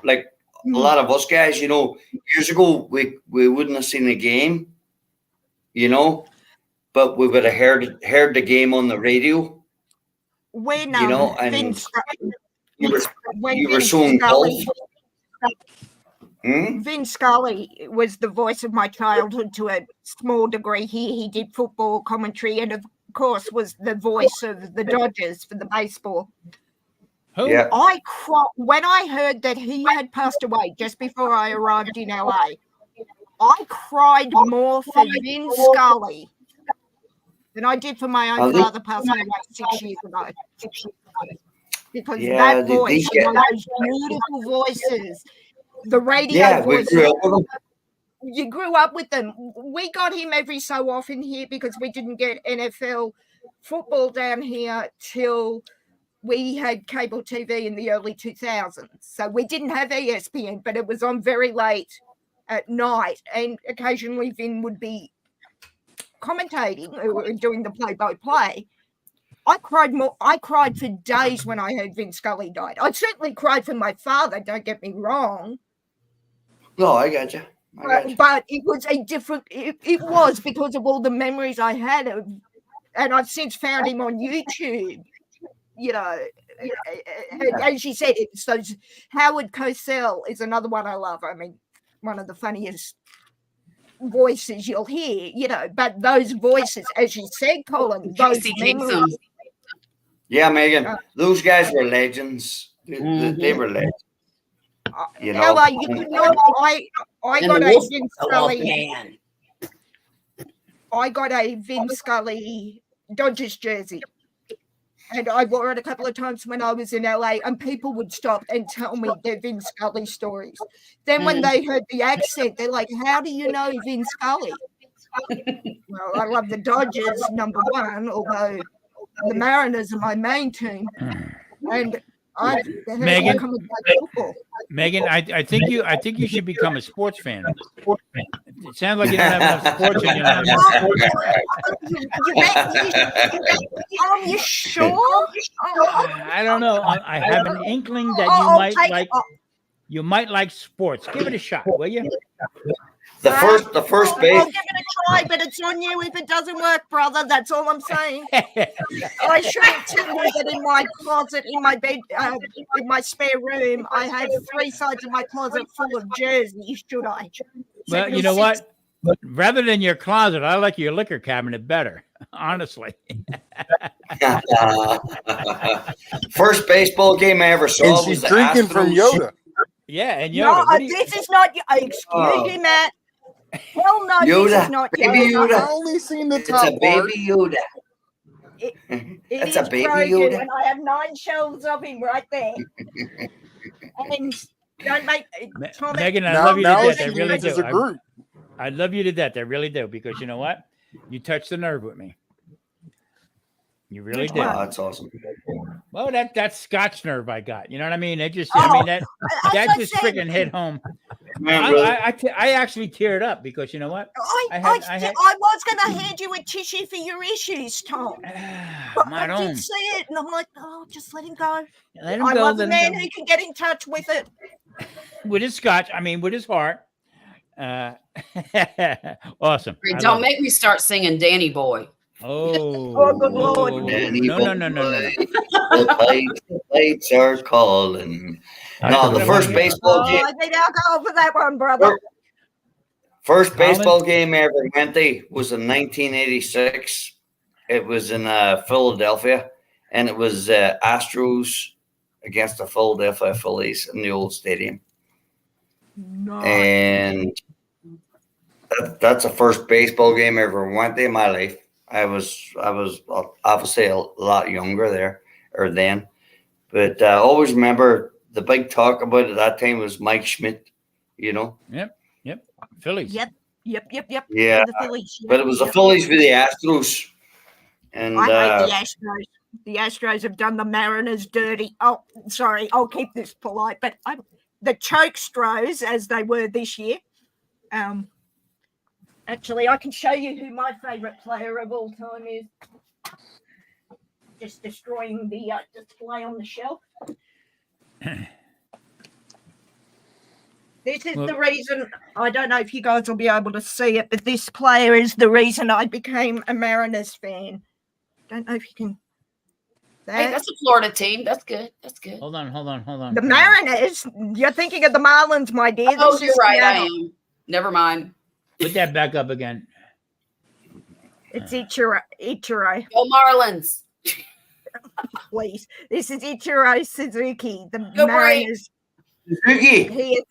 Like a lot of us guys, years ago we wouldn't have seen a game, but we would have heard the game on the radio. When and Vince, you were so engulfed. Vin Scully was the voice of my childhood to a small degree. He did football commentary and, of course, was the voice of the Dodgers for the baseball. Who? Yeah. I cried when I heard that he had passed away just before I arrived in LA. I cried more for Vin Scully than I did for my own father passing away 6 years ago. Because that voice, one of those beautiful voices. The radio voice. you grew up with them. We got him every so often here because we didn't get NFL football down here till we had cable TV in the early 2000s. So we didn't have ESPN, but it was on very late at night. And occasionally Vin would be commentating or doing the play-by-play. I cried for days when I heard Vin Scully died. I certainly cried for my father, don't get me wrong. No, I got you. But it was a different, it was because of all the memories I had of, and I've since found him on YouTube, you know, as you said, it's those, Howard Cosell is another one I love. I mean, one of the funniest voices you'll hear, you know, but those voices, as you said, Colin, those memories. Yeah, Megan, those guys were legends. They were legends. You know, Ella, you know, I got a Vin Scully. I got a Vin Scully Dodgers jersey, and I wore it a couple of times when I was in LA, and people would stop and tell me their Vin Scully stories. Then when they heard the accent, they're like, "How do you know Vin Scully?" Well, I love the Dodgers, number one, although the Mariners are my main team, and Megan, I think you should become a sports fan. It sounds like you don't have enough sports in your life. Are you sure? I don't know. I have an inkling that you might like sports. Give it a shot, will you? The first base. I'll give it a try, but it's on you if it doesn't work, brother. That's all I'm saying. I shouldn't tell you that in my closet, in my bed, in my spare room, I have 3 sides of my closet full of jerseys, should I? Well, you know what? Rather than your closet, I like your liquor cabinet better, honestly. First baseball game I ever saw and she's was drinking from Yoda. Yeah, and Yoda. No, this is not. Excuse me, Matt. Hell no, Yoda, this is not baby Yoda. I only seen the top It's a baby Yoda. It's a baby broken, Yoda. and I have 9 shelves of him right there. And don't make Tom, Megan, I love you to death. I she really uses do. a group. I love you to death. I really do, because you know what? You touched the nerve with me. You really did. Wow, that's awesome. Well, that's Scotch nerve I got. You know what I mean? It just, that just freaking hit home. I actually teared up because you know what? I was going to hand you a tissue for your issues, Tom. But I did see it, and I'm like, oh, just let him go. Let him I go. love a man who can get in touch with it. With his Scotch, with his heart. Awesome. Hey, don't make me start singing Danny Boy. Oh, good Lord. No. The lights are calling. No, the first baseball game. I think I'll go for that one, brother. First baseball game I ever went to was in 1986. It was in Philadelphia, and it was Astros against the Philadelphia Phillies in the old stadium. Nice. And that's the first baseball game I ever went to in my life. I was obviously a lot younger there or then, but I always remember the big talk about it at that time was Mike Schmidt, you know. Yep. Phillies. Yep. Yeah, the Phillies, but it was the Phillies with the Astros, and I hate the Astros. The Astros have done the Mariners dirty. Oh, sorry, I'll keep this polite, but the Chokestros, as they were this year. Actually, I can show you who my favorite player of all time is. Just destroying the display on the shelf. This is the reason, I don't know if you guys will be able to see it, but this player is the reason I became a Mariners fan. Don't know if you can. Hey, that's a Florida team. That's good. Hold on. The Mariners? You're thinking of the Marlins, my dear. Oh, you're right. I am. Never mind. Put that back up again. It's Ichiro. Go Marlins. Please. This is Ichiro Suzuki, the Go Mariners. Suzuki. He is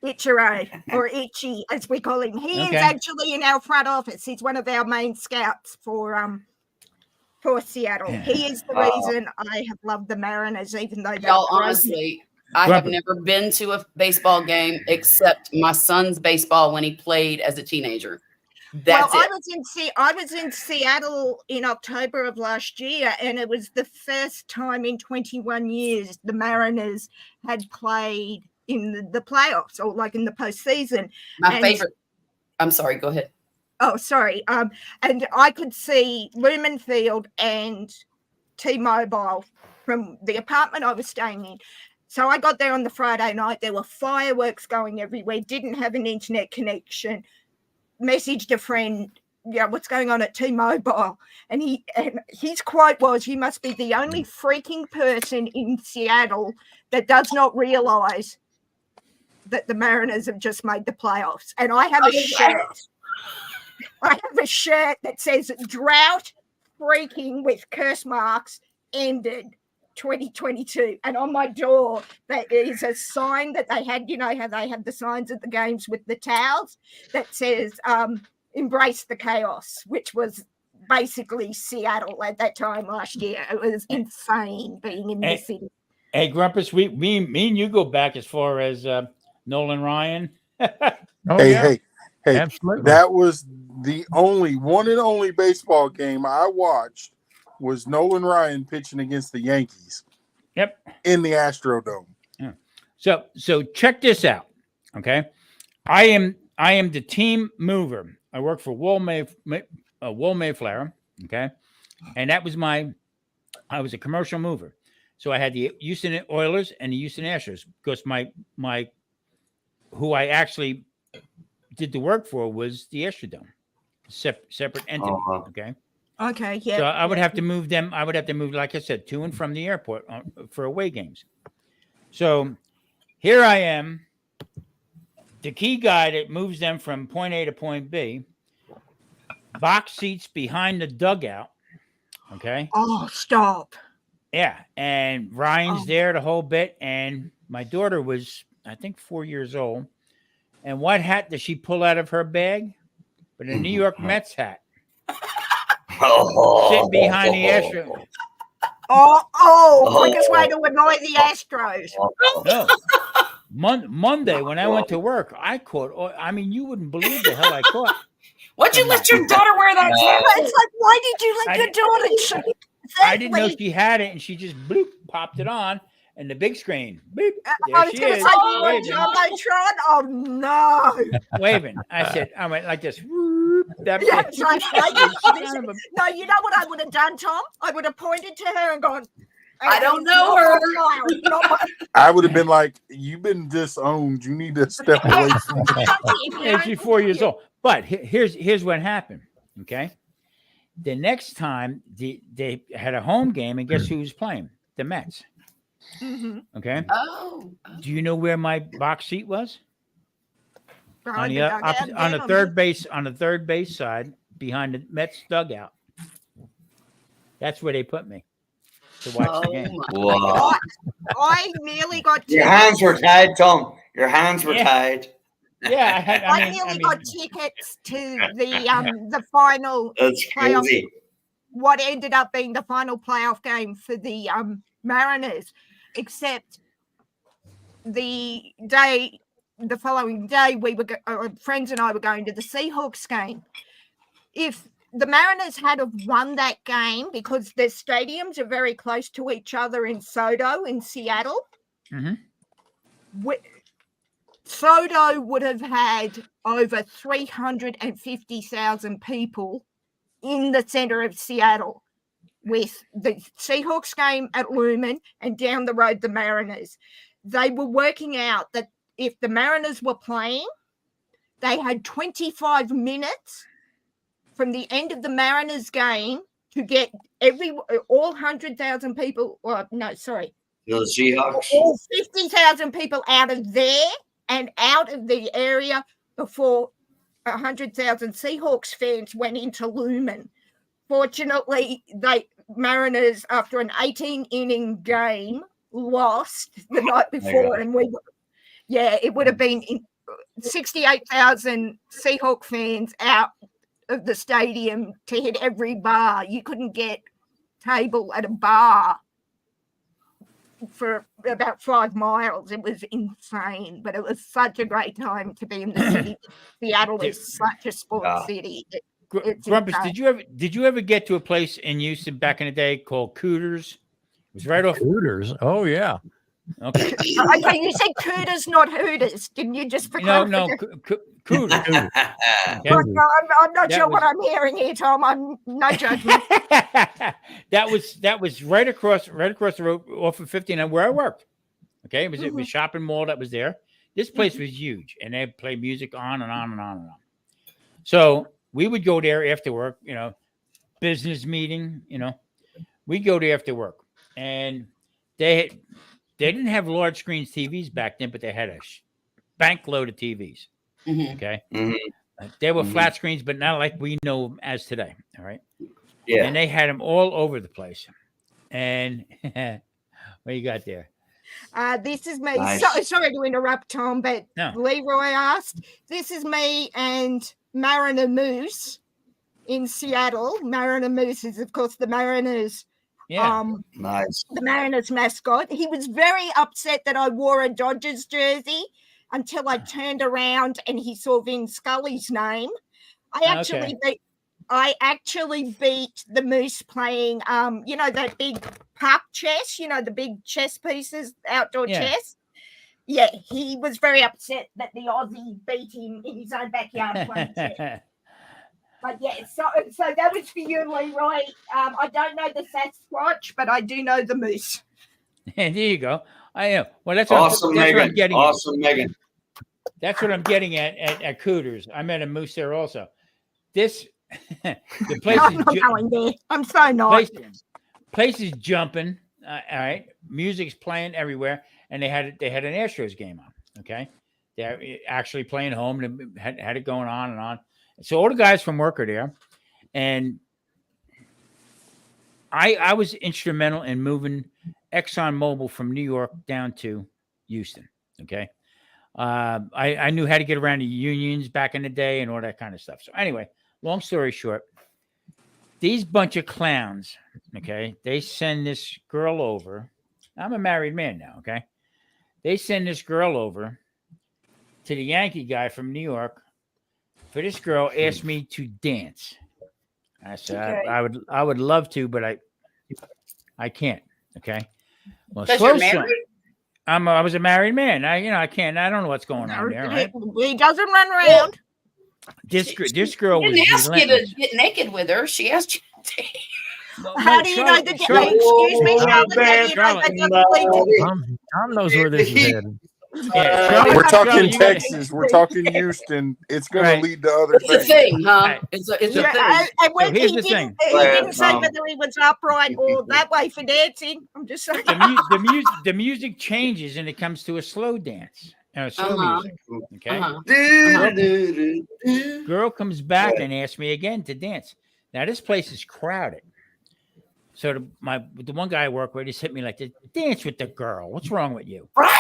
Ichiro, or Ichi, as we call him. He is actually in our front office. He's one of our main scouts for Seattle. He is the reason I have loved the Mariners, even though y'all honestly, I have never been to a baseball game except my son's baseball when he played as a teenager. That's it. I was in Seattle in October of last year, and it was the first time in 21 years the Mariners had played in the playoffs, or like in the postseason. My favorite. I'm sorry. Go ahead. Oh, sorry. And I could see Lumen Field and T-Mobile from the apartment I was staying in. So I got there on the Friday night. There were fireworks going everywhere. Didn't have an internet connection. Messaged a friend, yeah, what's going on at T-Mobile? And his quote was, "You must be the only freaking person in Seattle that does not realize that the Mariners have just made the playoffs." And I have a shirt. I have a shirt that says "Drought freaking" with curse marks ended 2022, and on my door there is a sign that they had. You know how they have the signs at the games with the towels that says "Embrace the chaos," which was basically Seattle at that time last year. It was insane being in the city. Hey, Grumpus, me and you go back as far as Nolan Ryan. Hey, absolutely. That was the one and only baseball game I watched. Was Nolan Ryan pitching against the Yankees? Yep. In the Astrodome. Yeah. So check this out. Okay. I am the team mover. I work for Wool Mayflower. Okay. And that was I was a commercial mover. So I had the Houston Oilers and the Houston Astros, because my who I actually did the work for was the Astrodome, separate entity. Okay. Okay, yeah. So I would have to move them. I would have to move, like I said, to and from the airport for away games. So here I am, the key guy that moves them from point A to point B, box seats behind the dugout. Okay. Oh, stop. Yeah. And Ryan's there the whole bit. And my daughter was, I think, 4 years old. And what hat does she pull out of her bag? But a New York Mets hat. Sitting behind the Astros. Quickest way to annoy the Astros. No. Monday, when I went to work, I caught, you wouldn't believe the hell I caught. Why'd you let your daughter wear that hat? It's like, why did you let your daughter? I didn't know she had it, and she just bloop, popped it on. And the big screen, beep, there she is. Oh no! Waving. I said, I went like this. No, you know what I would have done, Tom? I would have pointed to her and gone, I don't know her. I would have been like, "You've been disowned. You need to step away from her." And she's 4 years old. But here's what happened. Okay, the next time they had a home game, and guess who was playing? The Mets. Mm-hmm. Okay. Oh. Do you know where my box seat was? On the third base side, behind the Mets dugout. That's where they put me to watch the game. Wow. I nearly got your hands were tied, Tom. Your hands were tied. Yeah, I nearly got tickets to the final. That's crazy. What ended up being the final playoff game for the Mariners, except the following day, we were friends and I were going to the Seahawks game. If the Mariners had have won that game, because their stadiums are very close to each other in Sodo in Seattle, Sodo would have had over 350,000 people in the center of Seattle, with the Seahawks game at Lumen and down the road the Mariners. They were working out that if the Mariners were playing, they had 25 minutes from the end of the Mariners game to get all 100,000 people. The Seahawks. All 50,000 people out of there and out of the area before 100,000 Seahawks fans went into Lumen. Fortunately, Mariners, after an 18-inning game, lost the night before, and it would have been 68,000 Seahawk fans out of the stadium to hit every bar. You couldn't get table at a bar for about 5 miles. It was insane, but it was such a great time to be in the city. Seattle is such a sports city. Grumpus, did you ever get to a place in Houston back in the day called Cooters? It was right off Hooters. Oh yeah. Okay. Okay, you said Cooters, not Hooters. Didn't you just? No, Cooters. Okay. I'm not sure what I'm hearing here, Tom. I'm no judgment. that was right across the road off of 59 where I worked. Okay, it was a shopping mall that was there. This place was huge, and they played music on and on and on and on. So we would go there after work, business meeting. We'd go there after work, and they didn't have large screen TVs back then, but they had a bank load of TVs. Mm-hmm. Okay. Mm-hmm. They were flat screens, but not like we know them as today. All right. Yeah. And they had them all over the place. And what you got there? This is me. Nice. Sorry to interrupt, Tom, but No. Leroy asked. This is me and Mariner Moose in Seattle. Mariner Moose is, of course, the Mariners. Yeah. Nice. The Mariners mascot. He was very upset that I wore a Dodgers jersey until I turned around and he saw Vin Scully's name. I actually beat the Moose playing that big park chess, the big chess pieces, outdoor chess. Yeah, he was very upset that the Aussie beat him in his own backyard playing chess. But yeah, so that was for you, Leroy. I don't know the Sasquatch, but I do know the Moose. And there you go. I am. Well, that's Awesome, what Megan. I'm getting. Awesome, Megan. That's what I'm getting at Cooters. I met a Moose there also. The place I'm not going there. I'm so not. Place is jumping. All right, music's playing everywhere, and they had an Astros game on. Okay, they're actually playing home and had it going on and on. So all the guys from work are there, and I was instrumental in moving ExxonMobil from New York down to Houston. Okay, I knew how to get around the unions back in the day and all that kind of stuff. So anyway, long story short, these bunch of clowns, okay, they send this girl over. I'm a married man now, okay? They send this girl over to the Yankee guy from New York. For this girl asked me to dance. I said I would love to, but I can't. Okay. Well, slow song. I was a married man. I can't. I don't know what's going on there. Right? He doesn't run around. This girl was ask you to get naked with her. She asked you. How do you know the? Excuse me, Charlotte. Tom knows where this is headed. Yeah, we're talking Texas. We're talking Houston. It's going to lead to other things. It's a thing, huh? It's a thing. And here's the thing. He didn't say whether he was upright or that way for dancing. I'm just saying. The music changes and it comes to a slow dance. Slow music. Okay. Girl comes back and asks me again to dance. Now this place is crowded. So the one guy I work with just hit me like this. Dance with the girl. What's wrong with you? Right.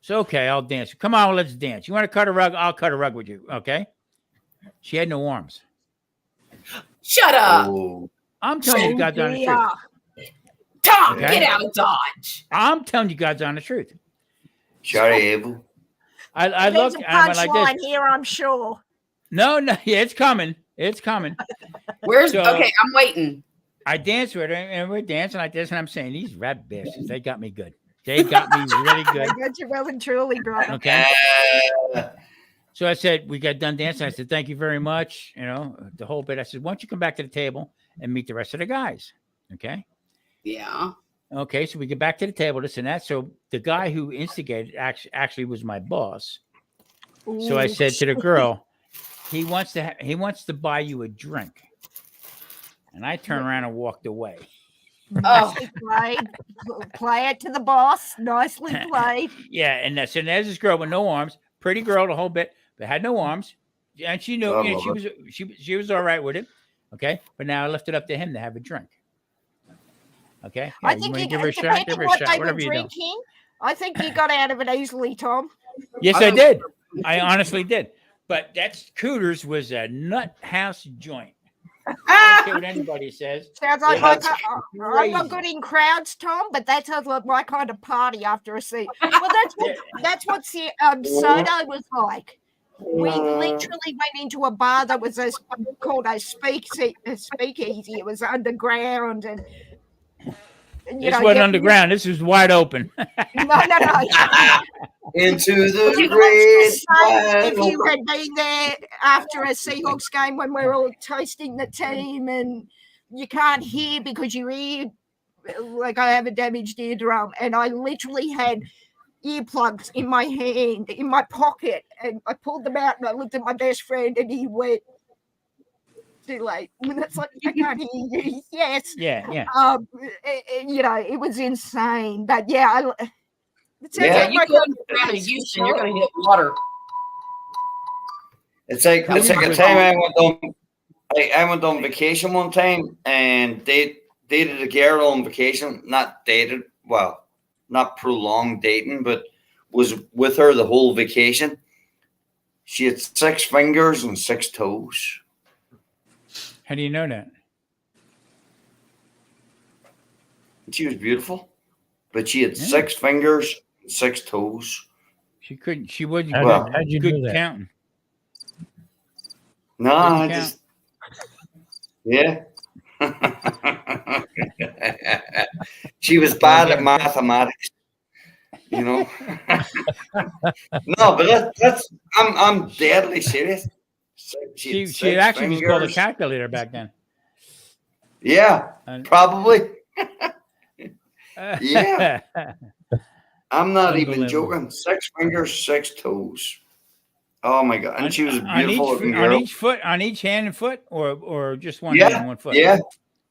So, okay, I'll dance. Come on, let's dance. You want to cut a rug? I'll cut a rug with you. Okay. She had no arms. Shut up. Oh. I'm telling you God's honest truth. Tom, get out of Dodge. I'm telling you God's honest truth. Sorry, Abel. I look. I'm like this. Here, I'm sure. No, yeah, it's coming. It's coming. Okay, I'm waiting. I dance with her, and we're dancing like this, and I'm saying, these rat bastards, they got me good. They got me really good. I got you well and truly, brother. Okay. So I said, we got done dancing. I said, thank you very much. The whole bit. I said, why don't you come back to the table and meet the rest of the guys? Okay. Yeah. Okay. So we get back to the table, this and that. So the guy who instigated actually was my boss. Ooh. So I said to the girl, he wants to buy you a drink. And I turned around and walked away. Oh, play it to the boss. Nicely played. Yeah, and so there's this girl with no arms, pretty girl, the whole bit, but had no arms, and she knew she was all right with it. Okay, but now I left it up to him to have a drink. Okay, I think you give her a shot. Give her a shot. Whatever you do. I think you got out of it easily, Tom. Yes, I did. I honestly did. But that's Cooters was a nut house joint. I don't care what anybody says. Sounds like That's I'm not good in crowds, Tom, but that sounds like my kind of party after a scene. Well, that's what Sodo was like. We literally went into a bar that was called a speakeasy. It was underground, and this wasn't underground. This was wide open. No. Into the great. If you had been there after a Seahawks game when we're all toasting the team and you can't hear because your ear, like I have a damaged eardrum, and I literally had earplugs in my hand, in my pocket, and I pulled them out and I looked at my best friend and he went, too late. That's like, I can't hear you. Yes. Yeah. It was insane. But yeah, you go around to Houston, you're going to hit water. It's like a time I went on vacation one time and dated a girl on vacation. Not prolonged dating, but was with her the whole vacation. She had 6 fingers and 6 toes. How do you know that? She was beautiful, but she had 6 fingers and 6 toes. She wasn't how'd you good know that? counting. No, I just, yeah. She was bad at mathematics, No, but I'm deadly serious. She actually was called a calculator back then. Yeah, probably. Yeah. I'm not even joking. 6 fingers, 6 toes. Oh my God! And she was beautiful. On each hand and foot, or just one hand and one foot. Yeah.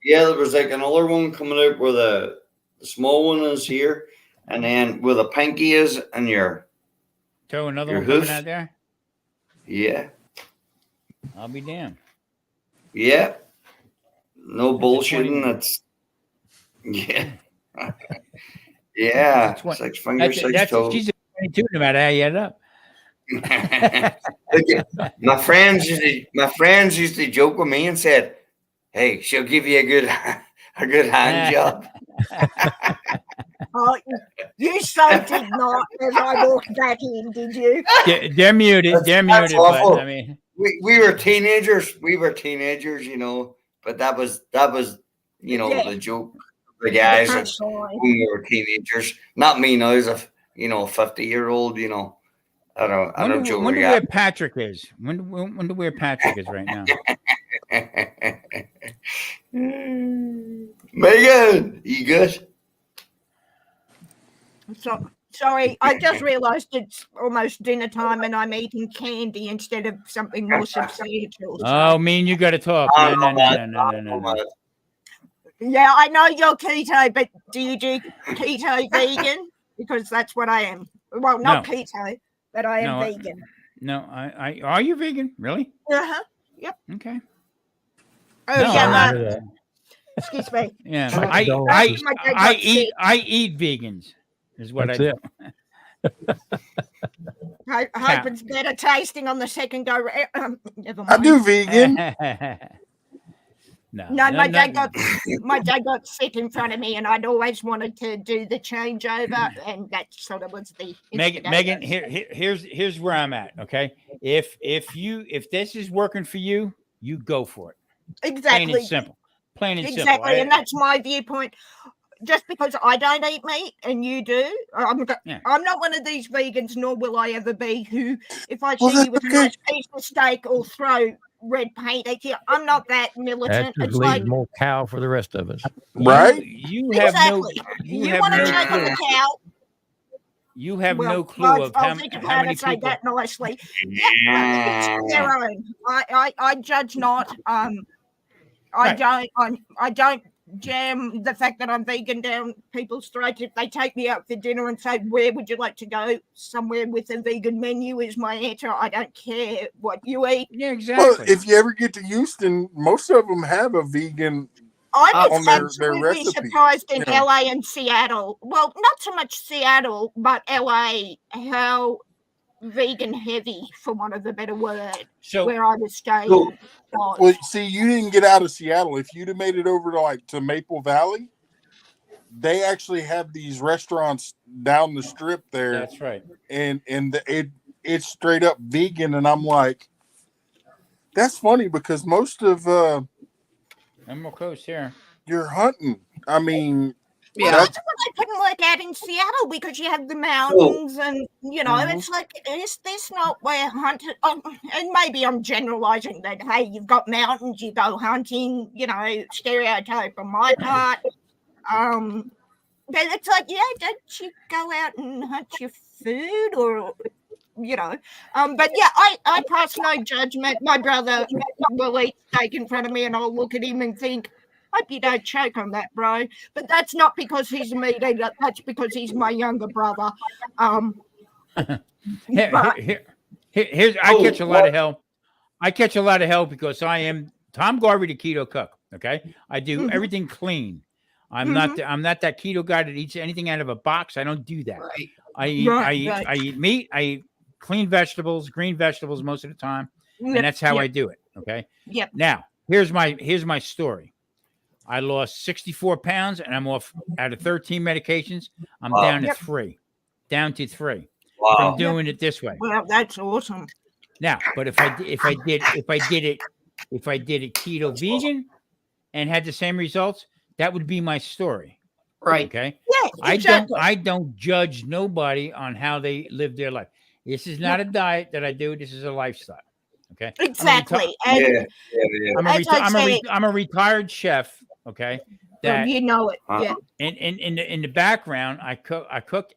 There was like another one coming out where the small one is here, and then where the pinky is, and your toe. Another one hoof. coming out there. Yeah. I'll be damned. Yeah. No bullshitting. That's yeah. Yeah. 6 fingers, 6 toes. She's a 22 no matter how you add it up. my friends used to joke with me and said, "Hey, she'll give you a good hand job." You so did not as I walked back in, did you? They're muted. But I mean, we were teenagers. But that was the joke. The guys when we were teenagers. Not me now as a 50-year-old. I don't joke. Wonder where Patrick is. Wonder where Patrick is right now. Megan, you good? Sorry, I just realised it's almost dinner time and I'm eating candy instead of something more substantial. Oh, you got to talk. No. Yeah, I know you're keto, but do you do keto vegan? Because that's what I am. Well, not keto, but I am vegan. No, I are you vegan? Really? Uh-huh. Yep. Okay. Oh, excuse me. Yeah, I eat vegans. Is what That's I do. I hope it's better tasting on the second go. Never mind. I do vegan. No, my dad got sick in front of me, and I'd always wanted to do the changeover, and that sort of was the Megan. Here's where I'm at. Okay, if this is working for you, you go for it. Exactly. Plain and simple. Simple. Exactly, and that's my viewpoint. Just because I don't eat meat and you do, I'm not one of these vegans, nor will I ever be, who, if I see you with a nice piece of steak or throw red paint at you, I'm not that militant. It's like more cow for the rest of us. Right? You have you want to check on the cow? You have no clue of how many people. Say that nicely. It's their own. I judge not. I don't jam the fact that I'm vegan down people's throats. If they take me out for dinner and say, "Where would you like to go?" Somewhere with a vegan menu is my answer. I don't care what you eat. Yeah, exactly. Well, if you ever get to Houston, most of them have a vegan. I was absolutely surprised in LA and Seattle. Well, not so much Seattle, but LA, how vegan heavy, for want of a better word, So where I was staying. Cool. Well, see, you didn't get out of Seattle. If you'd have made it over to Maple Valley, they actually have these restaurants down the strip there. that's right. And it's straight up vegan, and I'm like, that's funny because most of Emerald Coast here. you're hunting. I mean, Yeah. That's what I couldn't work out in Seattle because you have the mountains and, it's like, is this not where hunting? And maybe I'm generalizing that, hey, you've got mountains, you go hunting, stereotype on my part. But it's like, don't you go out and hunt your food or, but yeah, I pass no judgment. My brother will eat steak in front of me and I'll look at him and think, hope you don't choke on that, bro. But that's not because he's a meat eater. That's because he's my younger brother. Here's I catch a lot of hell. I catch a lot of hell because I am Tom Garvey, the keto cook. Okay, I do everything clean. I'm not that keto guy that eats anything out of a box. I don't do that. Right. I eat meat. I eat clean vegetables, green vegetables most of the time, and that's how I do it. Okay. Yep. Now here's my story. I lost 64 pounds, and I'm off out of 13 medications. I'm down to 3, from doing it this way. Well, that's awesome. Now, but if I did it keto vegan and had the same results, that would be my story. Right. Okay. Yeah, exactly. I don't judge nobody on how they live their life. This is not a diet that I do. This is a lifestyle. Okay. Exactly. I'm a retired chef. Okay. That you know it. Yeah. In the background, I cook,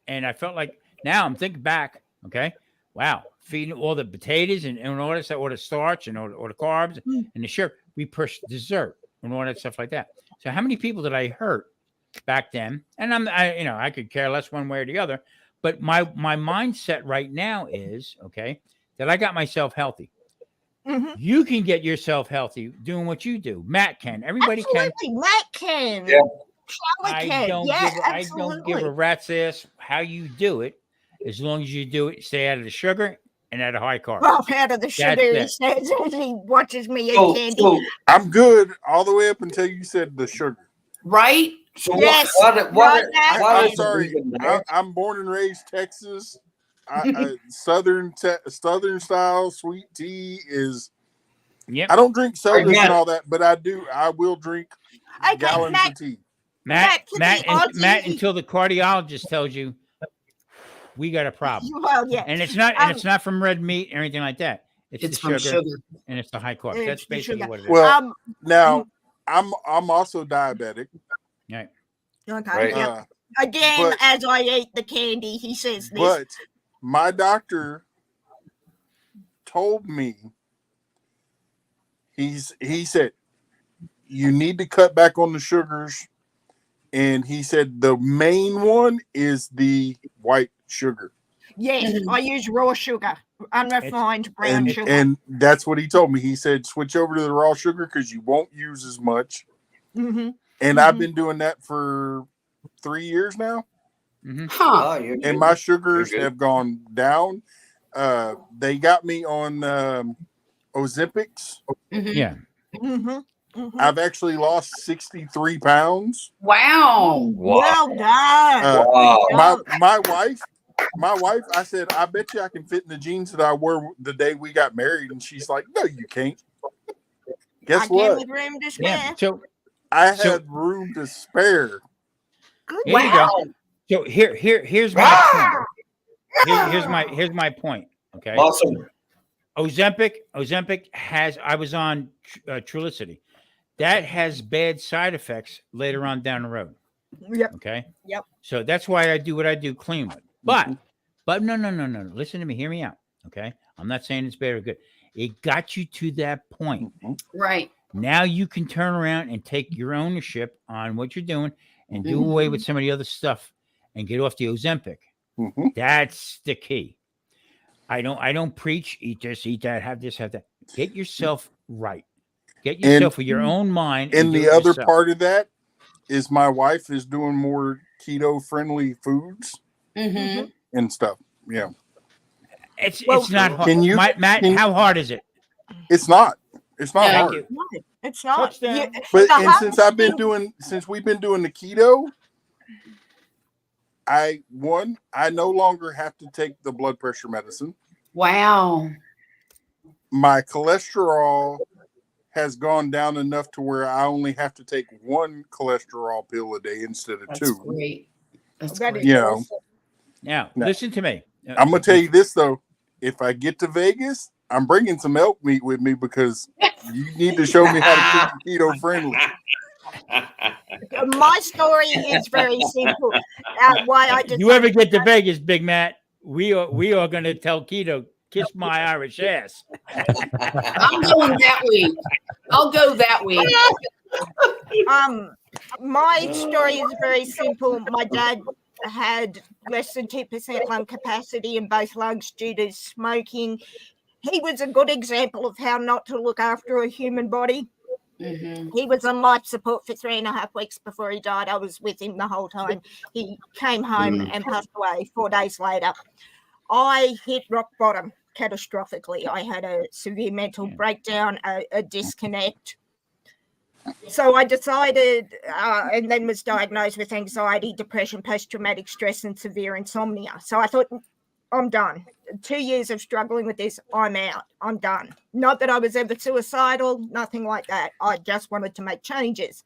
and I felt like now I'm thinking back. Okay. Wow. Feeding all the potatoes and all that stuff, all the starch and all the carbs and the sugar. We pushed dessert and all that stuff like that. So how many people did I hurt back then? And I could care less one way or the other. But my mindset right now is that I got myself healthy. You can get yourself healthy doing what you do. Matt can. Everybody Absolutely. can. Matt can. Yeah. I don't give a rat's ass how you do it, as long as you do it. Stay out of the sugar and out of high carbs. Well, out of the sugar, he says, he watches me eat candy. So I'm good all the way up until you said the sugar. Right. So Yes, I'm sorry. I'm born and raised Texas. Southern style sweet tea is. Yep. I don't drink sodas and all that, but I will drink gallons of tea. Matt, until the cardiologist tells you we got a problem. Well, yeah, and it's not from red meat or anything like that. It's the sugar, and it's the high carbs. That's basically what it is. Well, now I'm also diabetic. Right. Okay. Right. Again, as I eat the candy, he says this. But my doctor told me he said you need to cut back on the sugars, and he said the main one is the white sugar. Yes, I use raw sugar, unrefined brown sugar, and that's what he told me. He said switch over to the raw sugar because you won't use as much. And I've been doing that for 3 years now. And my sugars have gone down. They got me on Ozempics. Yeah. I've actually lost 63 pounds. Wow. Well done. My wife, I said, I bet you I can fit in the jeans that I wore the day we got married. And she's like, no, you can't. Guess what? With room to spare. Yeah. I had room to spare. Good. Wow. So here's my point. Here's my point. Okay. Awesome. Ozempic has. I was on Trulicity. That has bad side effects later on down the road. Yep. Okay. Yep. So that's why I do what I do clean with. But no. Listen to me. Hear me out. Okay. I'm not saying it's bad or good. It got you to that point. Right. Now you can turn around and take your ownership on what you're doing and do away with some of the other stuff and get off the Ozempic. That's the key. I don't preach, eat this, eat that, have this, have that. Get yourself right. Get yourself with your own mind. And the other part of that is my wife is doing more keto friendly foods and stuff. Yeah. It's not hard. Can you, Matt? How hard is it? It's not. It's not Yeah. hard. No, it's not. Touchdown. But The and since hardest thing- we've been doing the keto, I no longer have to take the blood pressure medicine. Wow. My cholesterol has gone down enough to where I only have to take one cholesterol pill a day instead of That's two. great. That's That great. is You know, awesome. Now, No. listen to me. I'm gonna tell you this though: if I get to Vegas, I'm bringing some elk meat with me because you need to show me how to cook keto friendly. My story is very simple. Why I You ever decided get to Vegas, Big Matt? We are going to tell Keto, kiss my Irish ass. I'm going that week. I'll go that week. My story is very simple. My dad had less than 2% lung capacity in both lungs due to smoking. He was a good example of how not to look after a human body. Mm-hmm. He was on life support for 3.5 weeks before he died. I was with him the whole time. He came home and passed away 4 days later. I hit rock bottom catastrophically. I had a severe mental breakdown, a disconnect. So I decided, and then was diagnosed with anxiety, depression, post-traumatic stress, and severe insomnia. So I thought, I'm done. 2 years of struggling with this, I'm out. I'm done. Not that I was ever suicidal, nothing like that. I just wanted to make changes.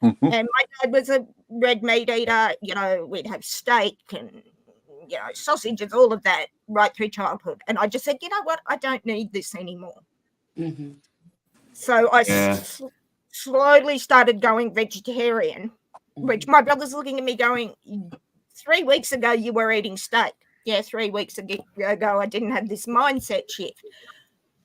And my dad was a red meat eater. You know, we'd have steak and, you know, sausages, all of that right through childhood. And I just said, you know what? I don't need this anymore. Mm-hmm. So I slowly started going vegetarian, which my brother's looking at me going, 3 weeks ago, you were eating steak. Yeah, 3 weeks ago, I didn't have this mindset shift.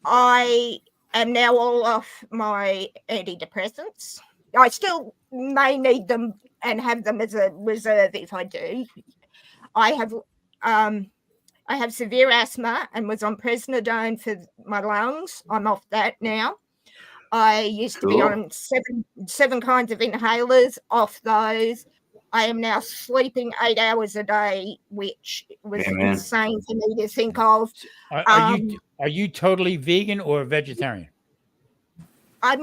I am now all off my antidepressants. I still may need them and have them as a reserve if I do. I have severe asthma and was on prednisone for my lungs. I'm off that now. I used to be on seven kinds of inhalers, off those. I am now sleeping 8 hours a day, which was insane for me to think of. Are you totally vegan or vegetarian? I'm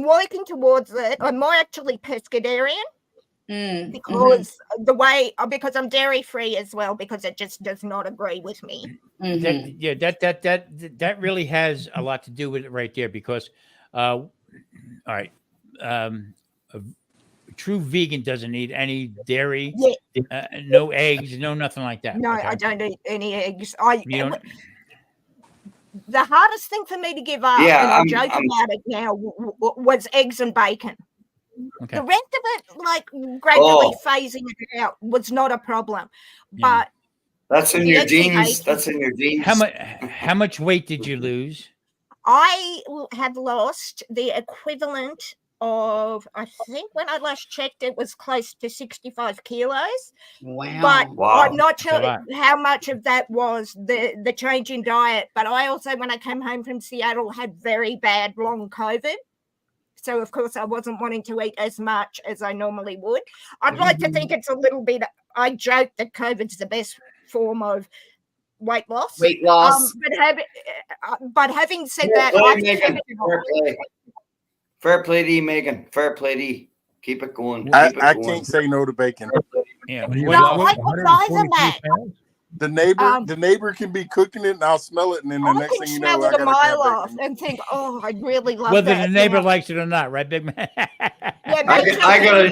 working towards it. I'm more actually pescatarian because because I'm dairy free as well, because it just does not agree with me. That really has a lot to do with it right there, because all right, a true vegan doesn't eat any dairy, no eggs, no nothing like that. No, okay? I don't eat any eggs. The hardest thing for me to give up, and I joke about it now, was eggs and bacon. Okay. The rest of it, like gradually phasing it out, was not a problem. But that's in your genes. That's in your genes. How much weight did you lose? I have lost the equivalent of, I think when I last checked, it was close to 65 kilos. Wow. But I'm not sure how much of that was the change in diet. But I also, when I came home from Seattle, had very bad long COVID. So, of course, I wasn't wanting to eat as much as I normally would. I'd like to think it's a little bit, I joke that COVID's the best form of weight loss. But having said that, fair play to you, Megan. Fair play to you. Keep it going. I can't say no to bacon. Yeah. No, I would either, Matt. The neighbor can be cooking it, and I'll smell it, and then the next thing you know, I got a mile off and think, oh, I really love whether the neighbor likes it or not, right, Big Man? I got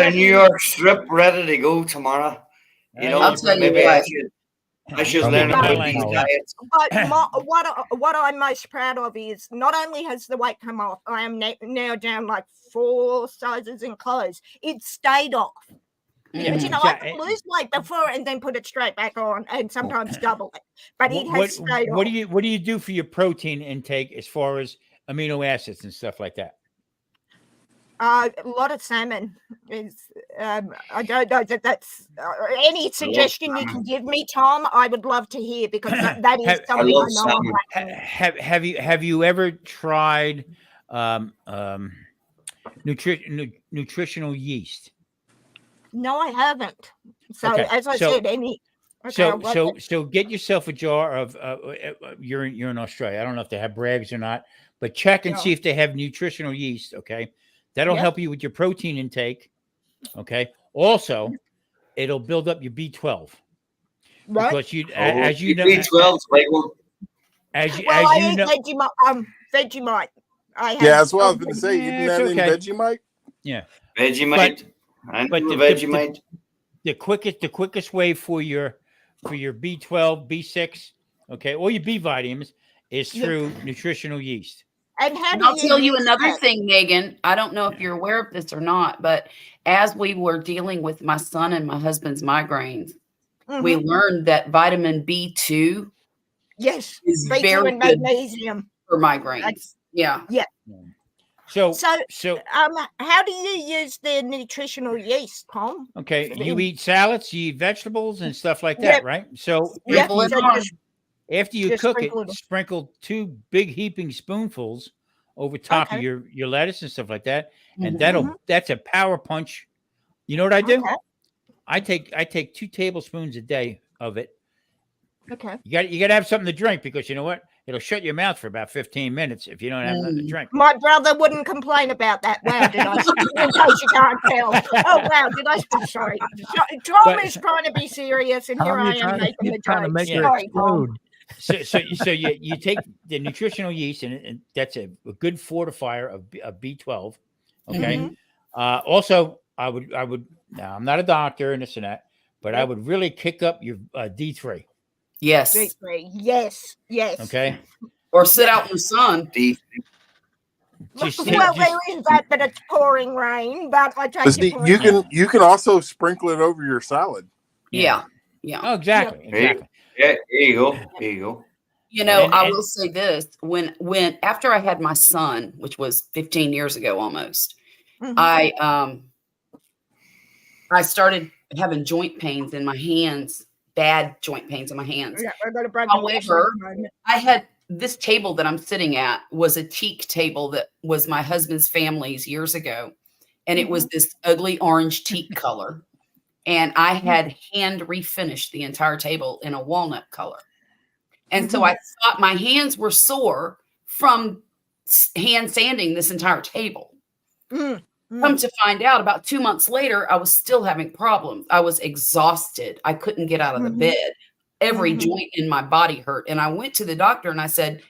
a New York strip ready to go tomorrow. You know, maybe I should learn about these diets. But what I'm most proud of is not only has the weight come off, I am now down like 4 sizes in clothes. It stayed off. Yeah. But you know, I could lose weight before and then put it straight back on, and sometimes double it. But it has stayed off. What do you do for your protein intake as far as amino acids and stuff like that? A lot of salmon is. I don't know that that's any suggestion you can give me, Tom. I would love to hear, because that is something I know. Have you ever tried nutritional yeast? No, I haven't. So as I said, So get yourself a jar of you're in Australia. I don't know if they have Bragg's or not, but check and see if they have nutritional yeast. Okay, that'll help you with your protein intake. Okay, also it'll build up your B12 because as you know, B12. as you know, Vegemite. That's what I was going to say. Isn't that in Vegemite? Yeah, Vegemite. But Vegemite. The quickest way for your B12, B6, okay, or your B vitamins is through nutritional yeast. And I'll tell you another thing, Megan. I don't know if you're aware of this or not, but as we were dealing with my son and my husband's migraines, we learned that vitamin B2 is very good magnesium for migraines. Yeah. So how do you use the nutritional yeast, Tom? Okay, you eat salads, you eat vegetables and stuff like that, right? So after you cook it, sprinkle 2 big heaping spoonfuls over top of your lettuce and stuff like that, and that's a power punch. You know what I do? I take 2 tablespoons a day of it. Okay. You got to have something to drink because you know what? It'll shut your mouth for about 15 minutes if you don't have nothing to drink. My brother wouldn't complain about that. Wow, did I? In case you can't tell. Oh, wow, did I? Sorry. Tom is trying to be serious, and here I am making the jokes. Sorry, Tom. So you take the nutritional yeast, and that's a good fortifier of B12. Okay. Also, I would. Now, I'm not a doctor and this and that, but I would really kick up your D3. Yes. D3. Yes. Okay. Or sit out in the sun. There is that it's pouring rain, but I take you can also sprinkle it over your salad. Yeah. Oh, exactly. Yeah, there you go. You know, I will say this: when after I had my son, which was 15 years ago almost, I started having joint pains in my hands. Bad joint pains in my hands. However, I had this table that I'm sitting at was a teak table that was my husband's family's years ago. And it was this ugly orange teak color. And I had hand refinished the entire table in a walnut color. And so I thought my hands were sore from hand sanding this entire table. Come to find out, about 2 months later, I was still having problems. I was exhausted. I couldn't get out of the bed. Every joint in my body hurt. And I went to the doctor and I said,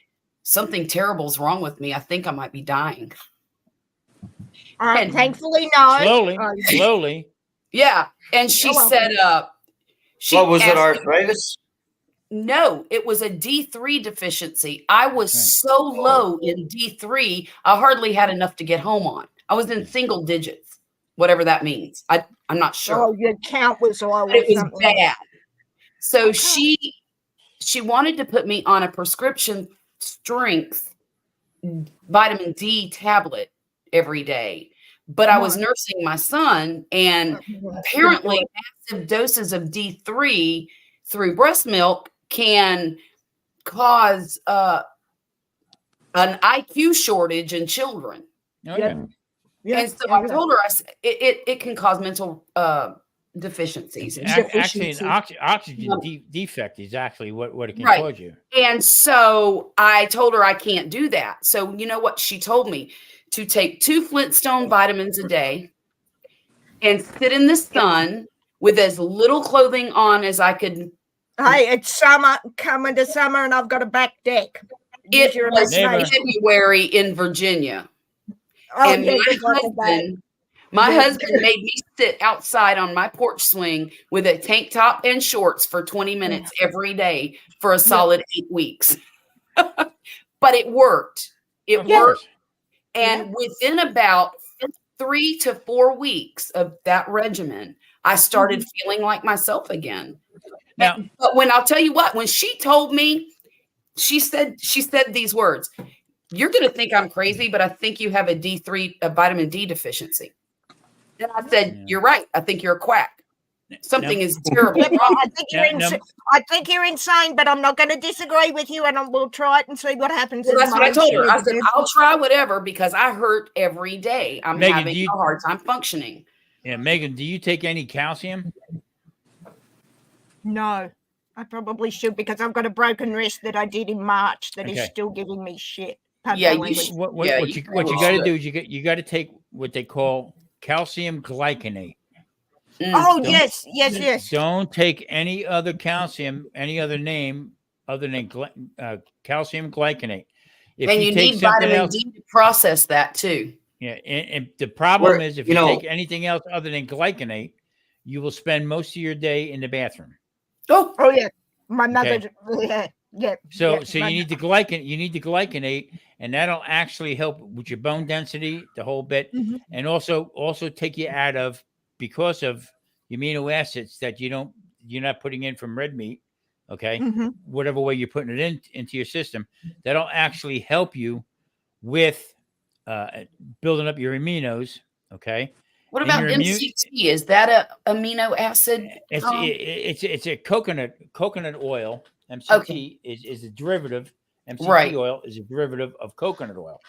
something terrible is wrong with me. I think I might be dying. And thankfully, no. Slowly. Yeah. And she said, what was it, arthritis? No, it was a D3 deficiency. I was so low in D3, I hardly had enough to get home on. I was in single digits, whatever that means. I'm not sure. Oh, your count was low. It was bad. So she wanted to put me on a prescription strength vitamin D tablet every day. But I was nursing my son, and apparently massive doses of D3 through breast milk can cause an IQ shortage in children. Okay. And so I told her, I said, it can cause mental deficiencies. Actually, an oxygen defect is actually what it can cause you. And so I told her I can't do that. So you know what she told me? To take 2 Flintstone vitamins a day and sit in the sun with as little clothing on as I could. Hey, it's summer, coming to summer, and I've got a back deck. It was February in Virginia. Oh, and my husband made me sit outside on my porch swing with a tank top and shorts for 20 minutes every day for a solid 8 weeks. But it worked. It worked. And within about 3 to 4 weeks of that regimen, I started feeling like myself again. Now, but when I'll tell you what, when she told me, she said these words, "You're going to think I'm crazy, but I think you have a vitamin D deficiency." And I said, "You're right. I think you're a quack. Something is terribly wrong." I think you're insane, but I'm not going to disagree with you, and we'll try it and see what happens. Well, that's what I told her. I said, I'll try whatever because I hurt every day. I'm having a hard time functioning. Yeah, Megan, do you take any calcium? No. I probably should because I've got a broken wrist that I did in March that is Okay. still giving me shit. Yeah, Pardon me. What you got to do is you got to take what they call calcium glycinate. Oh, Don't- yes. Don't take any other calcium, any other name other than calcium glycinate. If And you you take need something vitamin else, D to process that too. yeah, and the problem is if you know- take anything else other than glycinate, you will spend most of your day in the bathroom. Oh yeah. My mother. Okay. Yeah. So you need the glycinate, and that'll actually help with your bone density, the whole bit, Mhm. and also take you out of, because of amino acids that you're not putting in from red meat, okay? Mhm. Whatever way you're putting it into your system, that'll actually help you with building up your aminos, okay? What In about your MCT? Is that a amino acid? It's a coconut oil. MCT Okay. is a derivative. MCT Right. oil is a derivative of coconut oil.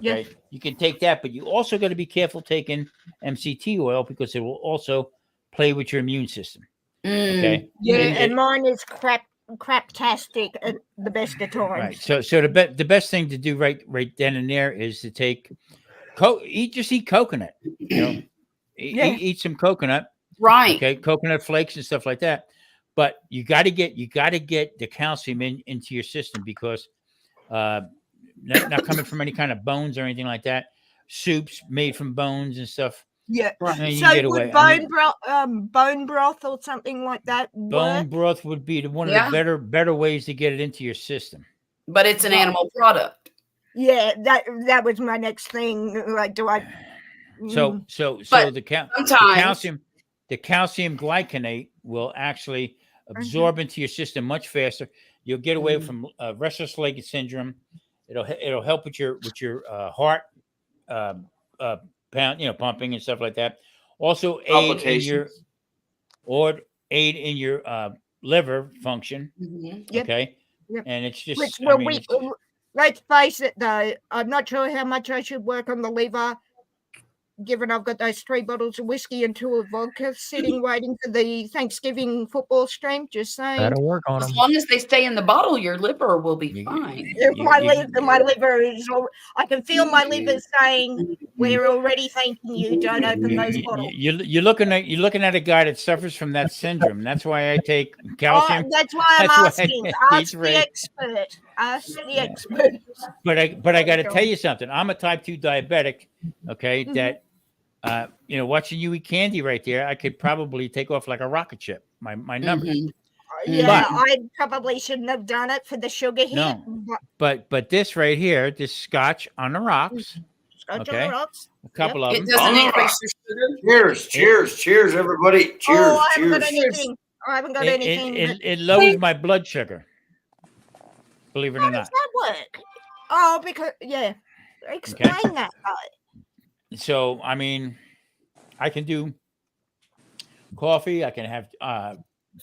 Yeah. Okay, you can take that, but you also got to be careful taking MCT oil because it will also play with your immune system. Okay. Yeah, And and mine is craptastic at the best of times. Right. So the best thing to do right then and there is to take eat coconut. You know, eat some coconut. Right. Okay, coconut flakes and stuff like that. But you got to get the calcium into your system because not coming from any kind of bones or anything like that. Soups made from bones and stuff. Yeah. Right. You So get would away. bone broth or something like that Bone work? broth would be one of the better ways to get it into your system. But it's an animal product. Yeah, that was my next thing. Like, do I? So But the calcium glycinate will actually absorb into your system much faster. You'll get away from restless leg syndrome. It'll help with your heart pumping and stuff like that. Also aid in your liver function. Yep. Okay. Yep. And it's just Which let's face it though, I'm not sure how much I should work on the liver, given I've got those 3 bottles of whiskey and 2 of vodka sitting waiting for the Thanksgiving football stream. Just saying. That'll work on them. As long as they stay in the bottle, your liver will be fine. My liver is all, I can feel my liver saying, "We're already thanking you. Don't open those bottles." You're looking at a guy that suffers from that syndrome. That's why I take calcium. That's why I'm asking. Ask the expert. Ask the expert. But I got to tell you something. I'm a type 2 diabetic. Okay, that watching you eat candy right there, I could probably take off like a rocket ship. My numbers. Yeah, I probably shouldn't have done it for the sugar hit. No, but this right here, this Scotch on the rocks. Scotch on the rocks. A couple of them. It doesn't increase your sugar. Cheers, everybody. Cheers, I haven't got anything. It lowers my blood sugar. Believe it or not. How does that work? Oh, because explain that. So I mean, I can do coffee. I can have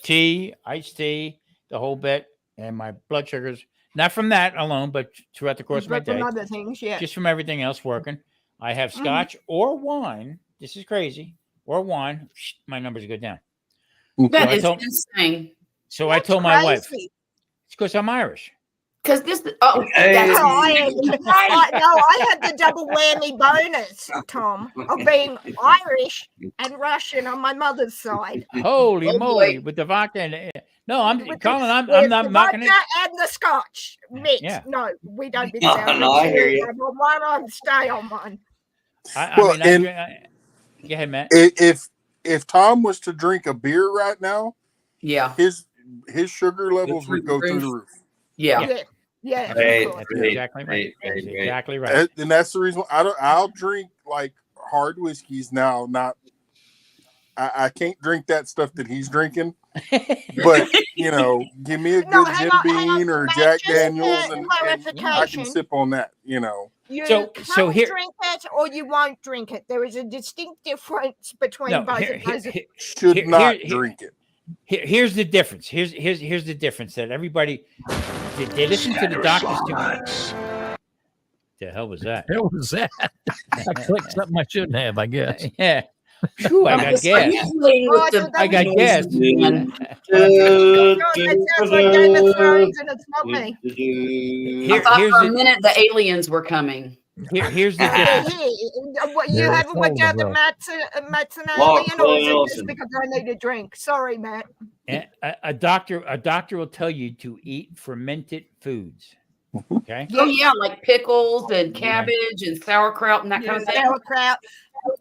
tea, iced tea, the whole bit, and my blood sugars, not from that alone, but throughout the course of my day, from other things, just from everything else working. I have Scotch or wine. This is crazy. Or wine. My numbers go down. That is insane. So I told my wife, it's because I'm Irish. Because this, I had the double whammy bonus, Tom, of being Irish and Russian on my mother's side. Holy moly, with the vodka and I'm not knocking it. And the Scotch mix. Yeah. No, we don't mix I hear you. On one, I'm stay on one. Go ahead, Matt. If Tom was to drink a beer right now, his sugar levels would go through the roof. Yeah. Yeah. That's exactly right. Exactly right. And that's the reason I'll drink like hard whiskeys now. I can't drink that stuff that he's drinking. But give me a good Jim Beam or Jack Daniels, and I can sip on that. You can drink it or you won't drink it. There is a distinct difference between both of those. Should not drink it. Here's the difference. Here's the difference that everybody they listen to the doctors too much. The hell was that? What was that? I clicked something I shouldn't have, I guess. Yeah. Phew, I got gas. I got gas. That sounds like Game of Thrones, and it's not me. I thought for a minute the aliens were coming. Here's the difference. You haven't worked out the Matt's an alien, or is it just because I need a drink? Sorry, Matt. A doctor will tell you to eat fermented foods. Okay. Oh yeah, like pickles and cabbage and sauerkraut and that kind of thing. Sauerkraut.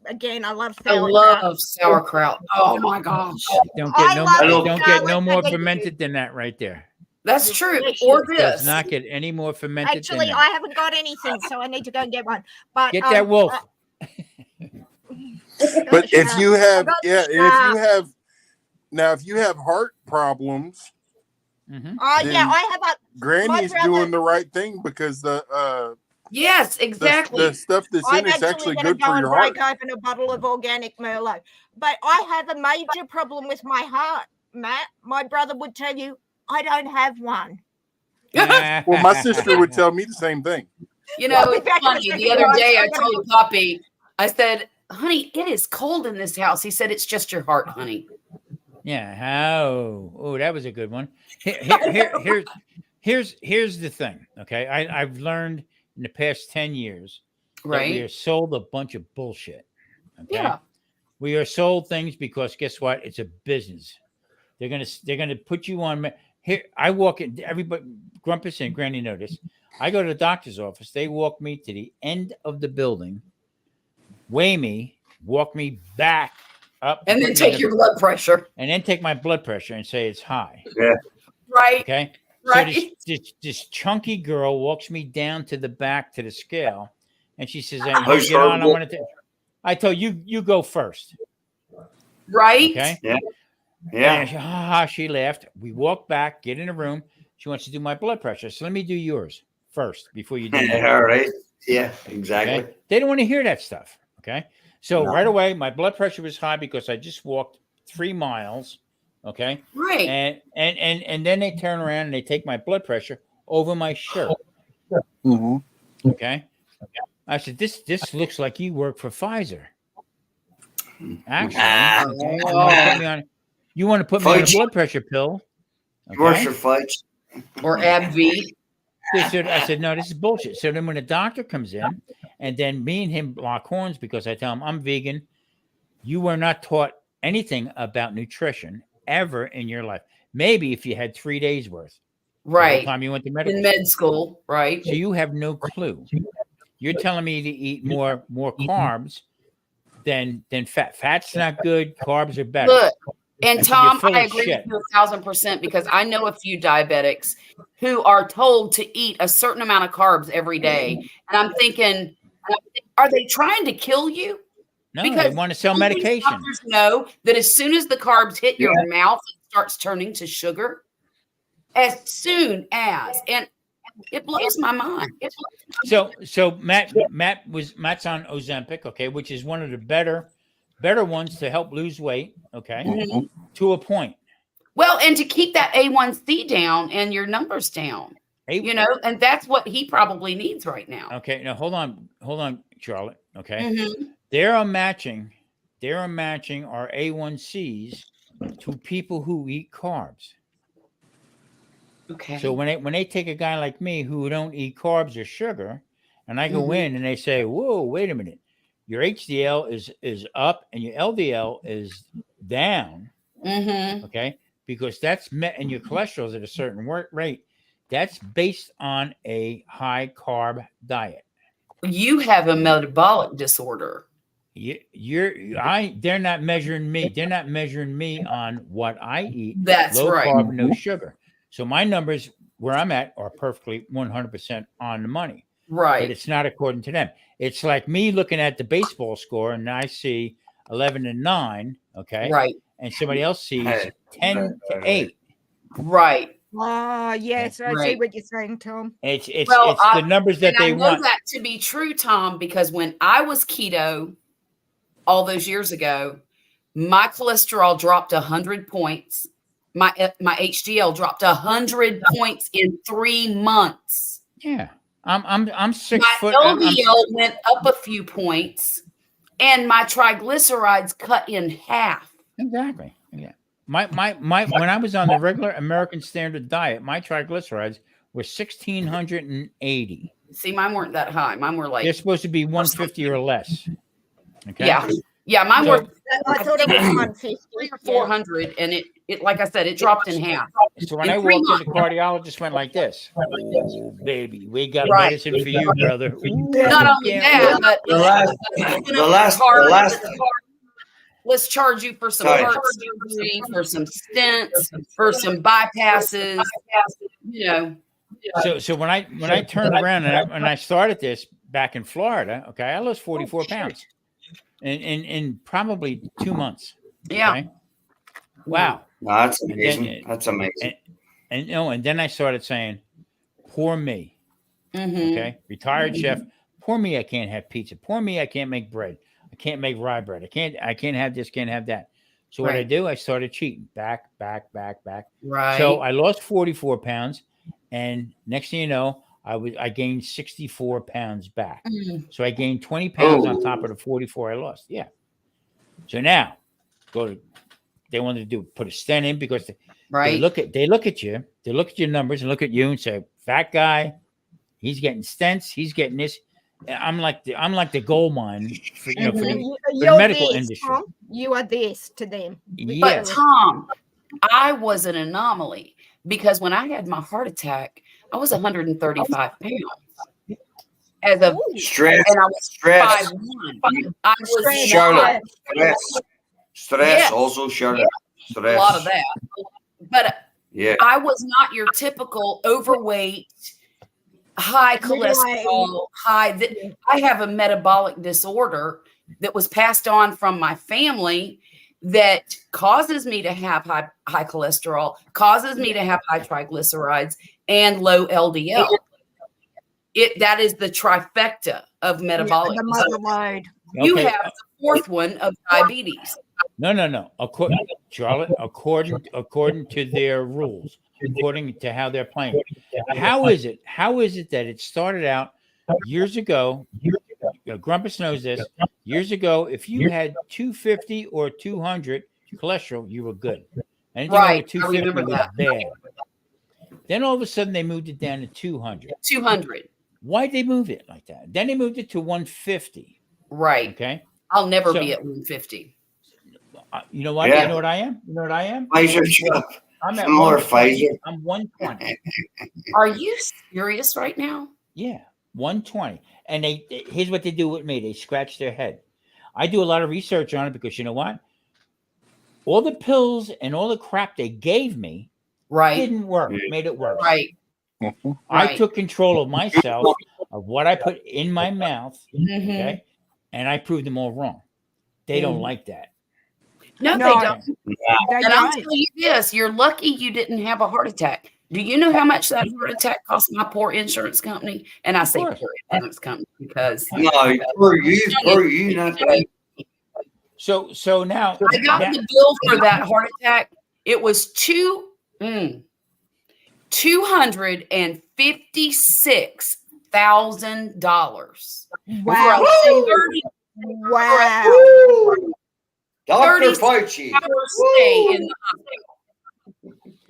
Again, I love sauerkraut. I love sauerkraut. Oh my gosh. Don't get no more fermented than that right there. That's true. Or this. Does not get any more fermented. Actually, than I haven't got anything, so I need to go and get one. But get that wolf. But if you have, if you have heart problems, I have a. Granny's doing the right thing because the yes, exactly. The stuff that's in it's actually good for your heart. Break open a bottle of organic Merlot, but I have a major problem with my heart, Matt. My brother would tell you I don't have one. Well, my sister would tell me the same thing. You know, it's funny. The other day I told Poppy, I said, honey, it is cold in this house. He said, it's just your heart, honey. Yeah. Oh, that was a good one. Here's the thing. Okay. I've learned in the past 10 years that we are sold a bunch of bullshit. Okay. Yeah. We are sold things because guess what? It's a business. They're gonna put you on here. I walk in, everybody, Grumpus and Granny notice. I go to the doctor's office. They walk me to the end of the building, weigh me, walk me back up, and then take your blood pressure, and then take my blood pressure and say it's high. Yeah. Right. Okay. Right. So this chunky girl walks me down to the back to the scale, and she says, I told you go first. Right. Okay. Yeah. Yeah. And she laughed. We walked back, get in a room. She wants to do my blood pressure. So let me do yours first before you do that. All right. Yeah, exactly. Okay? They don't want to hear that stuff. Okay. So right away, my blood pressure was high because I just walked 3 miles. Okay. Right. And then they turn around and they take my blood pressure over my shirt. Mm-hmm. Okay. I said, this looks like you work for Pfizer. Actually, you want to put me on a blood pressure pill? Okay? Your fights or AbbVie? I said, no, this is bullshit. So then when the doctor comes in, and then me and him lock horns because I tell him I'm vegan. You were not taught anything about nutrition ever in your life. Maybe if you had 3 days worth. Right. The whole time you went to med school, right? So you have no clue. You're telling me to eat more carbs than fat. Fat's not good. Carbs are better. Look, and Tom, I agree with you 1,000% because I know a few diabetics who are told to eat a certain amount of carbs every day. And I'm thinking, are they trying to kill you? No, because they want to sell medication. Doctors know that as soon as the carbs hit your mouth, it starts turning to sugar. As soon as, and it blows my mind. So Matt's on Ozempic, okay, which is one of the better ones to help lose weight, okay, to a point. Well, and to keep that A1C down and your numbers down, and that's what he probably needs right now. Okay, now hold on, Charlotte. Okay, they are matching our A1Cs to people who eat carbs. Okay. So when they take a guy like me who don't eat carbs or sugar, and I go in and they say, "Whoa, wait a minute, your HDL is up and your LDL is down," okay, because that's and your cholesterol is at a certain rate. That's based on a high carb diet. You have a metabolic disorder. They're not measuring me. They're not measuring me on what I eat. That's low right. Carb, no sugar. So my numbers where I'm at are perfectly 100% on the money. Right. But it's not according to them. It's like me looking at the baseball score and I see 11-9, okay? Right. And somebody else sees 10-8. Right. Oh, yes, I see what you're saying, Tom. It's the numbers that they want. I know that to be true, Tom, because when I was keto all those years ago, my cholesterol dropped 100 points. My HDL dropped 100 points in 3 months. Yeah, I'm 6 foot. My LDL went up a few points, and my triglycerides cut in half. Exactly. Yeah. My when I was on the regular American standard diet, my triglycerides were 1,680. See, mine weren't that high. Mine were like They're supposed to be 150 or less. Okay. Yeah, mine were. I thought it was 150 or 400, and it like I said, it dropped in half. So when I walked in, the cardiologist went like this: "Oh, baby, we got medicine for you, brother." Not only that, but the last let's charge you for some heart surgery, for some stents, for some bypasses. You know. So when I turned around and I started this back in Florida, okay, I lost 44 pounds in probably 2 months. Yeah. Okay? Wow. No, that's amazing. That's amazing. And then I started saying, poor me. Mm-hmm. Okay. Retired chef. Poor me, I can't have pizza. Poor me, I can't make bread. I can't make rye bread. I can't have this, can't have that. So what I do, I started cheating. Back. Right. So I lost 44 pounds. And next thing you know, I gained 64 pounds back. Mm-hmm. So I gained 20 pounds on top of the 44 I lost. Yeah. So now they wanted to put a stent in because they look at you, they look at your numbers and look at you and say, fat guy, he's getting stents, he's getting this. I'm like the gold mine for the medical industry. Tom, you are this to them. Yes. But Tom, I was an anomaly because when I had my heart attack, I was 135 pounds. As a stress, and I was 5'1". I was Charlotte. Stress also, Charlotte. Stress. A lot of that. But yeah, I was not your typical overweight, high cholesterol, I have a metabolic disorder that was passed on from my family that causes me to have high cholesterol, causes me to have high triglycerides and low LDL. That is the trifecta of metabolic. You have the fourth one of diabetes. No. Charlotte, according to their rules, according to how they're playing. How is it that it started out years ago? Grumpus knows this. Years ago, if you had 250 or 200 cholesterol, you were good. Anything over 250 was bad. Then all of a sudden, they moved it down to 200. 200. Why'd they move it like that? Then they moved it to 150. Right. Okay. I'll never be at 150. You know what? Yeah. You know what I am? You know what I am? I'm at more Pfizer. I'm 120. Are you serious right now? Yeah, 120. And here's what they do with me. They scratch their head. I do a lot of research on it because you know what? All the pills and all the crap they gave me didn't work. Made it worse. Right. I took control of myself, of what I put in my mouth. Mm-hmm. Okay. And I proved them all wrong. They don't like that. No, they don't. And I'll tell you this, you're lucky you didn't have a heart attack. Do you know how much that heart attack cost my poor insurance company? And I say poor insurance company because for you, not that. So now I got the bill for that heart attack. It was $256,000. Wow. Wow. Dr. Fauci. Stay in the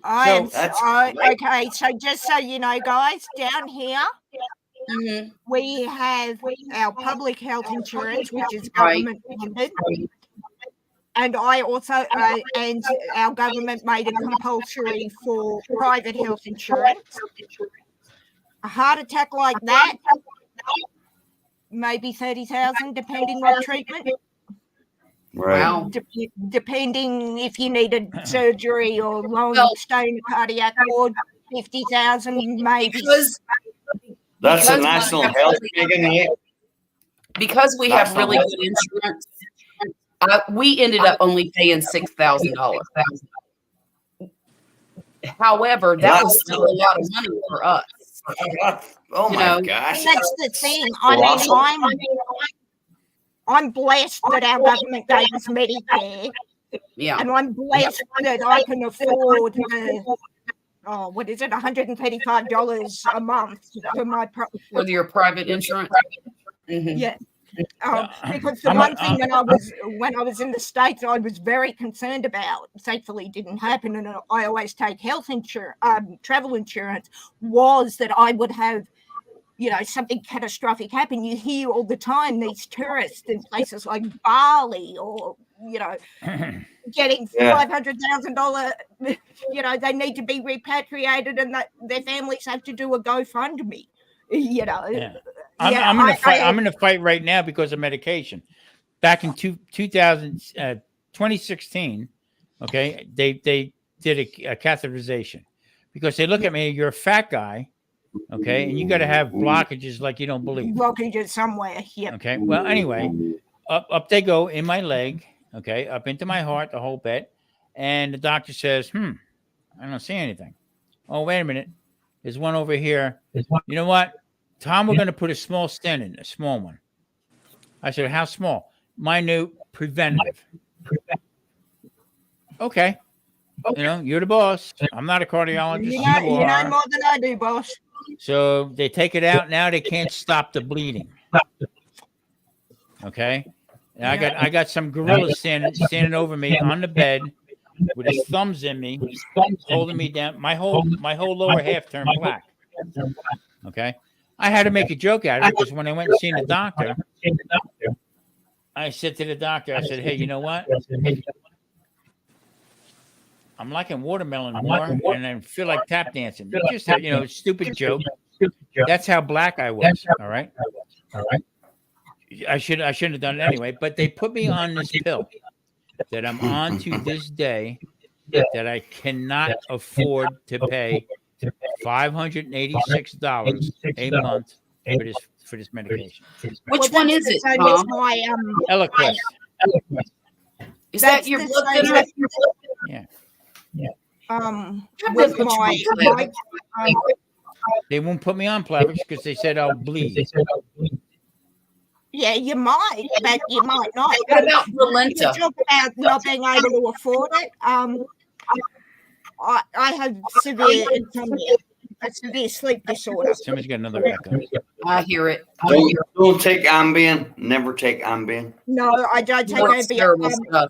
hospital. Okay, so just so you know, guys, down here, we have our public health insurance, which is government funded. And I also, and our government made it compulsory for private health insurance. A heart attack like that, maybe 30,000, depending on treatment. Right. Wow. Depending if you needed surgery or long stay cardiac ward, 50,000 maybe. That's a national health thing. Because we have really good insurance, we ended up only paying $6,000. However, that was still a lot of money for us. Oh my gosh! That's the thing. I mean, I'm blessed that our government gave us Medicare. Yeah. And I'm blessed that I can afford what is it, $135 a month for my for your private insurance. Yeah. Because the one thing when I was in the States, I was very concerned about, thankfully it didn't happen, and I always take health insurance, travel insurance, was that I would have, something catastrophic happen. You hear all the time these tourists in places like Bali or, getting $500,000, they need to be repatriated and that their families have to do a GoFundMe, I'm going to fight right now because of medication. Back in 2016, okay, they did a catheterization because they look at me, you're a fat guy, okay, and you got to have blockages like you don't believe. Blockages somewhere, yeah. Okay, well, anyway, up they go in my leg, okay, up into my heart, the whole bit, and the doctor says, I don't see anything. Oh, wait a minute, there's one over here. You know what, Tom, we're going to put a small stent in, a small one. I said, how small? Minute, preventative. Okay. You're the boss. I'm not a cardiologist. You know more than I do, boss. So they take it out. Now they can't stop the bleeding. Okay. And I got some gorilla standing over me on the bed with his thumbs in me, holding me down. My whole lower half turned black. Okay. I had to make a joke out of it because when I went and seen the doctor, I said to the doctor, I said, hey, you know what? I'm liking watermelon more, and I feel like tap dancing. Just a stupid joke. That's how black I was. All right. I shouldn't have done it anyway. But they put me on this pill that I'm on to this day that I cannot afford to pay $586 a month for this medication. Which one is it, Tom? Eliquis. Is that your blood thinner? Yeah. With my they won't put me on Plavix because they said I'll bleed. Yeah, you might, but you might not. What about Brilinta? You talk about not being able to afford it. I have severe insomnia, a severe sleep disorder. Somebody's got another echo. I hear it. Don't take Ambien. Never take Ambien. No, I don't take Ambien.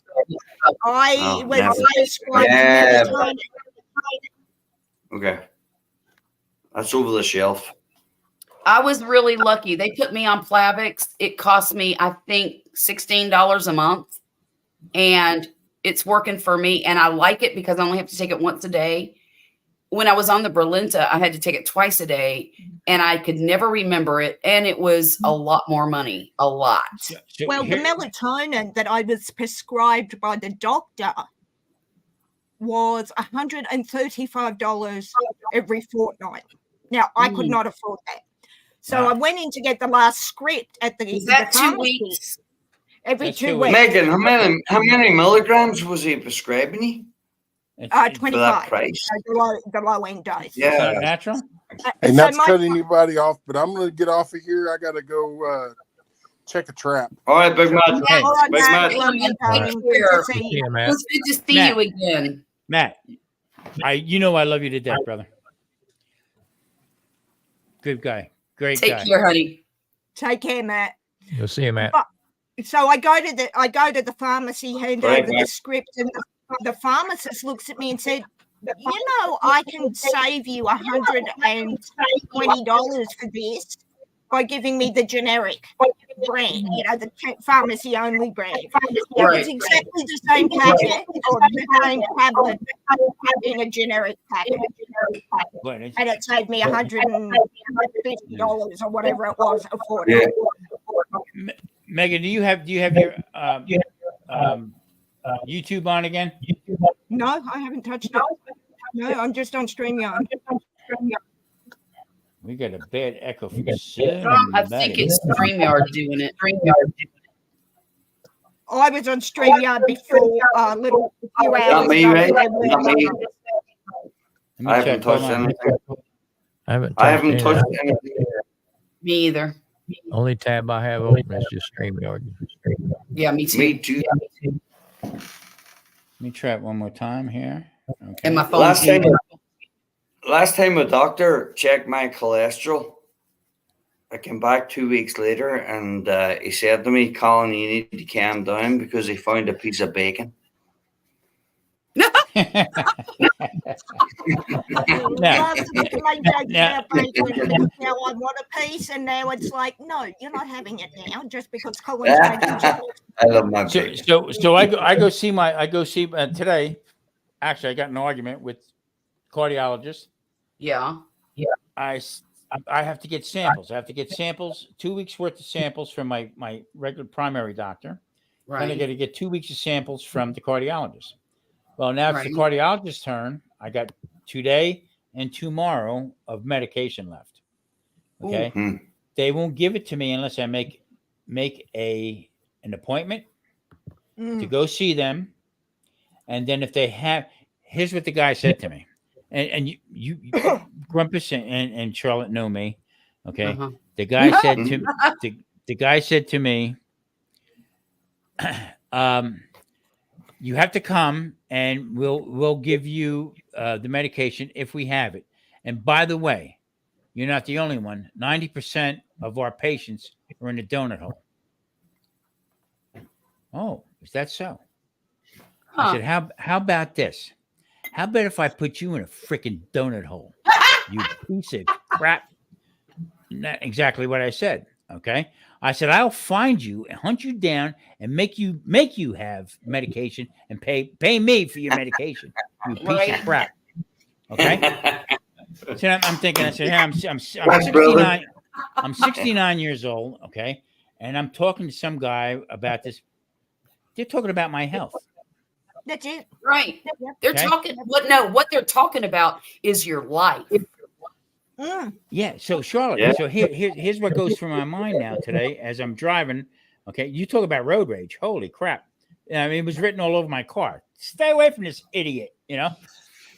I was prescribed melatonin. Okay. That's over the shelf. I was really lucky. They put me on Plavix. It cost me, I think, $16 a month. And it's working for me. And I like it because I only have to take it once a day. When I was on the Brilinta, I had to take it twice a day. And I could never remember it. And it was a lot more money. A lot. Well, the melatonin that I was prescribed by the doctor was $135 every fortnight. Now, I could not afford that. So I went in to get the last script at the Is that the 2 weeks? Every That's 2 2 weeks. Megan, how many milligrams was he prescribing you? 25. For that price? The low end dose. Yeah. Natural? And not to cut anybody off, but I'm going to get off of here. I got to go check a trap. All right, Big Matt. Hey. All right, Big Matt. Matt. Love you, darling. Good to see you. Matt. It's good to see Matt. you again. Matt, I love you to death, brother. Good guy. Great guy. Take care, honey. Take care, Matt. You'll see you, Matt. So I go to the pharmacy, hand Right, over the script, and the pharmacist looks at me and said, I can save you $120 for this by giving me the generic brand, the pharmacy only brand. It was exactly the same packet or the same tablet in a generic packet. And it saved me $150 or whatever it was affordable. Yeah. Megan, do you have your YouTube on again? No, I haven't touched it. No, I'm just on StreamYard. We got a bad echo from I think it's StreamYard doing it. I was on StreamYard before a little few hours Not me, ago. right? Not me. I haven't check. Hold touched on. anything. I haven't touched anything. anything. Me either. Only tab I have open is just StreamYard. Yeah, me too. Me too. Let me try it one more time here. Okay. And my phone. Last time a doctor checked my cholesterol, I came back 2 weeks later, and he said to me, "Colin, you need to calm down because he found a piece of bacon." Now, Now- now I want a piece, and now it's like, no, you're not having it now just because Colin's I love my bacon. So I go see today. Actually, I got in an argument with cardiologist. Yeah. I have to get samples. I have to get samples, 2 weeks worth of samples from my regular primary doctor. Right. Then I got to get 2 weeks of samples from the cardiologist. Well, now it's the Right. cardiologist's turn. I got today and tomorrow of medication left. Okay. Ooh. They won't give it to me unless I make an appointment to go see them. And then if they have, here's what the guy said to me. And you Grumpus and Charlotte know me. Okay. Uh-huh. The guy said to me, you have to come and we'll give you the medication if we have it. And by the way, you're not the only one. 90% of our patients are in the donut hole. Oh, is that so? Huh. I said, how about this? How about if I put you in a freaking donut hole? You piece of crap. Not exactly what I said. Okay. I said, I'll find you and hunt you down and make you have medication and pay me for your medication. You piece of crap. Okay. So I'm thinking, I said, hey, I'm 69. I'm 69 years old. Okay. And I'm talking to some guy about this. They're talking about my health. That's it. Right. They're talking what they're talking about is your life. Yeah. So Charlotte, so here's what goes through my mind now today as I'm driving. Okay. You talk about road rage. Holy crap. I mean, it was written all over my car. Stay away from this idiot,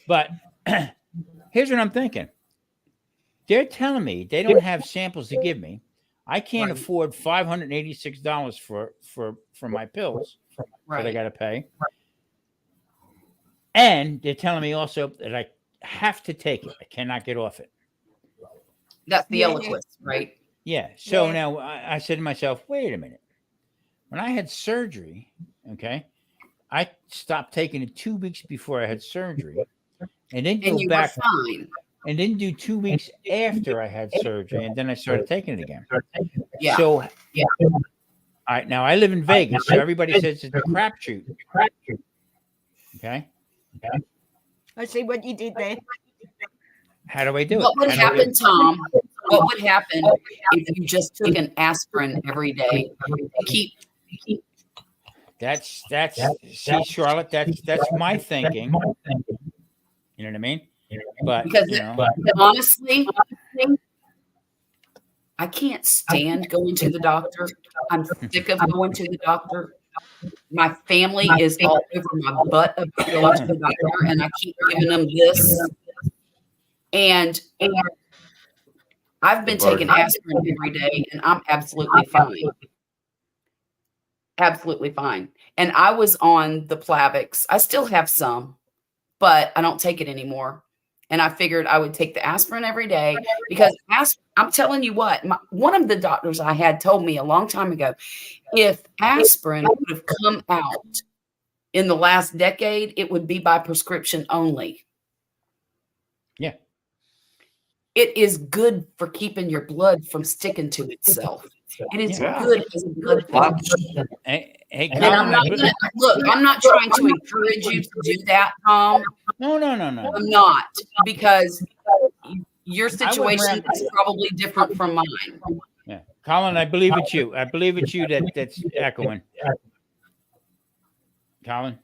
But here's what I'm thinking. They're telling me they don't have samples to give me. I can't afford $586 for my pills that I got to pay. And they're telling me also that I have to take it. I cannot get off it. That's the eloquence, right? Yeah. So now I said to myself, wait a minute. When I had surgery, okay, I stopped taking it 2 weeks before I had surgery, and then go back and then do 2 weeks after I had surgery, and then I started taking it again. Yeah. So now I live in Vegas, so everybody says it's a crapshoot. Okay. I see what you did there. How do I do it? What would happen, Tom? What would happen if you just took an aspirin every day? That's see, Charlotte, that's my thinking. You know what I mean? But because honestly, I can't stand going to the doctor. I'm sick of going to the doctor. My family is all over my butt about going to the doctor, and I keep giving them this. And I've been taking aspirin every day, and I'm absolutely fine. Absolutely fine. And I was on the Plavix. I still have some, but I don't take it anymore. And I figured I would take the aspirin every day because I'm telling you what, one of the doctors I had told me a long time ago, if aspirin would have come out in the last decade, it would be by prescription only. Yeah. It is good for keeping your blood from sticking to itself. It is good as a blood thinner. Hey, and I'm not trying to encourage you to do that, Tom. No. I'm not, because your situation is probably different from mine. Yeah, Colin, I believe it's you. I believe it's you that's echoing. Colin.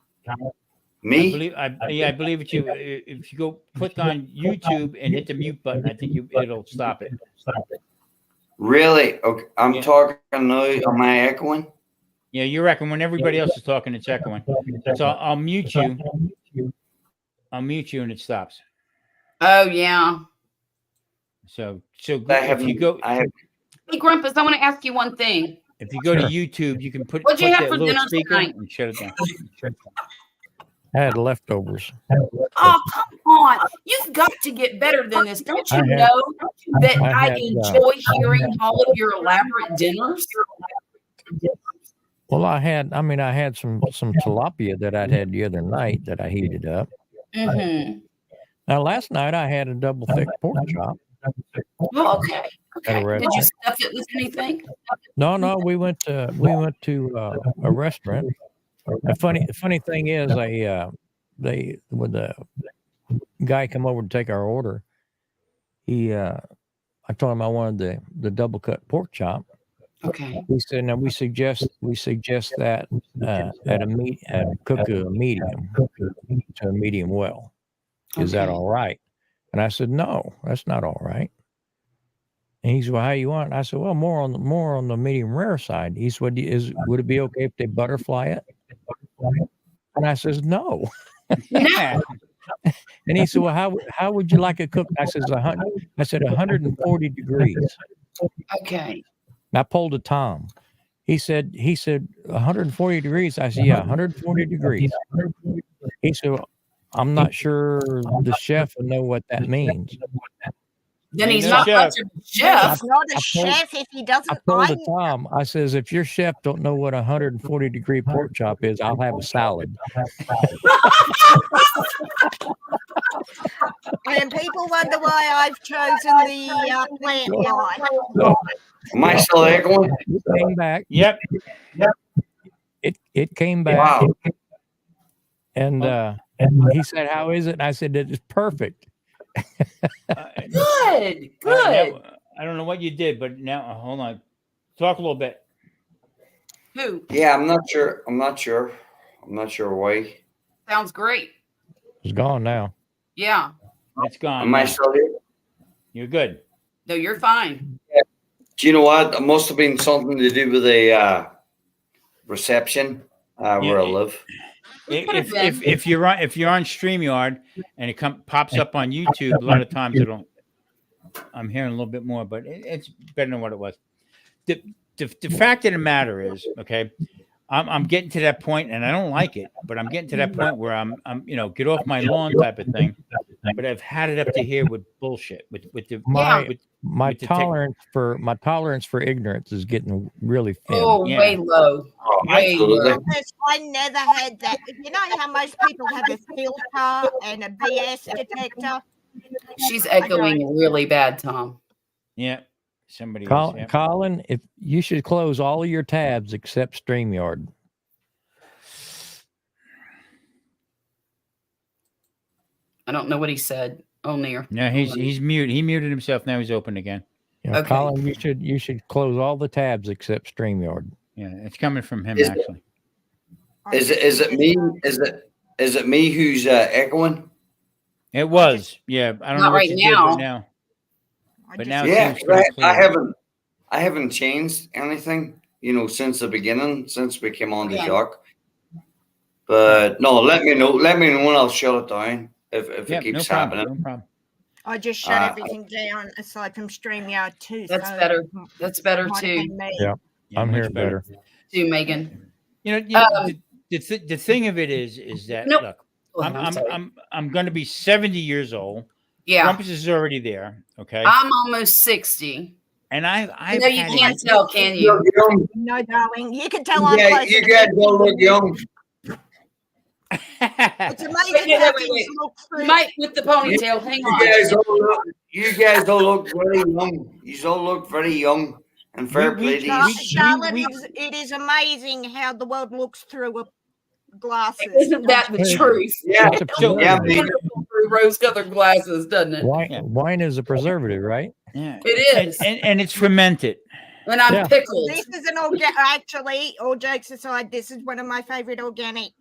Me? I believe it's you. If you go click on YouTube and hit the mute button, I think it'll stop it. Really? Okay. I'm talking now. Am I echoing? Yeah, you're echoing. When everybody else is talking, it's echoing. So I'll mute you. I'll mute you and it stops. Oh yeah. So if you go, hey Grumpus, I want to ask you one thing. If you go to YouTube, you can put What'd you have for little dinner speaker tonight? and shut it down. I had leftovers. Oh, come on. You've got to get better than this. Don't you know? that I enjoy hearing all of your elaborate dinners. Well, I had some tilapia that I'd had the other night that I heated up. Mm-hmm. Now, last night I had a double thick pork chop. Oh, okay. Okay. At a Did you stuff it with anything? No, we went to a restaurant. The funny thing is, when the guy come over to take our order, I told him I wanted the double cut pork chop. Okay. He said, "No, we suggest that cook a medium to a medium well. Is that all right?" And I said, "No, that's not all right." And he said, "Well, how you want it?" I said, "Well, more on the medium rare side." He said, "Would it be okay if they butterfly it?" And I says, "No." No. And he said, "Well, how would you like it cooked?" I said, 140 degrees. Okay. And I pulled a Tom. He said 140 degrees. I said, "Yeah, 140 degrees." He said, "Well, I'm not sure the chef will know what that means." Then he's not much of a chef. He's not a chef if he doesn't. I told the Tom, I says, "If your chef don't know what 140 degree pork chop is, I'll have a salad." And people wonder why I've chosen the plant life. Am I still there going? It came back. Yep. It came back. Wow. And he said, "How is it?" And I said, "It is perfect." Good. I don't know what you did, but now hold on. Talk a little bit. Who? Yeah, I'm not sure. I'm not sure why. Sounds great. It's gone now. Yeah. It's gone. Am I still here? You're good. No, you're fine. Do you know what? It must have been something to do with the reception where I live. If you're on StreamYard and it pops up on YouTube, a lot of times I'm hearing a little bit more, but it's better than what it was. The fact of the matter is, okay, I'm getting to that point, and I don't like it, but I'm getting to that point where I'm get off my lawn type of thing. But I've had it up to here with bullshit. My tolerance for ignorance is getting really thin. Oh, yeah. Way low. Way low. I never had that. You know how most people have a filter and a BS detector? She's echoing really bad, Tom. Yeah. Somebody Colin, if you should close all of your tabs except StreamYard. I don't know what he said. Near. No, he's muted. He muted himself. Now he's open again. Yeah, okay. Colin, you should close all the tabs except StreamYard. Yeah, it's coming from him actually. Is it me? Is it me who's echoing? It was. Yeah, I don't know what you did, but now. But now yeah, I haven't changed anything, since the beginning, since we came on the shock. But no, let me know when I'll shut it down if it keeps happening. No problem. I just shut everything down aside from StreamYard too. That's better. That's better too. Yeah, I'm hearing better. Too, Megan. The thing of it is that look, I'm going to be 70 years old. Yeah, Rumpus is already there. Okay, I'm almost 60. And I no, you can't tell, can you? No, darling, you can tell I'm close. You guys don't look young. It's amazing how things look through. Mike with the ponytail. Hang on. You guys all look very young. You all look very young and fair play to you. Charlotte, it is amazing how the world looks through glasses. Isn't that the truth? Yeah. Through rose-colored glasses, doesn't it? Wine is a preservative, right? Yeah, it is, and it's fermented. When I'm pickled. This is an actually, all jokes aside, this is one of my favorite organic.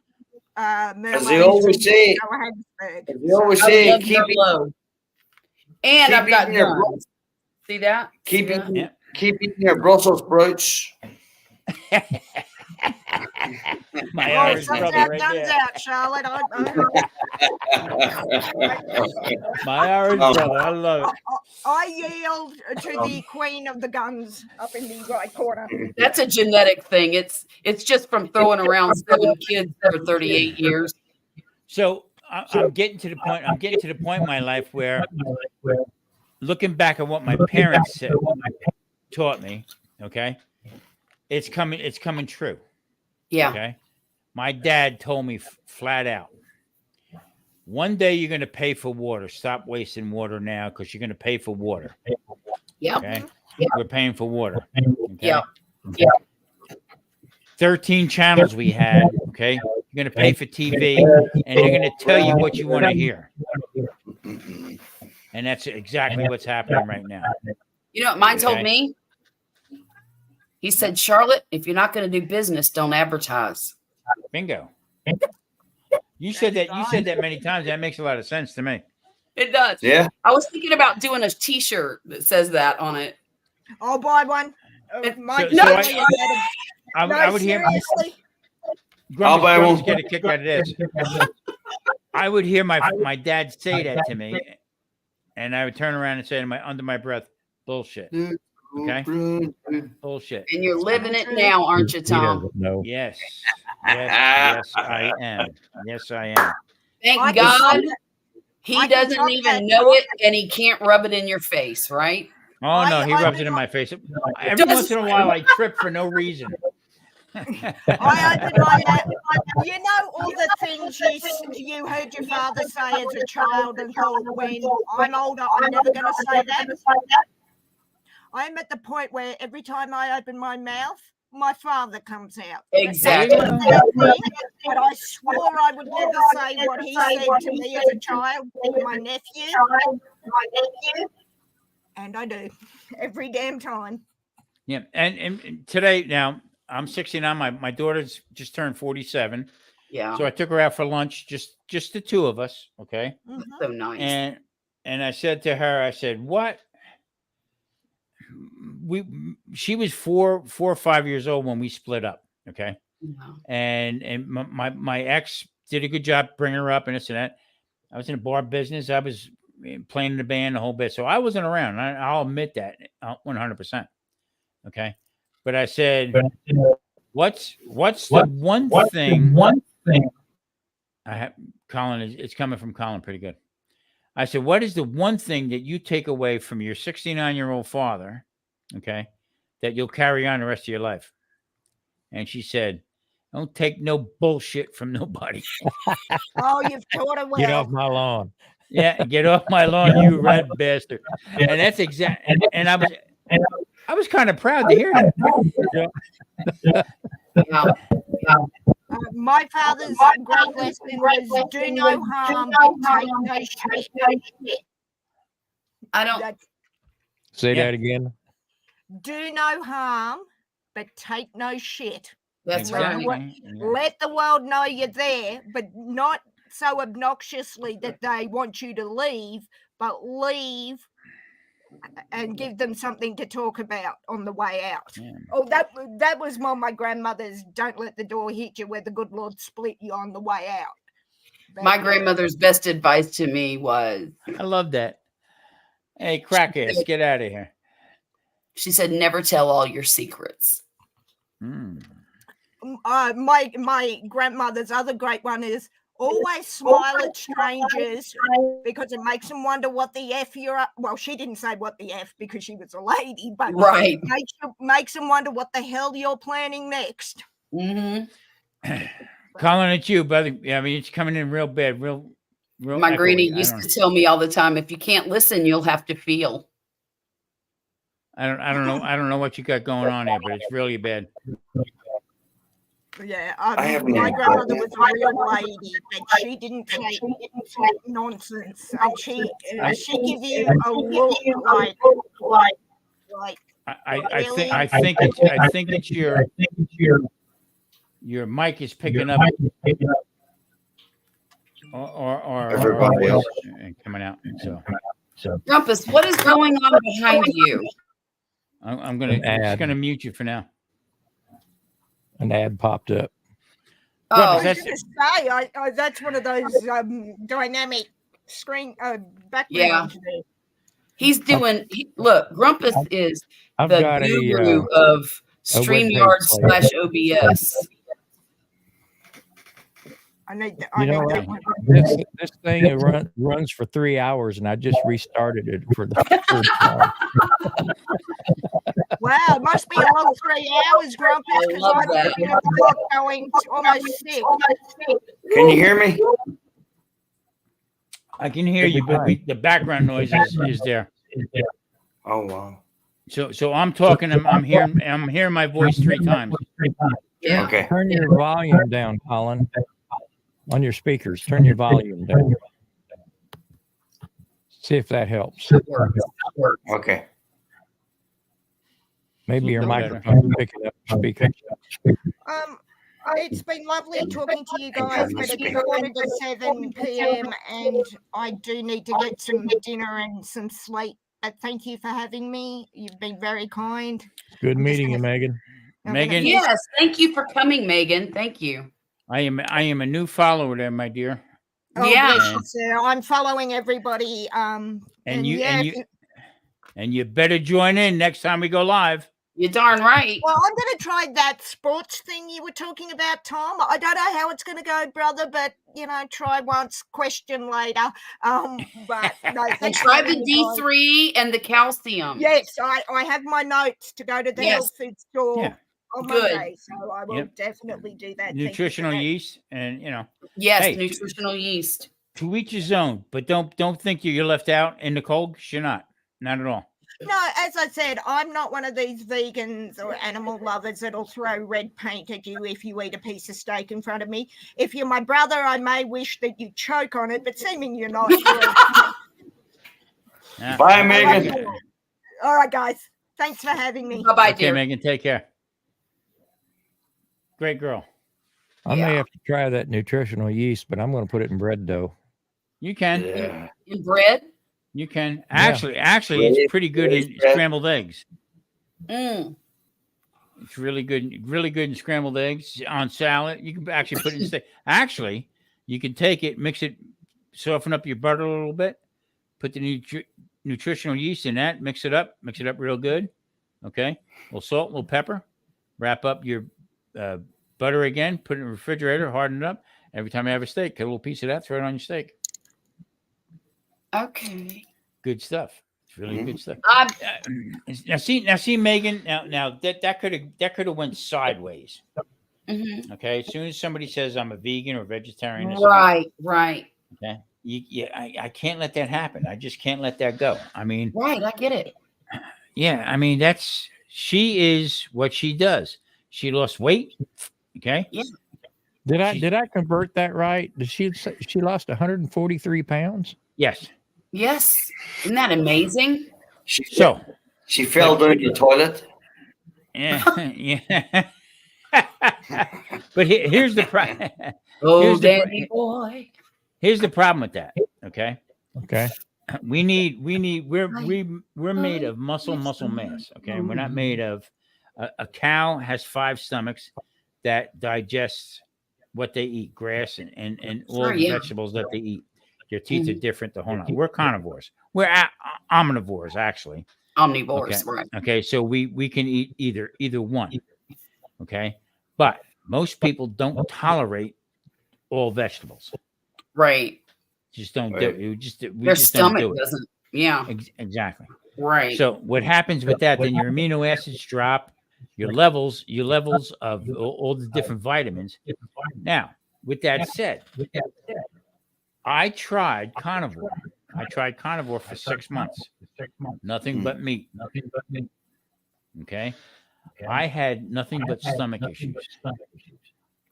As they always say, keep low. And I've got guns. See that? Keep eating your Brussels sprouts. My Irish brother right there. Out, Charlotte. My Irish brother, I love it. I yield to the queen of the guns up in the right corner. That's a genetic thing. It's just from throwing around 7 kids for 38 years. So I'm getting to the point. I'm getting to the point in my life where looking back at what my parents said, taught me, okay, it's coming true. Yeah. Okay. My dad told me flat out, one day you're going to pay for water. Stop wasting water now because you're going to pay for water. Yeah. Okay. We're paying for water. Okay. Yeah. 13 channels we had. Okay. You're going to pay for TV and they're going to tell you what you want to hear. And that's exactly what's happening right now. You know what mine told me? He said, Charlotte, if you're not going to do business, don't advertise. Bingo. You said that many times. That makes a lot of sense to me. It does. Yeah. I was thinking about doing a T-shirt that says that on it. I'll buy one. I would hear. I'll buy one. Get a kick out of this. I would hear my dad say that to me, and I would turn around and say under my breath, "Bullshit." Okay. Bullshit. And you're living it now, aren't you, Tom? No. Yes. Yes, I am. Yes, I am. Thank God he doesn't even know it and he can't rub it in your face, right? Oh, no, he rubs it in my face. Every once in a while, I trip for no reason. I opened my mouth. You know all the things you heard your father say as a child and thought, when I'm older, I'm never going to say that. I'm at the point where every time I open my mouth, my father comes out. Exactly. But I swore I would never say what he said to me as a child, my nephew. And I do every damn time. Yeah. And today, now, I'm 69. My daughter's just turned 47. Yeah. So I took her out for lunch, just the two of us. Okay. That's so nice. And I said to her, I said, what? She was 4 or 5 years old when we split up. Okay. Wow. And my ex did a good job bringing her up and this and that. I was in a bar business. I was playing in the band the whole bit. So I wasn't around. I'll admit that 100%. Okay. But I said, what's the one thing I have, Colin, it's coming from Colin pretty good. I said, what is the one thing that you take away from your 69-year-old father, okay, that you'll carry on the rest of your life? And she said, don't take no bullshit from nobody. Oh, you've taught her well. Get off my lawn. Yeah, get off my lawn, you red bastard. And that's exactly. And I was kind of proud to hear that. My father's great lesson was do no harm, take no shit. I don't. Say that again. Do no harm, but take no shit. That's Exactly. right. Let the world know you're there, but not so obnoxiously that they want you to leave, but leave and give them something to talk about on the way out. Yeah. Oh, that was my grandmother's don't let the door hit you where the good Lord split you on the way out. But My grandmother's best advice to me was, I love that. Hey, crackheads, get out of here. she said, never tell all your secrets. my grandmother's other great one is always smile at strangers because it makes them wonder what the F you're up. Well, she didn't say what the F because she was a lady, but Right. makes them wonder what the hell you're planning next. Mm-hmm. Calling at you, brother. Yeah, I mean, it's coming in real bad, real. My granny used to tell me all the time, if you can't listen, you'll have to feel. I don't know. I don't know what you got going on there, but it's really bad. Yeah, have my no grandmother idea. was a real lady, but she didn't take nonsense, and she give you a look like. I think it's your mic is picking up, or Everybody else. and coming out. So Rumpus, what is going on behind you? I'm gonna mute you for now. An ad popped up. Well, Oh, I was gonna say, that's one of those dynamic screen backgrounds. Yeah. He's doing. Look, Grumpus is I've the got guru of StreamYard webpage /OBS. I need that. You I know need what? that one. This thing runs for 3 hours, and I just restarted it for the third time. Wow, it must be a long 3 hours, Grumpus, because love I've that. got the clock going to almost 6. Can you hear me? I can hear you, but the background noise is there. Oh wow. So I'm talking. I'm hearing my voice 3 times. Yeah. Okay. Turn your volume down, Colin. On your speakers, turn your volume down. See if that helps. Okay. Maybe your Feel better. microphone's picking up speakers. It's been lovely talking to you guys, but it's 6:45 p.m. and I do need to get some dinner and some sleep. But thank you for having me. You've been very kind. Good meeting you, Megan. Megan? Yes, thank you for coming, Megan. Thank you. I am a new follower there, my dear. Oh, Yeah. bless you, sir. I'm following everybody. And you better join in next time we go live. You're darn right. Well, I'm going to try that sports thing you were talking about, Tom. I don't know how it's going to go, brother, but try once, question later. But no, And try the D3 and the calcium. Yes, I have my notes to go to the health food store on Monday, so I will definitely do that. Nutritional yeast, and Yes, hey, nutritional yeast. To each his own, but don't think you're left out in the cold. 'Cause you're not at all. No, as I said, I'm not one of these vegans or animal lovers that'll throw red paint at you if you eat a piece of steak in front of me. If you're my brother, I may wish that you choke on it, but seeming you're not. Bye, Megan. All right, guys. Thanks for having me. Bye-bye, Okay, dear. Megan, take care. Great girl. I may have to try that nutritional yeast, but I'm going to put it in bread dough. You can. Yeah. In bread? You can. Actually, it's pretty good in scrambled eggs. Mm. It's really good in scrambled eggs, on salad. You can actually put it in steak. Actually, you can take it, mix it, soften up your butter a little bit, put the nutritional yeast in that, mix it up real good. Okay. A little salt, a little pepper. Wrap up your butter again, put it in the refrigerator, harden it up. Every time you have a steak, cut a little piece of that, throw it on your steak. Okay. Good stuff. It's really good stuff. Now see, Megan. Now that could have went sideways. Mm-hmm. Okay. As soon as somebody says I'm a vegan or vegetarian, Right. Okay. I can't let that happen. I just can't let that go. I mean, right. I get it. Yeah. I mean, she is what she does. She lost weight. Okay. Yeah. Did I convert that right? Did she lost 143 pounds? Yes. Yes. Isn't that amazing? She fell down the toilet. Yeah. Yeah. But here's the problem. Danny boy. Here's the problem with that. Okay. Okay. We're made of muscle mass. Okay. We're not made of a cow has 5 stomachs that digests what they eat, grass and all the vegetables that they eat. Their teeth are different, the whole nine. We're carnivores. We're omnivores, actually. Omnivores, okay. right. Okay, so we can eat either one. Okay. But most people don't tolerate all vegetables. Right. Just don't do it. Their stomach doesn't. Yeah. Exactly. Right. So what happens with that, then your amino acids drop, your levels of all the different vitamins. Now, with that said, I tried carnivore. For 6 months. Nothing but meat. Okay. I had nothing but stomach issues.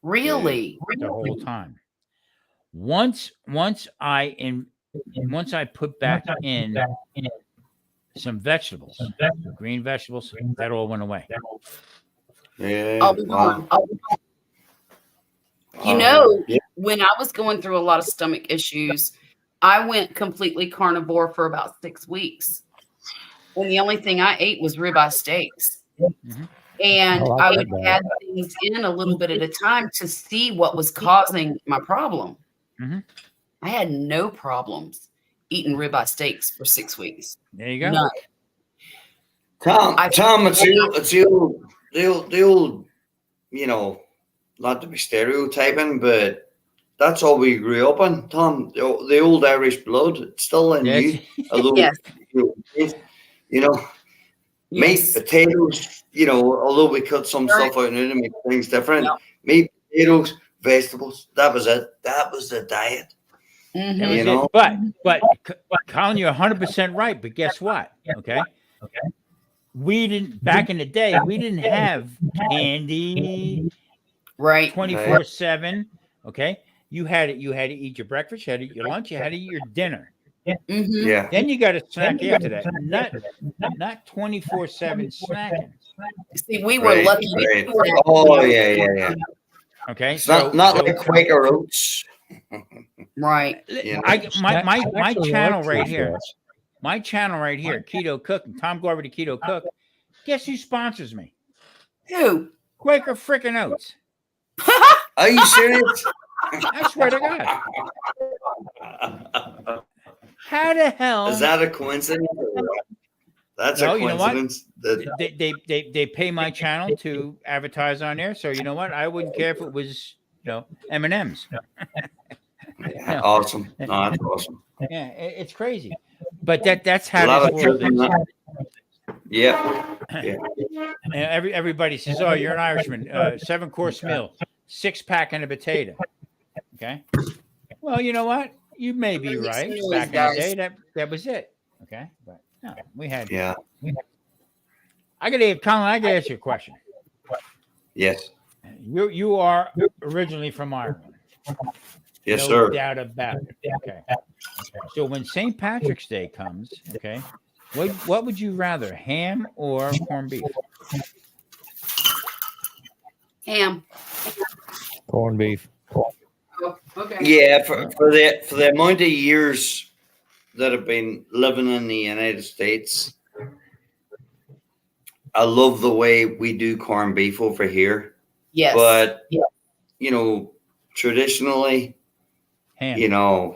Really? The whole time. Once I put back in some vegetables, green vegetables, that all went away. Yeah. When I was going through a lot of stomach issues, I went completely carnivore for about 6 weeks. And the only thing I ate was ribeye steaks. Mm-hmm. And I would add things in a little bit at a time to see what was causing my problem. Mm-hmm. I had no problems eating ribeye steaks for 6 weeks. There you go. None. Tom, it's the old, not to be stereotyping, but that's all we grew up on, Tom. The old Irish blood, it's still in you. Although, Yes. you know, meat, potatoes, although we cut some stuff out now to make things different. Yep. Meat, potatoes, vegetables, that was it. That was the diet. Mm-hmm. But Colin, you're 100% right. But guess what? Okay. We didn't, back in the day, we didn't have candy Right. 24/7. Okay. You had to eat your breakfast, you had to eat your lunch, you had to eat your dinner. Mm-hmm. Yeah. Then you got to snack after that. Not 24/7 snacking. See, we were lucky. Right. Oh, yeah. Okay. It's not like Quaker Oats. Right. My channel right here. My channel right here, Keto Cook, and Tom Garvey the Keto Cook. Guess who sponsors me? Who? Quaker frickin' Oats. Are you serious? I swear to God. How the hell is that a coincidence? That's a coincidence. You know what? They pay my channel to advertise on there, so you know what? I wouldn't care if it was M&Ms. Awesome. No, that's awesome. Yeah, it's crazy, but that's how this world is. Yeah. And everybody says, "Oh, you're an Irishman." 7-course meal, 6-pack and a potato. Okay. Well, you know what? You may be right. Back in the day, that was it. Okay, but no, we had. Yeah. Colin, I gotta ask you a question. Yes. You are originally from Ireland. Yes, no sir. Doubt about it. Okay. So when St. Patrick's Day comes, okay, what would you rather, ham or corned beef? Ham. Corned beef. Oh, okay. Yeah, for the amount of years that I've been living in the United States, I love the way we do corned beef over here. Yes. But traditionally, ham.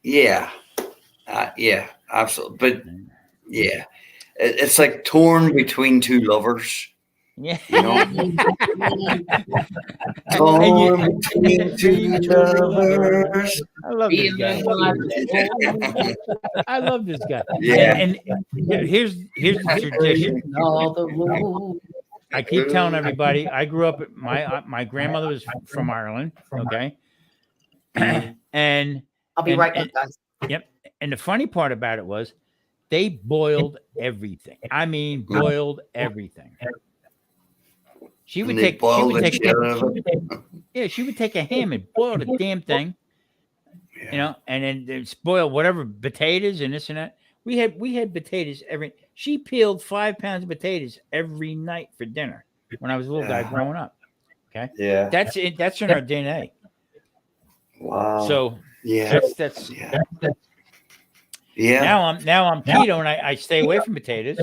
Yeah, absolutely. But yeah, it's like torn between two lovers. Yeah. Torn between two lovers. I love this guy. I love this guy. Yeah. And here's the tradition. I keep telling everybody. I grew up. My grandmother was from Ireland. Okay. And I'll be right back, guys. Yep. And the funny part about it was they boiled everything. I mean, boiled everything. She would take a ham and boil the damn thing, and then boil whatever potatoes and this and that. We had potatoes she peeled 5 pounds of potatoes every night for dinner when I was a little guy growing up. Okay. Yeah. That's it. That's in our DNA. Wow. So that's yeah. Now I'm keto and I stay away from potatoes.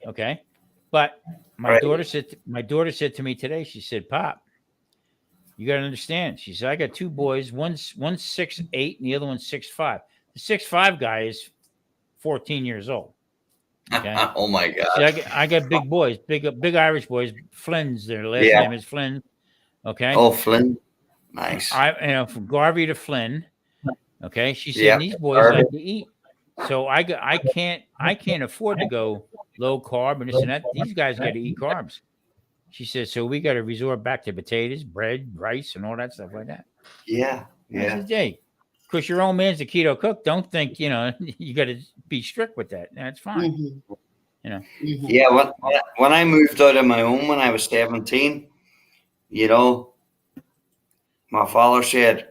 Okay. But my daughter said to me today, she said, "Pop, you got to understand." She said, "I got 2 boys. One's 6'8" and the other one's 6'5". The 6'5" guy is 14 years old. Okay. Oh my God. See, I got big boys, big Irish boys. Flynn's their last name is Flynn. Okay. Oh, Flynn. Nice. From Garvey to Flynn. Okay. She said these boys like to eat. So I can't afford to go low carb and this and that. These guys got to eat carbs. She says, so we got to resort back to potatoes, bread, rice, and all that stuff like that. Yeah. I said, hey, because your own man's a keto cook, don't think you got to be strict with that. That's fine. Mm-hmm. Yeah. When I moved out on my own when I was 17, my father said,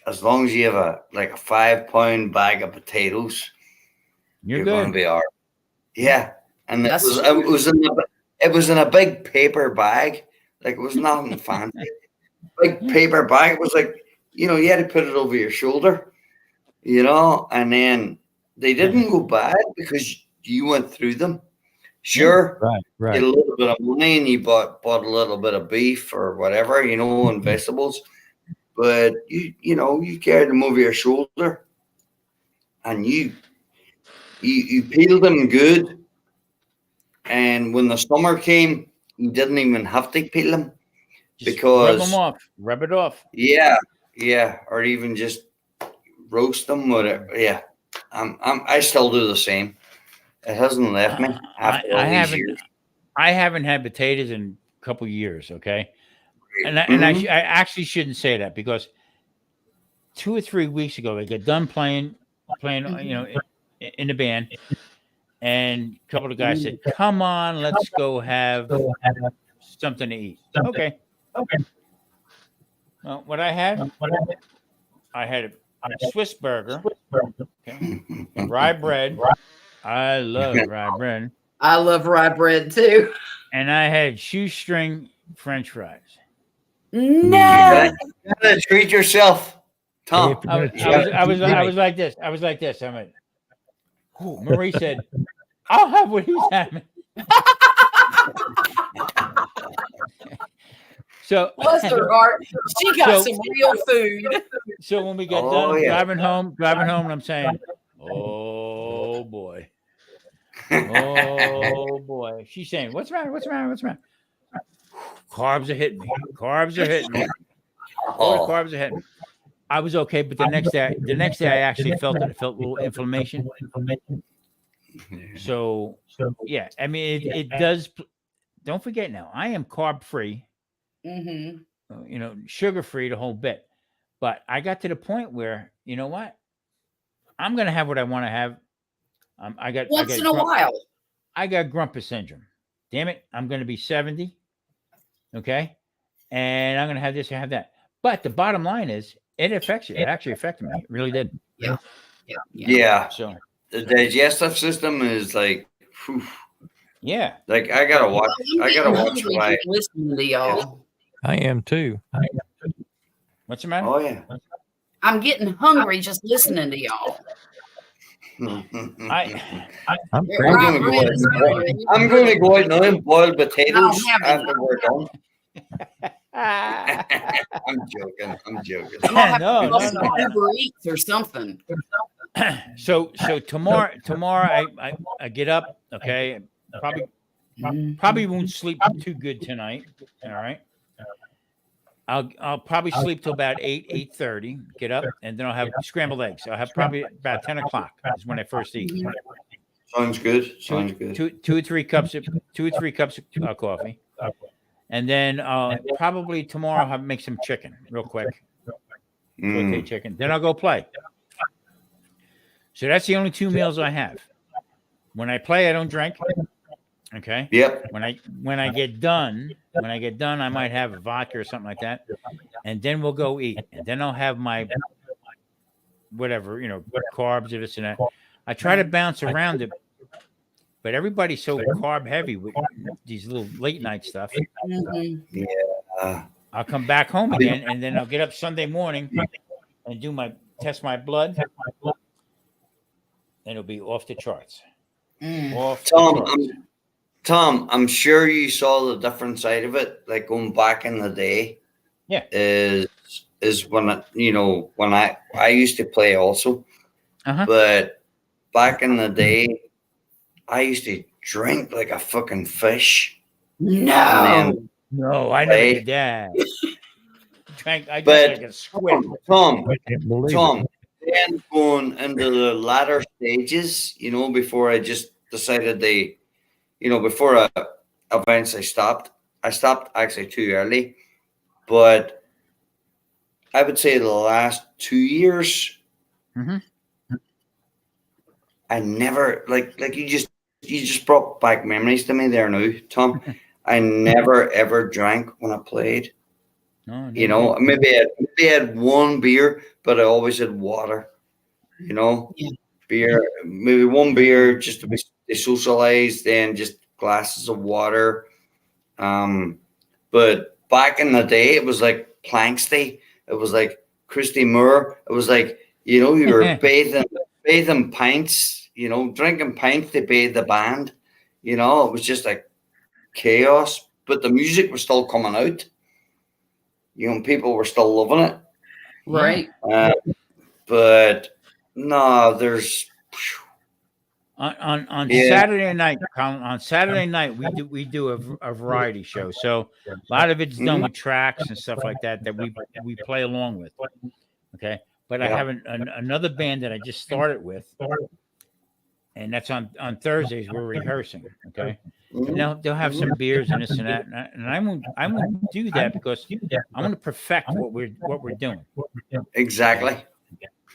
as long as you have a 5-pound bag of potatoes, you're going to be all right. Yeah, and it was in a big paper bag. Like, it was nothing fancy. Big paper bag. It was like, you had to put it over your shoulder, and then they didn't go bad because you went through them. Sure, right. Get a little bit of money and you bought a little bit of beef or whatever, and vegetables. But you carried them over your shoulder, and you peeled them good. And when the summer came, you didn't even have to peel them Just because rub it off. Yeah, or even just roast them, whatever. Yeah, I still do the same. It hasn't left me after all these years. I haven't had potatoes in a couple of years. Okay, and I actually shouldn't say that because 2 or 3 weeks ago I got done playing, in the band, and a couple of guys said, "Come on, let's go have something to eat." Okay. Well, what I had a Swiss burger, okay, rye bread. I love rye bread. I love rye bread too. And I had shoestring French fries. No, you gotta treat yourself, Tom. I was like this. I was like this. I went. Marie said, "I'll have what he's having." So bless her heart, she got some real food. So when we got done driving home, and I'm saying, "Oh boy, oh boy," she's saying, "What's the matter? What's the matter? What's the matter?" Carbs are hitting me. Carbs are hitting me. Oh, the carbs are hitting me. I was okay, but the next day I actually felt it. I felt a little inflammation. So yeah, I mean it does. Don't forget now, I am carb free. Sugar free the whole bit. But I got to the point where, you know what? I'm gonna have what I want to have. I got once in a while. I got grumpy syndrome. Damn it, I'm gonna be 70. Okay, and I'm gonna have this and have that. But the bottom line is, it affects you. It actually affected me. It really did. Yeah. So the digestive system is like, whew. Yeah. Like I gotta watch. Why listening to y'all. I am too. What's the matter? Oh yeah. I'm getting hungry just listening to y'all. I'm going to go out now and boil potatoes after we're done. I'm joking. No. Uber Eats or something. So tomorrow I get up. Okay, probably won't sleep too good tonight. All right. I'll probably sleep till about 8:30. Get up, and then I'll have scrambled eggs. I'll have probably about 10 o'clock is when I first eat. Sounds good. Two or three cups of coffee, and then probably tomorrow I'll make some chicken real quick. Saute chicken. Then I'll go play. So that's the only 2 meals I have. When I play, I don't drink. Okay. Yep. When I get done, I might have a vodka or something like that, and then we'll go eat, and then I'll have my whatever, carbs or this and that. I try to bounce around it, but everybody's so carb heavy with these little late night stuff. Yeah. I'll come back home again, and then I'll get up Sunday morning and test my blood, and it'll be off the charts. Tom, I'm sure you saw the different side of it, like going back in the day. Yeah. Is when I used to play also. But back in the day, I used to drink like a fucking fish. No, I never did that. I drank like a squid. Tom, then going into the latter stages, before I just decided before I eventually stopped. I stopped actually too early, but I would say the last 2 years, I never like you just brought back memories to me there now, Tom. I never ever drank when I played. No, maybe I had one beer, but I always had water. Beer, maybe one beer just to be socialized, and just glasses of water. But back in the day, it was like Planksty. It was like Christy Moore. It was like, you were bathing pints, drinking pints to bathe the band. It was just like chaos. But the music was still coming out. People were still loving it. Right. But no, there's On Saturday night, Colin, on Saturday night we do a variety show. So a lot of it's done with tracks and stuff like that we play along with. Okay, but I have another band that I just started with, and that's on Thursdays. We're rehearsing. Okay, and they'll have some beers and this and that, and I won't do that because I want to perfect what we're doing. Exactly.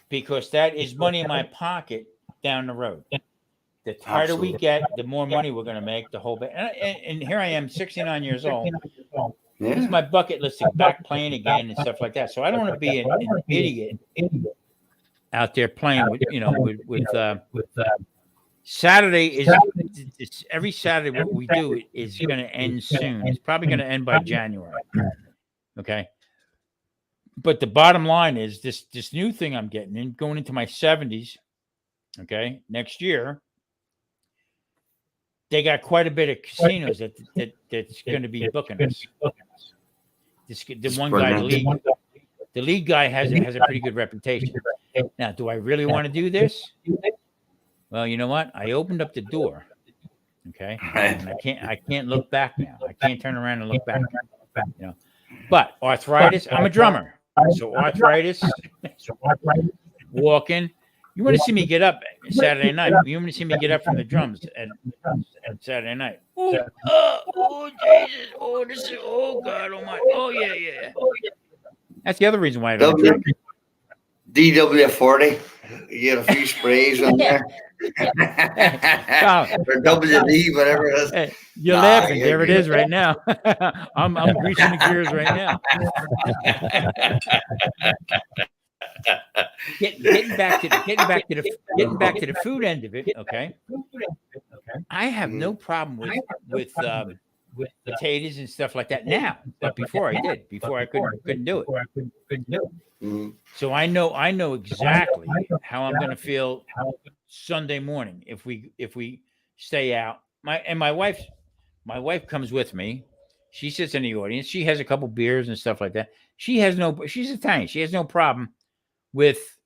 Because that is money in my pocket down the road. The tighter we get, the more money we're going to make. The whole bit, and here I am, 69 years old. This is my bucket list to back playing again and stuff like that. So I don't want to be an idiot out there playing with Saturday it's every Saturday. What we do is going to end soon. It's probably going to end by January. Okay. But the bottom line is this new thing I'm getting in, going into my 70s. Okay, next year. They got quite a bit of casinos that's going to be booking us. The one guy, the lead guy has a pretty good reputation. Now, do I really want to do this? Well, you know what? I opened up the door. Okay, and I can't look back now. I can't turn around and look back. But arthritis. I'm a drummer, so arthritis. Walking. You want to see me get up Saturday night? You want to see me get up from the drums at Saturday night? Oh, Jesus! Oh God! Oh my! Oh yeah! That's the other reason why I don't drink. DW40. You get a few sprays in there. Or WD, whatever it is. Hey, you're laughing. There it is right now. I'm greasing the gears right now. Getting back to the food end of it. Okay. I have no problem with potatoes and stuff like that now, but before I couldn't do it. So I know exactly how I'm going to feel Sunday morning if we stay out. My wife comes with me. She sits in the audience. She has a couple beers and stuff like that. She's Italian. She has no problem with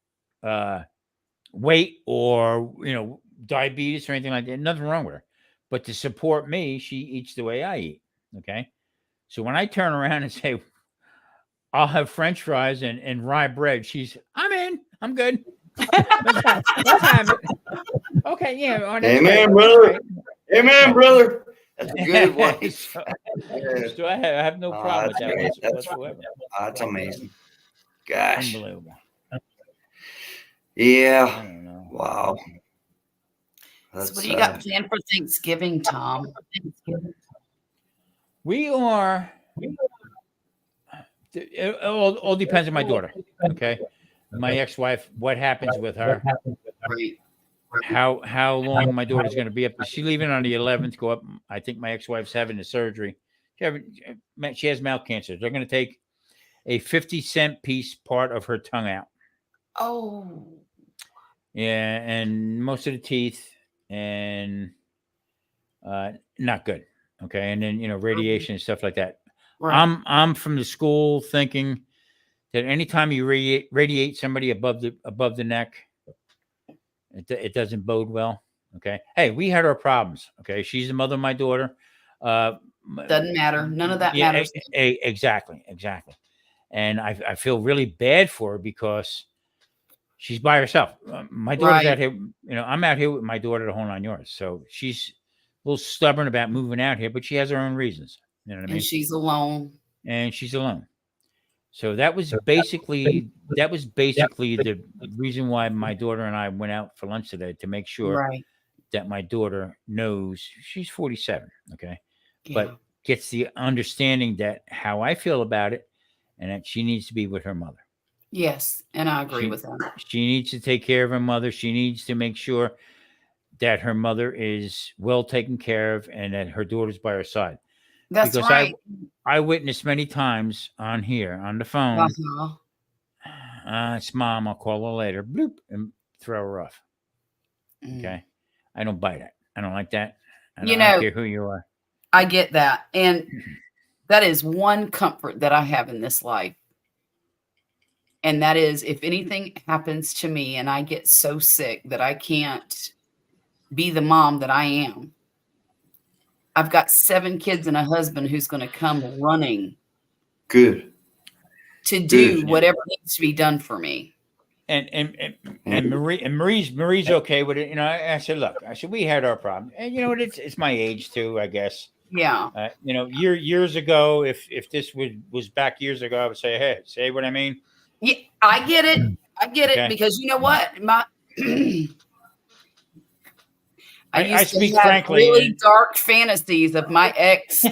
weight or diabetes or anything like that. Nothing wrong with her. But to support me, she eats the way I eat. Okay. So when I turn around and say, I'll have French fries and rye bread, I'm in. I'm good. Let's have it. Okay, yeah. Oh, amen, brother. Amen, brother. That's a good one. So I have no problem with that whatsoever. That's amazing. Gosh. Unbelievable. Yeah. Wow. So what do you got planned for Thanksgiving, Tom? We are. It all depends on my daughter. Okay, my ex-wife. What happens with her? How long my daughter's going to be up? She's leaving on the 11th. Go up. I think my ex-wife's having a surgery. She has mouth cancer. They're going to take a 50-cent piece part of her tongue out. Oh. Yeah, and most of the teeth, and not good. Okay, and then radiation and stuff like that. Right. I'm from the school thinking that anytime you radiate somebody above the neck, it doesn't bode well. Okay. Hey, we had our problems. Okay, she's the mother of my daughter. Doesn't matter. None of that matters. Exactly. And I feel really bad for her because she's by herself. My daughter's out here. I'm out here with my daughter the whole 9 yards. So she's a little stubborn about moving out here, but she has her own reasons. You know what I mean? And she's alone. So that was basically the reason why my daughter and I went out for lunch today, to make sure that my daughter knows she's 47. Okay. Yeah. But gets the understanding that how I feel about it, and that she needs to be with her mother. Yes. And I agree with that. She needs to take care of her mother. She needs to make sure that her mother is well taken care of and that her daughter's by her side. That's because right. I witnessed many times on the phone. It's mom. I'll call her later. Bloop, and throw her off. Okay. I don't buy that. I don't like that. I don't care who you are. I get that. And that is one comfort that I have in this life. And that is, if anything happens to me and I get so sick that I can't be the mom that I am. I've got 7 kids and a husband who's going to come running. Good. To do whatever needs to be done for me. And Marie's okay with it. I said, look, we had our problem, and it's my age too, I guess. Yeah. Years ago, if this was back years ago, I would say, hey, say what I mean. Yeah, I get it. I get it because you know what, I used to have frankly, really dark fantasies of my ex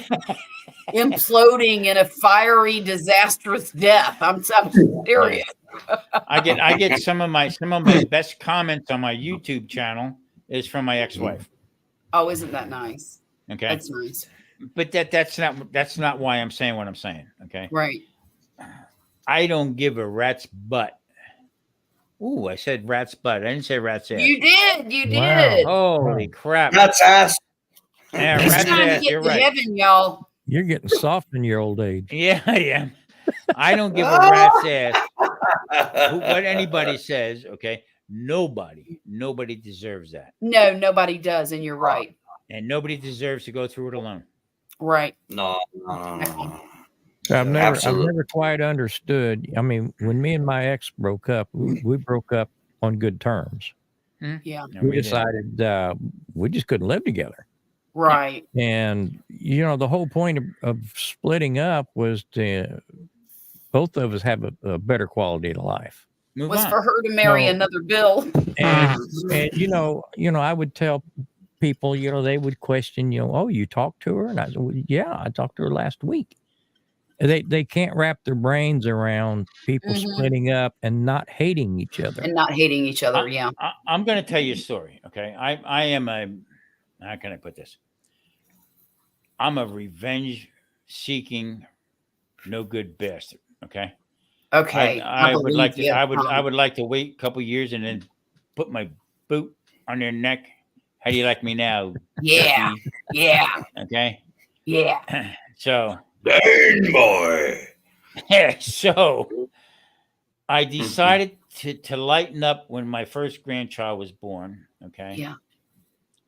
imploding in a fiery, disastrous death. I'm serious. I get some of my best comments on my YouTube channel is from my ex-wife. Oh, isn't that nice? Okay, that's nice. But that's not why I'm saying what I'm saying. Okay, right. I don't give a rat's butt. Ooh, I said rat's butt. I didn't say rat's ass. You did. You did. Holy crap. Rat's ass. Yeah, rat's ass. You're right. Heaven, y'all. You're getting soft in your old age. Yeah, I am. I don't give a rat's ass what anybody says. Okay. Nobody deserves that. No, nobody does. And you're right. And nobody deserves to go through it alone. Right. No. I've never quite understood. I mean, when me and my ex broke up, we broke up on good terms. Yeah. We decided we just couldn't live together. Right. And, the whole point of splitting up was to both of us have a better quality of life. Was for her to marry another Bill. And I would tell people, they would question, oh, you talked to her? And I said, well, yeah, I talked to her last week. They can't wrap their brains around people splitting up and not hating each other. Yeah. I'm going to tell you a story, okay? I am how can I put this? I'm a revenge-seeking, no good bastard, okay? Okay. I would like to wait a couple years and then put my boot on their neck. How do you like me now? Yeah. Yeah. Okay. Yeah. So. Dang boy. Yeah. So I decided to lighten up when my first grandchild was born. Okay. Yeah.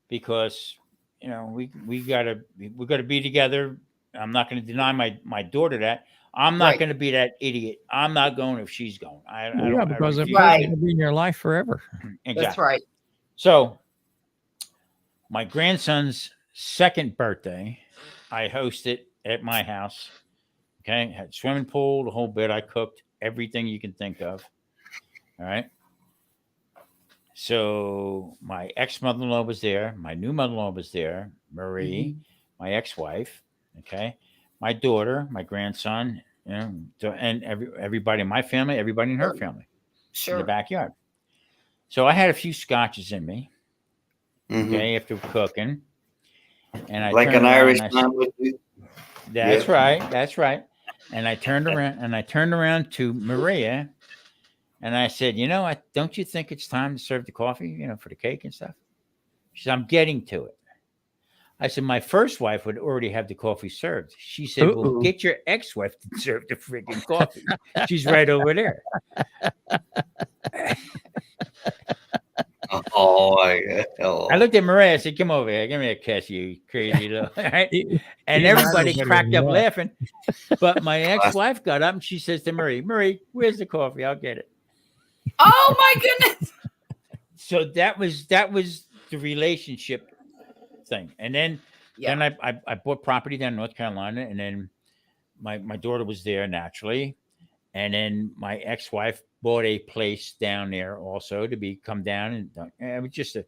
Because we gotta be together. I'm not going to deny my daughter that. I'm not going to be that idiot. I'm not going if she's going. Because it's going to be in your life forever. Exactly. That's right. So my grandson's second birthday, I hosted at my house. Okay. Had swimming pool, the whole bit. I cooked everything you can think of. All right. So my ex-mother-in-law was there. My new mother-in-law was there. Marie, my ex-wife. Okay. My daughter, my grandson, and everybody in my family, everybody in her family. Sure. In the backyard. So I had a few scotches in me. Okay, after cooking. And I like an Irish man would do. That's right. And I turned around to Maria and I said, don't you think it's time to serve the coffee, for the cake and stuff? She said, I'm getting to it. I said, my first wife would already have the coffee served. She said, well, get your ex-wife to serve the freaking coffee. She's right over there. I looked at Maria. I said, come over here. Give me a kiss, you crazy little. Right? And everybody cracked up laughing. But my ex-wife got up and she says to Marie, where's the coffee? I'll get it. Oh, my goodness. So that was the relationship thing. And then I bought property down in North Carolina. And then my daughter was there naturally. And then my ex-wife bought a place down there also to come down. And it was just it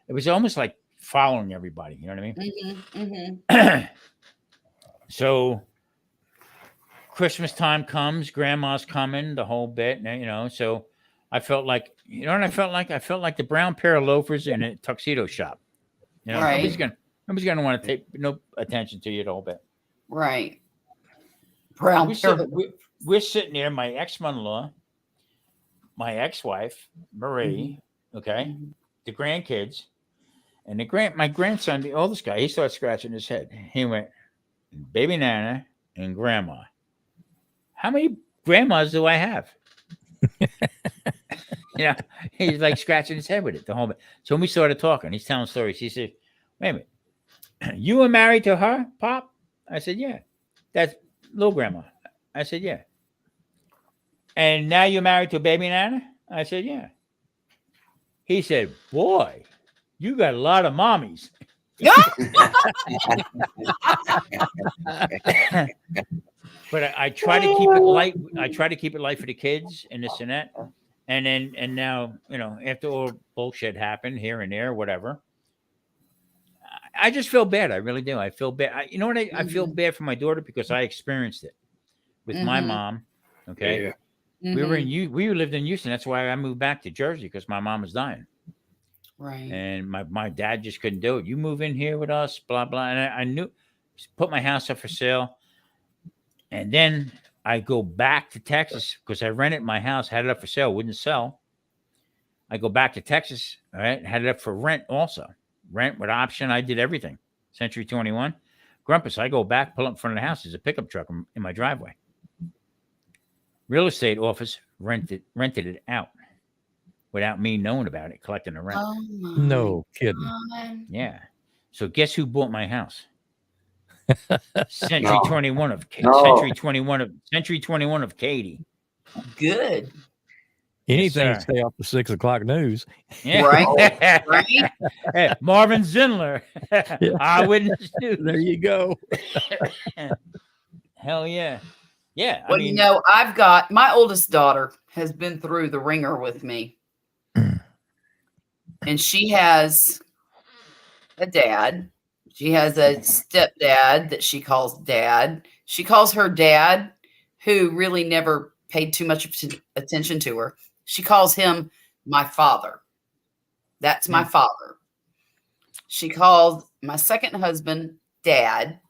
was almost like following everybody. You know what I mean? So Christmas time comes, grandma's coming, the whole bit, so I felt like, I felt like the brown pair of loafers in a tuxedo shop. Nobody's going to want to take no attention to you the whole bit. Right. We're sitting there, my ex-mother-in-law, my ex-wife, Marie, okay, the grandkids, and my grandson, the oldest guy, he started scratching his head. He went, baby Nana and grandma. How many grandmas do I have? he's like scratching his head with it the whole bit. So when we started talking, he's telling stories. He said, "Wait a minute, you were married to her, Pop?" I said, "Yeah." "That's little grandma." I said, "Yeah." "And now you're married to baby Nana?" I said, "Yeah." He said, "Boy, you got a lot of mommies." But I try to keep it light. I try to keep it light for the kids and this and that. And now, after all bullshit happened here and there, whatever, I just feel bad. I really do. I feel bad. You know what? I feel bad for my daughter because I experienced it with my mom. Okay. Yeah. We lived in Houston. That's why I moved back to Jersey, because my mom was dying. Right. And my dad just couldn't do it. You move in here with us, blah, blah. And I knew, put my house up for sale. And then I go back to Texas because I rented my house, had it up for sale, wouldn't sell. I go back to Texas, all right, had it up for rent also. Rent with option. I did everything. Century 21. Grumpus, I go back, pull up in front of the house. There's a pickup truck in my driveway. Real estate office rented it out without me knowing about it, collecting the rent. Oh No kidding. God. Yeah. So guess who bought my house? Century No. 21 of No. Century 21 of Katy. Good. Anything Yes, to stay off the 6 o'clock news. Yeah. Right. Right. Hey, Marvin Zindler. Eyewitness News. There you go. Hell yeah. Yeah. Well, I've got my oldest daughter has been through the ringer with me. And she has a dad. She has a stepdad that she calls dad. She calls her dad, who really never paid too much attention to her. She calls him my father. That's my father. She calls my second husband dad.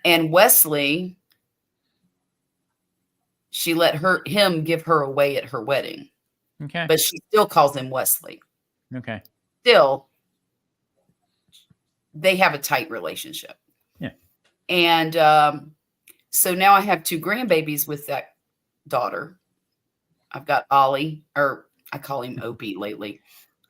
And Wesley, she let him give her away at her wedding. Okay. But she still calls him Wesley. Okay. Still, they have a tight relationship. Yeah. And so now I have 2 grandbabies with that daughter. I've got Ollie, or I call him Opie lately.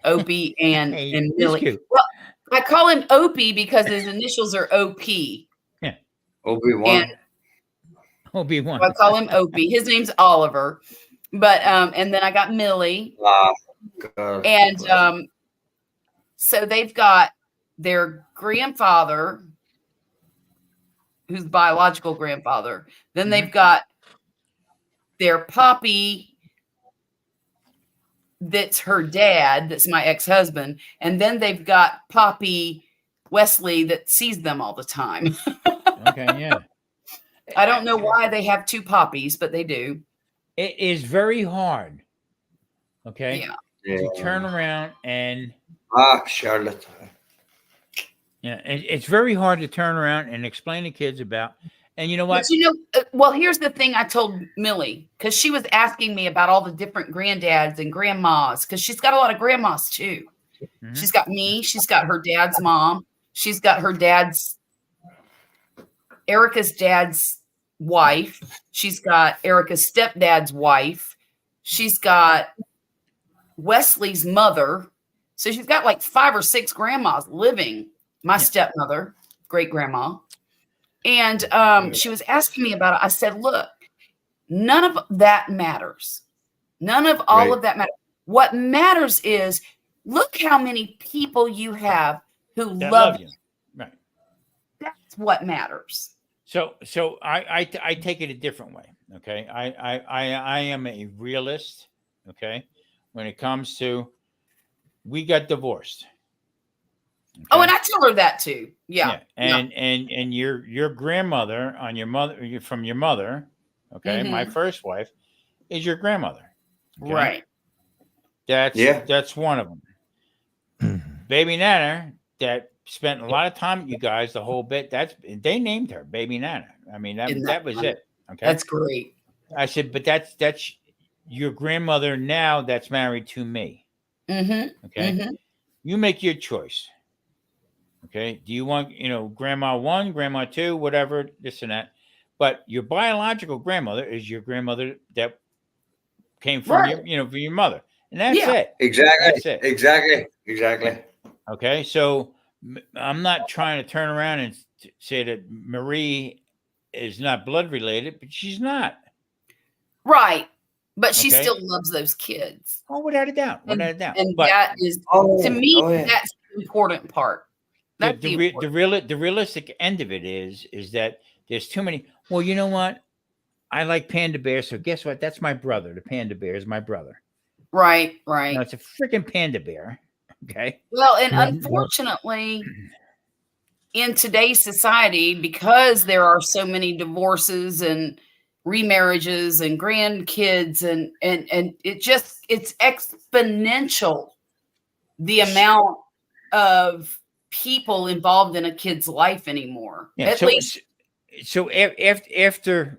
Opie and Millie. Well, I call him Opie because his initials are OP. Yeah. Obi-Wan. Obi-Wan. So I call him Opie. His name's Oliver. But and then I got Millie. God. And so they've got their grandfather, who's biological grandfather. Then they've got their poppy, that's her dad, that's my ex-husband. And then they've got Poppy Wesley that sees them all the time. Okay, yeah. I don't know why they have 2 poppies, but they do. It is very hard. Okay. Yeah. To turn around and Charlotte. yeah, it's very hard to turn around and explain to kids about. And you know what? But well, here's the thing I told Millie, because she was asking me about all the different granddads and grandmas, because she's got a lot of grandmas too. Mm-hmm. She's got me. She's got her dad's mom. She's got her Erica's dad's wife. She's got Erica's stepdad's wife. She's got Wesley's mother. So she's got like 5 or 6 grandmas living. My stepmother, great grandma. And she was asking me about it. I said, look, none of that matters. None of all of that matters. What matters is look how many people you have who love you. Right. That's what matters. So I take it a different way. Okay. I am a realist. Okay. When it comes to, we got divorced. Okay? Oh, and I tell her that too. Yeah. And your grandmother from your mother, okay, my first wife, is your grandmother. Okay? Right. That's one of them. Baby Nana, that spent a lot of time with you guys, the whole bit. They named her Baby Nana. I mean, that was it. Okay. That's great. I said, but that's your grandmother now that's married to me. Mm-hmm. Okay. Mm-hmm. You make your choice. Okay. Do you want, grandma 1, grandma 2, whatever, this and that. But your biological grandmother is your grandmother that came from your, from your mother. And that's it. Exactly. That's it. Exactly. Okay. So I'm not trying to turn around and say that Marie is not blood related, but she's not. Right. But she still loves those kids. Oh, without a doubt. Without a doubt. And but, that is, to me, that's the important part. That's the realistic end of it is that there's too many. Well, you know what? I like panda bears, so guess what? That's my brother. The panda bear is my brother. Right, right. Now, it's a freaking panda bear. Okay. Well, and unfortunately, in today's society, because there are so many divorces and remarriages and grandkids, and it's exponential, the amount of people involved in a kid's life anymore. Yeah, At least. So after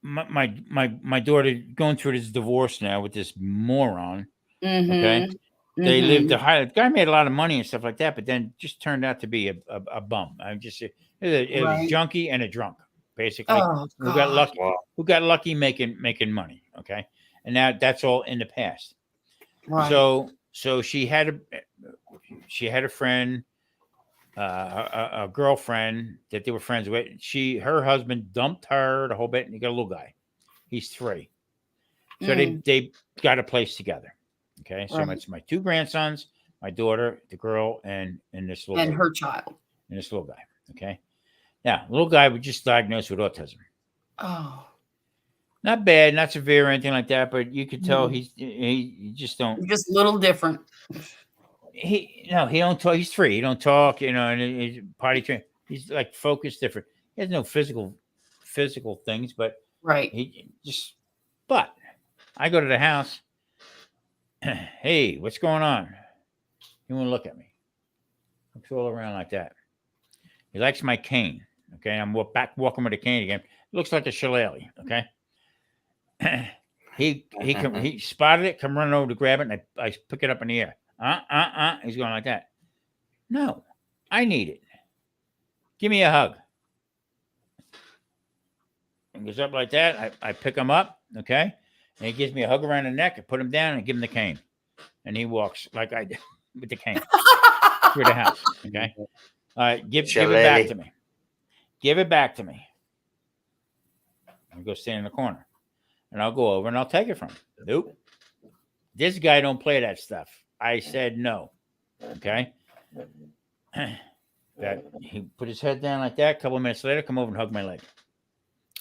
my daughter going through this divorce now with this moron, okay, they lived the high. The guy made a lot of money and stuff like that, but then just turned out to be a bum. I'm just it was a junkie and a drunk, basically. Who got lucky? Who got lucky making money? Okay, and now that's all in the past. Right. So she had a friend. A girlfriend that they were friends with. Her husband dumped her the whole bit, and he got a little guy. He's 3. So they got a place together. Okay, so it's my 2 grandsons, my daughter, the girl, and this little and her child, and this little guy. Okay, now little guy was just diagnosed with autism. Oh, not bad, not severe or anything like that, but you could tell he just don't. Just a little different. He don't talk. He's 3. He don't talk, and he's potty trained. He's like focused different. He has no physical things, but but I go to the house. Hey, what's going on? He won't look at me. Looks all around like that. He likes my cane. Okay. I'm back walking with a cane again. Looks like a shillelagh. Okay. He spotted it, come running over to grab it, and I pick it up in the air. He's going like that. No, I need it. Give me a hug. He goes up like that. I pick him up. Okay. And he gives me a hug around the neck. I put him down and give him the cane. And he walks like I did with the cane through the house. Okay. All right. Give it back to me. Give it back to me. I'll go stand in the corner. And I'll go over and I'll take it from him. Nope. This guy don't play that stuff. I said no. Okay. That he put his head down like that. A couple of minutes later, come over and hug my leg.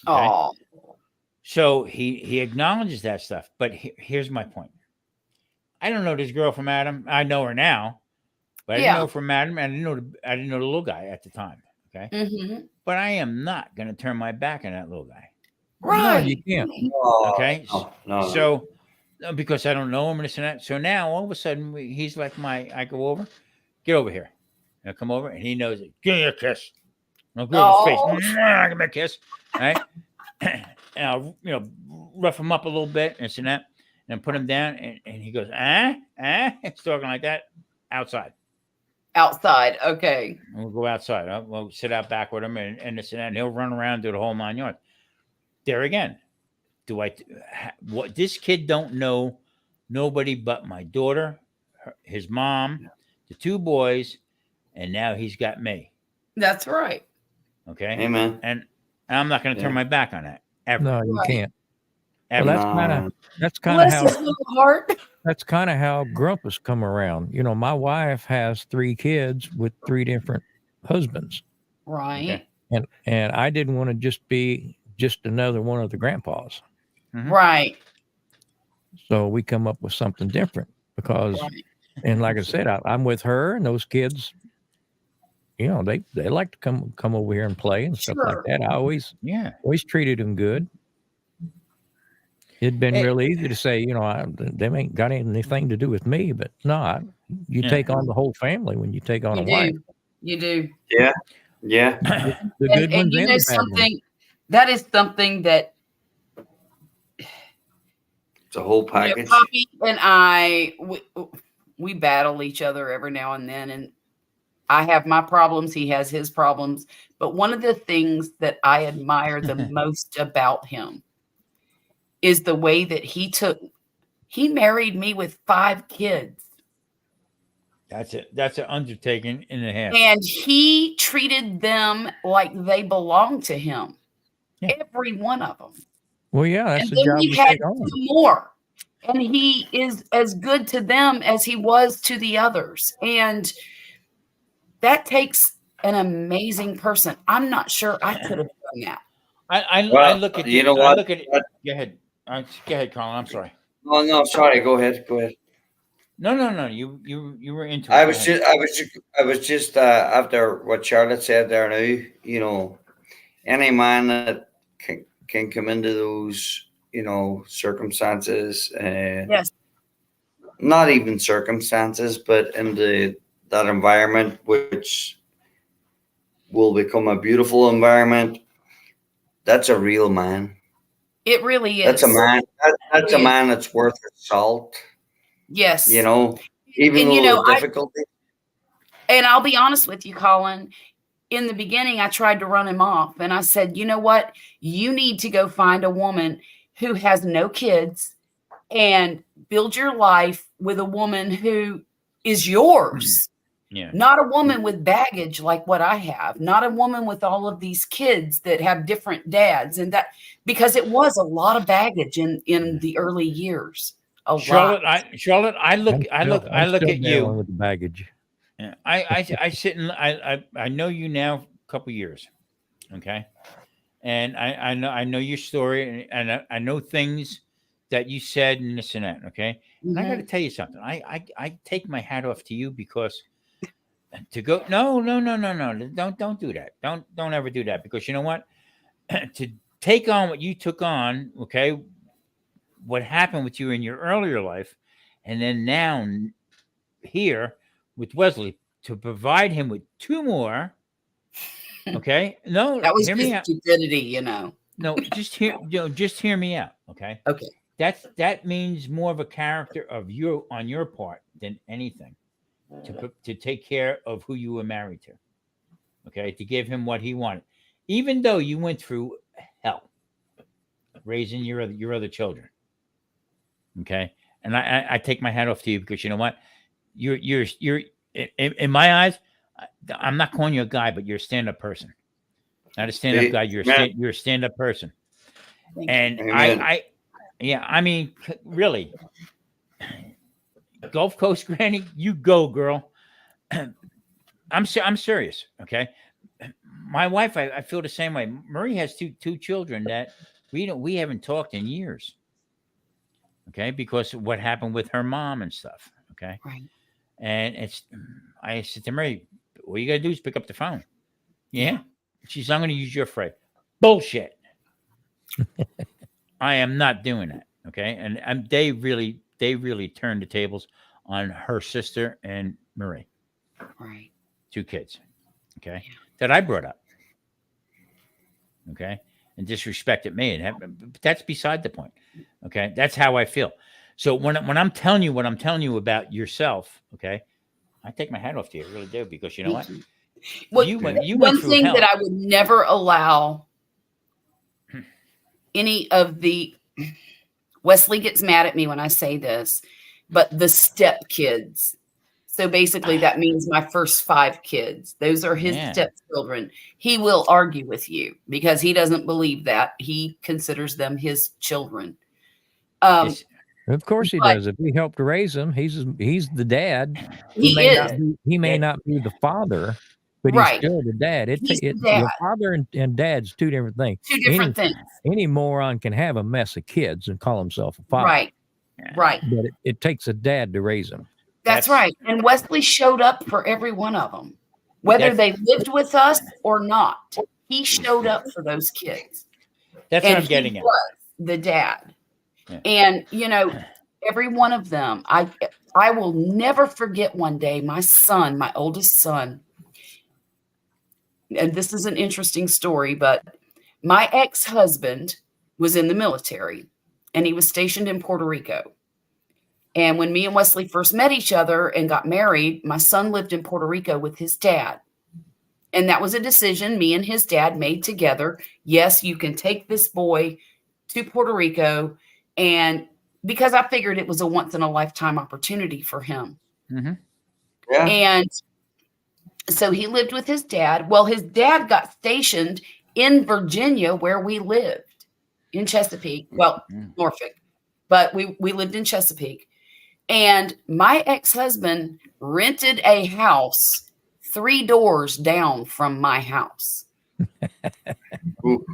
Okay? Oh. So he acknowledges that stuff. But here's my point. I don't know this girl from Adam. I know her now, but I didn't know her from Adam. And I didn't know the little guy at the time. Okay. Mm-hmm. But I am not going to turn my back on that little guy. Right. No, you can't. Okay. No. So because I don't know him and this and that. So now all of a sudden he's like I go over, get over here. And I come over and he knows it. Give me a kiss. I'll go to his face. Give me a kiss. Right. And I'll, rough him up a little bit and this and that. And put him down and he goes, It's talking like that. Outside. Okay. And we'll go outside. We'll sit out back with him and this and that. And he'll run around, do the whole 9 yards. There again. What this kid don't know nobody but my daughter, his mom, the 2 boys, and now he's got me. That's right. Okay. Amen. And I'm not going to turn my back on that ever. No, you can't. Ever. Well, that's kind of how heart. That's kind of how Grumpus come around. My wife has 3 kids with 3 different husbands. Right. Okay. And I didn't want to just be another one of the grandpas. Mm-hmm. Right. So we come up with something different because, and like I said, I'm with her and those kids, they like to come over here and play and stuff like that. I always treated them good. It'd been real easy to say, they ain't got anything to do with me, but no, you take on the whole family when you take on a wife. You do. Yeah. Yeah. The good ones and and the bad something ones. that is something that it's a whole package. Poppy and I, we battle each other every now and then, and I have my problems, he has his problems. But one of the things that I admire the most about him is the way that he took He married me with 5 kids. That's it. That's an undertaking and a half. And he treated them like they belonged to him. Yeah. Every one of them. Well, yeah, that's And the then job he to had take on. 2 more. And he is as good to them as he was to the others. And that takes an amazing person. I'm not sure I could have done that. I look at you know I what? look at go ahead. Go ahead, Colin. I'm sorry. No, sorry. Go ahead. No. You were into it. I was just after what Charlotte said there now, you know, any man that can come into those, you know, circumstances, Yes. not even circumstances, but into that environment, which will become a beautiful environment. That's a real man. It really is. That's a man. That's a man that's worth his salt. Yes. You know, even and, you though know, the difficulty. And I'll be honest with you, Colin. In the beginning, I tried to run him off. And I said, you know what? You need to go find a woman who has no kids and build your life with a woman who is yours. Yeah. Not a woman with baggage like what I have. Not a woman with all of these kids that have different dads. And that, because it was a lot of baggage in the early years. Charlotte, I look at you with the baggage. Yeah, I sit and I know you now a couple years, okay, and I know your story and I know things that you said and this and that, okay. And I got to tell you something. I take my hat off to you because to go no don't do that. Don't ever do that, because you know what, to take on what you took on, okay, what happened with you in your earlier life, and then now here with Wesley, to provide him with 2 more. Okay. No, that was hear just me out. Stupidity, you know. No, just hear me out. Okay. Okay. That means more of a character of you on your part than anything to take care of who you were married to. Okay. To give him what he wanted, even though you went through hell raising your other children. Okay. And I take my hat off to you, because you know what, you're in my eyes, I'm not calling you a guy, but you're a stand-up person. Not a stand-up guy. You're a stand-up person. And I mean, really, Gulf Coast Granny, you go, girl. I'm serious. Okay. My wife, I feel the same way. Marie has two children that we haven't talked in years. Okay, because of what happened with her mom and stuff. Okay. Right. And I said to Mary, all you got to do is pick up the phone. Yeah. She's, I'm going to use your phrase. Bullshit. I am not doing that. Okay. And they really turned the tables on her sister and Marie. Right. 2 kids. Okay. Yeah. That I brought up. Okay. And disrespected me. But that's beside the point. Okay. That's how I feel. So when I'm telling you what I'm telling you about yourself, okay, I take my hat off to you. I really do, because you know what? Well, you went one through thing hell. that I would never allow any of the Wesley gets mad at me when I say this, but the step kids. So basically that means my first 5 kids. Those are his step children. He will argue with you because he doesn't believe that. He considers them his children. Of course he does. If he helped raise them, he's the dad. He may not be the father, but he's still the dad. Your father and dad's 2 different things. 2 different things. Any moron can have a mess of kids and call himself a father. Right. Right. But it takes a dad to raise them. That's right. And Wesley showed up for every one of them, whether they lived with us or not. He showed up for those kids. That's what I'm getting at. He was the dad. Yeah. And, you know, every one of them, I will never forget one day, my son, my oldest son, and this is an interesting story, but my ex-husband was in the military and he was stationed in Puerto Rico. And when me and Wesley first met each other and got married, my son lived in Puerto Rico with his dad. And that was a decision me and his dad made together. Yes, you can take this boy to Puerto Rico and because I figured it was a once in a lifetime opportunity for him. Mm-hmm. Yeah. And so he lived with his dad. Well, his dad got stationed in Virginia where we lived, in Chesapeake. Well, Norfolk, but we lived in Chesapeake. And my ex-husband rented a house 3 doors down from my house. Ooh,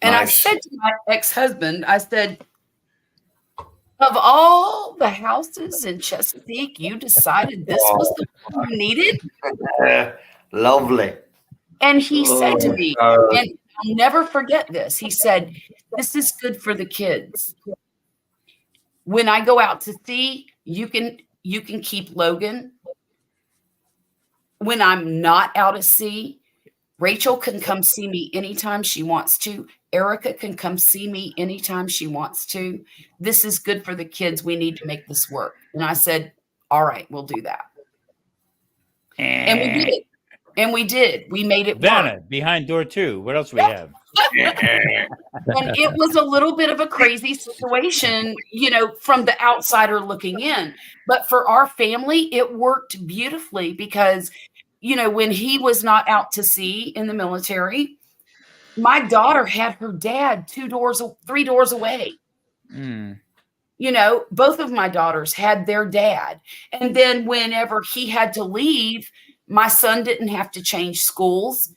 and nice. I said to my ex-husband, I said, of all the houses in Chesapeake, you decided this was the one you needed? Lovely. And he said to me, and I'll never forget this, he said, this is good for the kids. When I go out to sea, you can keep Logan. When I'm not out at sea, Rachel can come see me anytime she wants to. Erica can come see me anytime she wants to. This is good for the kids. We need to make this work. And I said, all right, we'll do that. And we did it. And we did. We made it Vanna, work. behind door 2. What else we have? And it was a little bit of a crazy situation, you know, from the outsider looking in. But for our family, it worked beautifully because, you know, when he was not out to sea in the military, my daughter had her dad 3 doors away. Mm. You know, both of my daughters had their dad. And then whenever he had to leave, my son didn't have to change schools.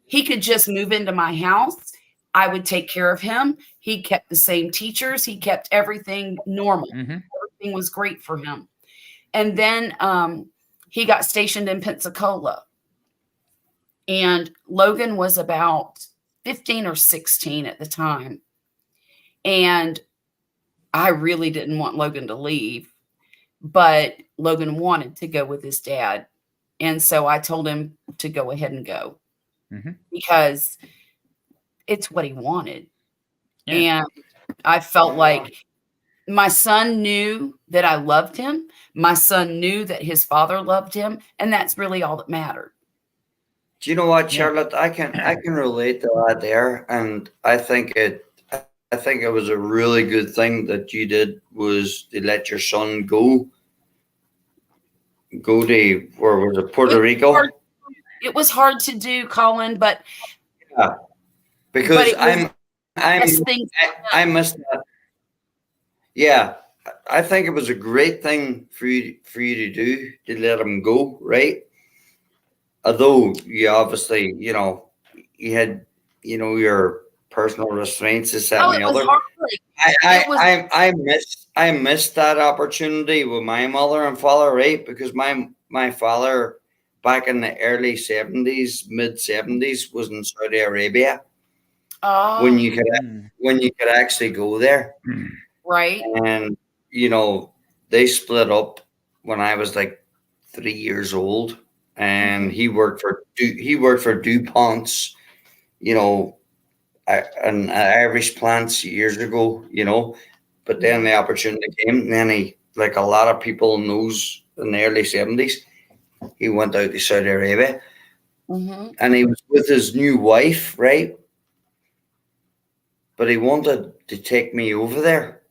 He could just move into my house. I would take care of him. He kept the same teachers. He kept everything normal. Mm-hmm. Everything was great for him. And then he got stationed in Pensacola. And Logan was about 15 or 16 at the time. And I really didn't want Logan to leave, but Logan wanted to go with his dad. And so I told him to go ahead and go because it's what he wanted. Yeah. And I felt like my son knew that I loved him. My son knew that his father loved him. And that's really all that mattered. Do you know what, Charlotte? I can relate to that there. And I think it was a really good thing that you did was to let your son go to, where was it, Puerto Rico? It was hard to do, Colin, but yeah, because I missed that. Yeah, I think it was a great thing for you to do, to let him go, right? Although you obviously, you know, you had, you know, your personal restraints, this, that, and the other. I missed that opportunity with my mother and father, right? Because my father back in the early 70s, mid 70s was in Saudi Arabia. Oh. When you could actually go there. Right. And you know, they split up when I was like 3 years old, and he worked for DuPont's, you know, an Irish plants years ago, you know, but then the opportunity came, and then he, like a lot of people knows, in the early 70s, he went out to Saudi Arabia, and he was with his new wife, right? But he wanted to take me over there.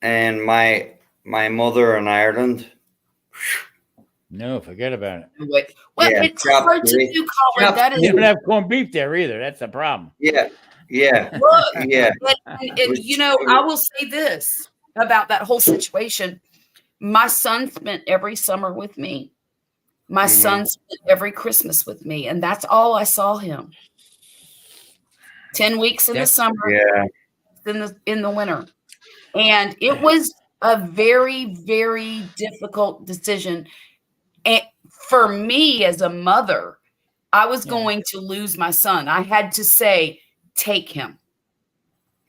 And my mother in Ireland. No, forget about it. Well, yeah, it's hard to do, Colin. That is, you don't have corned beef there either. That's the problem. Yeah. Look, yeah. You know, I will say this about that whole situation. My son spent every summer with me. My son spent every Christmas with me, and that's all I saw him. 10 weeks in the summer, in the winter. And it was a very, very difficult decision. And for me as a mother, I was going to lose my son. I had to say, take him.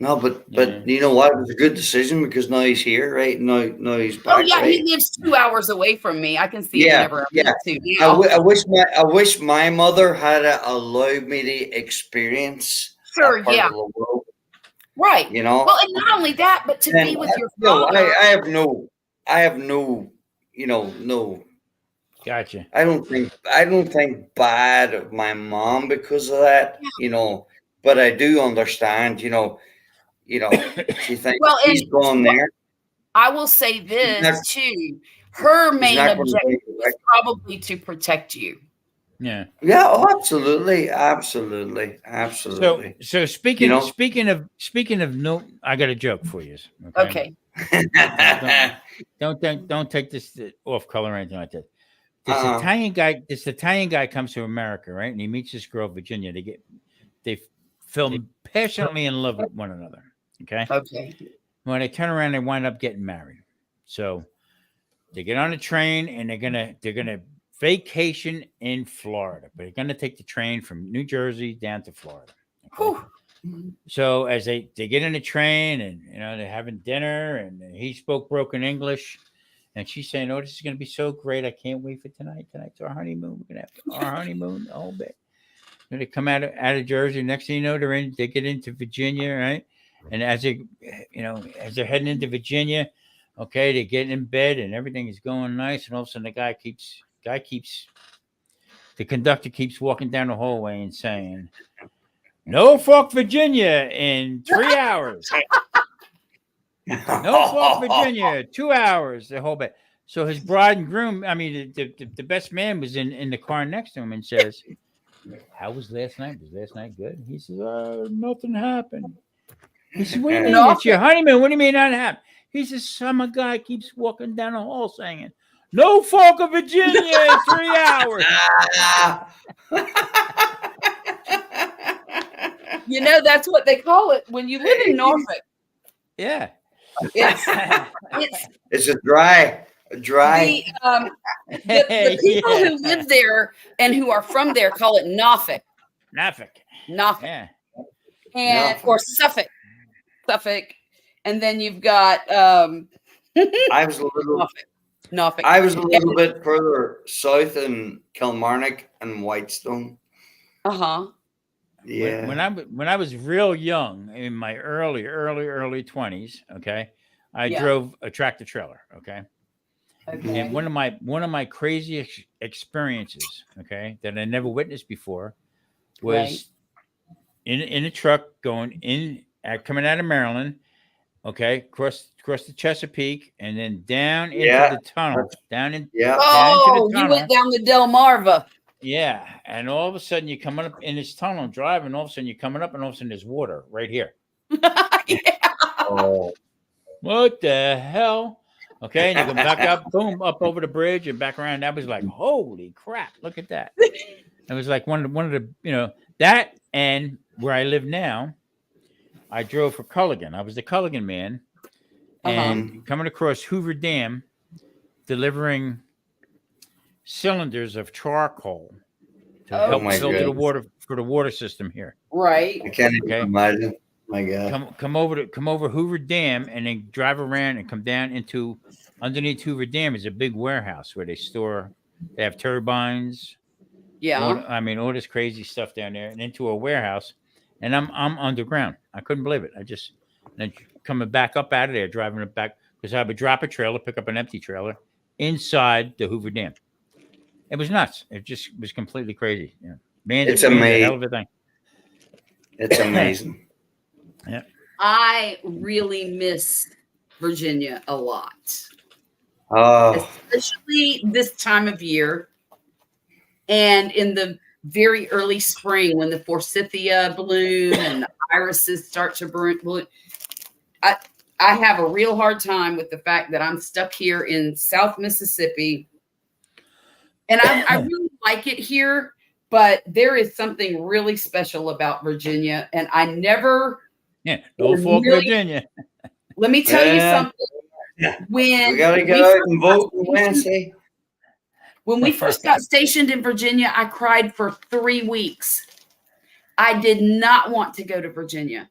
No, but you know what? It was a good decision because now he's here, right? Now he's back. Oh yeah, right? He lives 2 hours away from me. I can see him whenever I want to. Now. I wish my mother had allowed me to experience. Sure, yeah. Right. You know. Well, and not only that, but to be with your father. I have no, you know, no. Gotcha. I don't think bad of my mom because of that, you know, but I do understand, you know, you know, she thinks Well, he's going there. I will say this too. Her main objective was probably to protect you. Yeah. Yeah. Oh, absolutely. Absolutely. Absolutely. So speaking of no, I got a joke for you. Okay. Don't take this off color or anything like that. This Italian guy comes to America, right? And he meets this girl, Virginia. They fell passionately in love with one another. Okay. Okay. When they turn around, they wind up getting married. So they get on a train and they're gonna vacation in Florida, but they're gonna take the train from New Jersey down to Florida. Okay? So as they get in the train and they're having dinner and he spoke broken English. And she's saying, "Oh, this is going to be so great! I can't wait for tonight. Tonight's our honeymoon. We're going to have our honeymoon a whole bit." And they come out of Jersey. Next thing you know, they get into Virginia, right? And as they're heading into Virginia, okay, they get in bed and everything is going nice. And all of a sudden, the conductor keeps walking down the hallway and saying, "Norfolk, Virginia, in 3 hours." Norfolk, Virginia, 2 hours, the whole bit. So his bride and groom, I mean, the best man was in the car next to him and says, "How was last night? Was last night good?" He says, "Nothing happened." He says, "What do you mean? It's your honeymoon. What do you mean nothing happened?" He says, "Some guy keeps walking down the hall saying, 'Norfolk, Virginia, in 3 hours.'" That's what they call it when you live in Norfolk. Yeah. It's a dry. The people who live there and who are from there call it Norfolk. Yeah. And or Suffolk. And then you've got I was a little Norfolk. I was a little bit further south in Kilmarnock and Whitestone. Yeah. When I was real young, in my early 20s, okay, I drove a tractor trailer, okay? And one of my crazy experiences, okay, that I never witnessed before, was in a truck coming out of Maryland, okay, across the Chesapeake, and then down into the tunnel, down into the tunnel. You went down the Delmarva. Yeah, and all of a sudden you're coming up in this tunnel driving, all of a sudden you're coming up, and all of a sudden there's water right here. Oh, what the hell? Okay, and you go back up, boom, up over the bridge and back around. That was like, holy crap! Look at that. It was like one of the that, and where I live now, I drove for Culligan. I was the Culligan man, and coming across Hoover Dam, delivering cylinders of charcoal to help filter the water for the water system here. Right. I can't even imagine. My God. Come over Hoover Dam and then drive around and come down into underneath Hoover Dam is a big warehouse where they have turbines. Yeah. All this crazy stuff down there and into a warehouse. And I'm underground. I couldn't believe it. Then coming back up out of there, driving it back because I would drop a trailer, pick up an empty trailer inside the Hoover Dam. It was nuts. It just was completely crazy. Yeah. Man, it's amazing. Hell of a thing. It's amazing. Yeah. I really miss Virginia a lot. Especially this time of year. And in the very early spring when the forsythia bloom and the irises start to bloom. I have a real hard time with the fact that I'm stuck here in South Mississippi. And I really like it here, but there is something really special about Virginia. And I never... Yeah, Norfolk, Virginia. Let me tell you something. When we gotta get out and vote Wednesday. When we first got stationed in Virginia, I cried for 3 weeks. I did not want to go to Virginia.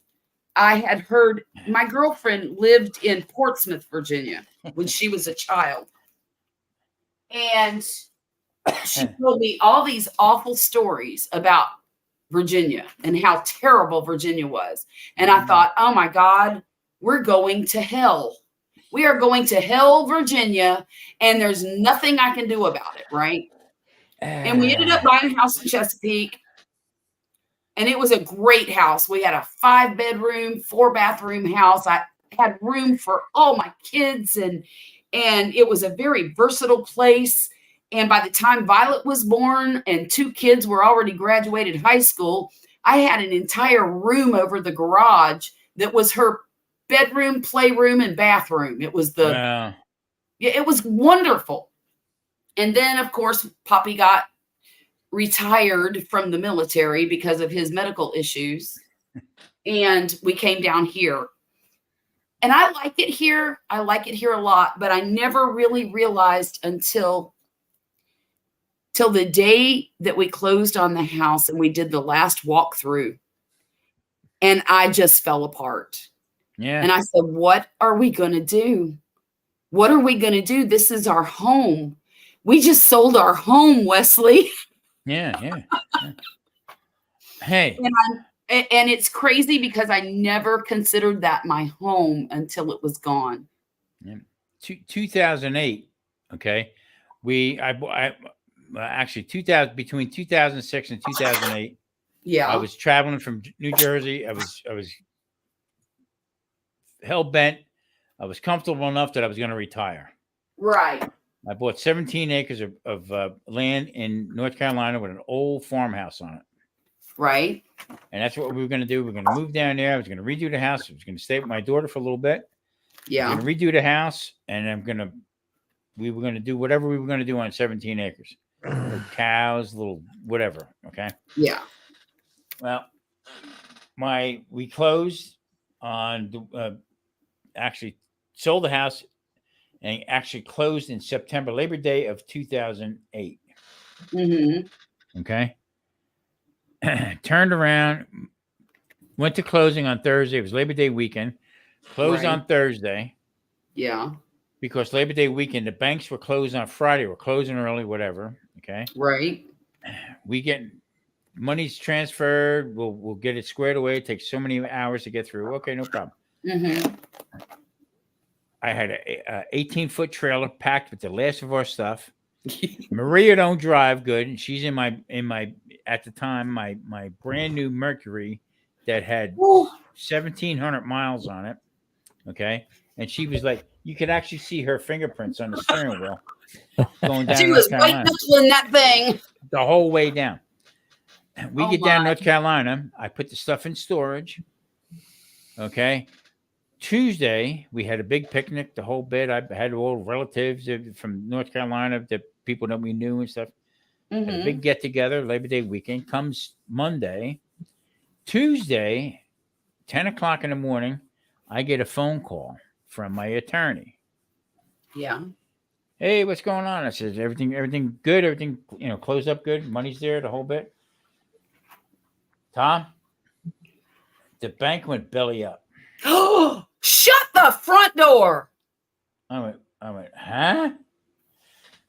I had heard my girlfriend lived in Portsmouth, Virginia, when she was a child. And she told me all these awful stories about Virginia and how terrible Virginia was. And I thought, oh my God, we're going to hell. We are going to hell, Virginia, and there's nothing I can do about it, right? And we ended up buying a house in Chesapeake. And it was a great house. We had a 5-bedroom, 4-bathroom house. I had room for all my kids, and it was a very versatile place. And by the time Violet was born and 2 kids were already graduated high school, I had an entire room over the garage that was her bedroom, playroom, and bathroom. It was it was wonderful. And then, of course, Poppy got retired from the military because of his medical issues. And we came down here. And I like it here. I like it here a lot, but I never really realized until the day that we closed on the house and we did the last walkthrough. And I just fell apart. Yeah. And I said, what are we going to do? What are we going to do? This is our home. We just sold our home, Wesley. Yeah. Hey. And it's crazy because I never considered that my home until it was gone. Yeah. 2008. Okay. Actually, between 2006 and 2008. Yeah. I was traveling from New Jersey. I was hell bent. I was comfortable enough that I was going to retire. Right. I bought 17 acres of land in North Carolina with an old farmhouse on it. Right. And that's what we were going to do. We were going to move down there. I was going to redo the house. I was going to stay with my daughter for a little bit. Yeah. I was going to redo the house, and we were going to do whatever we were going to do on 17 acres. Little cows, little whatever. Okay. Yeah. Well, we closed on actually sold the house and actually closed in September, Labor Day of 2008. Mm-hmm. Okay. Turned around, went to closing on Thursday. It was Labor Day weekend. Closed on Thursday. Yeah. Because Labor Day weekend, the banks were closed on Friday. We're closing early, whatever. Okay. Right. We get money's transferred. We'll get it squared away. It takes so many hours to get through. Okay, no problem. Mm-hmm. I had a 18-foot trailer packed with the last of our stuff. Maria don't drive good, and she's in my at the time my brand new Mercury that had 1,700 miles on it. Okay, and she was like, you could actually see her fingerprints on the steering wheel going down. She was white knuckling that thing the whole way down. We get down North Carolina. I put the stuff in storage. Okay. Tuesday, we had a big picnic, the whole bit. I had all relatives from North Carolina, the people that we knew and stuff. Mm-hmm. Had a big get together, Labor Day weekend. Comes Monday. Tuesday, 10 o'clock in the morning, I get a phone call from my attorney. Yeah. Hey, what's going on? I said, everything good, everything, closed up good, money's there, the whole bit. Tom, the bank went belly up. Oh, shut the front door. I went, huh?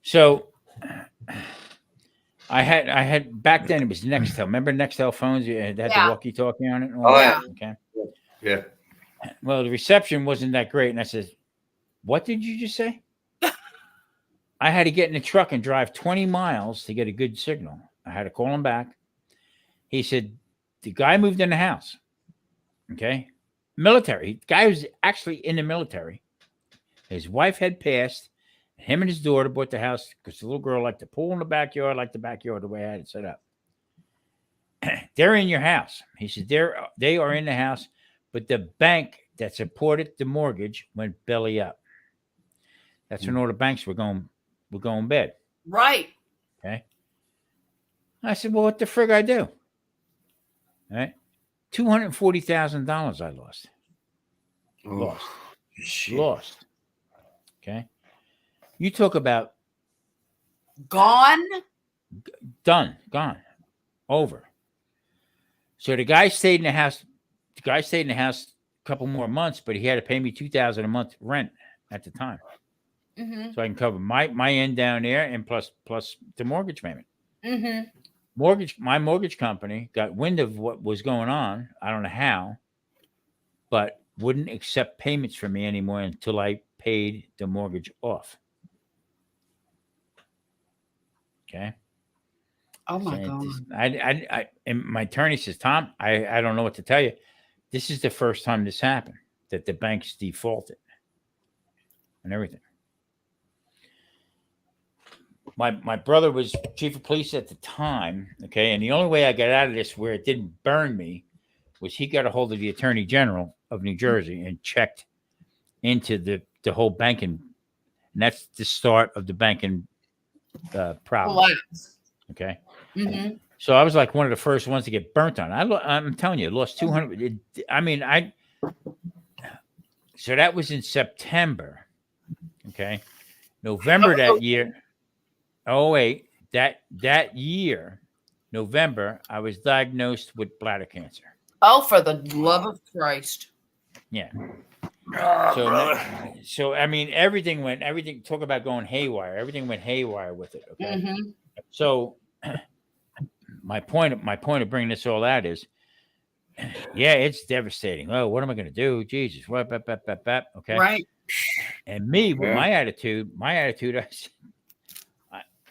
So I had back then it was Nextel. Remember Nextel phones? You had the walkie-talkie on it. And all that? Okay. Yeah. Well, the reception wasn't that great, and I said, "What did you just say?" I had to get in the truck and drive 20 miles to get a good signal. I had to call him back. He said, the guy moved in the house. Okay. Military. The guy was actually in the military. His wife had passed. Him and his daughter bought the house because the little girl liked the pool in the backyard, liked the backyard the way I had it set up. They're in your house. He said, they are in the house, but the bank that supported the mortgage went belly up. That's when all the banks were going bad. Right. Okay. I said, well, what the frig I do? All right. $240,000 I lost. Lost. Okay. You talk about gone, done, gone, over. So the guy stayed in the house. A couple more months, but he had to pay me $2,000 a month rent at the time. Mm-hmm. So I can cover my end down there and plus the mortgage payment. Mm-hmm. My mortgage company got wind of what was going on. I don't know how, but wouldn't accept payments from me anymore until I paid the mortgage off. Okay. Oh my God. And my attorney says, Tom, I don't know what to tell you. This is the first time this happened, that the banks defaulted and everything. My brother was chief of police at the time, okay, and the only way I got out of this where it didn't burn me was he got a hold of the Attorney General of New Jersey and checked into the whole banking, and that's the start of the banking problem. Okay. Mm-hmm. So I was like one of the first ones to get burnt on. I'm telling you, I lost 200. So that was in September. Okay. November that year. Oh, wait. That year, November, I was diagnosed with bladder cancer. Oh, for the love of Christ. Yeah. So I mean, everything talk about going haywire. Everything went haywire with it. Okay. Mm-hmm. So my point of bringing this all out is, yeah, it's devastating. Oh, what am I going to do? Jesus. What? Okay. Right. And me, with my attitude,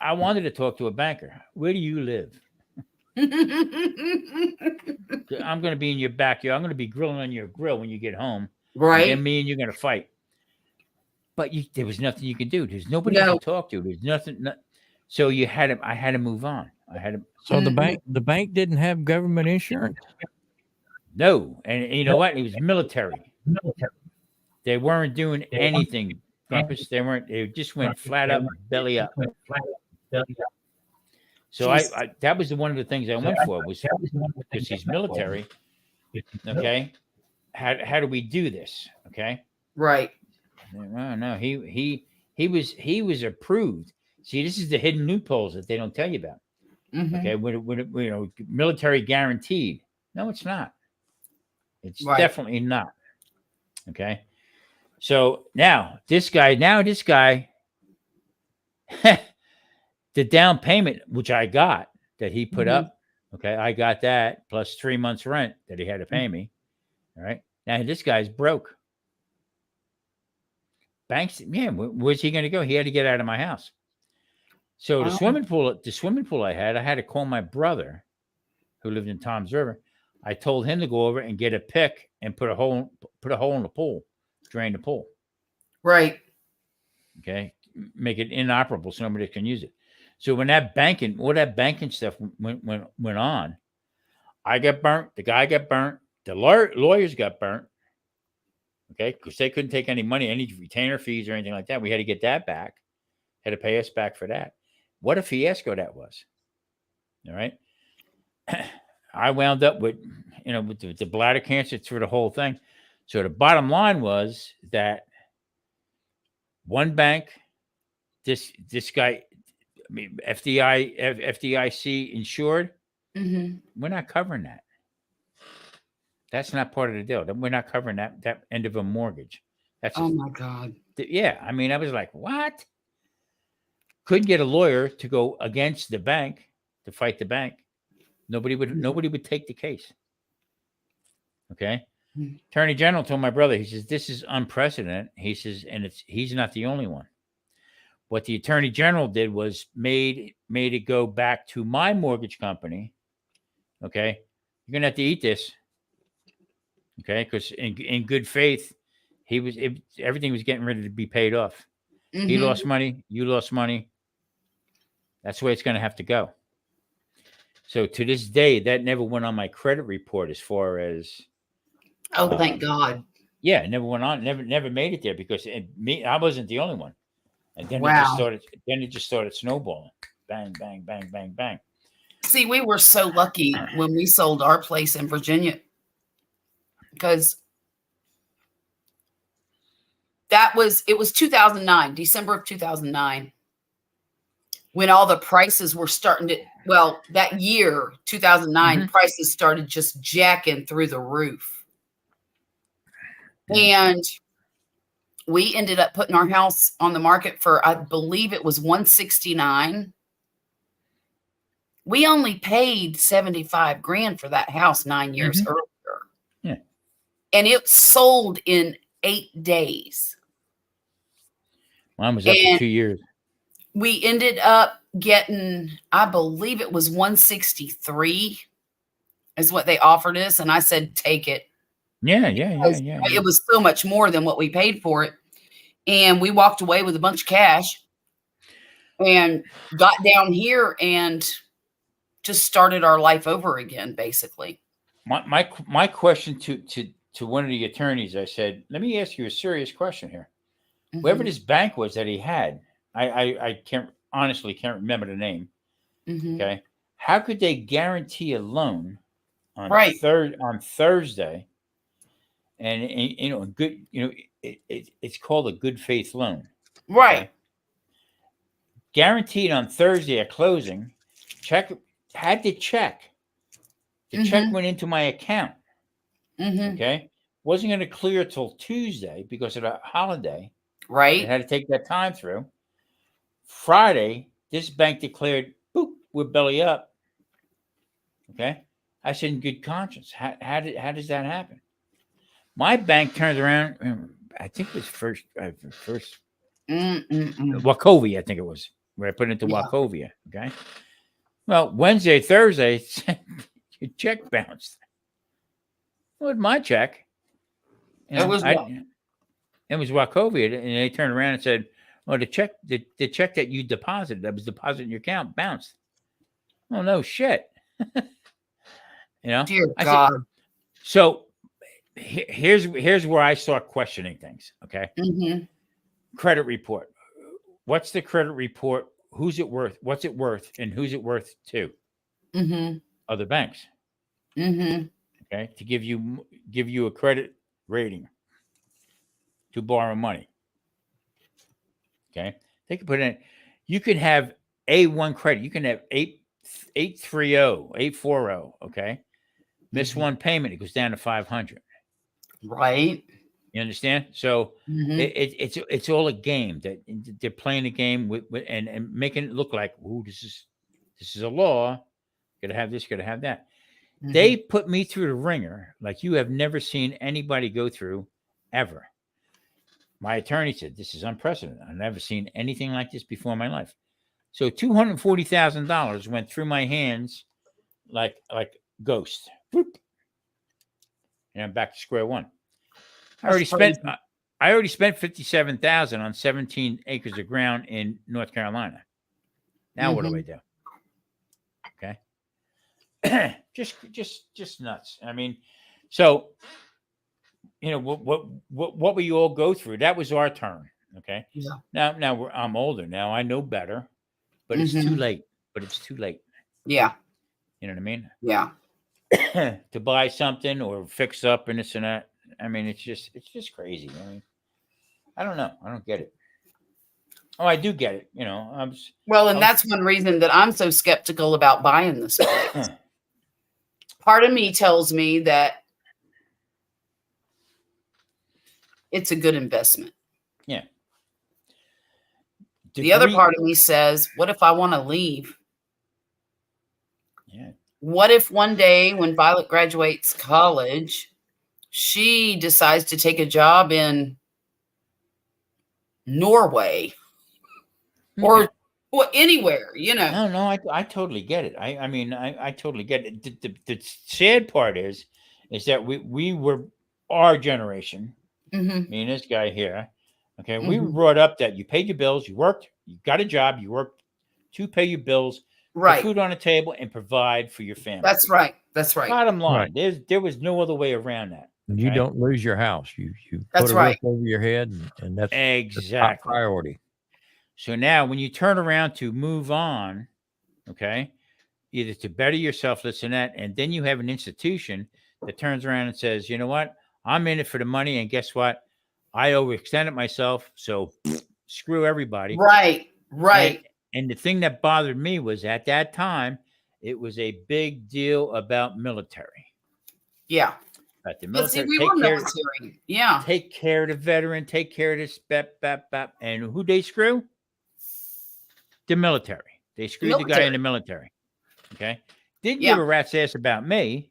I wanted to talk to a banker. Where do you live? I'm going to be in your backyard. I'm going to be grilling on your grill when you get home. Right. And me and you're going to fight. But there was nothing you could do. There's nobody to talk to. There's nothing. So I had to move on. So the bank didn't have government insurance? No. And you know what? It was military. They weren't doing anything, Grumpus. They just went flat up, belly up. So I that was one of the things I went for, was because he's military. Okay. How do we do this? Okay. Right. No, he was approved. See, this is the hidden loopholes that they don't tell you about. Mm-hmm. Okay. When military guaranteed. No, it's not. It's definitely not. Okay. So now this guy, the down payment, which I got, that he put up, okay, I got that plus 3 months rent that he had to pay me. All right. Now this guy's broke. Banks, where's he going to go? He had to get out of my house. So the swimming pool I had to call my brother, who lived in Tom's River. I told him to go over and get a pick and put a hole in the pool, drain the pool. Right. Okay. Make it inoperable so nobody can use it. So when all that banking stuff went on, I got burnt. The guy got burnt. The lawyers got burnt. Okay. Because they couldn't take any money, any retainer fees or anything like that. We had to get that back. Had to pay us back for that. What a fiasco that was. All right. I wound up with the bladder cancer through the whole thing. So the bottom line was that one bank, this guy, I mean, FDIC insured, we're not covering that. That's not part of the deal. We're not covering that end of a mortgage. That's my God. Yeah. I mean, I was like, what? Couldn't get a lawyer to go against the bank, to fight the bank. Nobody would take the case. Okay. Attorney General told my brother, he says, this is unprecedented. He says, and he's not the only one. What the Attorney General did was made it go back to my mortgage company. Okay. You're going to have to eat this. Okay. Because in good faith, everything was getting ready to be paid off. He lost money. You lost money. That's the way it's going to have to go. So to this day, that never went on my credit report as far as. Oh, thank God. Yeah, it never went on. Never made it there because I wasn't the only one. And then it just started snowballing. Bang, bang, bang, bang, bang. See, we were so lucky when we sold our place in Virginia, because it was 2009, December of 2009, when all the prices were starting to, that year, 2009, prices started just jacking through the roof. And we ended up putting our house on the market for, I believe it was $169,000. We only paid $75,000 for that house 9 years earlier. Yeah. And it sold in 8 days. Mine was up for 2 years. We ended up getting, I believe it was 163 is what they offered us. And I said, take it. Yeah. It was so much more than what we paid for it. And we walked away with a bunch of cash and got down here and just started our life over again, basically. My question to one of the attorneys, I said, let me ask you a serious question here. Mm-hmm. Whoever this bank was that he had, I can't remember the name. Mm-hmm. Okay. How could they guarantee a loan on Thursday? And you know, good, you know, it's called a good faith loan. Right. Okay? Guaranteed on Thursday at closing, had to check. The check went into my account. Okay. Wasn't going to clear till Tuesday because of the holiday. Right. It had to take that time through. Friday, this bank declared, boop, we're belly up. Okay. I said, in good conscience, how does that happen? My bank turns around. I think it was first Wachovia, I think it was, where I put it into Wachovia. Okay. Well, Wednesday, Thursday, your check bounced. It wasn't my check. It was Wachovia, and they turned around and said, "Well, the check that you deposited, that was deposited in your account, bounced." Oh no, shit! You know, dear God. Said, so here's where I start questioning things. Okay, credit report. What's the credit report? Who's it worth? What's it worth? And who's it worth to? Other banks. Okay, to give you a credit rating to borrow money. Okay, they can put in. You can have A1 credit. You can have 830, 840. Okay, miss one payment, it goes down to 500. Right. You understand? So it's all a game that they're playing a game with and making it look like, ooh, this is a law. Gotta have this. Gotta have that. They put me through the ringer like you have never seen anybody go through ever. My attorney said, this is unprecedented. I've never seen anything like this before in my life. So $240,000 went through my hands like ghost. Whoop. And I'm back to square one. I already spent $57,000 on 17 acres of ground in North Carolina. Now what do I do? Okay. just nuts. I mean, so you know what we all go through. That was our turn. Okay. Yeah. Now I'm older now. I know better, but it's too late. Yeah. You know what I mean? Yeah. To buy something or fix up and this and that. I mean, it's just crazy. I mean, I don't know. I don't get it. Oh, I do get it. You know, that's one reason that I'm so skeptical about buying this place. Part of me tells me that it's a good investment. Yeah. The other part of me says, what if I want to leave? Yeah. What if one day when Violet graduates college, she decides to take a job in Norway or anywhere, you know? No, I totally get it. I mean, I totally get it. The sad part is that we were our generation, me and this guy here. Okay. We were brought up that you paid your bills, you worked, you got a job, you worked to pay your bills, right, put food on the table and provide for your family. That's right. Bottom line, there was no other way around that. You don't lose your house. You that's put a roof over your head, and that's exactly the top priority. So now when you turn around to move on, okay, either to better yourself, this and that, and then you have an institution that turns around and says, you know what, I'm in it for the money, and guess what? I overextended myself, so screw everybody. Right. And the thing that bothered me was at that time, it was a big deal about military. Yeah. But the military, we were military. Yeah. Take care of the veteran, take care of this, and who they screw? The military. They screwed the guy in the military. Okay. Didn't give a rat's ass about me.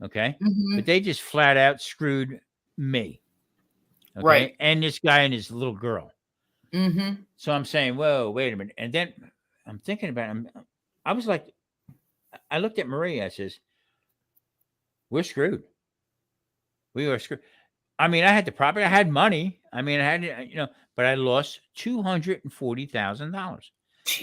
Okay. But they just flat out screwed me. Okay? Right. And this guy and his little girl. So I'm saying, whoa, wait a minute. And then I'm thinking about it. I was like, I looked at Marie. I says, we're screwed. We are screwed. I mean, I had the property. I had money. I mean, I had, but I lost $240,000.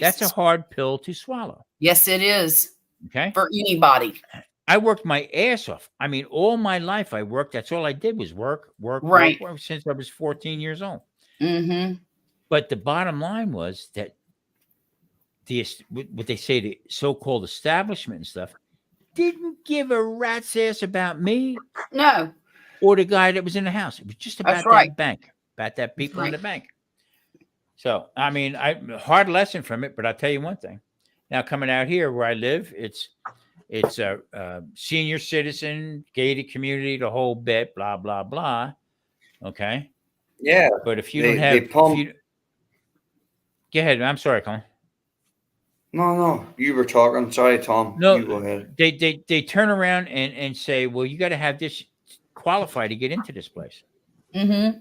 That's a hard pill to swallow. Yes, it is. Okay. For anybody. I worked my ass off. I mean, all my life I worked. That's all I did was work Right. since I was 14 years old. Mm-hmm. But the bottom line was that what they say, the so-called establishment and stuff, didn't give a rat's ass about me. No. Or the guy that was in the house. It was just about that bank, about that people in the bank. So, I mean, hard lesson from it, but I'll tell you one thing. Now, coming out here where I live, it's a senior citizen, gated community, the whole bit, blah, blah, blah. Okay. Yeah. But if you don't have, go ahead. I'm sorry, Colin. No, you were talking. Sorry, Tom. No, you go ahead. They turn around and say, well, you got to have this qualify to get into this place. Mm-hmm.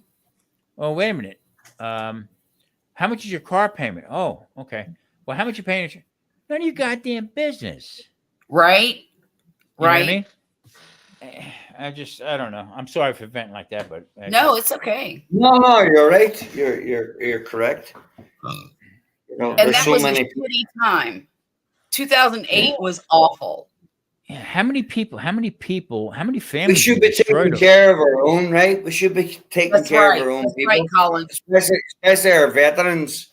Oh, wait a minute. How much is your car payment? Oh, okay. Well, how much you paying? None of your goddamn business. Right. You know what I mean? I don't know. I'm sorry for venting like that, but no, it's okay. No, you're right. You're correct. And that was a shitty time. 2008 was awful. Yeah, how many families? We should be taking care of our own, right? We should be taking care of our own people. Right, Colin. Especially our veterans,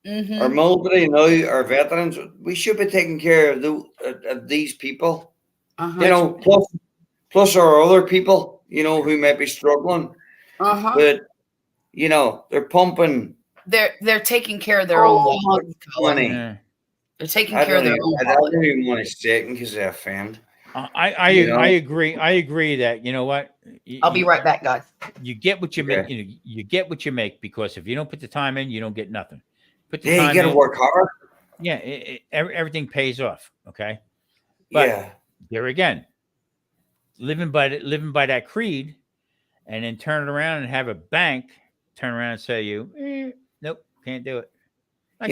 Mm-hmm. our military now, our veterans. We should be taking care of these people. Plus our other people, who might be struggling. But they're pumping. They're taking care of their own money. Yeah. They're taking care of their own. I don't even want to say it because they offend. I agree. I agree that you know what. I'll be right back, guys. You get what you make. You get what you make, because if you don't put the time in, you don't get nothing. Put the time you got to work hard. Yeah, everything pays off. Okay, but there again, living by that creed, and then turn it around and have a bank turn around and say nope, can't do it. How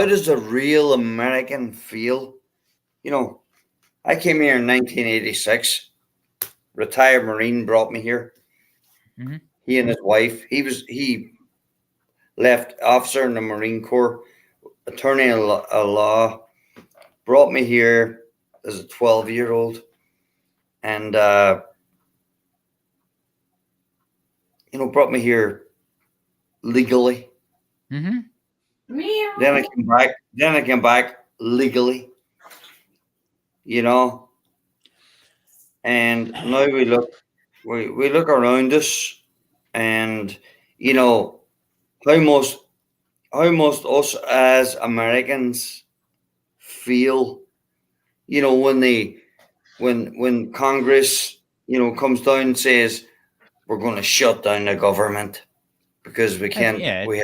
does a real American feel? I came here in 1986. Retired Marine brought me here. Mm-hmm. He and his wife. He left officer in the Marine Corps, attorney at law. Brought me here as a 12-year-old, and brought me here legally. Mm-hmm. Then I came back legally. And now we look around us, and how most us as Americans feel, when Congress comes down and says we're going to shut down the government because we can't, we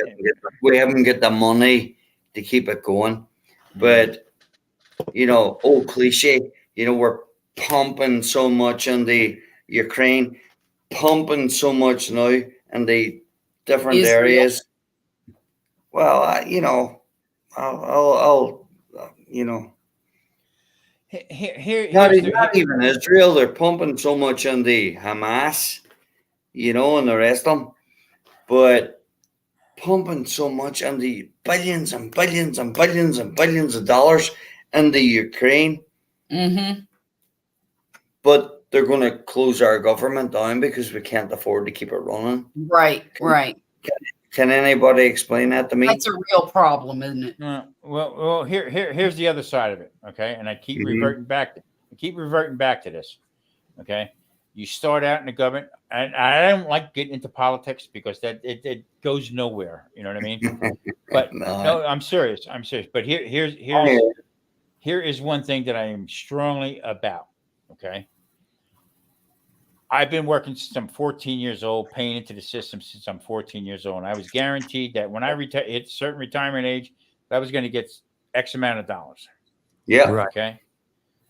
haven't get the money to keep it going. But old cliche, we're pumping so much in the Ukraine, pumping so much now in the different areas. Well, I'll not even Israel. They're pumping so much in the Hamas, and the rest of them, but pumping so much in the billions and billions and billions and billions of dollars in the Ukraine. Mm-hmm. But they're going to close our government down because we can't afford to keep it running. Right. Can anybody explain that to me? That's a real problem, isn't it? Well, here's the other side of it. Okay, and I keep reverting back. To this. Okay, you start out in the government, and I don't like getting into politics because that it goes nowhere. You know what I mean? But no, I'm serious. But here is one thing that I am strongly about. Okay. I've been working since I'm 14 years old, paying into the system since I'm 14 years old. And I was guaranteed that when I hit a certain retirement age, I was going to get X amount of dollars. Yeah. Right.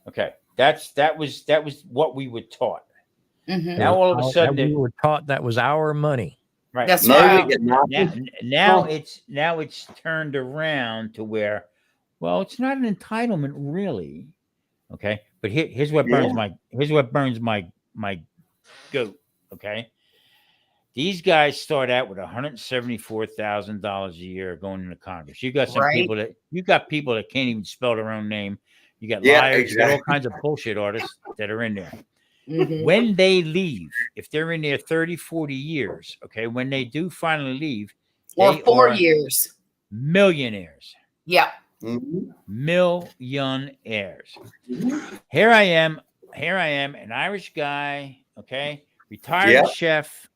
Okay. That was what we were taught. Mm-hmm. Now all of a sudden we were taught that was our money. Right. That's Now right. we get nothing. Now it's turned around to where, well, it's not an entitlement really. Okay. But here's what burns my goat. Okay. These guys start out with $174,000 a year going into Congress. You got some people that can't even spell their own name. You got liars, exactly. you got all kinds of bullshit artists that are in there. Mhm. When they leave, if they're in there 30, 40 years, okay, when they do finally leave, Or they 4 are years. millionaires. Yeah. Mhm. Millionaires. Here I am, an Irish guy, okay, retired chef,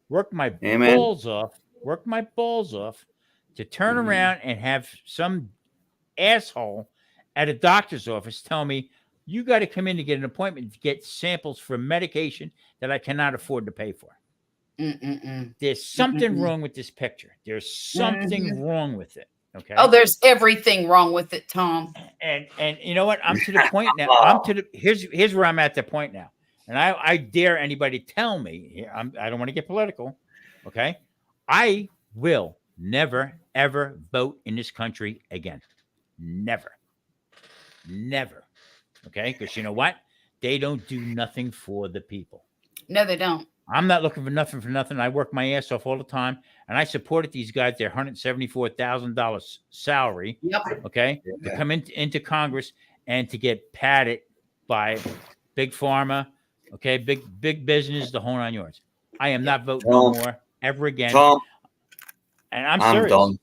worked my balls off to turn around and have some asshole at a doctor's office tell me, you got to come in to get an appointment to get samples for medication that I cannot afford to pay for. There's something wrong with this picture. There's something wrong with it. Okay. Oh, there's everything wrong with it, Tom. And you know what? I'm to the point now. Here's where I'm at the point now. And I dare anybody tell me, I don't want to get political. Okay. I will never, ever vote in this country again. Never. Okay. Because you know what? They don't do nothing for the people. No, they don't. I'm not looking for nothing. I work my ass off all the time, and I supported these guys, their $174,000 salary. Yep. Okay, to come into Congress and to get patted by big pharma, okay, big business, the whole 9 yards. I am not voting no more ever again. Tom, and I'm serious. Done.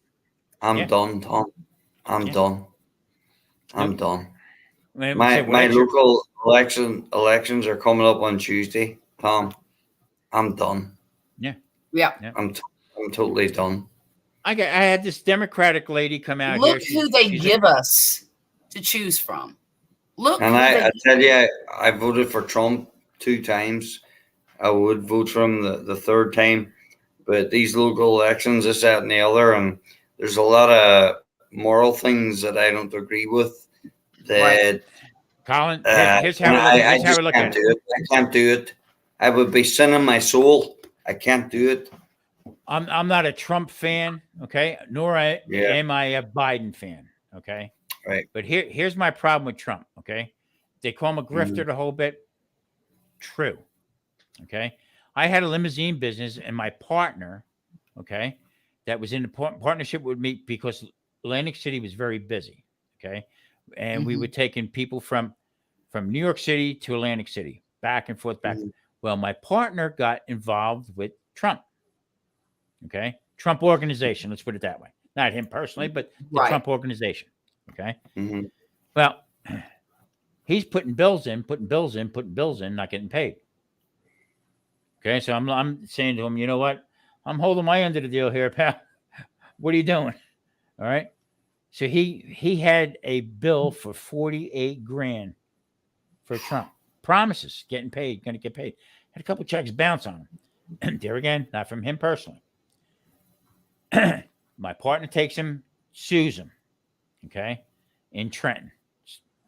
I'm done, Tom. I'm done. I'm done. My local elections are coming up on Tuesday, Tom. I'm done. Yeah. I'm totally done. I had this Democratic lady come out Look here. who they give us to choose from. Look, and I tell you, I voted for Trump 2 times. I would vote for him the third time, but these local elections, this, that, and the other, and there's a lot of moral things that I don't agree with. That Colin, here's how we look at it. I can't do it. I would be sinning my soul. I can't do it. I'm not a Trump fan, okay, nor am I a Biden fan, okay. Right. But here's my problem with Trump, okay. They call him a grifter the whole bit. True, okay. I had a limousine business, and my partner, okay, that was in the partnership with me because Atlantic City was very busy, okay, and we were taking people from New York City to Atlantic City, back and forth, back. Well, my partner got involved with Trump. Okay. Trump organization. Let's put it that way. Not him personally, but the Trump organization. Okay. Well, he's putting bills in, not getting paid. Okay. So I'm saying to him, you know what? I'm holding my end of the deal here, pal. What are you doing? All right. So he had a bill for $48,000 for Trump. Promises, getting paid, going to get paid. Had a couple checks bounce on him. And there again, not from him personally. My partner takes him, sues him, okay, in Trenton.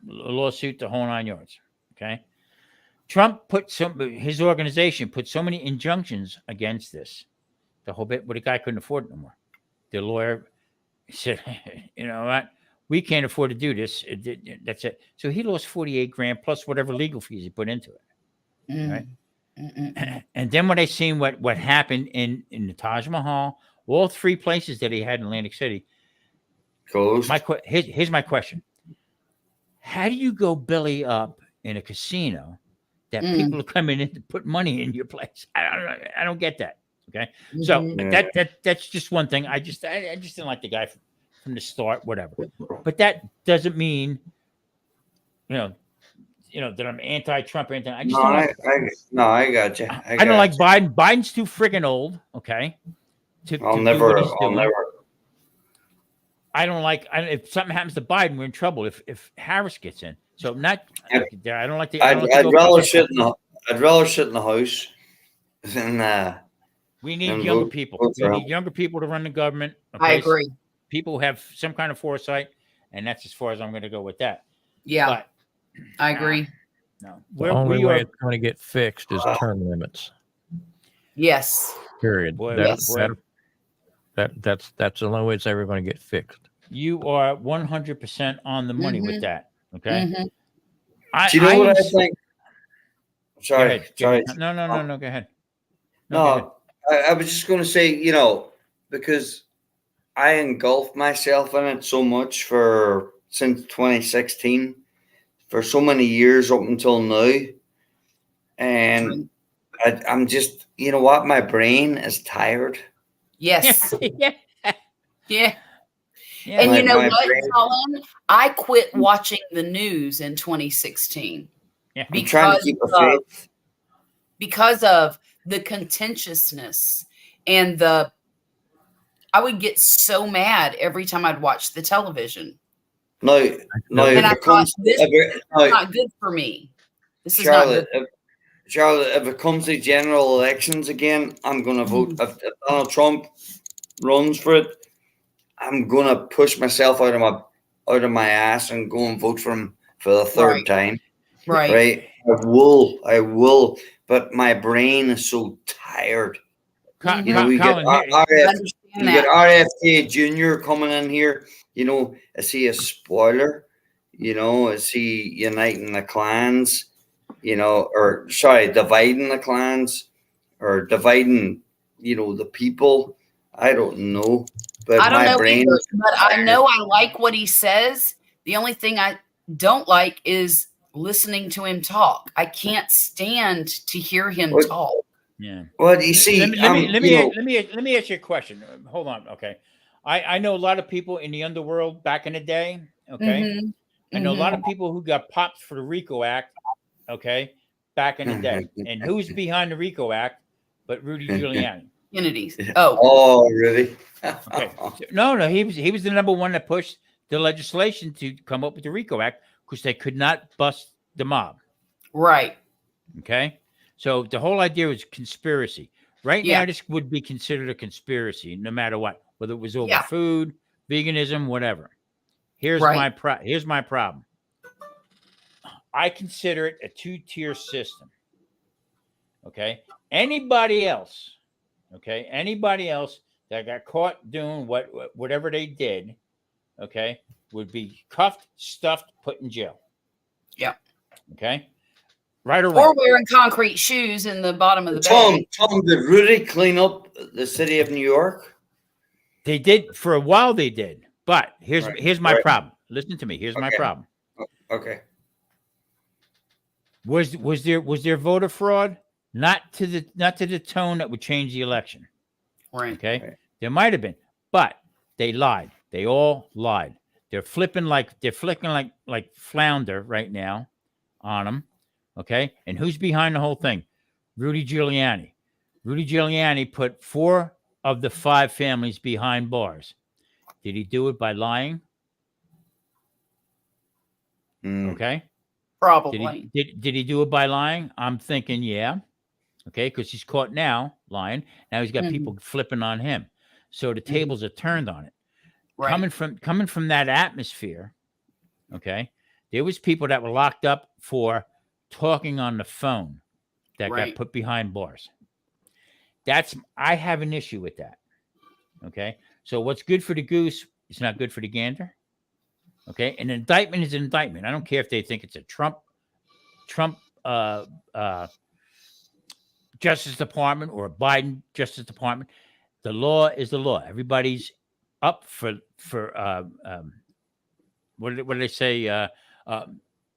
A lawsuit, the whole 9 yards, okay. Trump his organization put so many injunctions against this, the whole bit, but the guy couldn't afford it no more. The lawyer said, you know what? We can't afford to do this. That's it. So he lost $48,000 plus whatever legal fees he put into it. Right. And then when I seen what happened in the Taj Mahal, all 3 places that he had in Atlantic City. Closed. Here's my question. How do you go belly up in a casino that people are coming in to put money in your place? I don't get that. Okay. So that's just one thing. I just didn't like the guy from the start, whatever. But that doesn't mean, you know, that I'm anti-Trump or anything. I just don't like I got you. I don't like Biden. Biden's too friggin' old. Okay. I'll never. I don't like. If something happens to Biden, we're in trouble. If Harris gets in, so not. I don't like the. I'd rather sit in the house than. We need younger people. We need younger people to run the government. Okay? I agree. People who have some kind of foresight, and that's as far as I'm going to go with that. Yeah, but, I agree. No, the only way it's going to get fixed is term limits. Yes. Period. Boy, Yes. That's the only way it's ever going to get fixed. You are 100% on the money with that. Okay. Mm-hmm. Do you know what I think? Sorry. No. Go ahead. No, I was just going to say, you know, because I engulfed myself in it so much since 2016, for so many years up until now. And I'm just, you know what? My brain is tired. Yes. Yeah. Yeah. And you know what, Colin? I quit watching the news in 2016. Yeah. I'm trying to keep a faith. Because of the contentiousness and I would get so mad every time I'd watch the television. No, and I thought, this is not good for me. This is not good. Charlotte, if it comes to general elections again, I'm going to vote. If Donald Trump runs for it, I'm going to push myself out of my ass and go and vote for him for the third time. Right. I will. But my brain is so tired. You know, we get RFK Jr. coming in here. You know, is he a spoiler? You know, is he uniting the clans? You know, or sorry, dividing the clans, or dividing, you know, the people. I don't know. But I don't my know brain. either, but I know I like what he says. The only thing I don't like is listening to him talk. I can't stand to hear him talk. Yeah. Well, you see, let me ask you a question. Hold on. Okay. I know a lot of people in the underworld back in the day. Okay. I know a lot of people who got popped for the RICO Act. Okay. Back in the day. And who's behind the RICO Act but Rudy Giuliani? Kennedy's. Oh, really? Okay. No, he was the number one that pushed the legislation to come up with the RICO Act because they could not bust the mob. Right. Okay. So the whole idea was conspiracy. Right now, this would be considered a conspiracy, no matter what, whether it was over food, veganism, whatever. Here's my problem. I consider it a two-tier system. Okay. Anybody else that got caught doing whatever they did, okay, would be cuffed, stuffed, put in jail. Yeah. Okay. Right or wrong. Or wearing concrete shoes in the bottom of the Tom, bay. did Rudy clean up the city of New York? They did for a while. They did, but here's my problem. Listen to me. Here's my problem. Okay. Was there voter fraud? Not to the tone that would change the election. Right. Okay. Right. There might have been, but they lied. They all lied. They're flicking like flounder right now on them. Okay. And who's behind the whole thing? Rudy Giuliani. Rudy Giuliani put 4 of the 5 families behind bars. Did he do it by lying? Okay. Probably. Did he do it by lying? I'm thinking, yeah. Okay. Because he's caught now lying. Now he's got people flipping on him. So the tables are turned on it. Right. Coming from that atmosphere. Okay. There was people that were locked up for talking on the phone that got put behind bars. I have an issue with that. Okay. So what's good for the goose is not good for the gander. Okay. An indictment is an indictment. I don't care if they think it's a Trump Justice Department or a Biden Justice Department. The law is the law. Everybody's up for what do they say?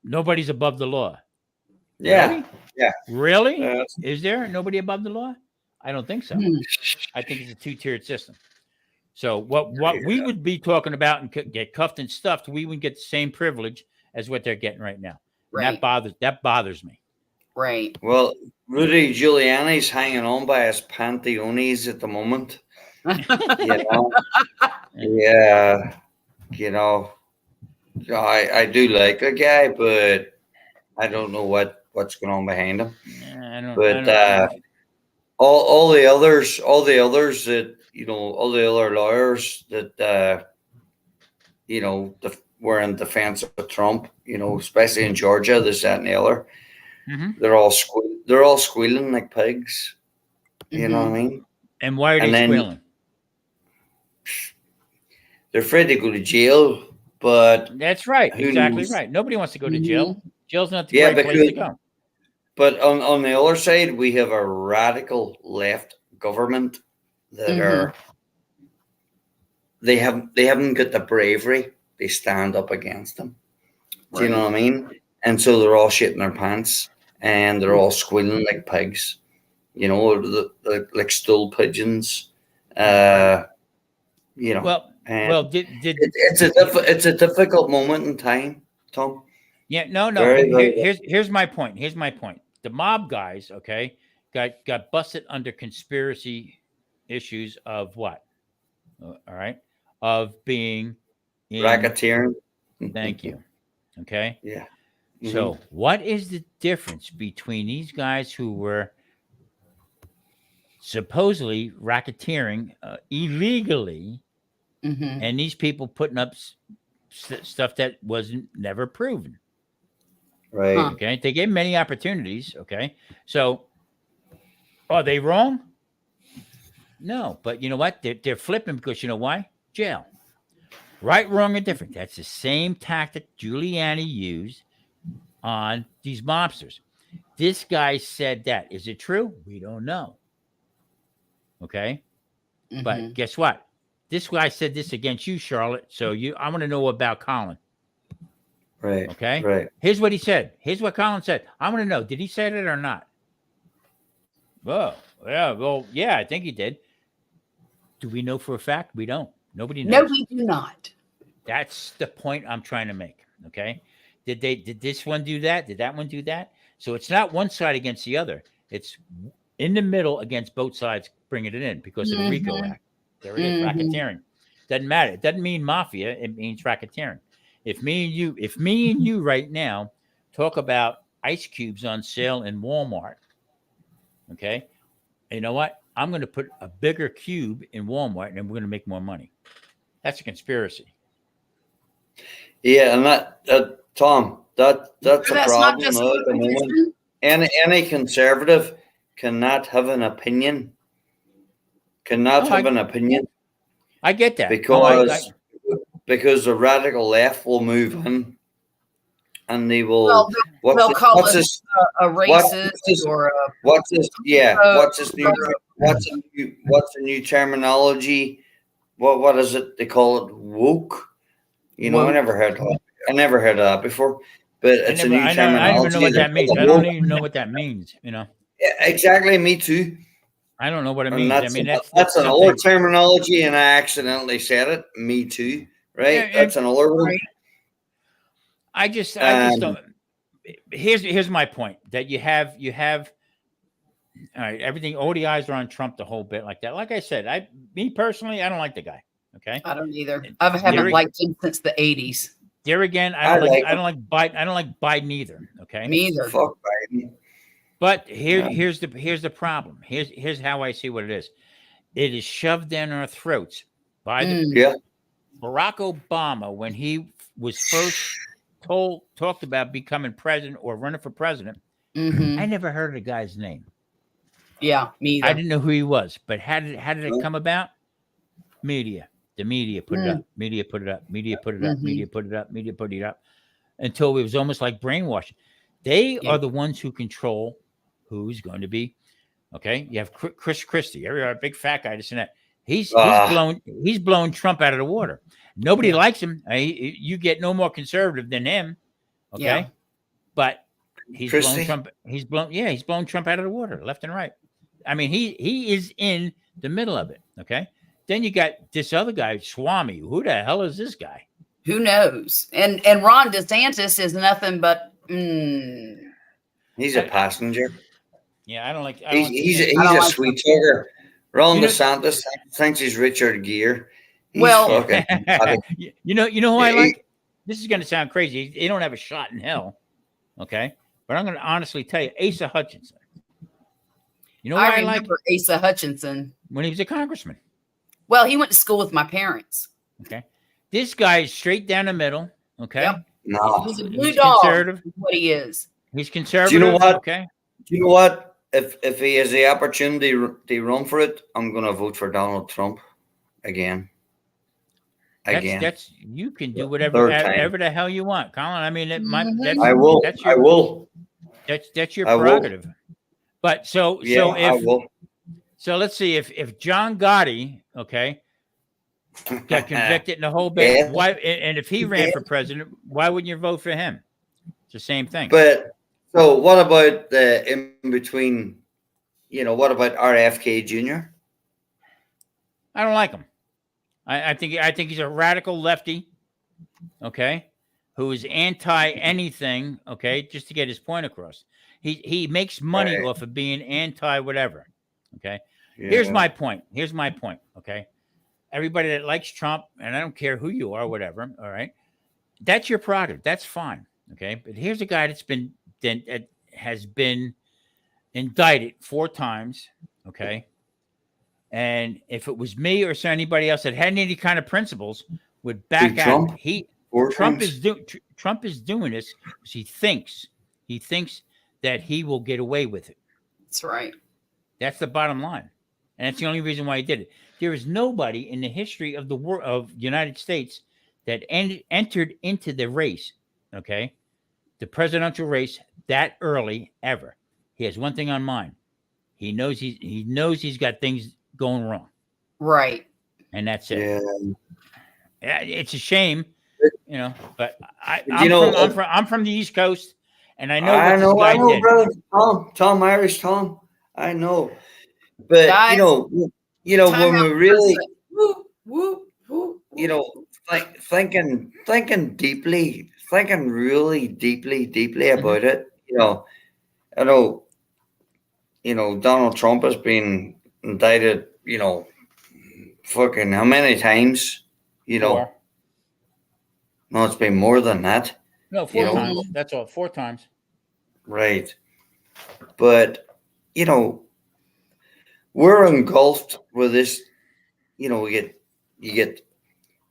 Nobody's above the law. Yeah. Really? Yeah. Really? Is there nobody above the law? I don't think so. I think it's a two-tiered system. So what we would be talking about and get cuffed and stuffed, we would get the same privilege as what they're getting right now. Right. That bothers me. Right. Well, Rudy Giuliani's hanging on by his pantyhonies at the moment. You know? Yeah. You know, I do like the guy, but I don't know what's going on behind him. All the others that, you know, all the other lawyers that you know, were in defense of Trump, you know, especially in Georgia, this, that, and the other. They're all squealing like pigs. You know what I mean? And why are they squealing? They're afraid to go to jail, but that's right. Exactly right. Nobody wants to go to jail. Jail's not the right place to go. But on the other side, we have a radical left government that are they haven't got the bravery. They stand up against them. Do you know what I mean? And so they're all shitting their pants and they're all squealing like pigs. You know, like stool pigeons. You know. It's a difficult moment in time, Tom. Yeah, no. Here's my point. Here's my point. The mob guys, okay, got busted under conspiracy issues of what? All right, of being racketeering. Thank you. Okay. Yeah. So, what is the difference between these guys who were supposedly racketeering illegally, and these people putting up stuff that wasn't never proven? Right. Okay. They gave many opportunities. Okay. So, are they wrong? No. But you know what? They're flipping because you know why? Jail. Right, wrong, or different. That's the same tactic Giuliani used on these mobsters. This guy said that. Is it true? We don't know. Okay. But guess what? This guy said this against you, Charlotte. So I want to know about Colin. Right. Okay. Right. Here's what he said. Here's what Colin said. I want to know, did he say it or not? Oh, yeah. Well, yeah, I think he did. Do we know for a fact? We don't. Nobody knows. No, we do not. That's the point I'm trying to make. Okay. Did this one do that? Did that one do that? So it's not one side against the other. It's in the middle against both sides bringing it in because of the RICO Act. There it is, racketeering. Doesn't matter. It doesn't mean mafia. It means racketeering. If me and you right now talk about ice cubes on sale in Walmart, okay, you know what? I'm going to put a bigger cube in Walmart and we're going to make more money. That's a conspiracy. Yeah, and that Tom, that's a problem at the moment. Any conservative cannot have an opinion. I get that because the radical left will move in, and they will. They'll call us a racist what's this new terminology? What is it? They call it woke. You know, I never heard of that before. But it's a new terminology. I don't even know what that means. I don't even know what that means. You know. Yeah, exactly. Me too. I don't know what it means. That's an old terminology, and I accidentally said it. Me too. Right. That's an older one. I just don't. Here's my point. That you have. All right. Everything. All the eyes are on Trump the whole bit like that. Like I said, me personally, I don't like the guy. Okay. I don't either. I haven't liked him since the 80s. There again, I don't like Biden. I don't like Biden either. Okay. Me either. Fuck Biden. But here's the problem. Here's how I see what it is. It is shoved down our throats by Barack Obama when he was first talked about becoming president or running for president. I never heard of the guy's name. Yeah, me either. I didn't know who he was. But how did it come about? Media. The media put it up. Media put it up. Media put it up. Media put it up. Media put it up. Until it was almost like brainwashing. They are the ones who control who's going to be. Okay. You have Chris Christie, every big fat guy, this and that. He's blown Trump out of the water. Nobody likes him. You get no more conservative than him. Okay. Yeah. But he's blown Trump. He's blown Trump out of the water left and right. I mean, he is in the middle of it. Okay. Then you got this other guy, Swami. Who the hell is this guy? Who knows? And Ron DeSantis is nothing but. He's a passenger. Yeah, I don't like. He's a sweet talker. Ron DeSantis thinks he's Richard Gere. You know who I like? This is going to sound crazy. They don't have a shot in hell. Okay, but I'm going to honestly tell you, Asa Hutchinson. You know why I like Asa Hutchinson when he was a congressman. Well, he went to school with my parents. Okay, this guy is straight down the middle. Okay, no, he's a blue dog. Conservative. Is what he is. He's conservative. Do you know what? Okay. Do you know what? if he has the opportunity to run for it, I'm going to vote for Donald Trump again. That's you can do Third whatever the hell you want, Colin. I mean, I will. I will. That's your prerogative. But so let's see if John Gotti, okay, got convicted in the whole bit. Why? And if he ran for president, why wouldn't you vote for him? It's the same thing. But so what about the in between? What about RFK Jr.? I don't like him. I think he's a radical lefty, okay, who is anti anything, okay, just to get his point across. He makes money off of being anti whatever, okay. Yeah. Here's my point, okay. Everybody that likes Trump, and I don't care who you are, whatever, all right, that's your prerogative. That's fine, okay. But here's a guy that has been indicted 4 times, okay. And if it was me or anybody else that had any kind of principles, would back out. Trump is doing this because he thinks that he will get away with it. That's right. That's the bottom line, and that's the only reason why he did it. There is nobody in the history of the world of the United States that entered into the race, okay, the presidential race that early ever. He has one thing on mind. He knows he's got things going wrong, right? And that's it. Yeah, it's a shame, But I'm from the East Coast, and I know what this guy did. Brother. Tom Irish Tom. I know, but guys, when we really, thinking deeply, thinking really deeply about it. I know. Donald Trump has been indicted, fucking how many times? 4. No, it's been more than that. No, 4 times. That's all. 4 times. Right. But, we're engulfed with this, you get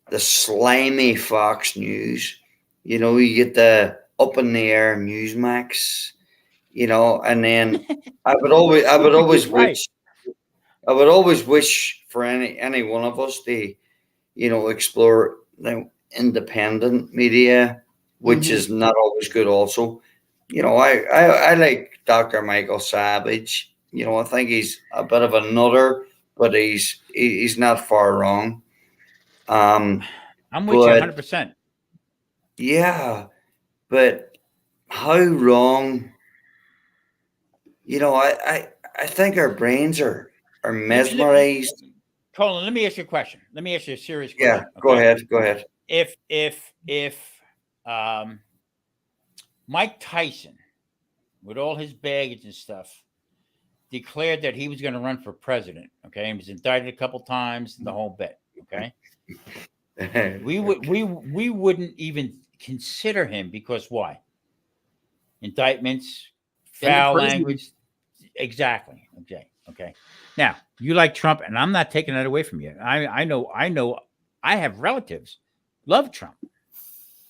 the slimy Fox News, you get the up in the air Newsmax, and then I would always wish for any one of us to, explore the independent media, which is not always good. Also, I like Dr. Michael Savage. I think he's a bit of a nutter, but he's not far wrong. I'm with you 100%. Yeah, but how wrong? I think our brains are mesmerized. Colin, let me ask you a question. Let me ask you a serious question. Yeah, go ahead. If Mike Tyson, with all his baggage and stuff, declared that he was going to run for president, okay, and was indicted a couple times, the whole bit, okay, we wouldn't even consider him because why? Indictments, foul language. Exactly. Okay. Now, you like Trump, and I'm not taking that away from you. I know I have relatives love Trump.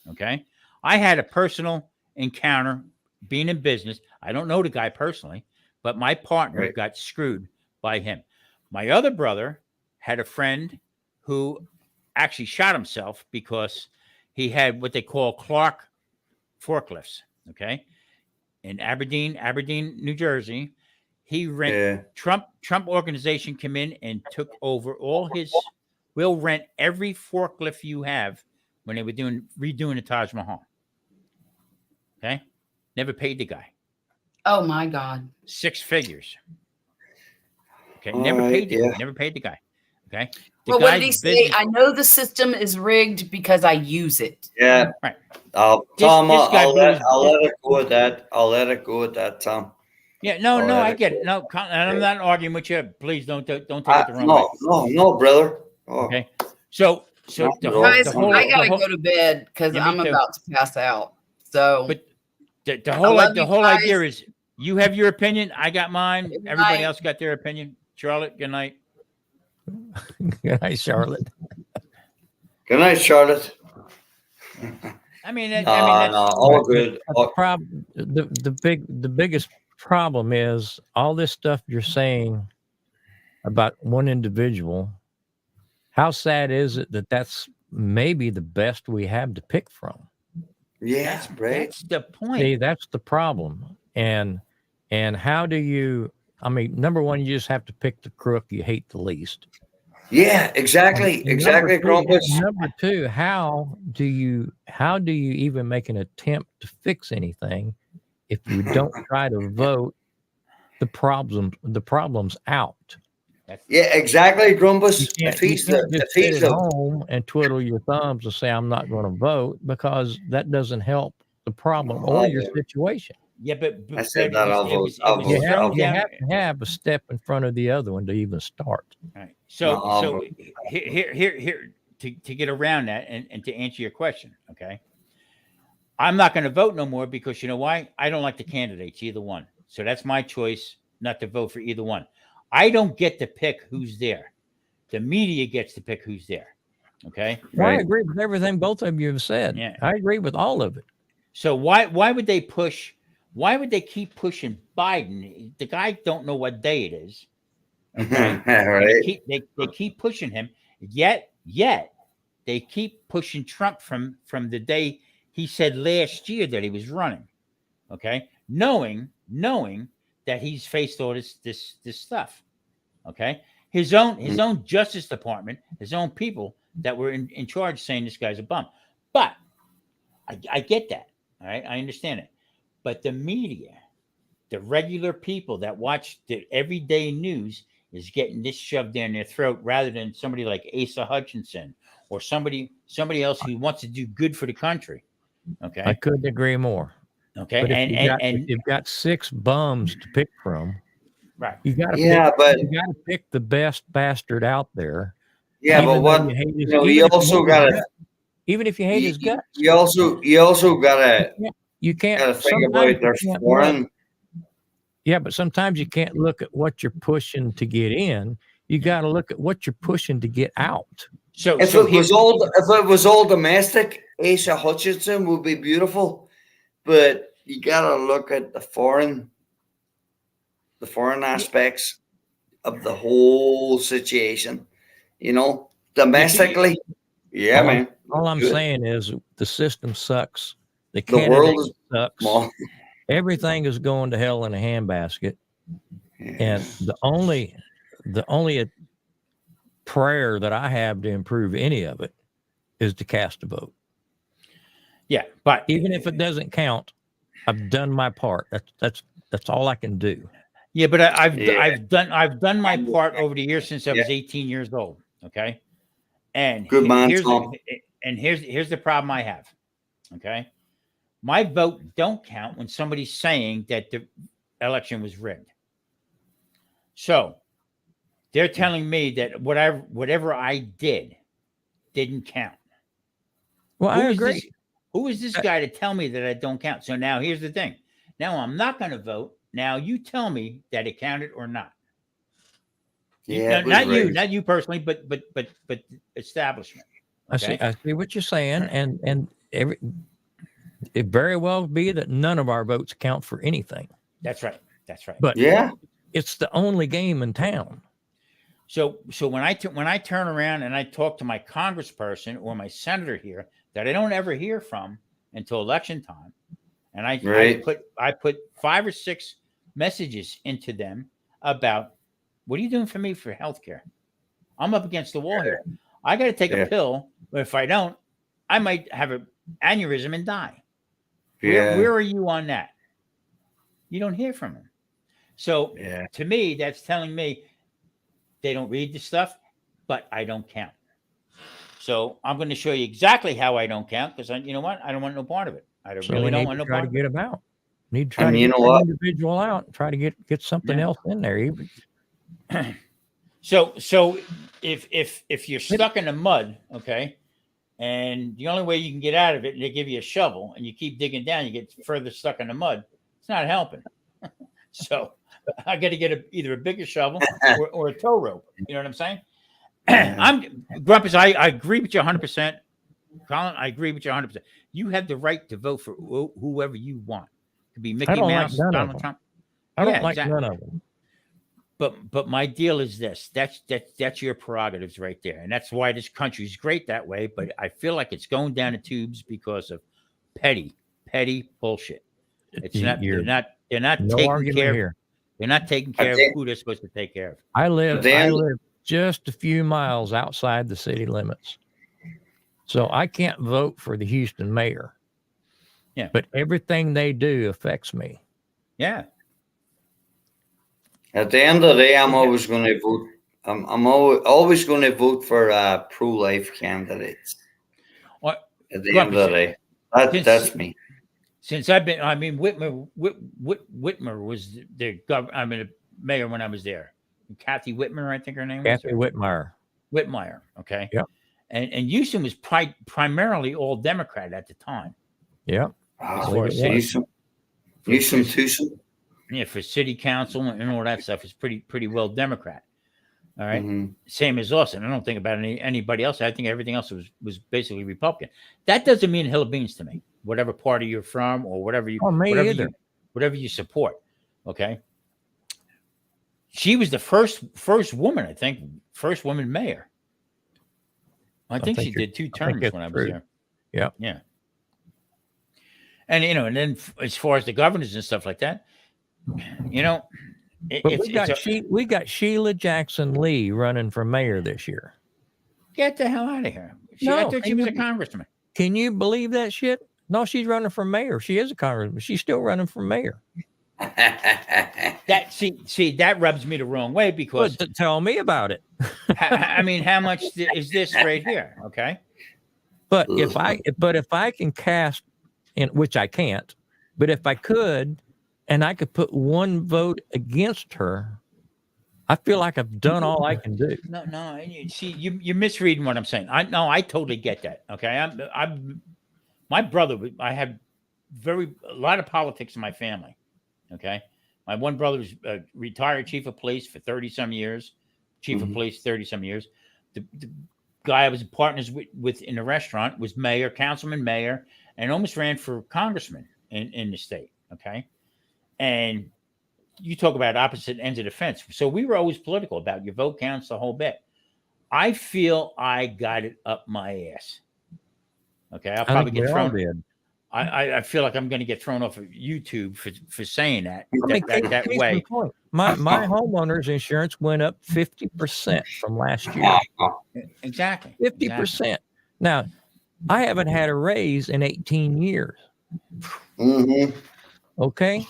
Okay. I had a personal encounter being in business. I don't know the guy personally, but my partner got screwed by him. My other brother had a friend who actually shot himself because he had what they call Clark forklifts. Okay. In Aberdeen, New Jersey, he Trump organization came in and took over all his. We'll rent every forklift you have when they were redoing the Taj Mahal. Okay, never paid the guy. Oh my God! 6 figures. Okay, never paid the guy. Okay. Well, what did he say? I know the system is rigged because I use it. Yeah. Right. Tom, I'll let it go with that. I'll let it go with that, Tom. Yeah, no, I get it. No, and I'm not arguing with you. Please don't take it the wrong way. No, brother. Oh. Okay. So guys, I gotta go to bed because I'm about to pass out. So, but the whole idea is you have your opinion. I got mine. Everybody else got their opinion. Charlotte, good night. Good night, Charlotte. Good night, Charlotte. I mean, all good. The problem, the biggest problem is all this stuff you're saying about one individual. How sad is it that that's maybe the best we have to pick from? Yeah, That's the point. See, that's the problem. And how do you? I mean, number one, you just have to pick the crook you hate the least. Yeah, exactly, exactly, Grumpus. Number two, how do you even make an attempt to fix anything if you don't try to vote the problems out? Yeah, exactly, Grumpus. You can't just sit at home and twiddle your thumbs and say I'm not going to vote, because that doesn't help the problem or your situation. Yeah, but I said that You have to have a step in front of the other one to even start. Right. So here to get around that and to answer your question, okay? I'm not going to vote no more because you know why? I don't like the candidates, either one. So that's my choice not to vote for either one. I don't get to pick who's there. The media gets to pick who's there. Okay. Well, I agree with everything both of you have said. Yeah. I agree with all of it. So why would they push? Why would they keep pushing Biden? The guy don't know what day it is. Okay. Right. They keep pushing him. Yet they keep pushing Trump from the day he said last year that he was running. Okay. Knowing that he's faced all this stuff. Okay. His own Justice Department, his own people that were in charge saying this guy's a bum. But I get that. All right. I understand it. But the media, the regular people that watch the everyday news is getting this shoved down their throat rather than somebody like Asa Hutchinson or somebody else who wants to do good for the country. Okay. I couldn't agree more. Okay. But if you've got 6 bums to pick from, right. You got to pick the best bastard out there. Yeah, but what you also got to, even if you hate his guts, you also got to. You can't think about their foreign. Yeah, but sometimes you can't look at what you're pushing to get in. You got to look at what you're pushing to get out. So if it was all domestic, Asa Hutchinson would be beautiful, but you got to look at the foreign aspects of the whole situation. You know, domestically, man. All I'm saying is the system sucks. The world sucks. Small. Everything is going to hell in a handbasket. Yeah. And the only prayer that I have to improve any of it is to cast a vote. Yeah, but even if it doesn't count, I've done my part. That's all I can do. Yeah, but I've done my part over the years since I was 18 years old. Okay, and good man, here's the problem I have. Okay, my vote don't count when somebody's saying that the election was rigged. So they're telling me that whatever I did didn't count. Well, I agree. Who is this guy to tell me that I don't count? So now here's the thing. Now I'm not going to vote. Now you tell me that it counted or not. Yeah, not you personally, but establishment. Okay? I see what you're saying, and it very well be that none of our votes count for anything. That's right. But it's the only game in town. So when I turn around and I talk to my congressperson or my senator here that I don't ever hear from until election time, and I put 5 or 6 messages into them about what are you doing for me for healthcare? I'm up against the wall here. I got to take a pill, but if I don't, I might have an aneurysm and die. Where are you on that? You don't hear from them. So to me, that's telling me they don't read the stuff, but I don't count. So I'm going to show you exactly how I don't count because you know what? I don't want no part of it. I really don't want no part of it. Try to get them out. Need to try to get an individual out and try to get something else in there. Even. So if you're stuck in the mud, okay, and the only way you can get out of it, they give you a shovel, and you keep digging down, you get further stuck in the mud. It's not helping. So I got to get either a bigger shovel or a tow rope. You know what I'm saying? I'm Grumpus. I agree with you 100%. Colin, I agree with you 100%. You have the right to vote for whoever you want. It could be Mickey Mouse, Donald Trump. I don't like none of them. But my deal is this. That's your prerogatives right there. And that's why this country is great that way. But I feel like it's going down the tubes because of petty bullshit. It's not they're not no taking care here. They're not taking care of who they're supposed to take care of. I live just a few miles outside the city limits. So I can't vote for the Houston mayor. Yeah. But everything they do affects me. Yeah. At the end of the day, I'm always going to vote. I'm always going to vote for pro-life candidates. What? At the end of the day, that's me. Since I've been, I mean, Whitmer was the mayor when I was there. Kathy Whitmer, I think her name was. Kathy Whitmire. Whitmire, okay. Yep. And Houston was primarily all Democrat at the time. Yep. Houston. Yeah, for city council and all that stuff is pretty well Democrat. All right. Mm-hmm. Same as Austin. I don't think about anybody else. I think everything else was basically Republican. That doesn't mean hill of beans to me. Whatever party you're from or whatever you whatever you support. Okay. She was the first woman, I think, first woman mayor. I think she did 2 terms when I was there. Yeah. Yeah. And and then as far as the governors and stuff like that, we got Sheila Jackson Lee running for mayor this year. Get the hell out of here! I thought she was a congressman. Can you believe that shit? No, she's running for mayor. She is a congressman. She's still running for mayor. That rubs me the wrong way because tell me about it. I mean, how much is this right here? Okay. But if I can cast, which I can't, but if I could, and I could put one vote against her, I feel like I've done all I can do. No. You're misreading what I'm saying. I totally get that. Okay. My brother, I have a lot of politics in my family. Okay. My one brother was a retired chief of police for 30-some years, chief of police 30-some years. The guy I was partners with in the restaurant was mayor, councilman, mayor, and almost ran for congressman in the state. Okay. And you talk about opposite ends of the fence. So we were always political about your vote counts, the whole bit. I feel I got it up my ass. Okay. I'll probably get thrown. I feel like I'm going to get thrown off of YouTube for saying that way. My homeowner's insurance went up 50% from last year. Exactly. 50%. Exactly. Now, I haven't had a raise in 18 years. Mm-hmm. Okay.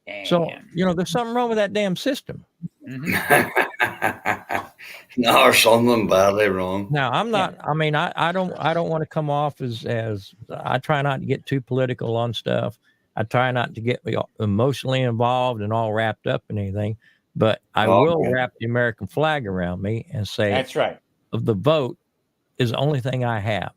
Damn. So, there's something wrong with that damn system. Mm-hmm. No, something badly wrong. Now, I'm not, I don't want to come off as I try not to get too political on stuff. I try not to get emotionally involved and all wrapped up in anything, but I will wrap the American flag around me and say, that's right. The vote is the only thing I have.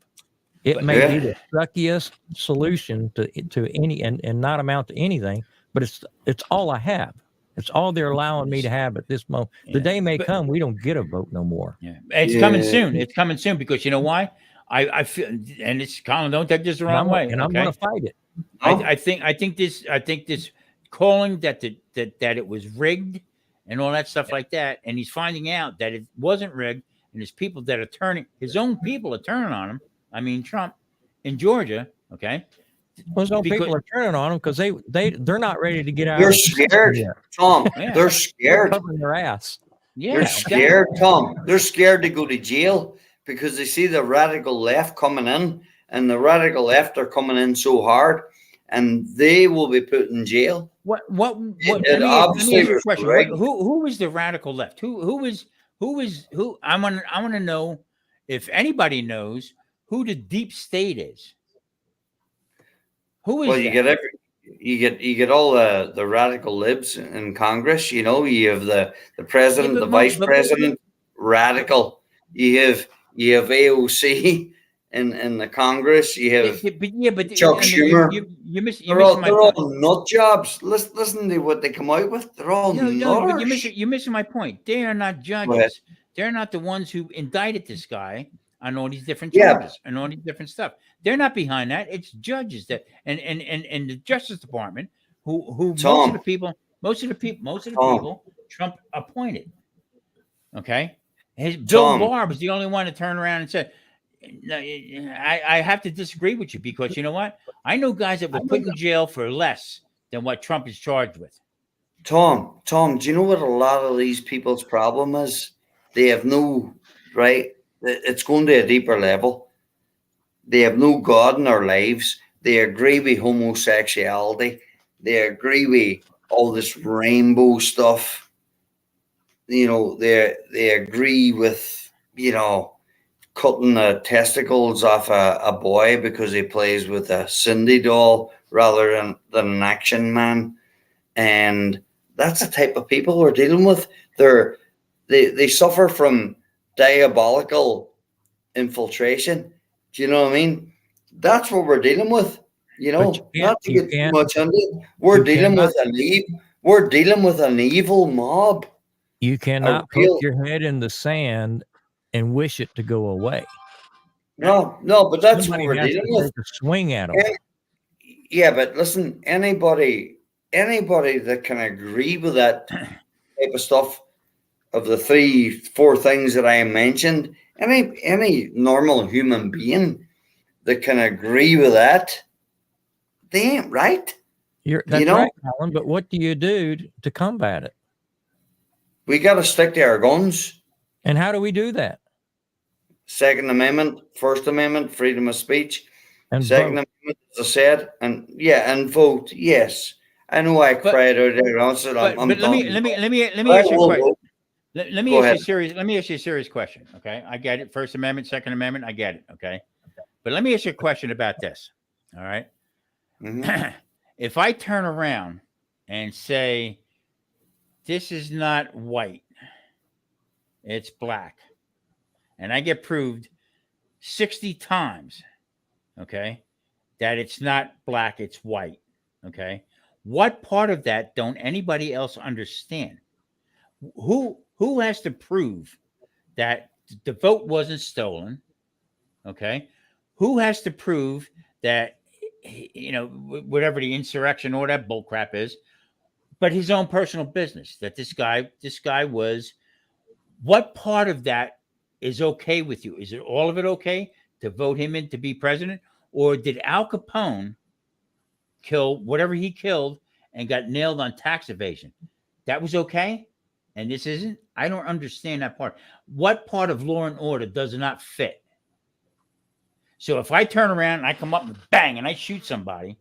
It may be the suckiest solution to any and not amount to anything, but it's all I have. It's all they're allowing me to have at this moment. The day may come, we don't get a vote no more. Yeah, it's coming soon. It's coming soon because you know why? I feel, and it's Colin. Don't take this the wrong way. And I'm going to fight it. I think this calling that it was rigged and all that stuff like that, and he's finding out that it wasn't rigged, and his people that are his own people are turning on him. I mean, Trump in Georgia. Okay. Well, some people are turning on them because they're not ready to get out. They're scared, Tom. Yeah. They're scared. They're covering their ass. Yeah, they're scared, Tom. They're scared to go to jail because they see the radical left coming in, and the radical left are coming in so hard, and they will be put in jail. Let me ask you a question. Right. Who is the radical left? Who is? I want to know if anybody knows who the deep state is. Who is? Well, you get all the radical libs in Congress. You have the president, the vice president, radical. You have AOC in the Congress. You have Chuck Schumer. They're all nut jobs. Listen to what they come out with. They're all no, but you're missing my point. They are not judges. They're not the ones who indicted this guy on all these different charges and all these different stuff. They're not behind that. It's judges that and the Justice Department who Tom, most of the people. Most of the people Trump appointed. Okay. Bill Barr was the only one to turn around and said, no, I have to disagree with you because you know what? I know guys that were put in jail for less than what Trump is charged with. Tom, do you know what a lot of these people's problem is? They have no, right? It's going to a deeper level. They have no God in their lives. They agree with homosexuality. They agree with all this rainbow stuff. You know, they agree with, you know, cutting the testicles off a boy because he plays with a Cindy doll rather than an action man. And that's the type of people we're dealing with. They suffer from diabolical infiltration. Do you know what I mean? That's what we're dealing with. You know, not to get too much into it. We're dealing with an evil mob. You cannot put your head in the sand and wish it to go away. No, but that's what we're dealing with. Swing at them. Yeah, but listen, anybody that can agree with that type of stuff, of the 3-4 things that I mentioned, any normal human being that can agree with that, they ain't right. That's right, Alan, but what do you do to combat it? We got to stick to our guns. And how do we do that? Second Amendment, First Amendment, freedom of speech. And Second vote. Amendment, as I said, and vote. Yes, I know I cried out there. But let me ask you a question. Let me ask you a serious question. Okay, I get it. First Amendment, Second Amendment, I get it. Okay, but let me ask you a question about this. All right. Mm-hmm. If I turn around and say, this is not white, it's black, and I get proved 60 times, okay, that it's not black, it's white, okay, what part of that don't anybody else understand? Who has to prove that the vote wasn't stolen? Okay, who has to prove that, you know, whatever the insurrection or that bull crap is, but his own personal business, that this guy was, what part of that is okay with you? Is it all of it okay to vote him in to be president? Or did Al Capone kill whatever he killed and got nailed on tax evasion? That was okay? And this isn't? I don't understand that part. What part of law and order does not fit? So if I turn around and I come up and bang and I shoot somebody,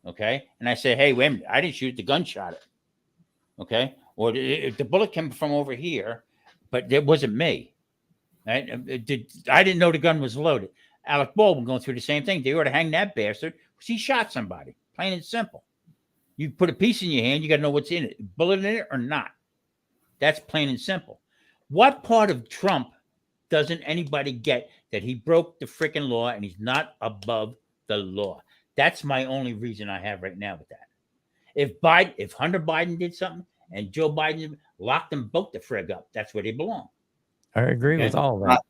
okay, and I say, hey, wait a minute, I didn't shoot, the gun shot it, okay, or if the bullet came from over here, but it wasn't me, right? I didn't know the gun was loaded. Alec Baldwin going through the same thing. They ought to hang that bastard because he shot somebody, plain and simple. You put a piece in your hand, you got to know what's in it, bullet in it or not. That's plain and simple. What part of Trump doesn't anybody get that he broke the freaking law and he's not above the law? That's my only reason I have right now with that. If Hunter Biden did something and Joe Biden locked them both the frig up, that's where they belong. I agree with all that.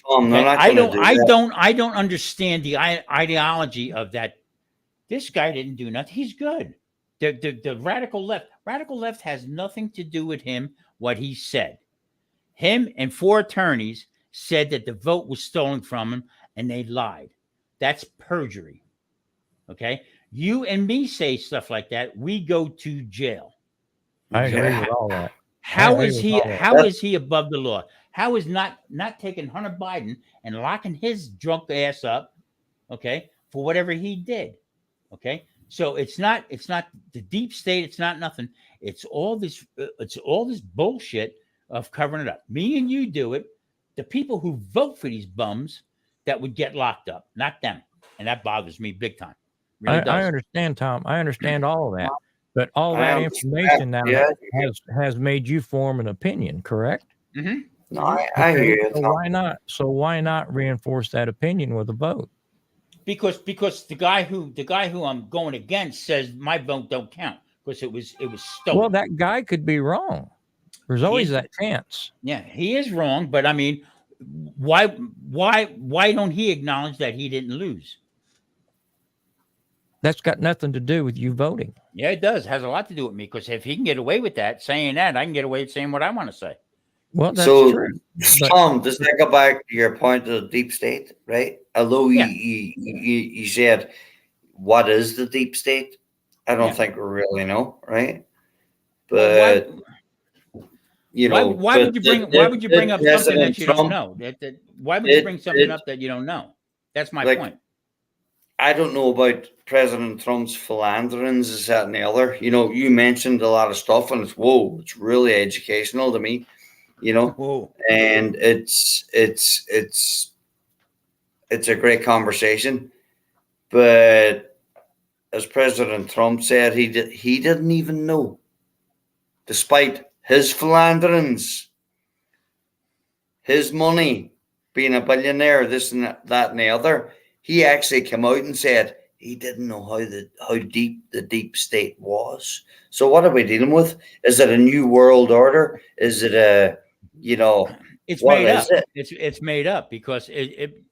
I don't understand the ideology of that. This guy didn't do nothing. He's good. The radical left has nothing to do with him. What he said, him and 4 attorneys said that the vote was stolen from him and they lied. That's perjury. Okay. You and me say stuff like that, we go to jail. I agree with all that. How is he above the law? How is not taking Hunter Biden and locking his drunk ass up, okay, for whatever he did? Okay. So it's not the deep state, it's not nothing. It's all this bullshit of covering it up. Me and you do it. The people who vote for these bums that would get locked up, not them. And that bothers me big time. Really I understand, Tom. I understand all of that. But all that information now has made you form an opinion, correct? Mm-hmm. No, I hear you. So why not reinforce that opinion with a vote? Because the guy who I'm going against says my vote don't count because it was stolen. Well, that guy could be wrong. There's always that chance. Yeah, he is wrong, but I mean, why don't he acknowledge that he didn't lose? That's got nothing to do with you voting. Yeah, it does. It has a lot to do with me, because if he can get away with that, saying that, I can get away with saying what I want to say. Well, that's So, true. Tom, does that go back to your point of the deep state, right? Although you said, what is the deep state? I don't think we really know, right? But why would you bring up something that you don't know? Why would you bring something up that you don't know? That's my point. I don't know about President Trump's philanderings, this, that, and the other. You mentioned a lot of stuff, and it's really educational to me. And it's a great conversation. But as President Trump said, he didn't even know, despite his philanderings, his money, being a billionaire, this and that and the other. He actually came out and said he didn't know how deep the deep state was. So what are we dealing with? Is it a new world order? Is it it's made up. It's made up because it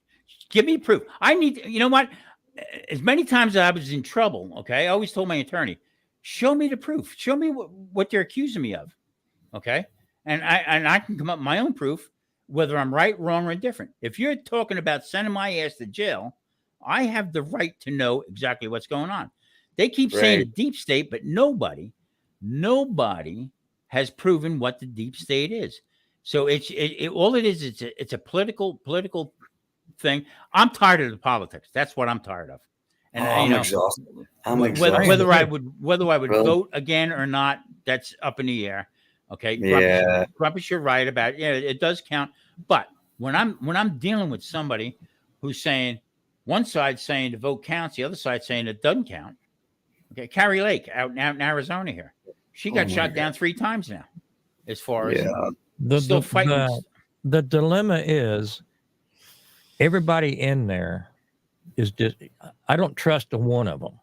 give me proof. I need, what? As many times as I was in trouble, okay, I always told my attorney, show me the proof. Show me what they're accusing me of. Okay. And I can come up with my own proof, whether I'm right, wrong, or indifferent. If you're talking about sending my ass to jail, I have the right to know exactly what's going on. They keep saying the deep state, but nobody has proven what the deep state is. So all it is, it's a political thing. I'm tired of the politics. That's what I'm tired of. And I'm exhausted. Whether I would vote again or not, that's up in the air. Okay. Grumpus, you're right about it. Yeah, it does count. But when I'm dealing with somebody who's saying, one side saying the vote counts, the other side saying it doesn't count. Okay, Carrie Lake out in Arizona here, she got shot down 3 times now. As far as still fighting. The dilemma is everybody in there is just. I don't trust a one of them.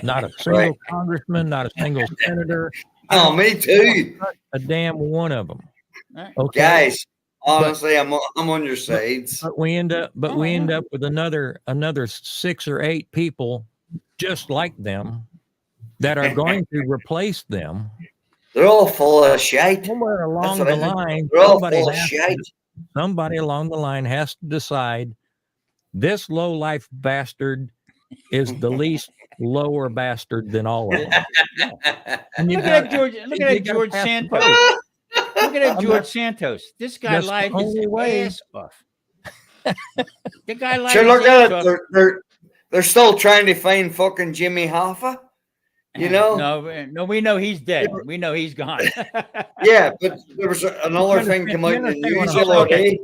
Not a single congressman, not a single senator. Oh, me too. A damn one of them. Okay, guys. Honestly, I'm on your sides. But we end up with another 6 or 8 people just like them that are going to replace them. They're all full of shit. Somewhere along the line, somebody along the line has to decide this low-life bastard is the least lower bastard than all of them. Look at George Santos. Look at that George Santos. This guy lied his ass off. The guy lied his ass off. They're still trying to find fucking Jimmy Hoffa. No, we know he's dead. We know he's gone. Yeah, but there was another thing come out in the news the other day.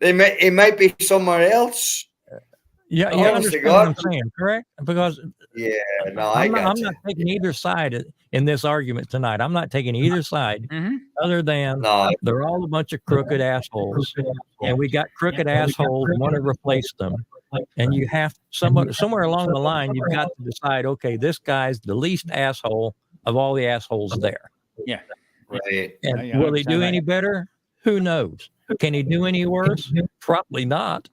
He might be somewhere else. Yeah, you understand what I'm saying, correct? Because I'm not taking either side in this argument tonight. I'm not taking either side, other than they're all a bunch of crooked assholes, and we got crooked assholes who want to replace them. And you have somewhere along the line, you've got to decide, okay, this guy's the least asshole of all the assholes there. Yeah, right. And will he do any better? Who knows? Can he do any worse? Probably not.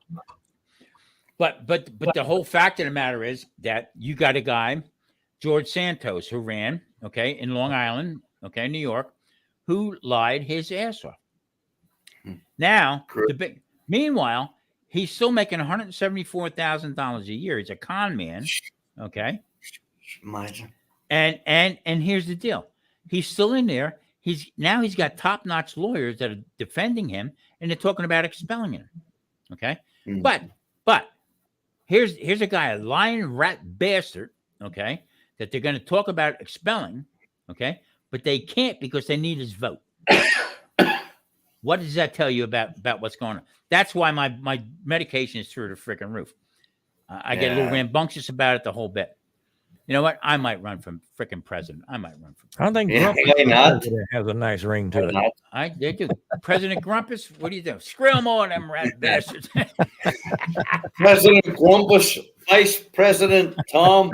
But the whole fact of the matter is that you got a guy, George Santos, who ran, in Long Island, New York, who lied his ass off. Now, meanwhile, he's still making $174,000 a year. He's a con man, Imagine. And here's the deal: he's still in there. He's got top-notch lawyers that are defending him, and they're talking about expelling him. But here's a guy, a lying rat bastard, that they're going to talk about expelling, but they can't because they need his vote. What does that tell you about what's going on? That's why my medication is through the freaking roof. I get a little rambunctious about it the whole bit. You know what? I might run for freaking president. I think Grumpus has a nice ring to it. They do. President Grumpus, what do you do? Screw more of them rat bastards. President Grumpus, Vice President Tom,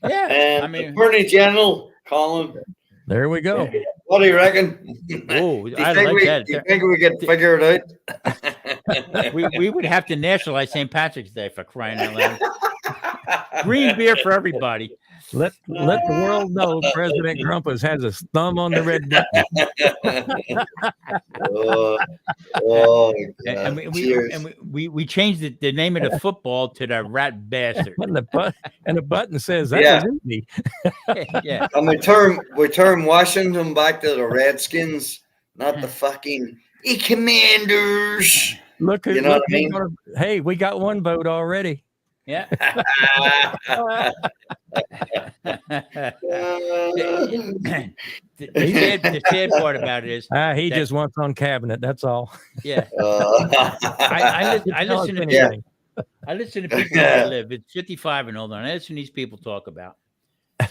and Attorney General Colin. There we go. What do you reckon? Oh, Do I you think like we, that. do you think we can figure it out? We would have to nationalize St. Patrick's Day, for crying out loud. Green beer for everybody. Let the world know President Grumpus has his thumb on the red button. Oh, And God. we changed the name of the football to the rat bastard. And the button says that Yeah. was easy. Yeah. And we turn Washington back to the Redskins, not the fucking Commanders. Look, You know what I mean? Hey, we got one vote already. Yeah. The sad part about it is He just wants on cabinet. That's all. yeah. I listen to anything. I listen to people where I live. It's 55 and older. And I listen to these people talk about,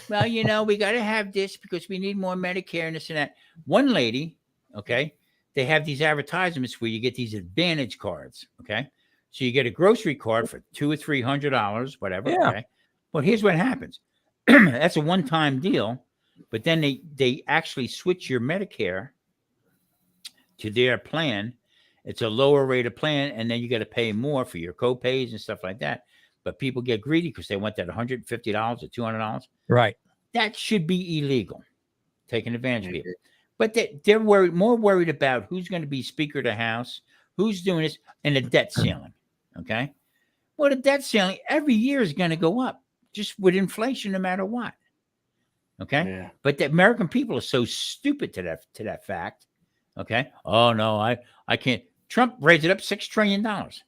well, we got to have this because we need more Medicare and this and that. One lady, okay, they have these advertisements where you get these Advantage cards, okay? So you get a grocery card for $200 or $300, whatever. Yeah. Okay. Well, here's what happens. That's a one-time deal, but then they actually switch your Medicare to their plan. It's a lower rate of plan, and then you got to pay more for your co-pays and stuff like that. But people get greedy because they want that $150 or $200. Right. That should be illegal, taking advantage of people. But they're more worried about who's going to be Speaker of the House, who's doing this, and the debt ceiling. Okay. Well, the debt ceiling every year is going to go up just with inflation, no matter what. Okay. Yeah. But the American people are so stupid to that fact. Okay. Oh no, I can't. Trump raised it up $6 trillion.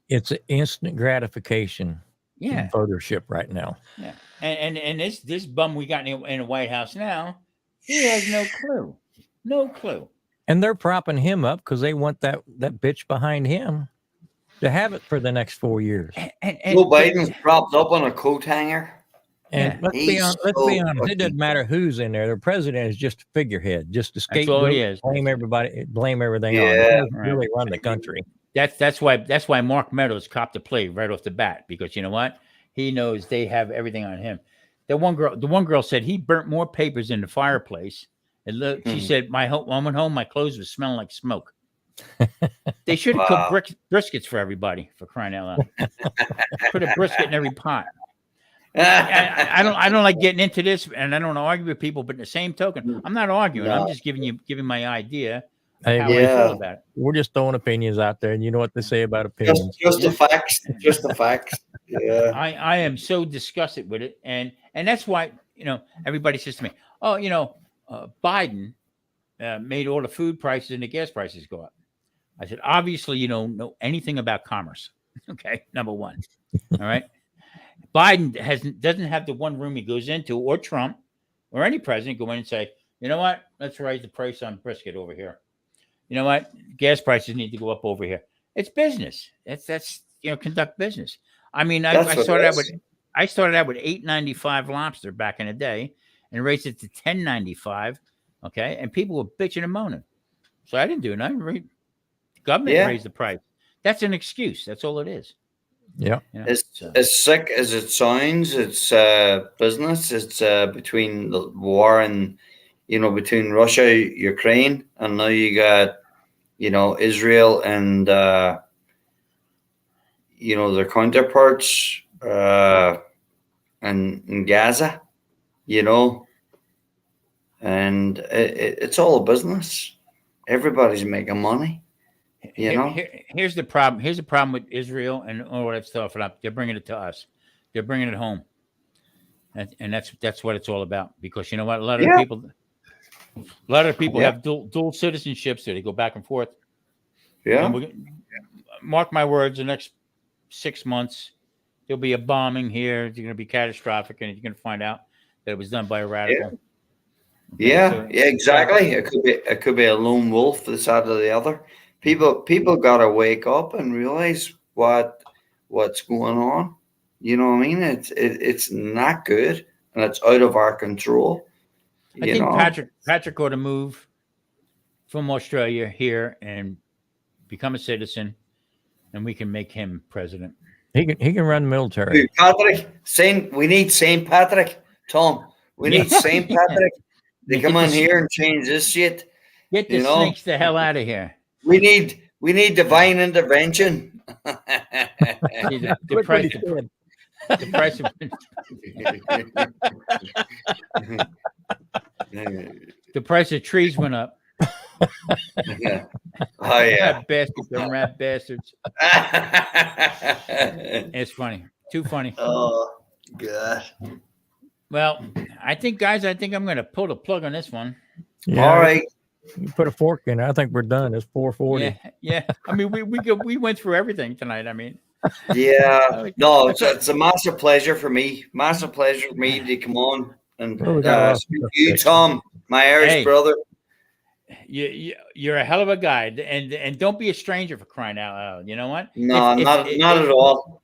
It's an instant gratification. Yeah. Votership right now. Yeah. And this bum we got in the White House now, he has no clue. No clue. And they're propping him up because they want that bitch behind him to have it for the next 4 years. And Joe Biden's propped up on a coat hanger. And let's be honest. It doesn't matter who's in there. The president is just a figurehead, just a scapegoat. Blame everybody. Blame everything on. He doesn't really run the country. That's why Mark Meadows copped the play right off the bat, because you know what? He knows they have everything on him. The one girl said he burnt more papers in the fireplace. And look, she said, I went home, my clothes were smelling like smoke. They should have cooked briskets for everybody, for crying out loud. Put a brisket in every pot. I don't like getting into this, and I don't argue with people, but in the same token, I'm not arguing. No. I'm just giving my idea of how I feel about it. We're just throwing opinions out there, and you know what they say about opinions. Just the facts. Just the facts. Yeah. I am so disgusted with it, and that's why everybody says to me, "Oh, Biden made all the food prices and the gas prices go up." I said, "Obviously, you don't know anything about commerce." Okay, number one. All right. Biden doesn't have the one room he goes into, or Trump, or any president go in and say, you know what, let's raise the price on brisket over here. You know what, gas prices need to go up over here. It's business. That's conduct business. I mean, I started out with $8.95 lobster back in the day, and raised it to $10.95. Okay, and people were bitching and moaning. So I didn't do nothing. Government raised the price. That's an excuse. That's all it is. Yeah. As sick as it sounds, it's business. It's between the war and between Russia, Ukraine, and now you got Israel and their counterparts in Gaza, and it's all a business. Everybody's making money. Here's the problem. Here's the problem with Israel and all that stuff. They're bringing it to us. They're bringing it home, and that's what it's all about. Because you know what, a lot of people have dual citizenships, so they go back and forth. Yeah. Mark my words. The next 6 months, there'll be a bombing here. It's going to be catastrophic, and you're going to find out that it was done by a radical. Yeah, exactly. It could be a lone wolf this side or the other. People gotta wake up and realize what's going on. You know what I mean? It's not good, and it's out of our control. I think Patrick ought to move from Australia here and become a citizen, and we can make him president. He can run the military. Patrick, we need St. Patrick, Tom. We need St. Patrick to come in here and change this shit. Get the snakes the hell out of here. We need divine intervention. See, the price of the price of trees went up. Yeah. Oh yeah. Bastards, them rat bastards. It's funny. Too funny. Oh God. Well, I think, guys, I'm going to pull the plug on this one. Yeah, All right. You put a fork in it. I think we're done. It's 4:40. Yeah. I mean, we went through everything tonight. I mean, yeah. No, it's a massive pleasure for me. Massive pleasure for me to come on and speak to you, Tom, my Irish brother. You're a hell of a guy, and don't be a stranger, for crying out loud. You know what? No, not at all.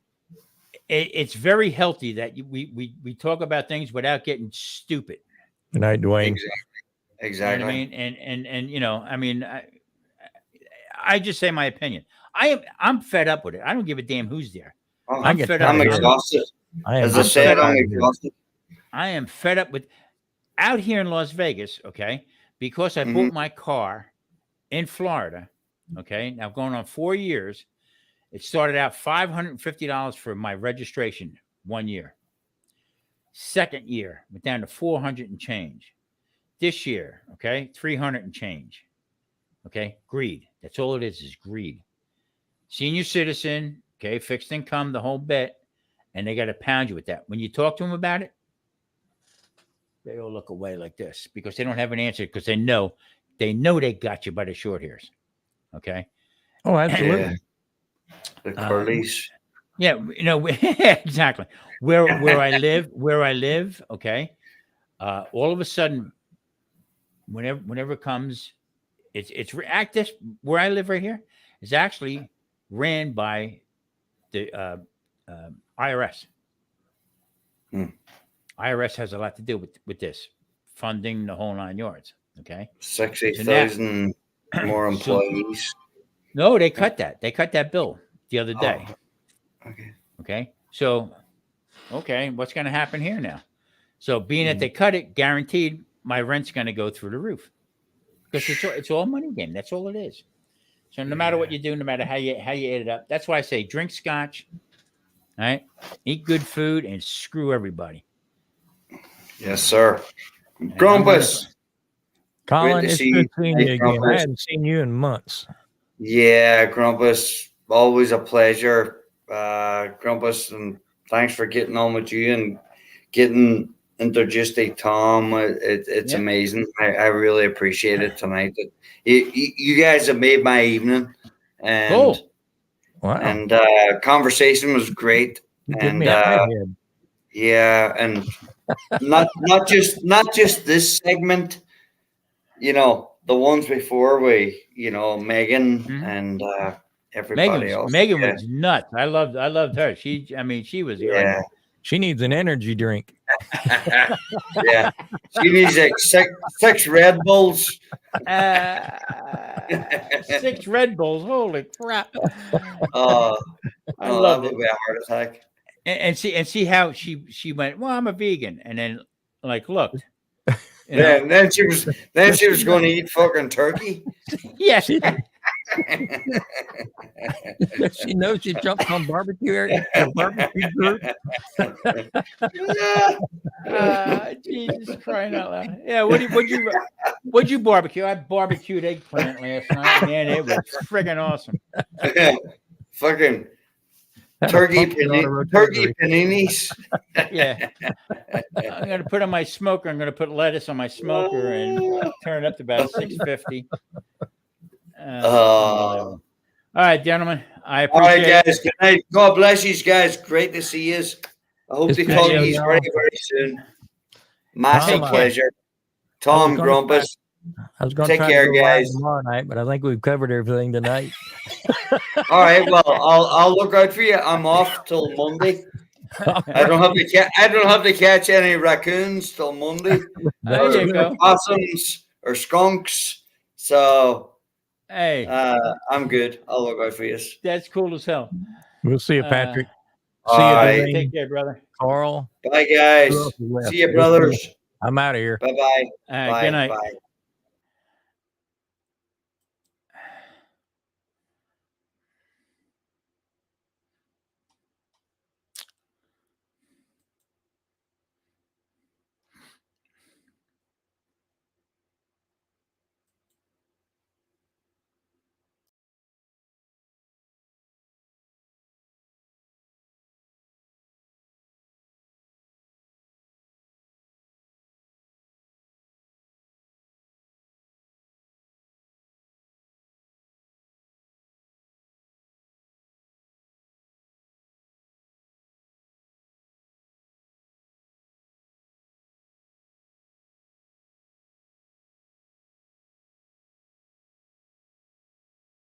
It's very healthy that we talk about things without getting stupid. Good night, Dwayne. Exactly. You know what I mean, and you know, I mean, I just say my opinion. I'm fed up with it. I don't give a damn who's there. Oh, I'm fed up. I'm exhausted. I'm exhausted. I am fed up with out here in Las Vegas. Okay, because I bought my car in Florida. Okay, now going on 4 years. It started out $550 for my registration 1 year. Second year went down to 400 and change. This year, okay, 300 and change. Okay, greed. That's all it is greed. Senior citizen, okay, fixed income, the whole bit, and they got to pound you with that. When you talk to them about it, they all look away like this because they don't have an answer because they know they got you by the short hairs. Okay. Oh, absolutely. The curlies. Yeah, you know, exactly. Where I live, okay. All of a sudden, whenever it comes, it's this where I live right here is actually ran by the IRS. IRS has a lot to do with this funding, the whole 9 yards. Okay, 60,000 more employees. No, they cut that. They cut that bill the other day. Oh, okay. Okay. So, what's going to happen here now? So, being that they cut it, guaranteed my rent's going to go through the roof because it's all money game. That's all it is. So, no matter what you do, no matter how you add it up, that's why I say drink scotch, all right? Eat good food and screw everybody. Yes, sir. Grumpus. Colin, it's good seeing you again. I hadn't seen you in months. Yeah, Grumpus, always a pleasure. Grumpus, and thanks for getting on with you and getting introduced to Tom. It's amazing. I really appreciate it tonight. You guys have made my evening, and cool. Wow. And conversation was great. And yeah, and not just this segment, you know. The ones before Megan and everybody else. Megan was nuts. I loved her. She was. Yeah. She needs an energy drink. Yeah. She needs like six Red Bulls. 6 Red Bulls. Holy crap. I love it. Would be a heart attack. And see how she went, well, I'm a vegan. And then looked. Yeah, and then she was going to eat fucking turkey. Yes. She knows she jumped on barbecue area. Barbecue group. Jesus crying out loud! Yeah, what'd you barbecue? I barbecued eggplant last night, man. It was friggin' awesome. Fucking turkey paninis. Yeah, I'm gonna put on my smoker. I'm gonna put lettuce on my smoker and turn it up to about 650. All right, gentlemen. I appreciate it. All right, guys. Good night. God bless you guys. Great to see you. I hope to talk to you very, very soon. Massive pleasure. Tom Grumpus. I was going to take care, guys. Tomorrow night, but I think we've covered everything tonight. All right. Well, I'll look out for you. I'm off till Monday. I don't have to catch any raccoons till Monday. There you go. Possums or skunks. So hey, I'm good. I'll look out for you. That's cool as hell. We'll see you, Patrick. See you. Right. Take care, brother. Carl. Bye, guys. See you, brothers. I'm out of here. Bye-bye. Good night. Bye.